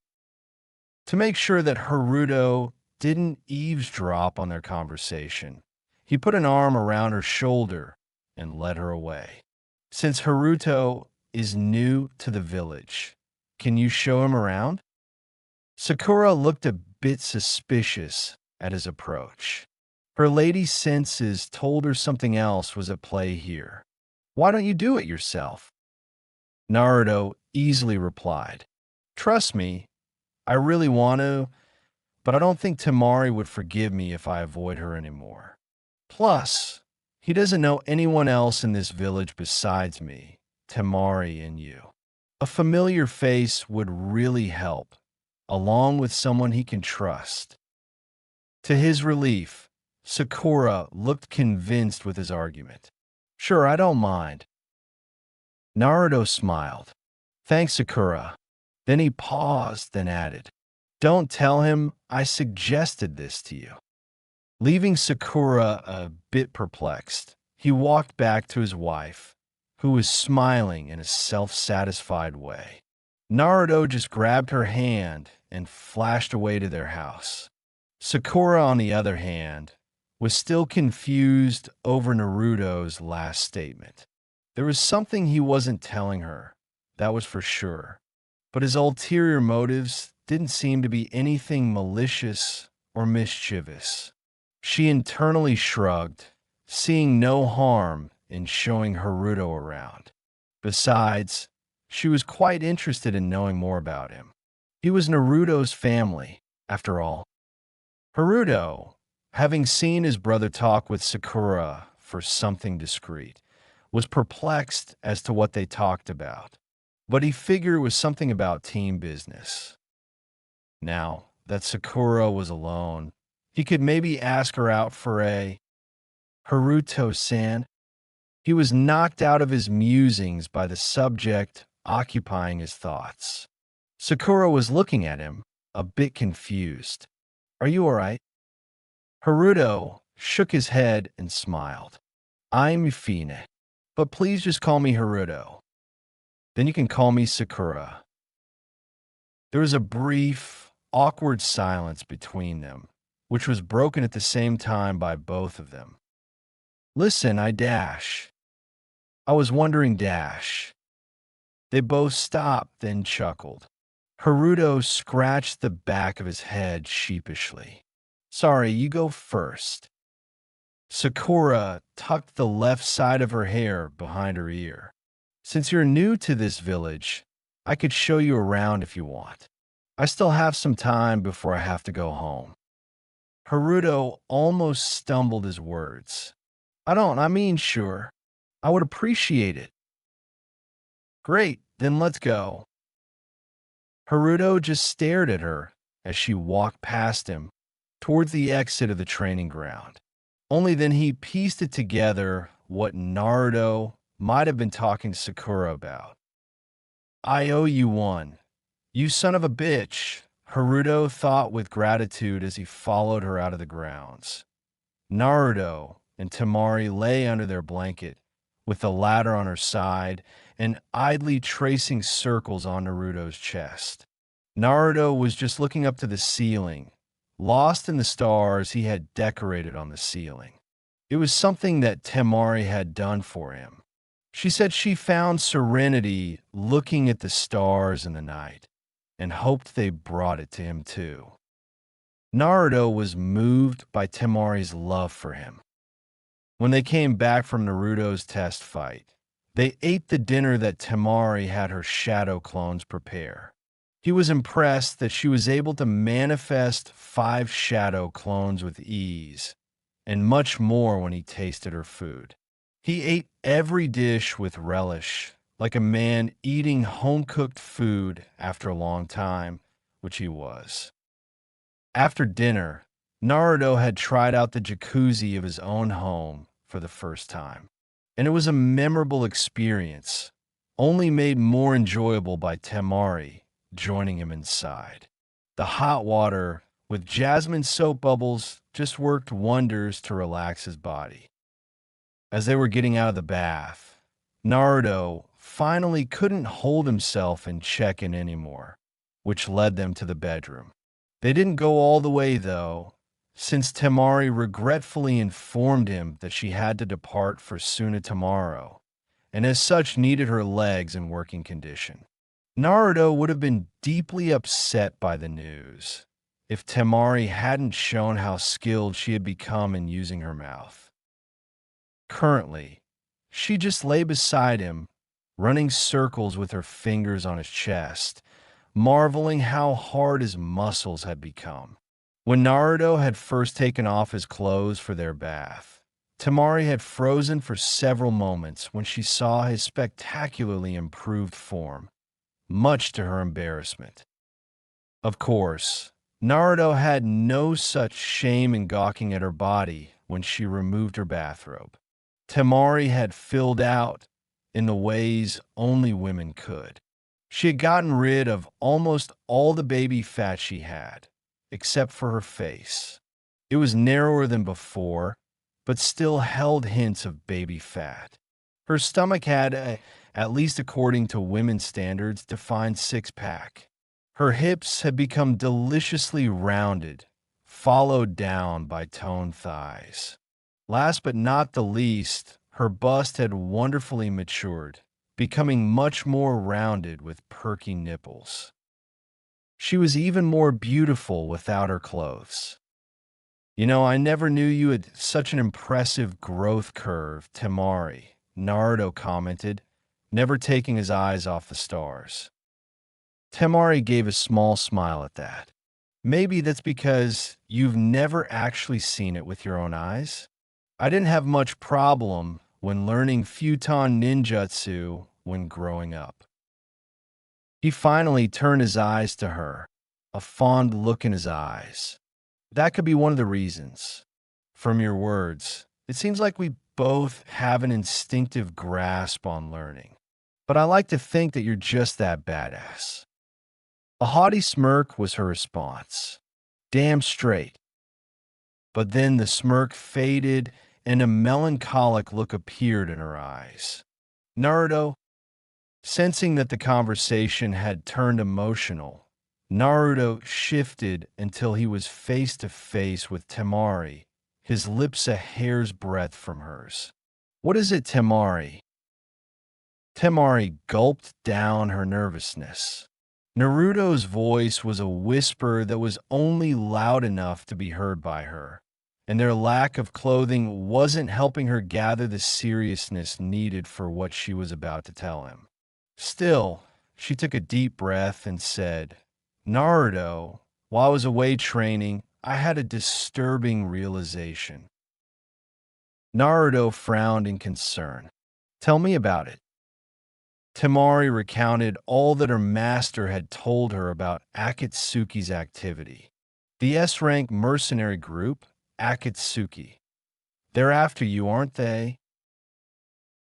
To make sure that Haruto didn't eavesdrop on their conversation, he put an arm around her shoulder and led her away. Since Haruto is new to the village, can you show him around? Sakura looked a bit suspicious at his approach. Her lady senses told her something else was at play here. Why don't you do it yourself? Naruto easily replied, Trust me, I really want to, but I don't think Temari would forgive me if I avoid her anymore. Plus, he doesn't know anyone else in this village besides me, Temari, and you. A familiar face would really help, along with someone he can trust. To his relief, Sakura looked convinced with his argument. Sure, I don't mind. Naruto smiled. Thanks, Sakura. Then he paused, then added, Don't tell him I suggested this to you. Leaving Sakura a bit perplexed, he walked back to his wife, who was smiling in a self-satisfied way. Naruto just grabbed her hand and flashed away to their house. Sakura, on the other hand, was still confused over Naruto's last statement. There was something he wasn't telling her, that was for sure, but his ulterior motives didn't seem to be anything malicious or mischievous. She internally shrugged, seeing no harm in showing Haruto around. Besides, she was quite interested in knowing more about him. He was Naruto's family, after all. Haruto, having seen his brother talk with Sakura for something discreet, was perplexed as to what they talked about, but he figured it was something about team business. Now that Sakura was alone, he could maybe ask her out for a Haruto-san. He was knocked out of his musings by the subject occupying his thoughts. Sakura was looking at him, a bit confused. Are you all right? Haruto shook his head and smiled. I'm Fine, but please just call me Haruto. Then you can call me Sakura. There was a brief, awkward silence between them, which was broken at the same time by both of them. Listen, I was wondering, They both stopped, then chuckled. Haruto scratched the back of his head sheepishly. Sorry, you go first. Sakura tucked the left side of her hair behind her ear. Since you're new to this village, I could show you around if you want. I still have some time before I have to go home. Haruto almost stumbled his words. I mean, sure. I would appreciate it. Great, then let's go. Haruto just stared at her as she walked past him towards the exit of the training ground. Only then he pieced it together what Naruto might have been talking to Sakura about. I owe you one. You son of a bitch, Haruto thought with gratitude as he followed her out of the grounds. Naruto and Temari lay under their blanket, with the ladder on her side and idly tracing circles on Naruto's chest. Naruto was just looking up to the ceiling, lost in the stars he had decorated on the ceiling. It was something that Temari had done for him. She said she found serenity looking at the stars in the night and hoped they brought it to him too. Naruto was moved by Temari's love for him. When they came back from Naruto's test fight, they ate the dinner that Temari had her shadow clones prepare. He was impressed that she was able to manifest 5 shadow clones with ease, and much more when he tasted her food. He ate every dish with relish, like a man eating home-cooked food after a long time, which he was. After dinner, Naruto had tried out the jacuzzi of his own home for the first time, and it was a memorable experience, only made more enjoyable by Temari joining him inside. The hot water with jasmine soap bubbles just worked wonders to relax his body. As they were getting out of the bath, Naruto finally couldn't hold himself and check in anymore, which led them to the bedroom. They didn't go all the way, though, since Temari regretfully informed him that she had to depart for Suna tomorrow, and as such needed her legs in working condition. Naruto would have been deeply upset by the news if Temari hadn't shown how skilled she had become in using her mouth. Currently, she just lay beside him, running circles with her fingers on his chest, marveling how hard his muscles had become. When Naruto had first taken off his clothes for their bath, Temari had frozen for several moments when she saw his spectacularly improved form, much to her embarrassment. Of course, Naruto had no such shame in gawking at her body when she removed her bathrobe. Temari had filled out in the ways only women could. She had gotten rid of almost all the baby fat she had, except for her face. It was narrower than before, but still held hints of baby fat. Her stomach had, at least according to women's standards, defined six-pack. Her hips had become deliciously rounded, followed down by toned thighs. Last but not the least, her bust had wonderfully matured, becoming much more rounded with perky nipples. She was even more beautiful without her clothes. You know, I never knew you had such an impressive growth curve, Temari, Naruto commented, never taking his eyes off the stars. Temari gave a small smile at that. Maybe that's because you've never actually seen it with your own eyes? I didn't have much problem when learning futon ninjutsu when growing up. He finally turned his eyes to her, a fond look in his eyes. That could be one of the reasons. From your words, it seems like we both have an instinctive grasp on learning. But I like to think that you're just that badass. A haughty smirk was her response. Damn straight. But then the smirk faded and a melancholic look appeared in her eyes. Naruto, sensing that the conversation had turned emotional, Naruto shifted until he was face to face with Temari, his lips a hair's breadth from hers. What is it, Temari? Temari gulped down her nervousness. Naruto's voice was a whisper that was only loud enough to be heard by her, and their lack of clothing wasn't helping her gather the seriousness needed for what she was about to tell him. Still, she took a deep breath and said, Naruto, while I was away training, I had a disturbing realization. Naruto frowned in concern. Tell me about it. Temari recounted all that her master had told her about Akatsuki's activity. The S-rank mercenary group, Akatsuki. They're after you, aren't they?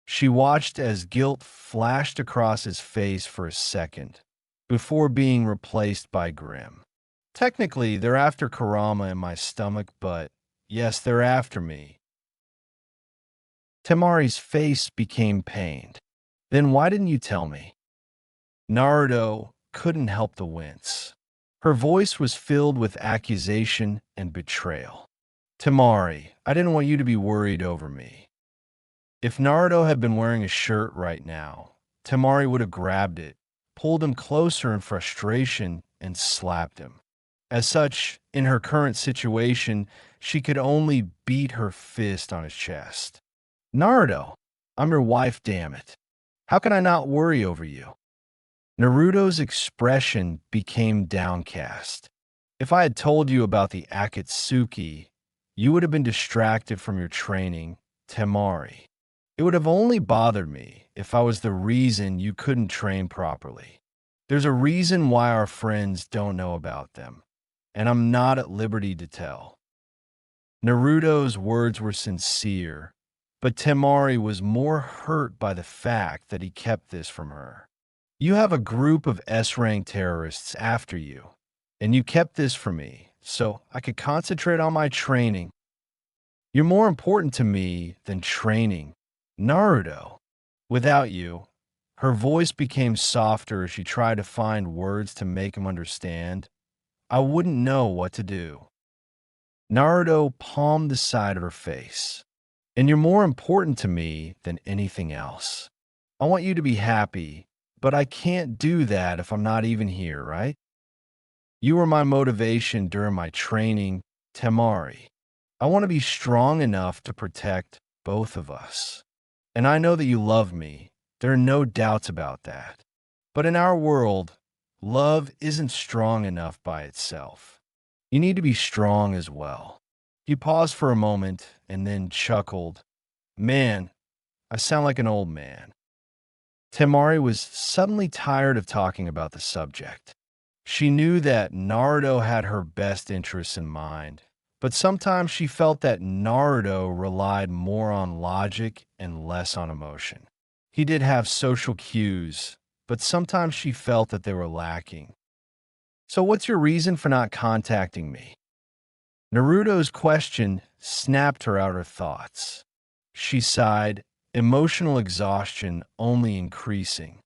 She watched as guilt flashed across his face for a second, before being replaced by grim. Technically, they're after Kurama in my stomach, but yes, they're after me. Temari's face became pained. Then why didn't you tell me? Naruto couldn't help the wince. Her voice was filled with accusation and betrayal. Temari, I didn't want you to be worried over me. If Naruto had been wearing a shirt right now, Temari would have grabbed it, pulled him closer in frustration, and slapped him. As such, in her current situation, she could only beat her fist on his chest. Naruto, I'm your wife, damn it. How can I not worry over you? Naruto's expression became downcast. If I had told you about the Akatsuki, you would have been distracted from your training, Temari. It would have only bothered me if I was the reason you couldn't train properly. There's a reason why our friends don't know about them, and I'm not at liberty to tell. Naruto's words were sincere, but Temari was more hurt by the fact that he kept this from her. You have a group of S-rank terrorists after you, and you kept this from me, so I could concentrate on my training. You're more important to me than training, Naruto. Without you, her voice became softer as she tried to find words to make him understand. I wouldn't know what to do. Naruto palmed the side of her face. And you're more important to me than anything else. I want you to be happy, but I can't do that if I'm not even here, right? You were my motivation during my training, Temari. I want to be strong enough to protect both of us. And I know that you love me. There are no doubts about that. But in our world, love isn't strong enough by itself. You need to be strong as well. He paused for a moment and then chuckled. Man, I sound like an old man. Temari was suddenly tired of talking about the subject. She knew that Naruto had her best interests in mind, but sometimes she felt that Naruto relied more on logic and less on emotion. He did have social cues, but sometimes she felt that they were lacking. So what's your reason for not contacting me? Naruto's question snapped her out of thoughts. She sighed, emotional exhaustion only increasing.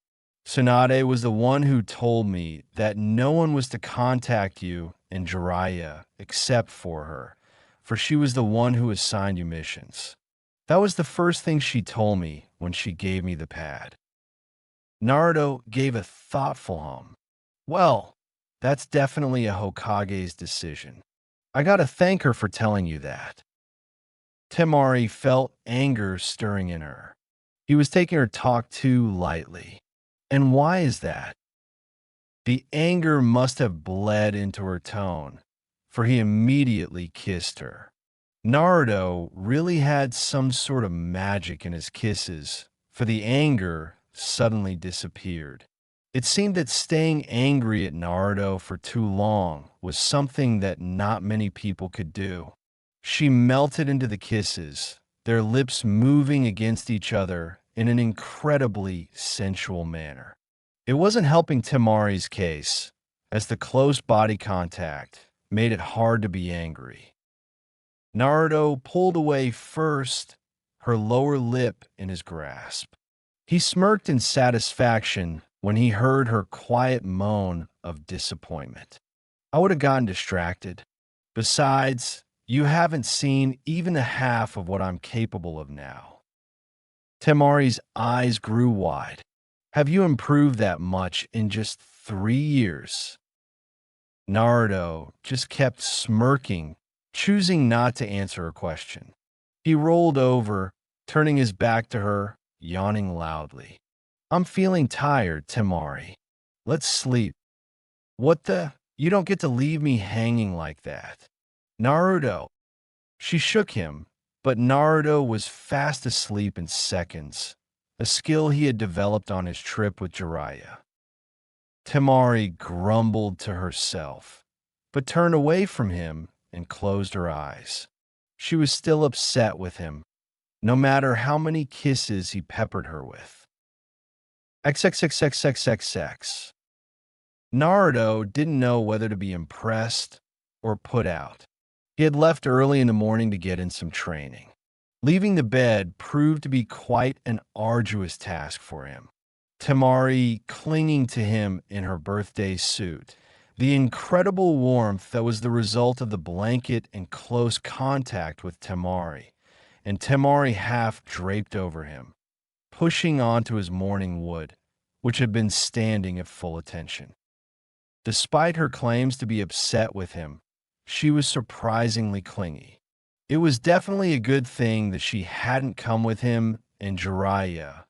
Tsunade was the one who told me that no one was to contact you in Jiraiya except for her, for she was the one who assigned you missions. That was the first thing she told me when she gave me the pad. Naruto gave a thoughtful hum. Well, that's definitely a Hokage's decision. I gotta thank her for telling you that. Temari felt anger stirring in her. He was taking her talk too lightly. And why is that? The anger must have bled into her tone, for he immediately kissed her. Naruto really had some sort of magic in his kisses, for the anger suddenly disappeared. It seemed that staying angry at Naruto for too long was something that not many people could do. She melted into the kisses, their lips moving against each other in an incredibly sensual manner. It wasn't helping Temari's case, as the close body contact made it hard to be angry. Naruto pulled away first, her lower lip in his grasp. He smirked in satisfaction when he heard her quiet moan of disappointment. I would have gotten distracted. Besides, you haven't seen even a half of what I'm capable of now. Temari's eyes grew wide. Have you improved that much in just 3 years? Naruto just kept smirking, choosing not to answer her question. He rolled over, turning his back to her, yawning loudly. I'm feeling tired, Temari. Let's sleep. What the? You don't get to leave me hanging like that. Naruto. She shook him, but Naruto was fast asleep in seconds, a skill he had developed on his trip with Jiraiya. Temari grumbled to herself, but turned away from him and closed her eyes. She was still upset with him, no matter how many kisses he peppered her with. XXXXXXX. Naruto didn't know whether to be impressed or put out. He had left early in the morning to get in some training. Leaving the bed proved to be quite an arduous task for him. Temari clinging to him in her birthday suit, the incredible warmth that was the result of the blanket and close contact with Temari, and Temari half draped over him, pushing onto his morning wood, which had been standing at full attention. Despite her claims to be upset with him, she was surprisingly clingy. It was definitely a good thing that she hadn't come with him and Jiraiya.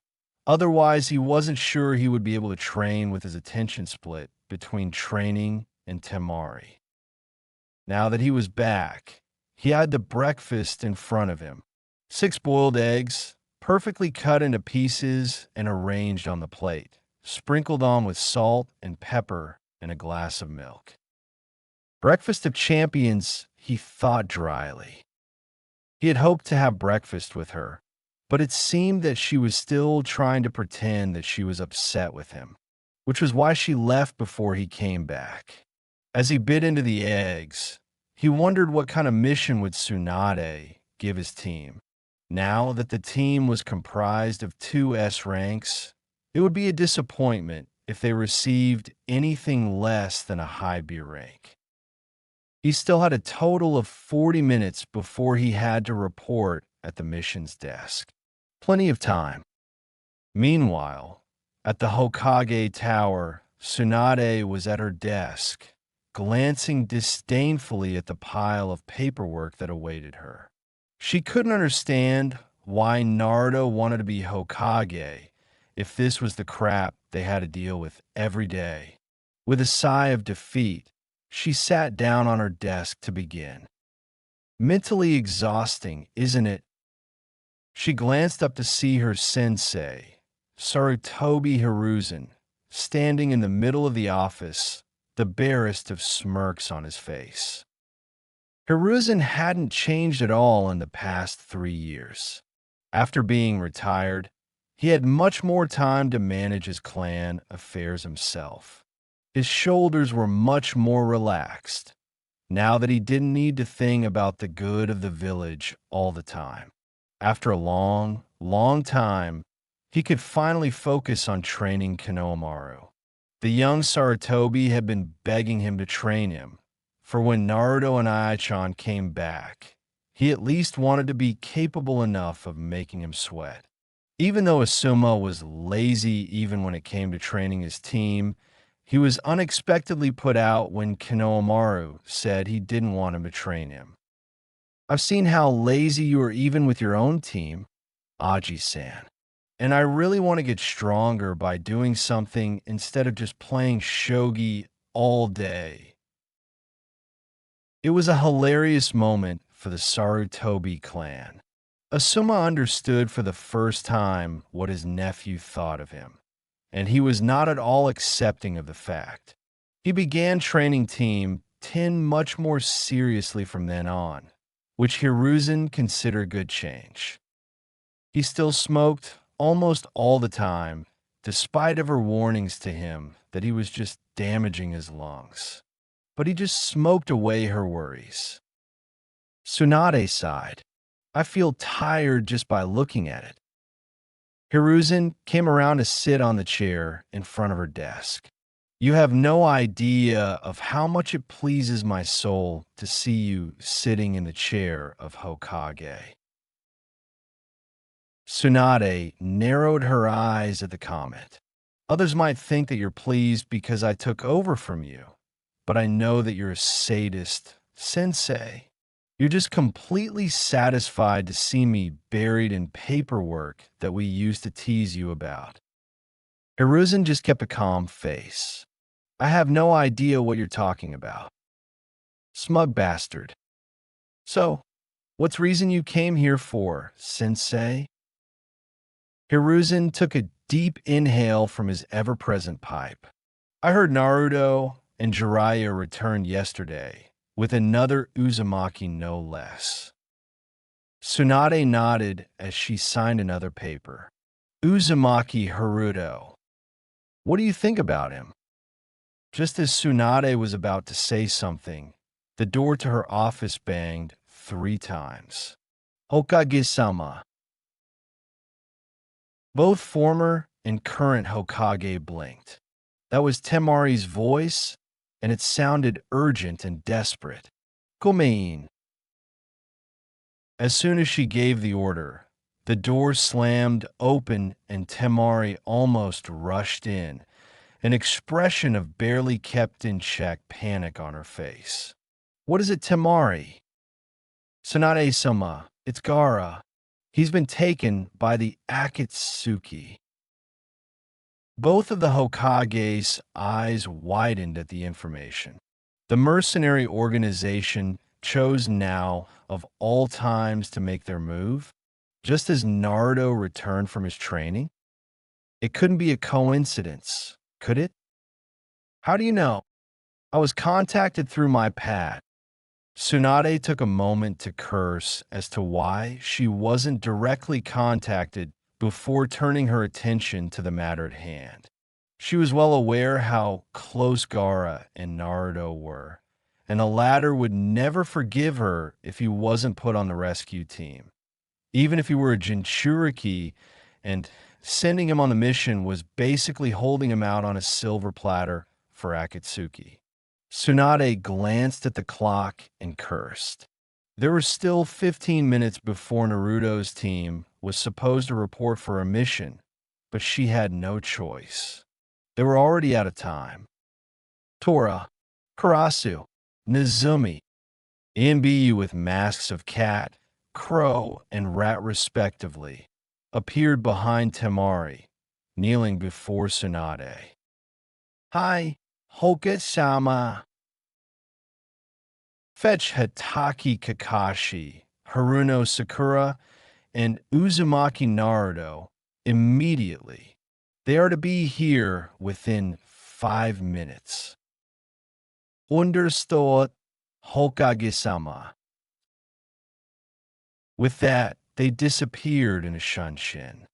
Otherwise, he wasn't sure he would be able to train with his attention split between training and Temari. Now that he was back, he had the breakfast in front of him. 6 boiled eggs, perfectly cut into pieces and arranged on the plate, sprinkled on with salt and pepper and a glass of milk. Breakfast of champions, he thought dryly. He had hoped to have breakfast with her, but it seemed that she was still trying to pretend that she was upset with him, which was why she left before he came back. As he bit into the eggs, he wondered what kind of mission would Tsunade give his team. Now that the team was comprised of 2 S ranks, it would be a disappointment if they received anything less than a high B rank. He still had a total of 40 minutes before he had to report at the mission's desk. Plenty of time. Meanwhile, at the Hokage Tower, Tsunade was at her desk, glancing disdainfully at the pile of paperwork that awaited her. She couldn't understand why Naruto wanted to be Hokage if this was the crap they had to deal with every day. With a sigh of defeat, she sat down on her desk to begin. Mentally exhausting, isn't it? She glanced up to see her sensei, Sarutobi Hiruzen, standing in the middle of the office, the barest of smirks on his face. Hiruzen hadn't changed at all in the past 3 years. After being retired, he had much more time to manage his clan affairs himself. His shoulders were much more relaxed, now that he didn't need to think about the good of the village all the time. After a long, long time, he could finally focus on training Konohamaru. The young Sarutobi had been begging him to train him, for when Naruto and Ai-chan came back, he at least wanted to be capable enough of making him sweat. Even though Asuma was lazy even when it came to training his team, he was unexpectedly put out when Konohamaru said he didn't want him to train him. I've seen how lazy you are even with your own team, Aji-san, and I really want to get stronger by doing something instead of just playing shogi all day. It was a hilarious moment for the Sarutobi clan. Asuma understood for the first time what his nephew thought of him, and he was not at all accepting of the fact. He began training Team 10 much more seriously from then on, which Hiruzen considered good change. He still smoked almost all the time, despite of her warnings to him that he was just damaging his lungs. But he just smoked away her worries. Tsunade sighed. I feel tired just by looking at it. Hiruzen came around to sit on the chair in front of her desk. You have no idea of how much it pleases my soul to see you sitting in the chair of Hokage. Tsunade narrowed her eyes at the comment. Others might think that you're pleased because I took over from you, but I know that you're a sadist, sensei. You're just completely satisfied to see me buried in paperwork that we used to tease you about. Hiruzen just kept a calm face. I have no idea what you're talking about. Smug bastard. So, what's reason you came here for, sensei? Hiruzen took a deep inhale from his ever-present pipe. I heard Naruto and Jiraiya returned yesterday, with another Uzumaki no less. Tsunade nodded as she signed another paper. Uzumaki Haruto. What do you think about him? Just as Tsunade was about to say something, the door to her office banged 3 times. Hokage-sama. Both former and current Hokage blinked. That was Temari's voice, and it sounded urgent and desperate. Gomein. As soon as she gave the order, the door slammed open and Temari almost rushed in, an expression of barely kept in check panic on her face. What is it, Temari? Tsunade-sama, it's Gara. He's been taken by the Akatsuki. Both of the Hokage's eyes widened at the information. The mercenary organization chose now, of all times, to make their move, just as Naruto returned from his training? It couldn't be a coincidence, could it? How do you know? I was contacted through my pad. Tsunade took a moment to curse as to why she wasn't directly contacted before turning her attention to the matter at hand. She was well aware how close Gaara and Naruto were, and the latter would never forgive her if he wasn't put on the rescue team. Even if he were a Jinchuriki, and sending him on the mission was basically holding him out on a silver platter for Akatsuki. Tsunade glanced at the clock and cursed. There were still 15 minutes before Naruto's team was supposed to report for a mission, but she had no choice. They were already out of time. Tora, Karasu, Nizumi, EMBU with masks of cat, crow, and rat respectively, appeared behind Temari, kneeling before Tsunade. Hi, Hoka-sama. Fetch Hatake Kakashi, Haruno Sakura, and Uzumaki Naruto immediately. They are to be here within 5 minutes. Understood, Hokage-sama. With that, they disappeared in a shunshin.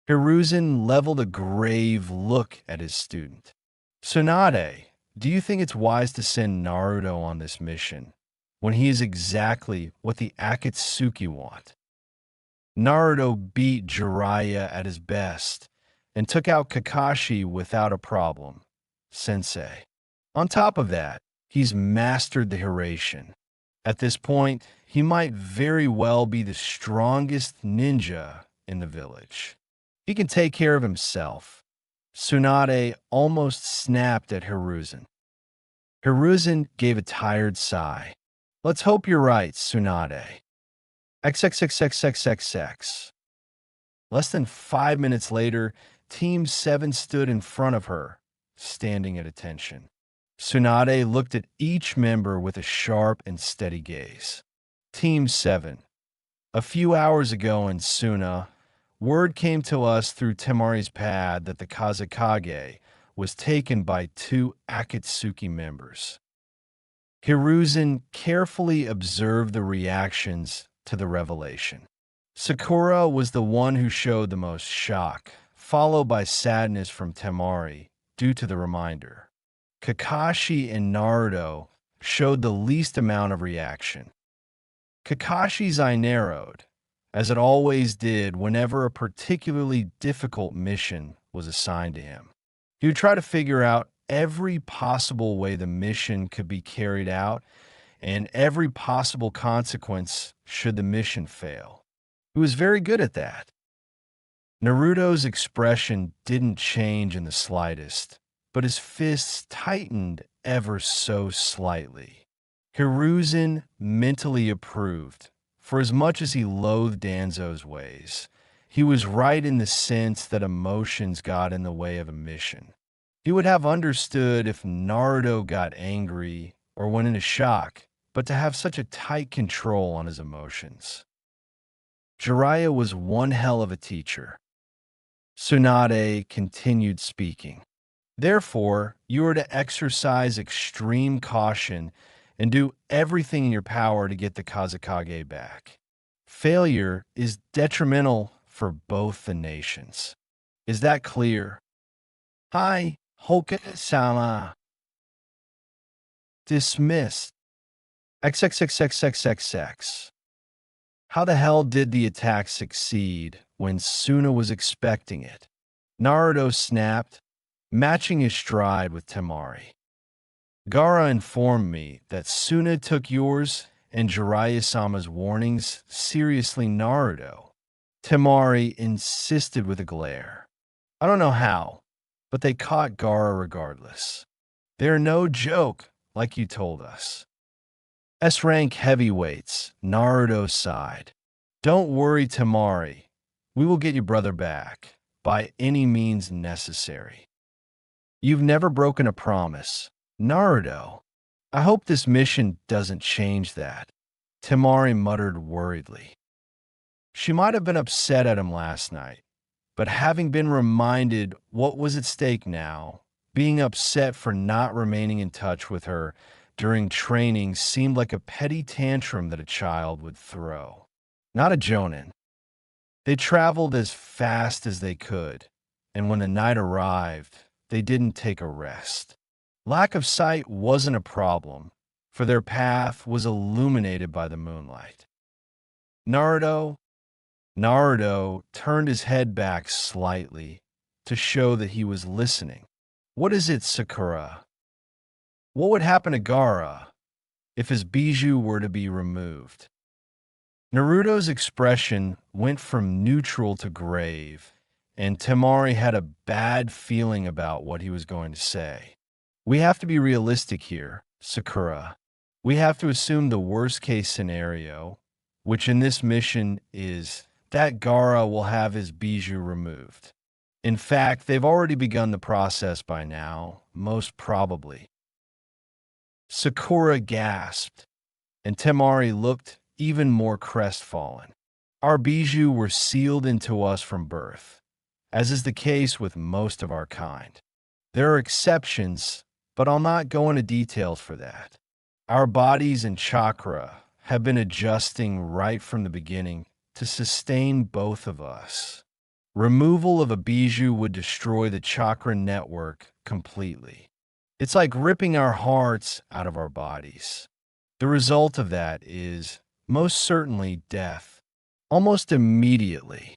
Hiruzen leveled a grave look at his student. Tsunade, do you think it's wise to send Naruto on this mission when he is exactly what the Akatsuki want? Naruto beat Jiraiya at his best and took out Kakashi without a problem, sensei. On top of that, he's mastered the Hiraishin. At this point, he might very well be the strongest ninja in the village. He can take care of himself. Tsunade almost snapped at Hiruzen. Hiruzen gave a tired sigh. Let's hope you're right, Tsunade. XXXXXXX. Less than 5 minutes later, Team 7 stood in front of her, standing at attention. Tsunade looked at each member with a sharp and steady gaze. Team 7. A few hours ago in Suna, word came to us through Temari's pad that the Kazekage was taken by 2 Akatsuki members. Hiruzen carefully observed the reactions to the revelation. Sakura was the one who showed the most shock, followed by sadness from Temari due to the reminder. Kakashi and Naruto showed the least amount of reaction. Kakashi's eye narrowed, as it always did whenever a particularly difficult mission was assigned to him. He would try to figure out every possible way the mission could be carried out and every possible consequence should the mission fail. He was very good at that. Naruto's expression didn't change in the slightest, but his fists tightened ever so slightly. Hiruzen mentally approved. For as much as he loathed Danzo's ways, he was right in the sense that emotions got in the way of a mission. He would have understood if Naruto got angry or went into shock, but to have such a tight control on his emotions. Jiraiya was one hell of a teacher. Tsunade continued speaking. Therefore, you are to exercise extreme caution and do everything in your power to get the Kazekage back. Failure is detrimental for both the nations. Is that clear? Hi, Hoka-sama. Dismissed. XXXXXXX. How the hell did the attack succeed when Suna was expecting it? Naruto snapped, matching his stride with Temari. Gaara informed me that Suna took yours and Jiraiya-sama's warnings seriously Naruto? Temari insisted with a glare. I don't know how, but they caught Gaara regardless. They're no joke, like you told us. S-rank heavyweights, Naruto sighed. Don't worry, Temari. We will get your brother back, by any means necessary. You've never broken a promise. Naruto, I hope this mission doesn't change that. Temari muttered worriedly. She might have been upset at him last night, but having been reminded what was at stake now, being upset for not remaining in touch with her during training seemed like a petty tantrum that a child would throw. Not a jonin. They traveled as fast as they could, and when the night arrived, they didn't take a rest. Lack of sight wasn't a problem, for their path was illuminated by the moonlight. Naruto turned his head back slightly to show that he was listening. What is it, Sakura? What would happen to Gaara if his bijou were to be removed? Naruto's expression went from neutral to grave, and Temari had a bad feeling about what he was going to say. We have to be realistic here, Sakura. We have to assume the worst-case scenario, which in this mission is that Gaara will have his bijou removed. In fact, they've already begun the process by now, most probably. Sakura gasped, and Temari looked even more crestfallen. Our bijou were sealed into us from birth, as is the case with most of our kind. There are exceptions, but I'll not go into details for that. Our bodies and chakra have been adjusting right from the beginning to sustain both of us. Removal of a bijou would destroy the chakra network completely. It's like ripping our hearts out of our bodies. The result of that is most certainly death, almost immediately.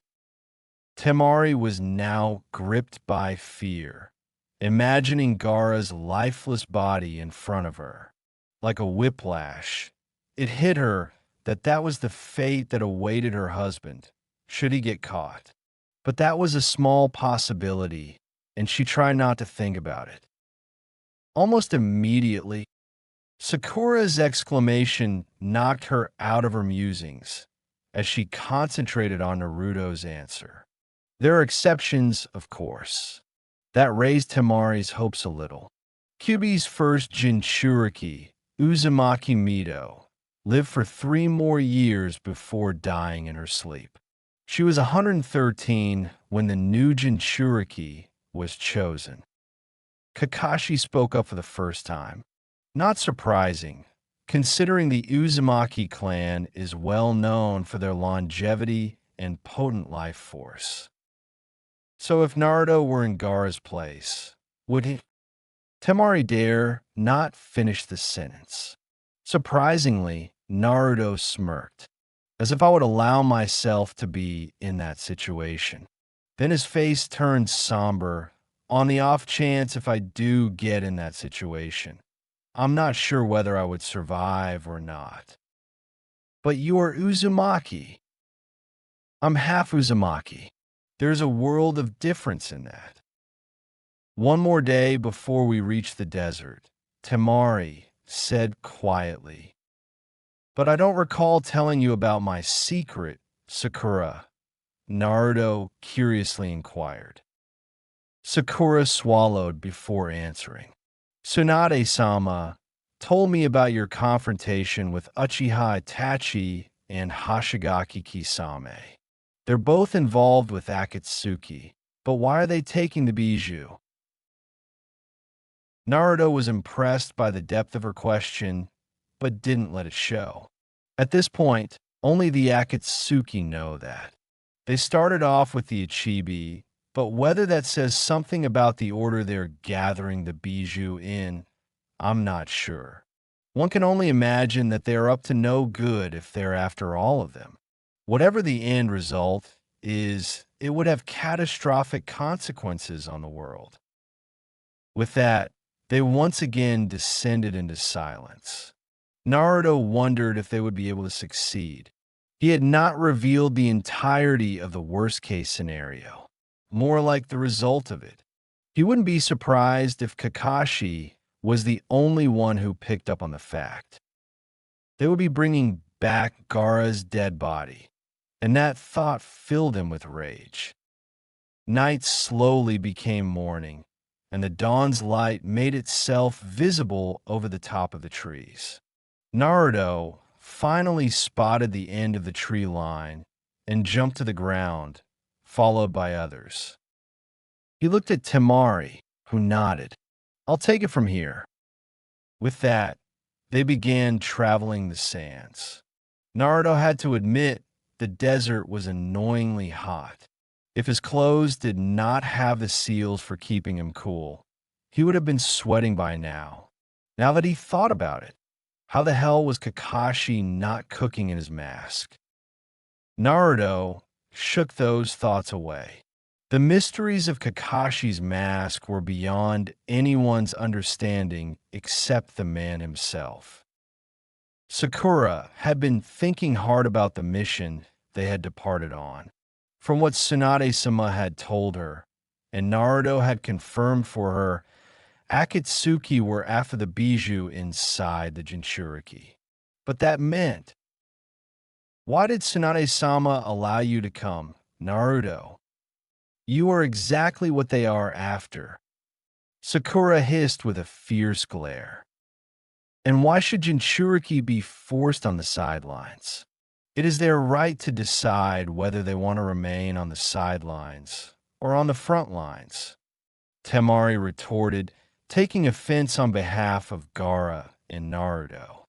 Temari was now gripped by fear, imagining Gaara's lifeless body in front of her. Like a whiplash, it hit her that was the fate that awaited her husband, should he get caught. But that was a small possibility, and she tried not to think about it. Almost immediately, Sakura's exclamation knocked her out of her musings as she concentrated on Naruto's answer. There are exceptions, of course. That raised Temari's hopes a little. Kyuubi's first Jinchuriki, Uzumaki Mido, lived for 3 more years before dying in her sleep. She was 113 when the new Jinchuriki was chosen. Kakashi spoke up for the first time. Not surprising, considering the Uzumaki clan is well known for their longevity and potent life force. So if Naruto were in Gaara's place, would he? Temari dare not finish the sentence. Surprisingly, Naruto smirked, as if I would allow myself to be in that situation. Then his face turned somber on the off chance if I do get in that situation. I'm not sure whether I would survive or not. But you are Uzumaki. I'm half Uzumaki. There's a world of difference in that. One more day before we reach the desert, Temari said quietly. But I don't recall telling you about my secret, Sakura, Naruto curiously inquired. Sakura swallowed before answering. Tsunade-sama told me about your confrontation with Uchiha Itachi and Hoshigaki Kisame. They're both involved with Akatsuki, but why are they taking the bijou? Naruto was impressed by the depth of her question, but didn't let it show. At this point, only the Akatsuki know that. They started off with the Ichibi, but whether that says something about the order they're gathering the bijou in, I'm not sure. One can only imagine that they are up to no good if they're after all of them. Whatever the end result is, it would have catastrophic consequences on the world. With that, they once again descended into silence. Naruto wondered if they would be able to succeed. He had not revealed the entirety of the worst-case scenario, more like the result of it. He wouldn't be surprised if Kakashi was the only one who picked up on the fact. They would be bringing back Gaara's dead body, and that thought filled him with rage. Night slowly became morning, and the dawn's light made itself visible over the top of the trees. Naruto finally spotted the end of the tree line and jumped to the ground, followed by others. He looked at Temari, who nodded. "I'll take it from here." With that, they began traveling the sands. Naruto had to admit the desert was annoyingly hot. If his clothes did not have the seals for keeping him cool, he would have been sweating by now. Now that he thought about it, how the hell was Kakashi not cooking in his mask? Naruto shook those thoughts away. The mysteries of Kakashi's mask were beyond anyone's understanding except the man himself. Sakura had been thinking hard about the mission they had departed on. From what Tsunade-sama had told her, and Naruto had confirmed for her, Akatsuki were after the bijou inside the Jinchuriki. But that meant, why did Tsunade-sama allow you to come, Naruto? You are exactly what they are after. Sakura hissed with a fierce glare. And why should Jinchuriki be forced on the sidelines? It is their right to decide whether they want to remain on the sidelines or on the front lines. Temari retorted, taking offense on behalf of Gaara and Naruto.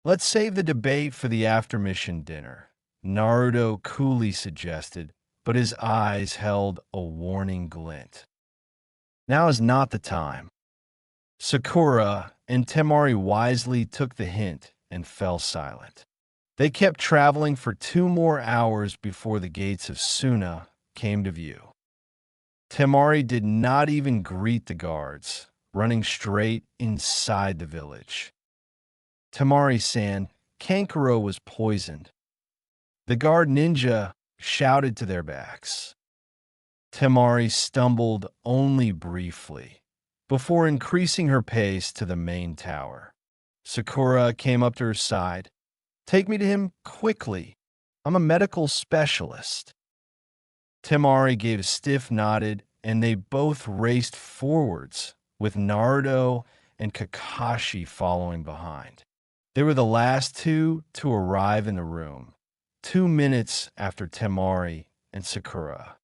Let's save the debate for the after-mission dinner, Naruto coolly suggested, but his eyes held a warning glint. Now is not the time. Sakura and Temari wisely took the hint and fell silent. They kept traveling for 2 more hours before the gates of Suna came to view. Temari did not even greet the guards, running straight inside the village. Temari-san, Kankuro was poisoned. The guard ninja shouted to their backs. Temari stumbled only briefly before increasing her pace to the main tower. Sakura came up to her side. "Take me to him quickly. I'm a medical specialist." Temari gave a stiff nod, and they both raced forwards, with Naruto and Kakashi following behind. They were the last two to arrive in the room, 2 minutes after Temari and Sakura.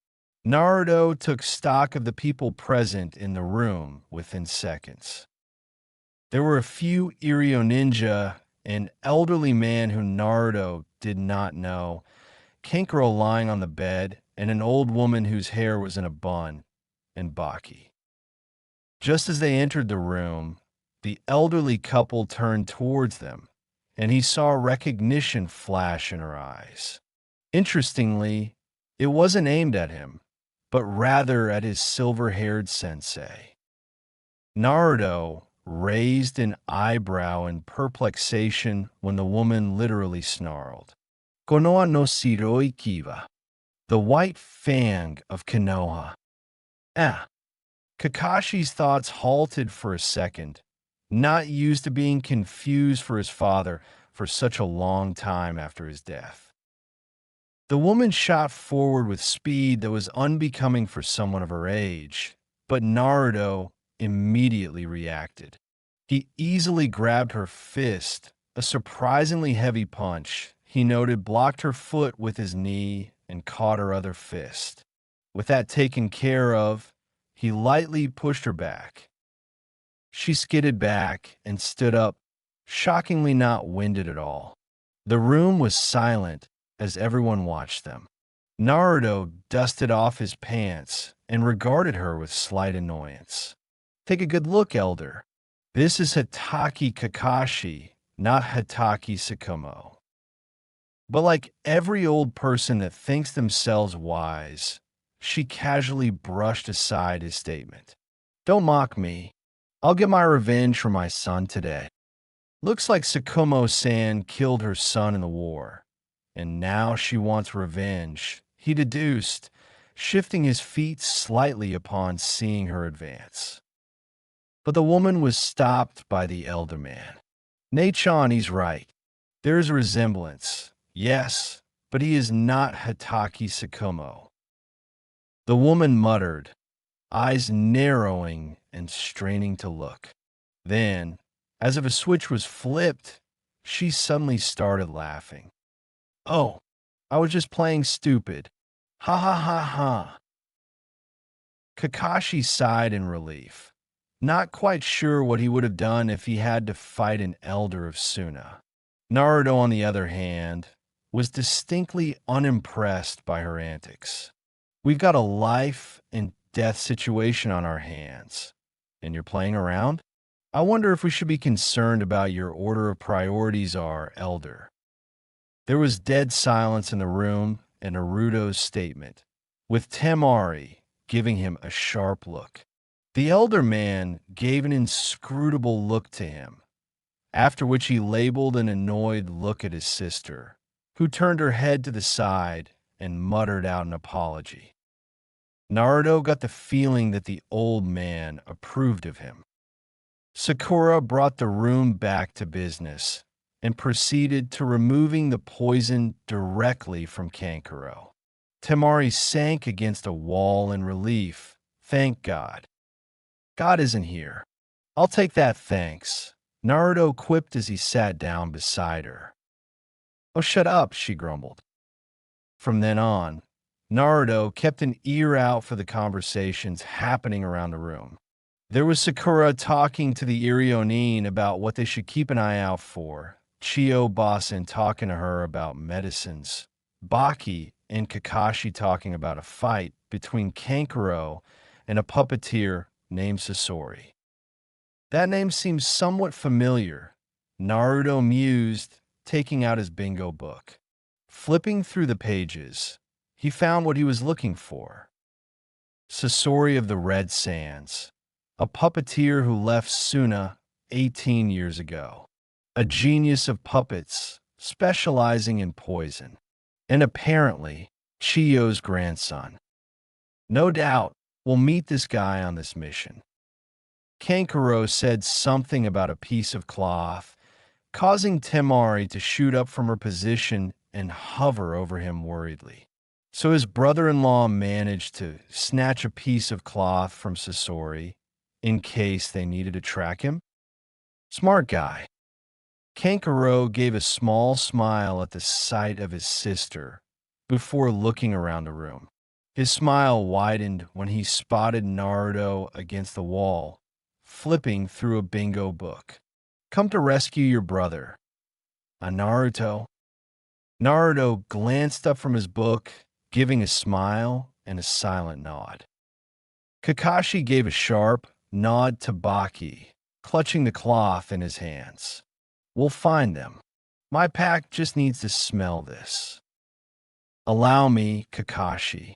Naruto took stock of the people present in the room within seconds. There were a few Iryo ninja, an elderly man who Naruto did not know, Kankuro lying on the bed, and an old woman whose hair was in a bun, and Baki. Just as they entered the room, the elderly couple turned towards them, and he saw recognition flash in her eyes. Interestingly, it wasn't aimed at him, but rather at his silver-haired sensei. Naruto raised an eyebrow in perplexation when the woman literally snarled, "Konoha no shiroi kiba," the white fang of Konoha. Kakashi's thoughts halted for a second, not used to being confused for his father for such a long time after his death. The woman shot forward with speed that was unbecoming for someone of her age, but Naruto immediately reacted. He easily grabbed her fist, a surprisingly heavy punch, he noted, blocked her foot with his knee and caught her other fist. With that taken care of, he lightly pushed her back. She skidded back and stood up, shockingly not winded at all. The room was silent as everyone watched them. Naruto dusted off his pants and regarded her with slight annoyance. "Take a good look, Elder. This is Hatake Kakashi, not Hatake Tsukumo." But like every old person that thinks themselves wise, she casually brushed aside his statement. "Don't mock me. I'll get my revenge for my son today." Looks like Tsukumo-san killed her son in the war, and now she wants revenge, he deduced, shifting his feet slightly upon seeing her advance. But the woman was stopped by the elder man. Nei-chan, he's right. There is a resemblance, yes, but he is not Hatake Tsukumo. The woman muttered, eyes narrowing and straining to look. Then, as if a switch was flipped, she suddenly started laughing. Oh, I was just playing stupid. Ha ha ha ha. Kakashi sighed in relief, not quite sure what he would have done if he had to fight an elder of Suna. Naruto, on the other hand, was distinctly unimpressed by her antics. We've got a life and death situation on our hands, and you're playing around? I wonder if we should be concerned about your order of priorities are, elder. There was dead silence in the room at Naruto's statement, with Temari giving him a sharp look. The elder man gave an inscrutable look to him, after which he labeled an annoyed look at his sister, who turned her head to the side and muttered out an apology. Naruto got the feeling that the old man approved of him. Sakura brought the room back to business and proceeded to removing the poison directly from Kankuro. Temari sank against a wall in relief. Thank God. God isn't here. I'll take that, thanks, Naruto quipped as he sat down beside her. Oh, shut up, she grumbled. From then on, Naruto kept an ear out for the conversations happening around the room. There was Sakura talking to the Irionin about what they should keep an eye out for, Chiyo Basen talking to her about medicines, Baki and Kakashi talking about a fight between Kankuro and a puppeteer named Sasori. That name seems somewhat familiar, Naruto mused, taking out his bingo book. Flipping through the pages, he found what he was looking for. Sasori of the Red Sands, a puppeteer who left Suna 18 years ago, a genius of puppets specializing in poison, and apparently Chiyo's grandson. No doubt we'll meet this guy on this mission. Kankuro said something about a piece of cloth, causing Temari to shoot up from her position and hover over him worriedly. So his brother-in-law managed to snatch a piece of cloth from Sasori in case they needed to track him? Smart guy. Kankuro gave a small smile at the sight of his sister before looking around the room. His smile widened when he spotted Naruto against the wall, flipping through a bingo book. Come to rescue your brother. Naruto. Naruto glanced up from his book, giving a smile and a silent nod. Kakashi gave a sharp nod to Baki, clutching the cloth in his hands. We'll find them. My pack just needs to smell this. Allow me, Kakashi.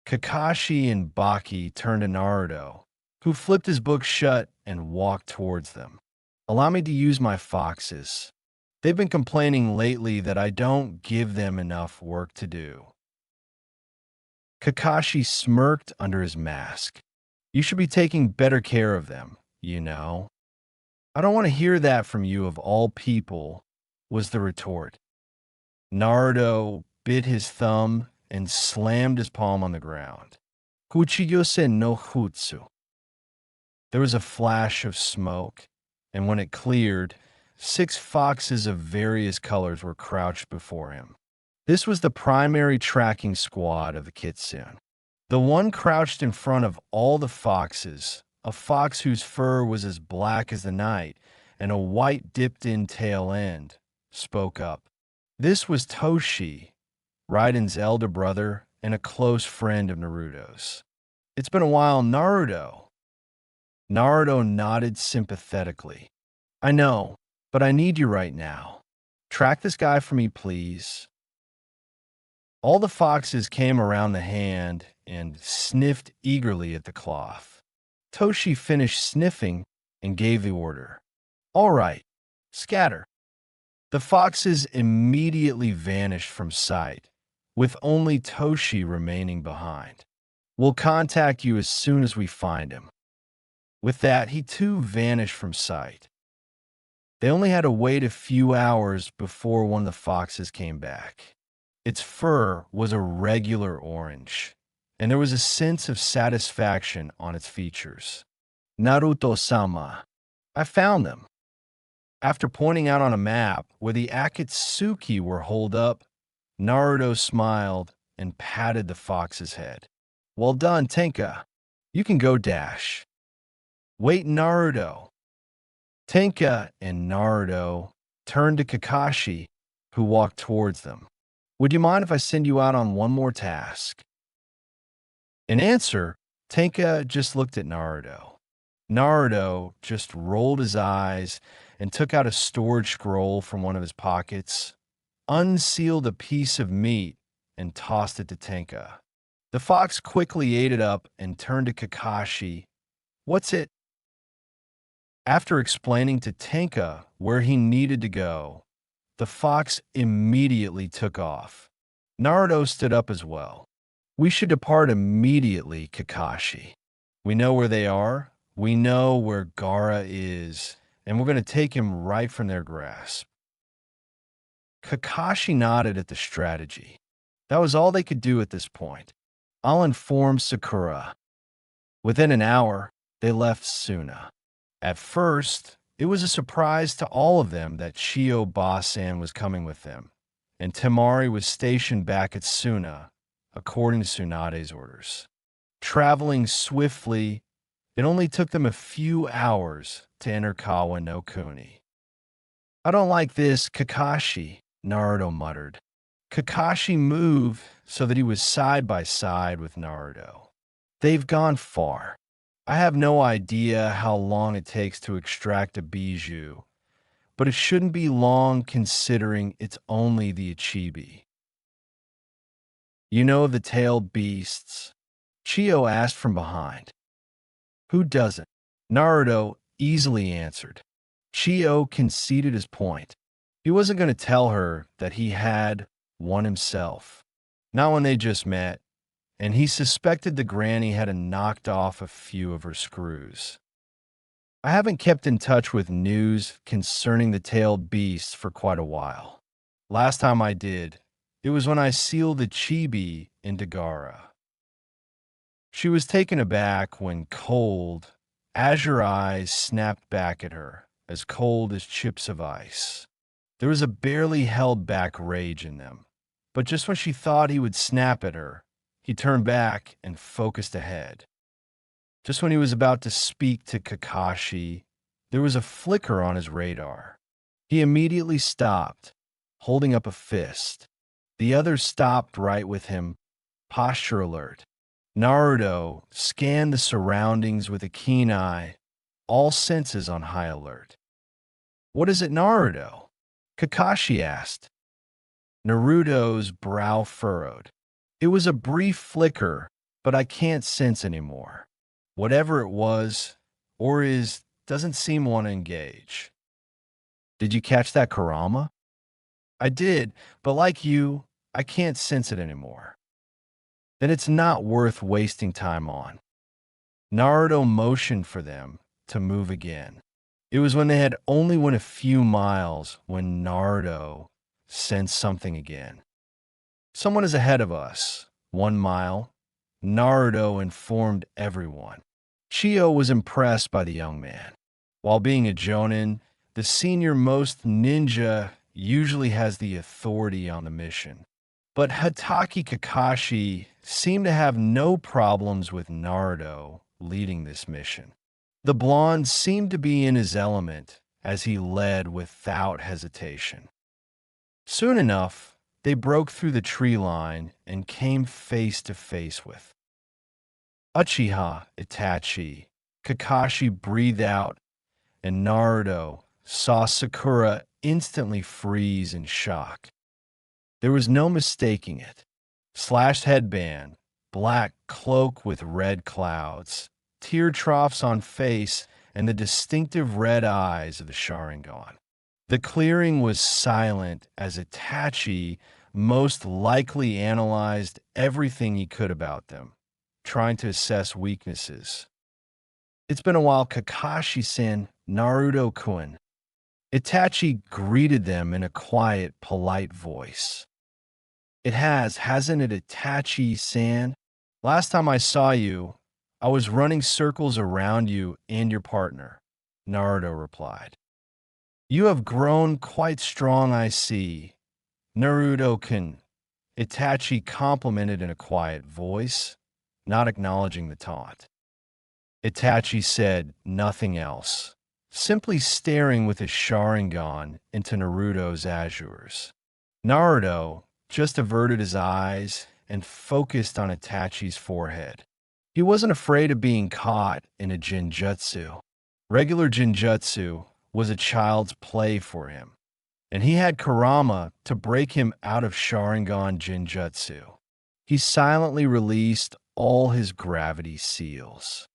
Kakashi and Baki turned to Naruto, who flipped his book shut and walked towards them. Allow me to use my foxes. They've been complaining lately that I don't give them enough work to do. Kakashi smirked under his mask. You should be taking better care of them, you know. I don't want to hear that from you of all people, was the retort. Naruto bit his thumb and slammed his palm on the ground. Kuchiyose no Hutsu. There was a flash of smoke, and when it cleared, 6 foxes of various colors were crouched before him. This was the primary tracking squad of the Kitsune. The one crouched in front of all the foxes, a fox whose fur was as black as the night and a white dipped-in tail end, spoke up. This was Toshi, Raiden's elder brother and a close friend of Naruto's. It's been a while, Naruto. Naruto nodded sympathetically. I know, but I need you right now. Track this guy for me, please. All the foxes came around the hand and sniffed eagerly at the cloth. Toshi finished sniffing and gave the order. All right, Scatter. The foxes immediately vanished from sight, with only Toshi remaining behind. We'll contact you as soon as we find him. With that, he too vanished from sight. They only had to wait a few hours before one of the foxes came back. Its fur was a regular orange, and there was a sense of satisfaction on its features. Naruto-sama, I found them. After pointing out on a map where the Akatsuki were holed up, Naruto smiled and patted the fox's head. Well done, Tenka. You can go dash. Wait, Naruto. Tenka and Naruto turned to Kakashi, who walked towards them. Would you mind if I send you out on one more task? In answer, Tenka just looked at Naruto. Naruto just rolled his eyes and took out a storage scroll from one of his pockets, unsealed a piece of meat, and tossed it to Tenka. The fox quickly ate it up and turned to Kakashi. What's it? After explaining to Tenka where he needed to go, the fox immediately took off. Naruto stood up as well. We should depart immediately, Kakashi. We know where they are, we know where Gaara is, and we're going to take him right from their grasp. Kakashi nodded at the strategy. That was all they could do at this point. I'll inform Sakura. Within an hour, they left Suna. At first, it was a surprise to all of them that Chiyo Basan was coming with them, and Temari was stationed back at Suna, according to Tsunade's orders. Traveling swiftly, it only took them a few hours to enter Kawa no Kuni. I don't like this, Kakashi, Naruto muttered. Kakashi moved so that he was side by side with Naruto. They've gone far. I have no idea how long it takes to extract a bijou, but it shouldn't be long considering it's only the Ichibi. You know the tailed beasts? Chiyo asked from behind. Who doesn't? Naruto easily answered. Chiyo conceded his point. He wasn't going to tell her that he had one himself. Not when they just met, and he suspected the granny had knocked off a few of her screws. I haven't kept in touch with news concerning the tailed beasts for quite a while. Last time I did, it was when I sealed the chibi into Gaara. She was taken aback when cold, azure eyes snapped back at her, as cold as chips of ice. There was a barely held back rage in them, but just when she thought he would snap at her, he turned back and focused ahead. Just when he was about to speak to Kakashi, there was a flicker on his radar. He immediately stopped, holding up a fist. The others stopped right with him, posture alert. Naruto scanned the surroundings with a keen eye, all senses on high alert. What is it, Naruto? Kakashi asked. Naruto's brow furrowed. It was a brief flicker, but I can't sense anymore. Whatever it was, or is, doesn't seem want to engage. Did you catch that Kurama? I did, but like you, I can't sense it anymore. Then it's not worth wasting time on. Naruto motioned for them to move again. It was when they had only went a few miles when Naruto sensed something again. Someone is ahead of us. 1 mile. Naruto informed everyone. Chiyo was impressed by the young man. While being a jonin, the senior-most ninja usually has the authority on the mission. But Hatake Kakashi seemed to have no problems with Naruto leading this mission. The blonde seemed to be in his element as he led without hesitation. Soon enough, they broke through the tree line and came face to face with Uchiha Itachi. Kakashi breathed out, and Naruto saw Sakura instantly freeze in shock. There was no mistaking it. Slashed headband, black cloak with red clouds, tear troughs on face, and the distinctive red eyes of the Sharingan. The clearing was silent as Itachi most likely analyzed everything he could about them, trying to assess weaknesses. It's been a while, Kakashi-san, Naruto-kun. Itachi greeted them in a quiet, polite voice. It has, hasn't it, Itachi-san? Last time I saw you, I was running circles around you and your partner, Naruto replied. You have grown quite strong, I see. Naruto-kun, Itachi complimented in a quiet voice, not acknowledging the taunt. Itachi said nothing else, simply staring with his Sharingan into Naruto's azures. Naruto just averted his eyes and focused on Itachi's forehead. He wasn't afraid of being caught in a Jinjutsu. Regular Jinjutsu was a child's play for him, and he had Kurama to break him out of Sharingan Jinjutsu. He silently released all his gravity seals.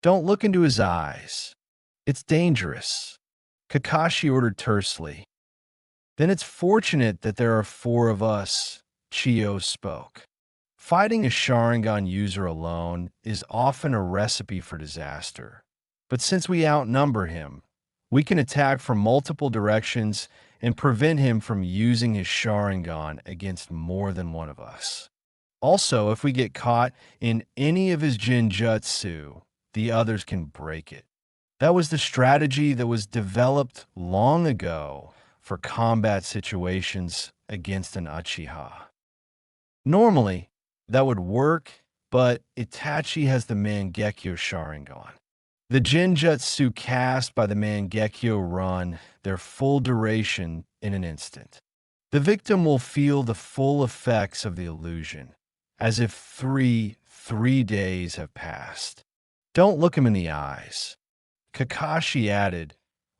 Don't look into his eyes. It's dangerous, Kakashi ordered tersely. Then it's fortunate that there are four of us, Chiyo spoke. Fighting a Sharingan user alone is often a recipe for disaster. But since we outnumber him, we can attack from multiple directions and prevent him from using his Sharingan against more than one of us. Also, if we get caught in any of his Jinjutsu, the others can break it. That was the strategy that was developed long ago for combat situations against an Uchiha. Normally, that would work, but Itachi has the Mangekyo Sharingan. The Jinjutsu cast by the Mangekyo run their full duration in an instant. The victim will feel the full effects of the illusion, as if three days have passed. Don't look him in the eyes, Kakashi added,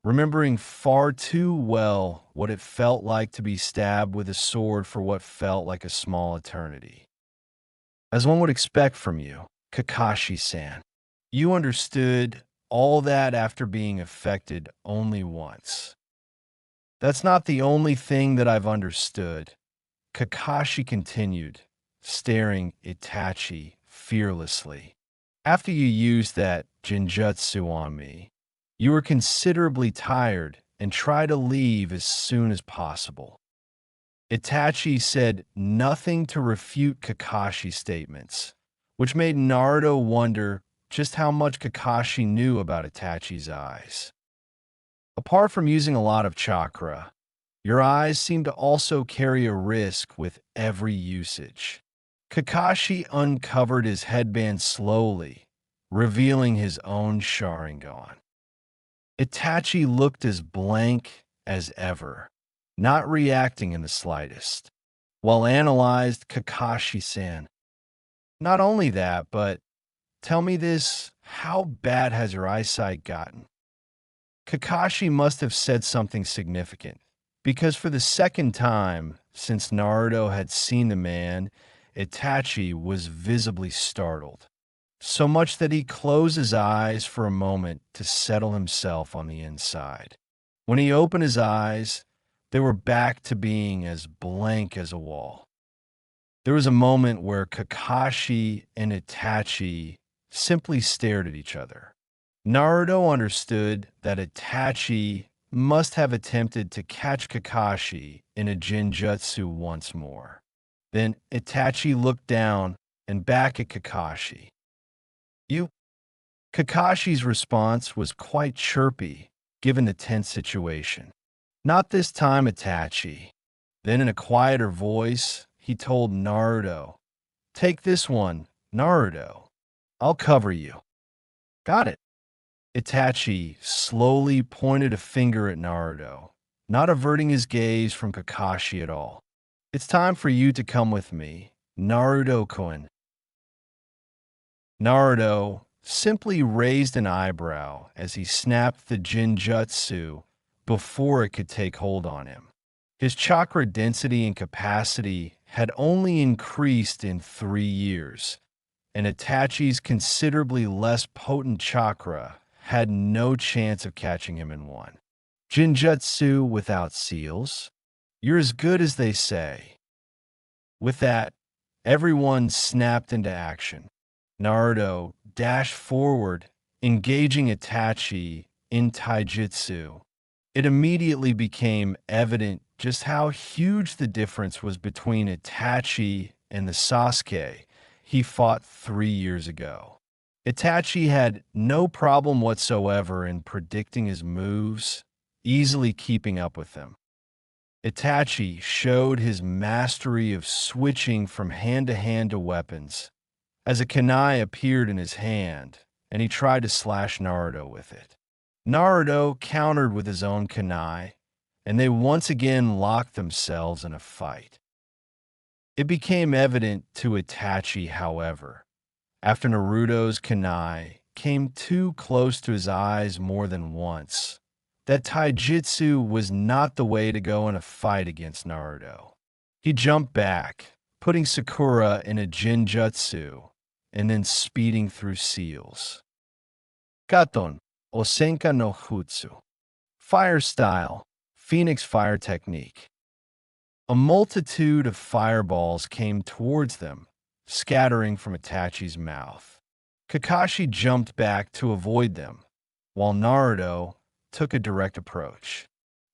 remembering far too well what it felt like to be stabbed with a sword for what felt like a small eternity. As one would expect from you, Kakashi-san, you understood all that after being affected only once. That's not the only thing that I've understood, Kakashi continued, staring Itachi fearlessly. After you used that Jinjutsu on me, you were considerably tired and tried to leave as soon as possible. Itachi said nothing to refute Kakashi's statements, which made Naruto wonder just how much Kakashi knew about Itachi's eyes. Apart from using a lot of chakra, your eyes seem to also carry a risk with every usage. Kakashi uncovered his headband slowly, revealing his own Sharingan. Itachi looked as blank as ever, not reacting in the slightest, while analyzed Kakashi-san. Not only that, but tell me this, how bad has your eyesight gotten? Kakashi must have said something significant, because for the second time since Naruto had seen the man, Itachi was visibly startled, so much that he closed his eyes for a moment to settle himself on the inside. When he opened his eyes, they were back to being as blank as a wall. There was a moment where Kakashi and Itachi simply stared at each other. Naruto understood that Itachi must have attempted to catch Kakashi in a Jinjutsu once more. Then Itachi looked down and back at Kakashi. You? Kakashi's response was quite chirpy, given the tense situation. Not this time, Itachi. Then in a quieter voice, he told Naruto, take this one, Naruto. I'll cover you. Got it. Itachi slowly pointed a finger at Naruto, not averting his gaze from Kakashi at all. It's time for you to come with me, Naruto-kun. Naruto simply raised an eyebrow as he snapped the Jinjutsu before it could take hold on him. His chakra density and capacity had only increased in 3 years, and Itachi's considerably less potent chakra had no chance of catching him in one. Jinjutsu without seals. You're as good as they say. With that, everyone snapped into action. Naruto dashed forward, engaging Itachi in taijutsu. It immediately became evident just how huge the difference was between Itachi and the Sasuke he fought 3 years ago. Itachi had no problem whatsoever in predicting his moves, easily keeping up with them. Itachi showed his mastery of switching from hand to weapons as a kunai appeared in his hand and he tried to slash Naruto with it. Naruto countered with his own kunai, and they once again locked themselves in a fight. It became evident to Itachi, however, after Naruto's kunai came too close to his eyes more than once, that taijutsu was not the way to go in a fight against Naruto. He jumped back, putting Sakura in a Jinjutsu, and then speeding through seals. Katon, Osenka no Jutsu. Fire style, Phoenix fire technique. A multitude of fireballs came towards them, scattering from Itachi's mouth. Kakashi jumped back to avoid them, while Naruto took a direct approach.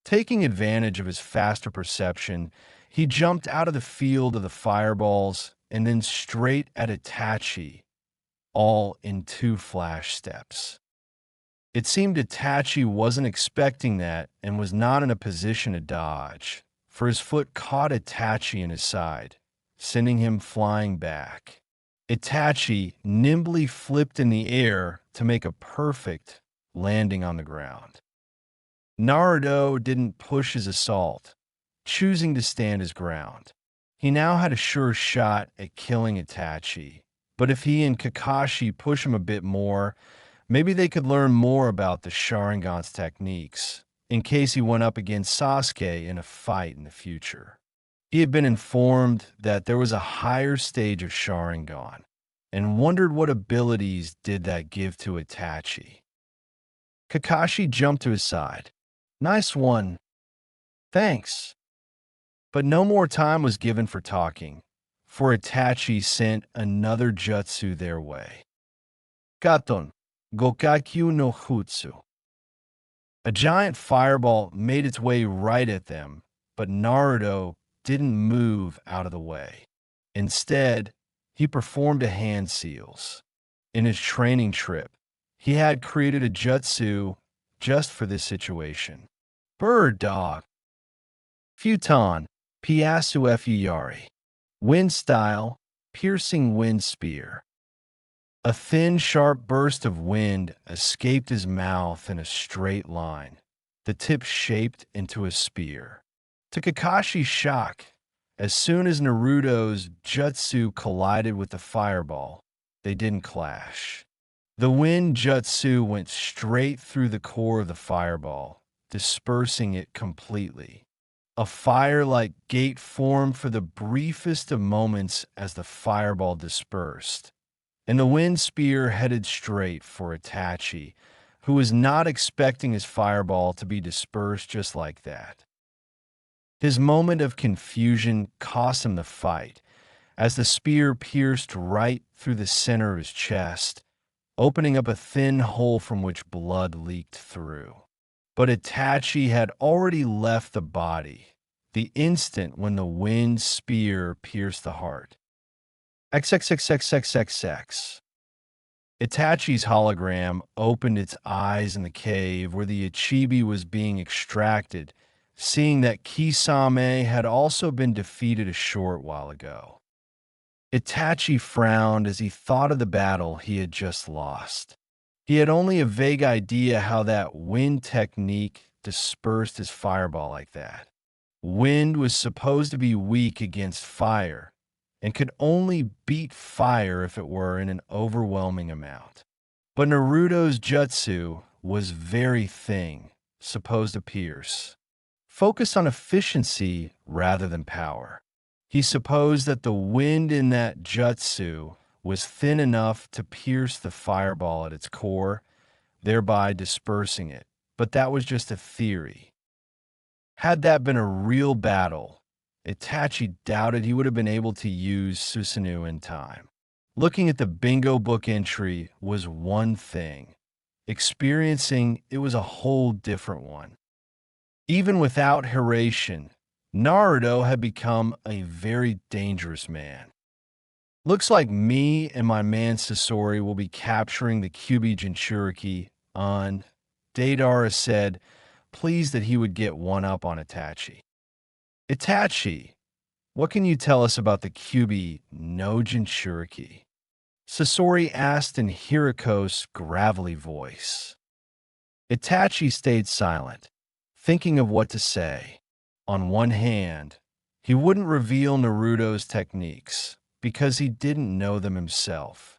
Taking advantage of his faster perception, he jumped out of the field of the fireballs and then straight at Itachi, all in 2 flash steps. It seemed Itachi wasn't expecting that and was not in a position to dodge, for his foot caught Itachi in his side, sending him flying back. Itachi nimbly flipped in the air to make a perfect landing on the ground. Naruto didn't push his assault, choosing to stand his ground. He now had a sure shot at killing Itachi, but if he and Kakashi push him a bit more, maybe they could learn more about the Sharingan's techniques, in case he went up against Sasuke in a fight in the future. He had been informed that there was a higher stage of Sharingan, and wondered what abilities did that give to Itachi. Kakashi jumped to his side. Nice one. Thanks. But no more time was given for talking, for Itachi sent another jutsu their way. Katon, Gokakyu no Jutsu. A giant fireball made its way right at them, but Naruto didn't move out of the way. Instead, he performed a hand seals. In his training trip, he had created a jutsu just for this situation. Bird dog. Futon, Piasu Fuyari. Wind style, piercing wind spear. A thin, sharp burst of wind escaped his mouth in a straight line, the tip shaped into a spear. To Kakashi's shock, as soon as Naruto's jutsu collided with the fireball, they didn't clash. The wind jutsu went straight through the core of the fireball, dispersing it completely. A fire-like gate formed for the briefest of moments as the fireball dispersed, and the wind spear headed straight for Itachi, who was not expecting his fireball to be dispersed just like that. His moment of confusion cost him the fight, as the spear pierced right through the center of his chest, opening up a thin hole from which blood leaked through. But Itachi had already left the body the instant when the wind spear pierced the heart. XXXXXXX. Itachi's hologram opened its eyes in the cave where the Ichibi was being extracted, seeing that Kisame had also been defeated a short while ago. Itachi frowned as he thought of the battle he had just lost. He had only a vague idea how that wind technique dispersed his fireball like that. Wind was supposed to be weak against fire, and could only beat fire if it were in an overwhelming amount. But Naruto's jutsu was very thing, supposed to pierce. Focused on efficiency rather than power. He supposed that the wind in that jutsu was thin enough to pierce the fireball at its core, thereby dispersing it. But that was just a theory. Had that been a real battle, Itachi doubted he would have been able to use Susanoo in time. Looking at the bingo book entry was one thing. Experiencing it was a whole different one. Even without Hiraishin, Naruto had become a very dangerous man. Looks like me and my man Sasori will be capturing the Kyuubi Jinchuriki on. Deidara said, pleased that he would get one up on Itachi. Itachi, what can you tell us about the Kyuubi no Jinchuriki? Sasori asked in Hiriko's gravelly voice. Itachi stayed silent, thinking of what to say. On one hand, he wouldn't reveal Naruto's techniques because he didn't know them himself.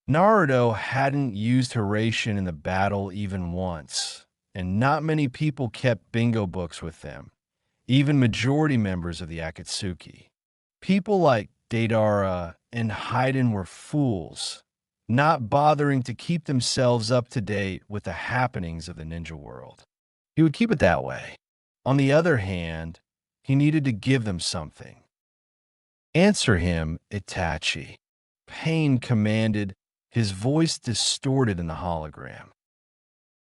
Naruto hadn't used Hiraishin in the battle even once, and not many people kept bingo books with them, even majority members of the Akatsuki. People like Deidara and Haiden were fools, not bothering to keep themselves up to date with the happenings of the ninja world. He would keep it that way. On the other hand, he needed to give them something. Answer him, Itachi. Pain commanded, his voice distorted in the hologram.